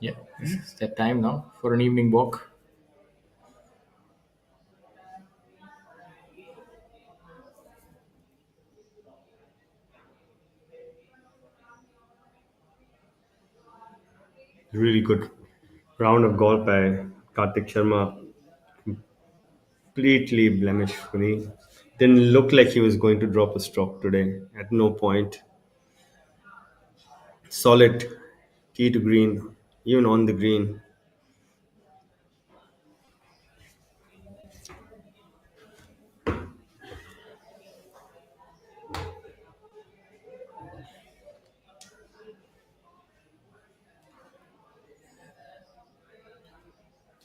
Yeah, it's that time now for an evening walk. Really good round of golf by Kartik Sharma. Completely blemish free. Didn't look like he was going to drop a stroke today. At no point. Solid tee to green, even on the green.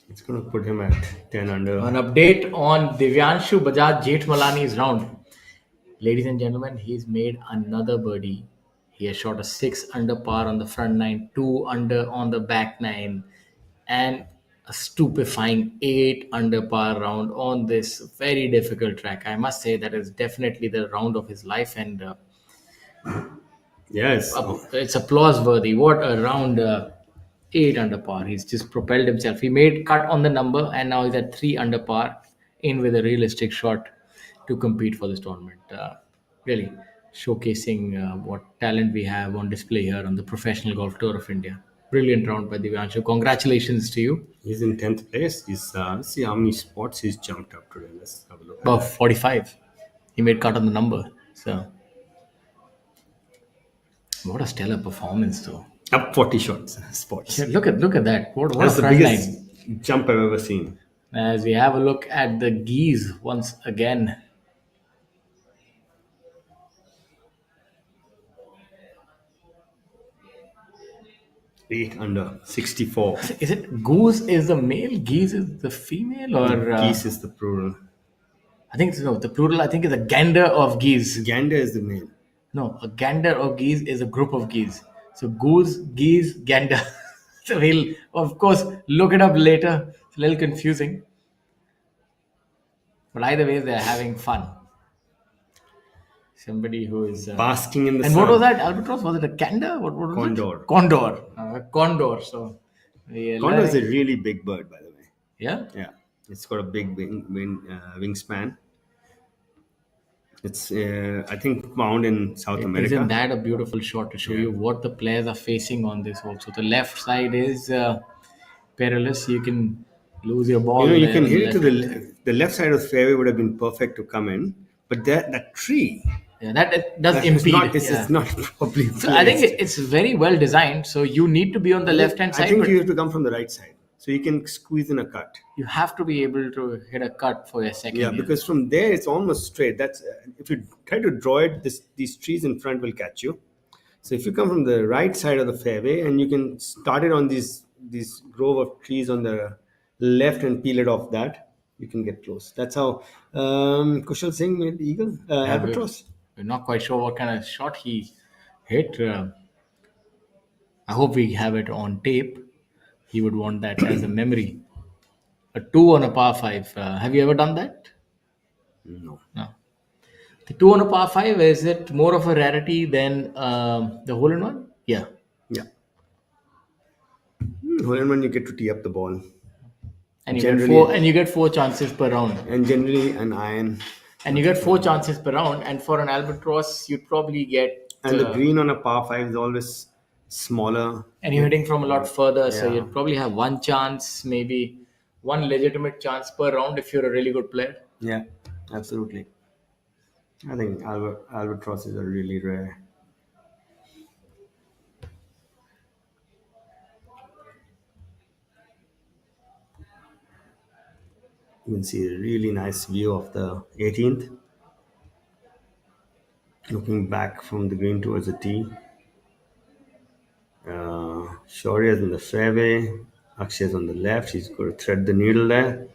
It's going to put him at 10 under. An update on Divyanshu Bajaj Jethmalani's round. Ladies and gentlemen, he's made another birdie. He has shot a 6 under par on the front nine, 2 under on the back nine, and a stupefying 8 under par round on this very difficult track. I must say that is definitely the round of his life, and Yes. it's applause worthy. What a round! 8 under par. He's just propelled himself. He made cut on the number, and now he's at 3 under par, in with a realistic shot to compete for this tournament. Really showcasing what talent we have on display here on the Professional Golf Tour of India. Brilliant round by Divyanshu. Congratulations to you. He's in 10th place. Let's see how many spots he's jumped up today. Let's have a look. About 45. He made cut on the number. So, what a stellar performance, though. Up 40 spots. Yeah, look at that. What That's a the front biggest line. jump I've ever seen. As we have a look at the geese once again. Eight under 64. Is it goose is the male, geese is the female, or Geese is the plural. I think no, the plural I think is a gander of geese. Gander is the male. No, a gander of geese is a group of geese. So goose, geese, gander. So we'll of course look it up later. It's a little confusing. But either way, they're having fun. Somebody who is Basking in the and sun. what was that? Albatross? Was it a gander? What was Condor. it? Condor. Condor. So Condor is a really big bird, by the way. yeah. Yeah, it's got a big wingspan. It's I think found in South America. Isn't that a beautiful shot to show you what the players are facing on this also? The left side is perilous. You can lose your ball. You there can on hit it to left. the left side of the fairway would have been perfect to come in, but that tree Yeah, that does is impede. not, it's yeah. not properly placed. So I think it's very well designed. So you need to be on the left hand side. I think but you have to come from the right side, so you can squeeze in a cut. you have to be able to hit a cut for your second. Yeah, year. because from there it's almost straight. That's if you try to draw it, these trees in front will catch you. So if you come from the right side of the fairway and you can start it on these grove of trees on the left and peel it off that, you can get close. That's how Kushal Singh made the eagle, albatross. We're not quite sure what kind of shot he hit. I hope we have it on tape. He would want that as a memory. A 2 on a par 5. Have you ever done that? No. No. The 2 on a par 5, is it more of a rarity than the hole in one? Yeah. Yeah. Hole in one, you get to tee up the ball. And you Generally- get four chances per round. And generally an iron. And you get 4 chances per round. And for an albatross, you'd probably get. And the green on a par 5 is always smaller. And you're hitting from a lot further, so Yeah. you'd probably have one chance, maybe one legitimate chance per round if you're a really good player. Yeah, absolutely. I think albatrosses are really rare. You can see a really nice view of the 18th. Looking back from the green towards the tee. Shaurya is in the fairway. Akshay is on the left. He's going to thread the needle there.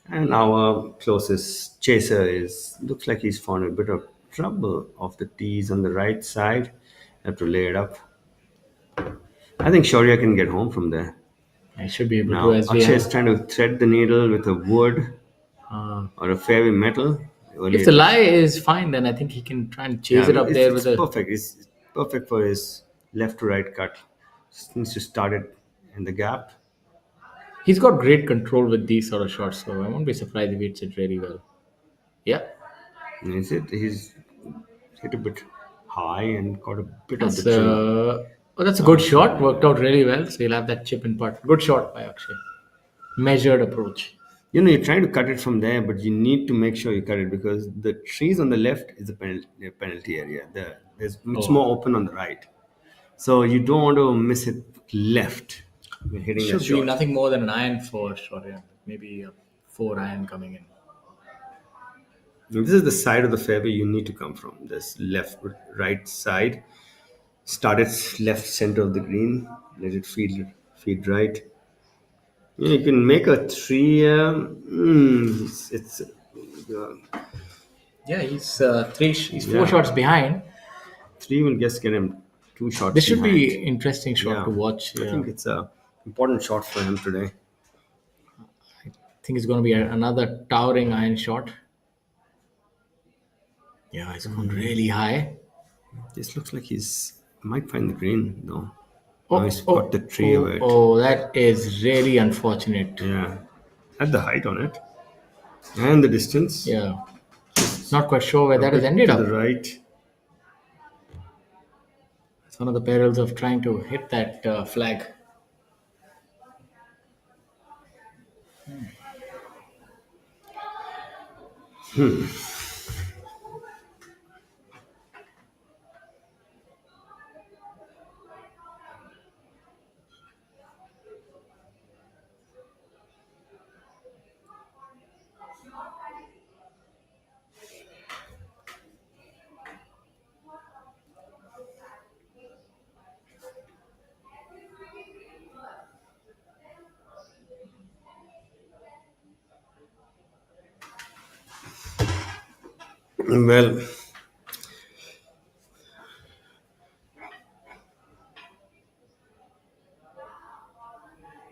And our closest chaser looks like he's found a bit of trouble off the tees on the right side. Have to lay it up. I think Shaurya can get home from there. I should be able Now, to, as we Akshay is have. trying to thread the needle with a wood or a fairway metal. If the lie is fine, then I think he can try and chase it up it's, there it's with a. perfect. perfect for his left to right cut. Just needs to start it in the gap. He's got great control with these sort of shots, so I won't be surprised if he hits it really well. Yeah, And he's hit a bit high and got a bit of the that's trim. that's a good shot. Worked out really well. So he'll have that chip in putt. Good shot by Akshay. Measured approach. You're trying to cut it from there, but you need to make sure you cut it because the trees on the left is the penalty area. It's more open on the right. So you don't want to miss it left when hitting Should that be shot. nothing more than an iron for sure. Yeah. Maybe a 4 iron coming in. This is the side of the fairway you need to come from. This right side. Start it left center of the green. Let it feed right. You can make a three. It's Yeah, he's He's Yeah. 4 shots behind. three will just get him 2 shots. This should behind. be interesting shot Yeah. to watch. I think it's a important shot for him today. I think it's going to be another towering iron shot. Yeah, it's gone really high. This looks like he's might find the green though. Oh, Now he's got the tree of it. Oh, that is really unfortunate. Yeah, at the height on it and the distance. Yeah. Not quite sure where that has ended to up. the right. It's one of the perils of trying to hit that flag. Well,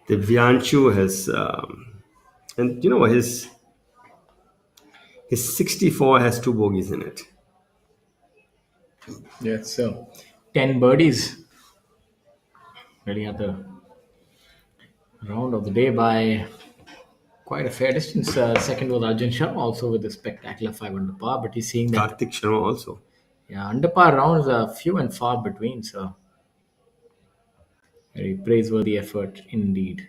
the Vyanshu has, and you know what, his 64 has 2 bogeys in it. Yeah, so 10 birdies. Really had the round of the day by quite a fair distance. Second was Arjun Sharma, also with a spectacular 5 under par. But he's seeing that Karthik Sharma also. under par rounds are few and far between. So very praiseworthy effort indeed.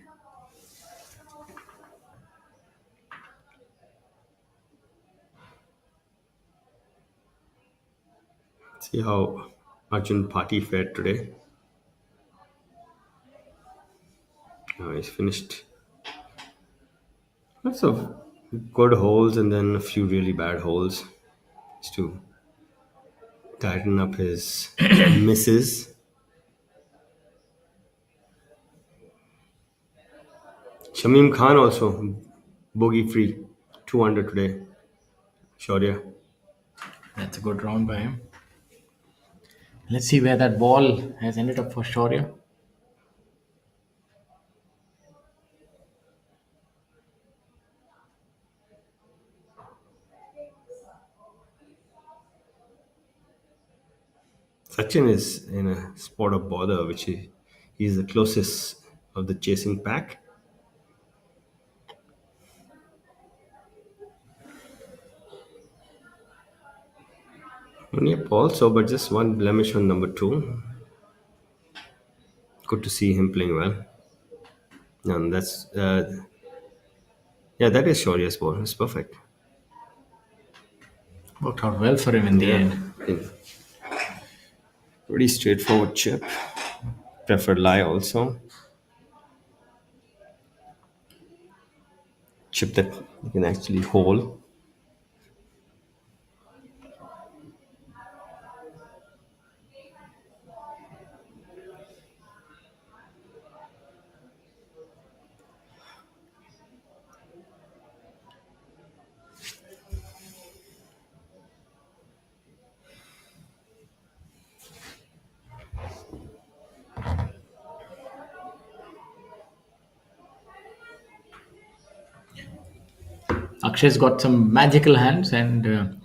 See how Arjun Party fared today. He's finished. Lots of good holes and then a few really bad holes. Just to tighten up his misses. Shamim Khan also bogey free, 2 under today. Shaurya. That's a good round by him. Let's see where that ball has ended up for Shaurya. Sachin is in a spot of bother, which he's the closest of the chasing pack. Yep, also, but just one blemish on number 2. Good to see him playing well. And that's, yeah, that is Shaurya's ball. It's perfect. Worked out well for him in the end. I think pretty straightforward chip. Preferred lie also. Chip that you can actually hold. Akshay's got some magical hands, and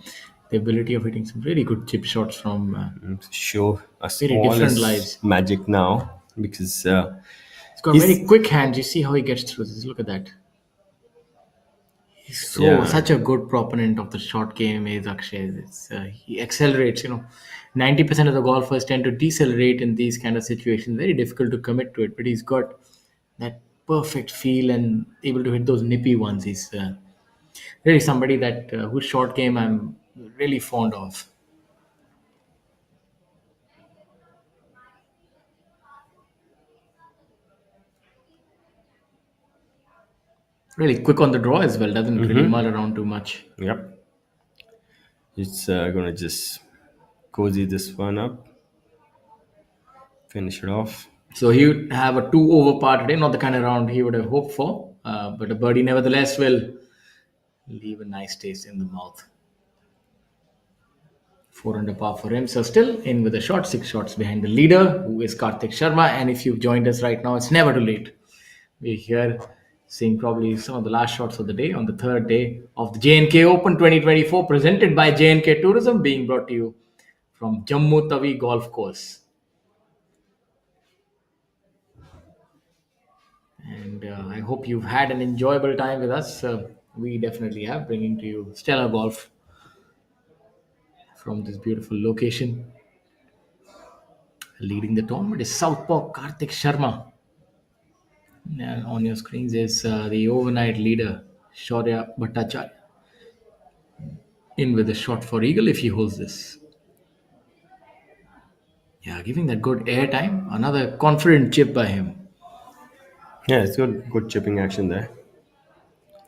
the ability of hitting some really good chip shots from Show us very all different his lives. magic now because He's got he's very quick hands. You see how he gets through this. Look at that. He's yeah. such a good proponent of the short game is Akshay. He accelerates. 90% of the golfers tend to decelerate in these kind of situations. Very difficult to commit to it, but he's got that perfect feel and able to hit those nippy ones. He's really somebody that whose short game I'm really fond of. Really quick on the draw as well. Doesn't really mull around too much. Yep. It's gonna just cozy this one up, finish it off. So he would have a 2 over par today, not the kind of round he would have hoped for, but a birdie nevertheless will leave a nice taste in the mouth. 4 under par for him. So still in with a shot, 6 shots behind the leader, who is Karthik Sharma. And if you've joined us right now, it's never too late. We're here seeing probably some of the last shots of the day on the third day of the J&K Open 2024, presented by J&K Tourism, being brought to you from Jammu Tawi Golf Course. And I hope you've had an enjoyable time with us. We definitely have, bringing to you stellar golf from this beautiful location. Leading the tournament is Southpaw Karthik Sharma. And on your screens is the overnight leader, Shaurya Bhattacharya. In with a shot for Eagle if he holds this. Yeah, giving that good airtime. Another confident chip by him. Yeah, it's good chipping action there.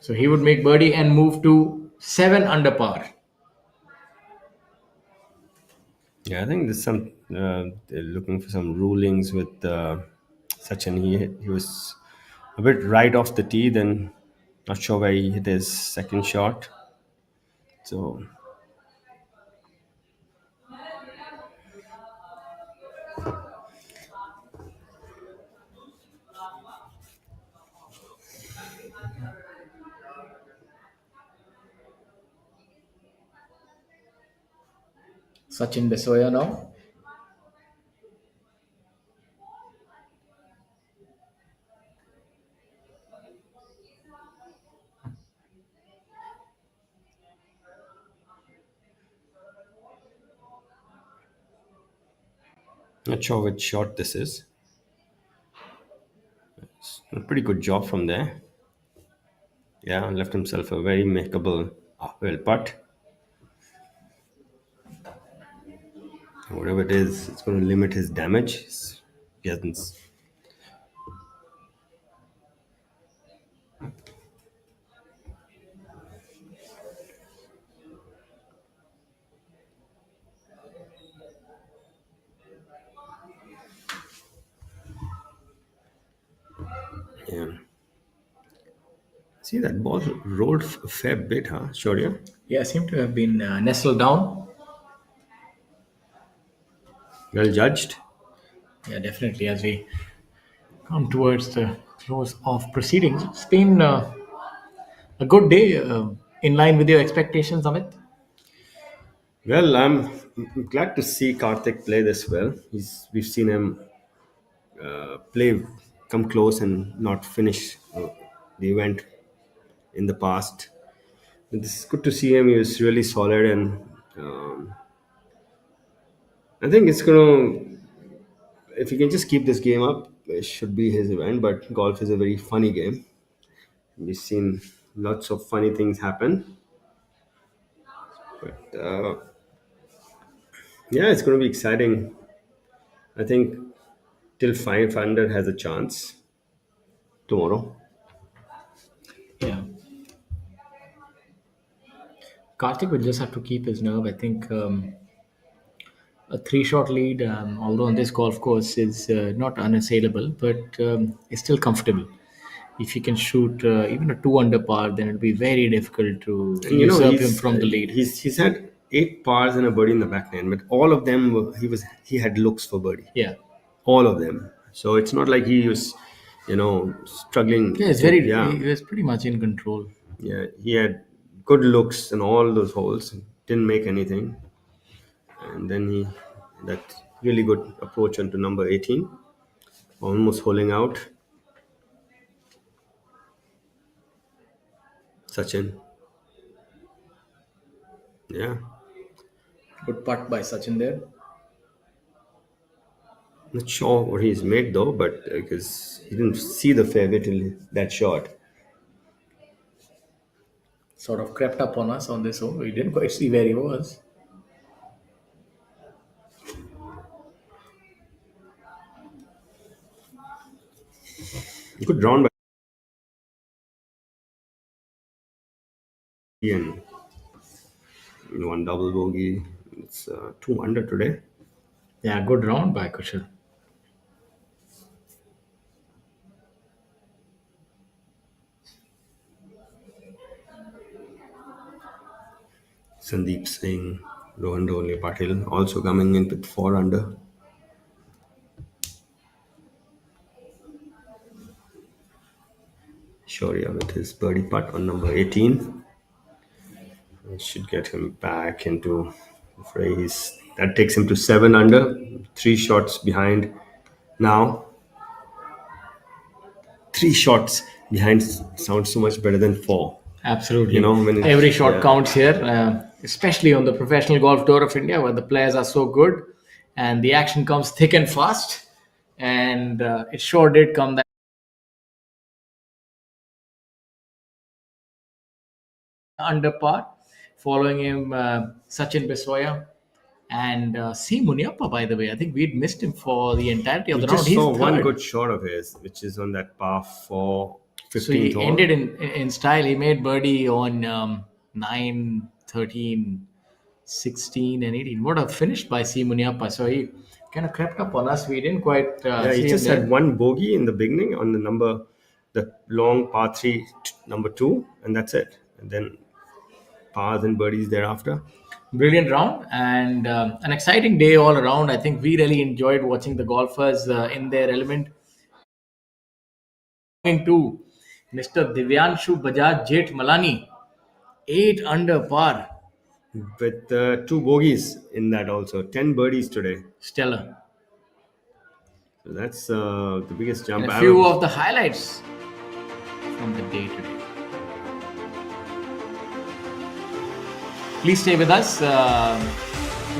So he would make birdie and move to 7 under par. Yeah, I think there's some they're looking for some rulings with Sachin. He was a bit right off the tee, then not sure where he hit his second shot. So Sachin Besoya now. not sure which shot this is. It's a pretty good job from there. Yeah, left himself a very makeable well putt. Whatever it is, it's going to limit his damage. He hasn't. Yeah. See, that ball rolled a fair bit, huh, Shaurya? Yeah, seem to have been nestled down. Well judged. Yeah, definitely. As we come towards the close of proceedings, it's been a good day, in line with your expectations, Amit. Well, I'm glad to see Karthik play this well. We've seen him play, come close and not finish the event in the past. It's good to see him. He was really solid, and I think it's gonna. If he can just keep this game up, it should be his event. But golf is a very funny game. We've seen lots of funny things happen. But yeah, it's going to be exciting. I think till 5 under has a chance tomorrow. Yeah. Karthik will just have to keep his nerve. I think a 3 shot lead, although on this golf course, is not unassailable, but is still comfortable. If he can shoot even a 2 under par, then it'll be very difficult to And, usurp him from the lead. He's had 8 pars and a birdie in the back nine, but all of them he had looks for birdie. Yeah. All of them. So it's not like he was, struggling. Yeah, it's Yeah. he was pretty much in control. Yeah, he had good looks in all those holes didn't make anything. And then that really good approach onto number 18, almost holding out. Sachin. Yeah. Good putt by Sachin there. Not sure what he's made though, but because he didn't see the fairway till that shot. Sort of crept up on us on this hole. We didn't quite see where he was. Good round by Ian. One double bogey. It's 2 under today. Yeah, good round by Kushal. Sandeep Singh, Rohan Patil also coming in with 4 under. Shaurya with his birdie putt on number 18. It should get him back into the fray. That takes him to 7 under, 3 shots behind now. 3 shots behind sounds so much better than 4. Absolutely. You know, when every shot counts here, especially on the Professional Golf Tour of India, where the players are so good and the action comes thick and fast. And it sure did come that under par. Following him, Sachin Biswaya and C. Muniappa, by the way. I think we'd missed him for the entirety of the round. Just He's saw one third. good shot of his, which is on that par 4, 15th So he hole. ended in style. He made birdie on 9, 13, 16 and 18. What a finish by C. Muniappa. So he kind of crept up on us. We didn't quite Yeah, see he just him there. had one bogey in the beginning on the long par 3, number 2, and that's it. And then pars and birdies thereafter. Brilliant round and an exciting day all around. I think we really enjoyed watching the golfers in their element. To Mr. Divyanshu Bajaj Jeth Malani, 8 under par. With 2 bogeys in that also. 10 birdies today. Stellar. So that's the biggest jump. And a few of the highlights from the day today. Please stay with us.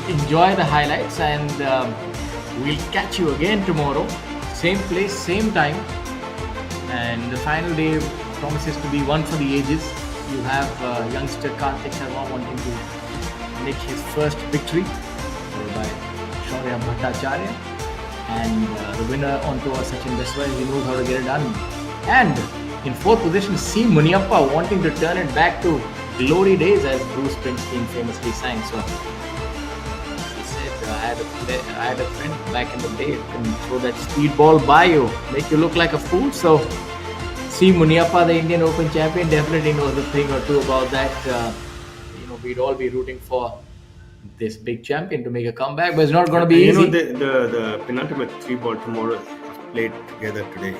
Enjoy the highlights, and we'll catch you again tomorrow. Same place, same time. And the final day promises to be one for the ages. You have youngster Karthik Sharma wanting to make his first victory, followed by Shaurya Bhattacharya. And the winner on tour, Sachin Biswaya, he knows how to get it done. And in 4th position, C. Muniappa wanting to turn it back to glory days, as Bruce Springsteen famously sang. So he said, I had a friend back in the day who can throw that speed ball by you, make you look like a fool. So C. Muniappa, the Indian Open champion, definitely knows a thing or two about that. We'd all be rooting for this big champion to make a comeback, but it's not going to be easy. The penultimate 3-ball tomorrow played together today.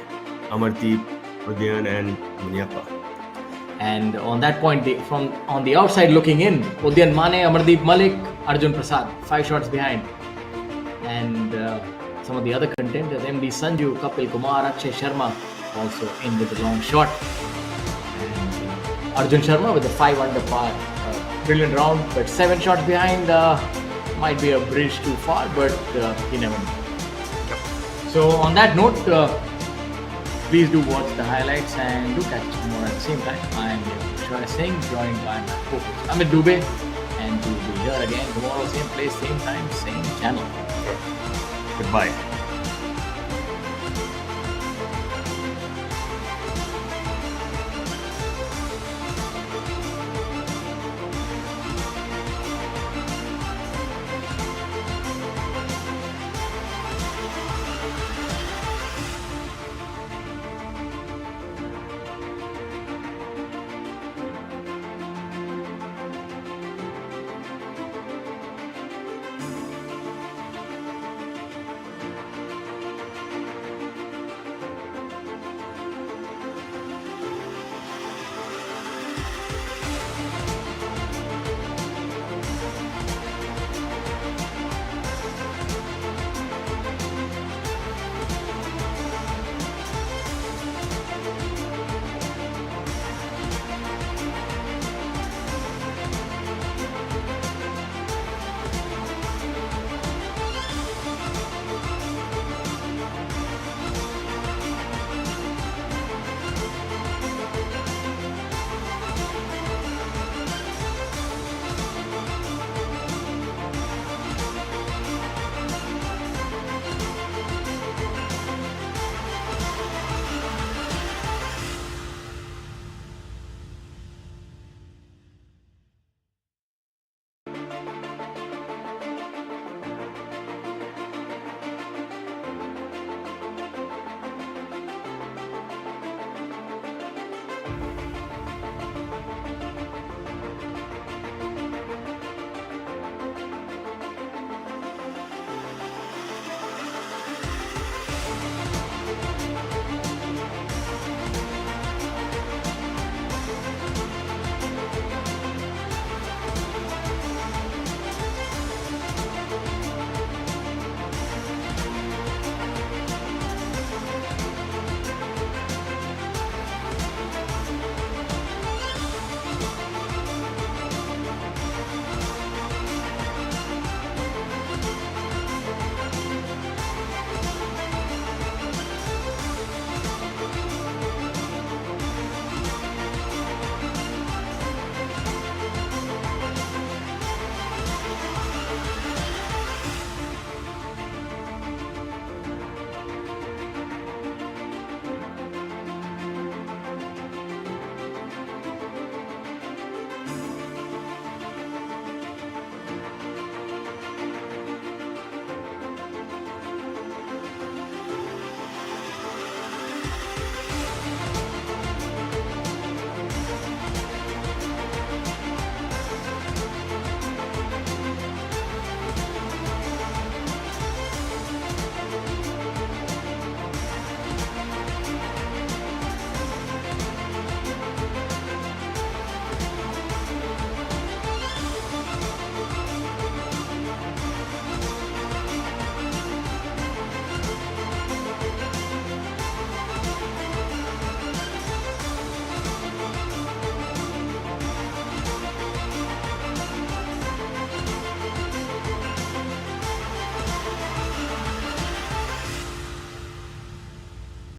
Amardeep, Udyan and Muniappa. And on that point, from on the outside looking in, Udyan Mane, Amardeep Malik, Arjun Prasad, 5 shots behind. And some of the other contenders, MD Sanju, Kapil Kumar, Akshay Sharma, also in with a long shot. And Arjun Sharma with a 5 under par. Brilliant round, but 7 shots behind might be a bridge too far, but you never know. So on that note, please do watch the highlights and do catch us tomorrow at the same time. I am Shwaya Singh, joined by my co-host Amit Dubey, and we will be here again tomorrow, same place, same time, same channel. Goodbye.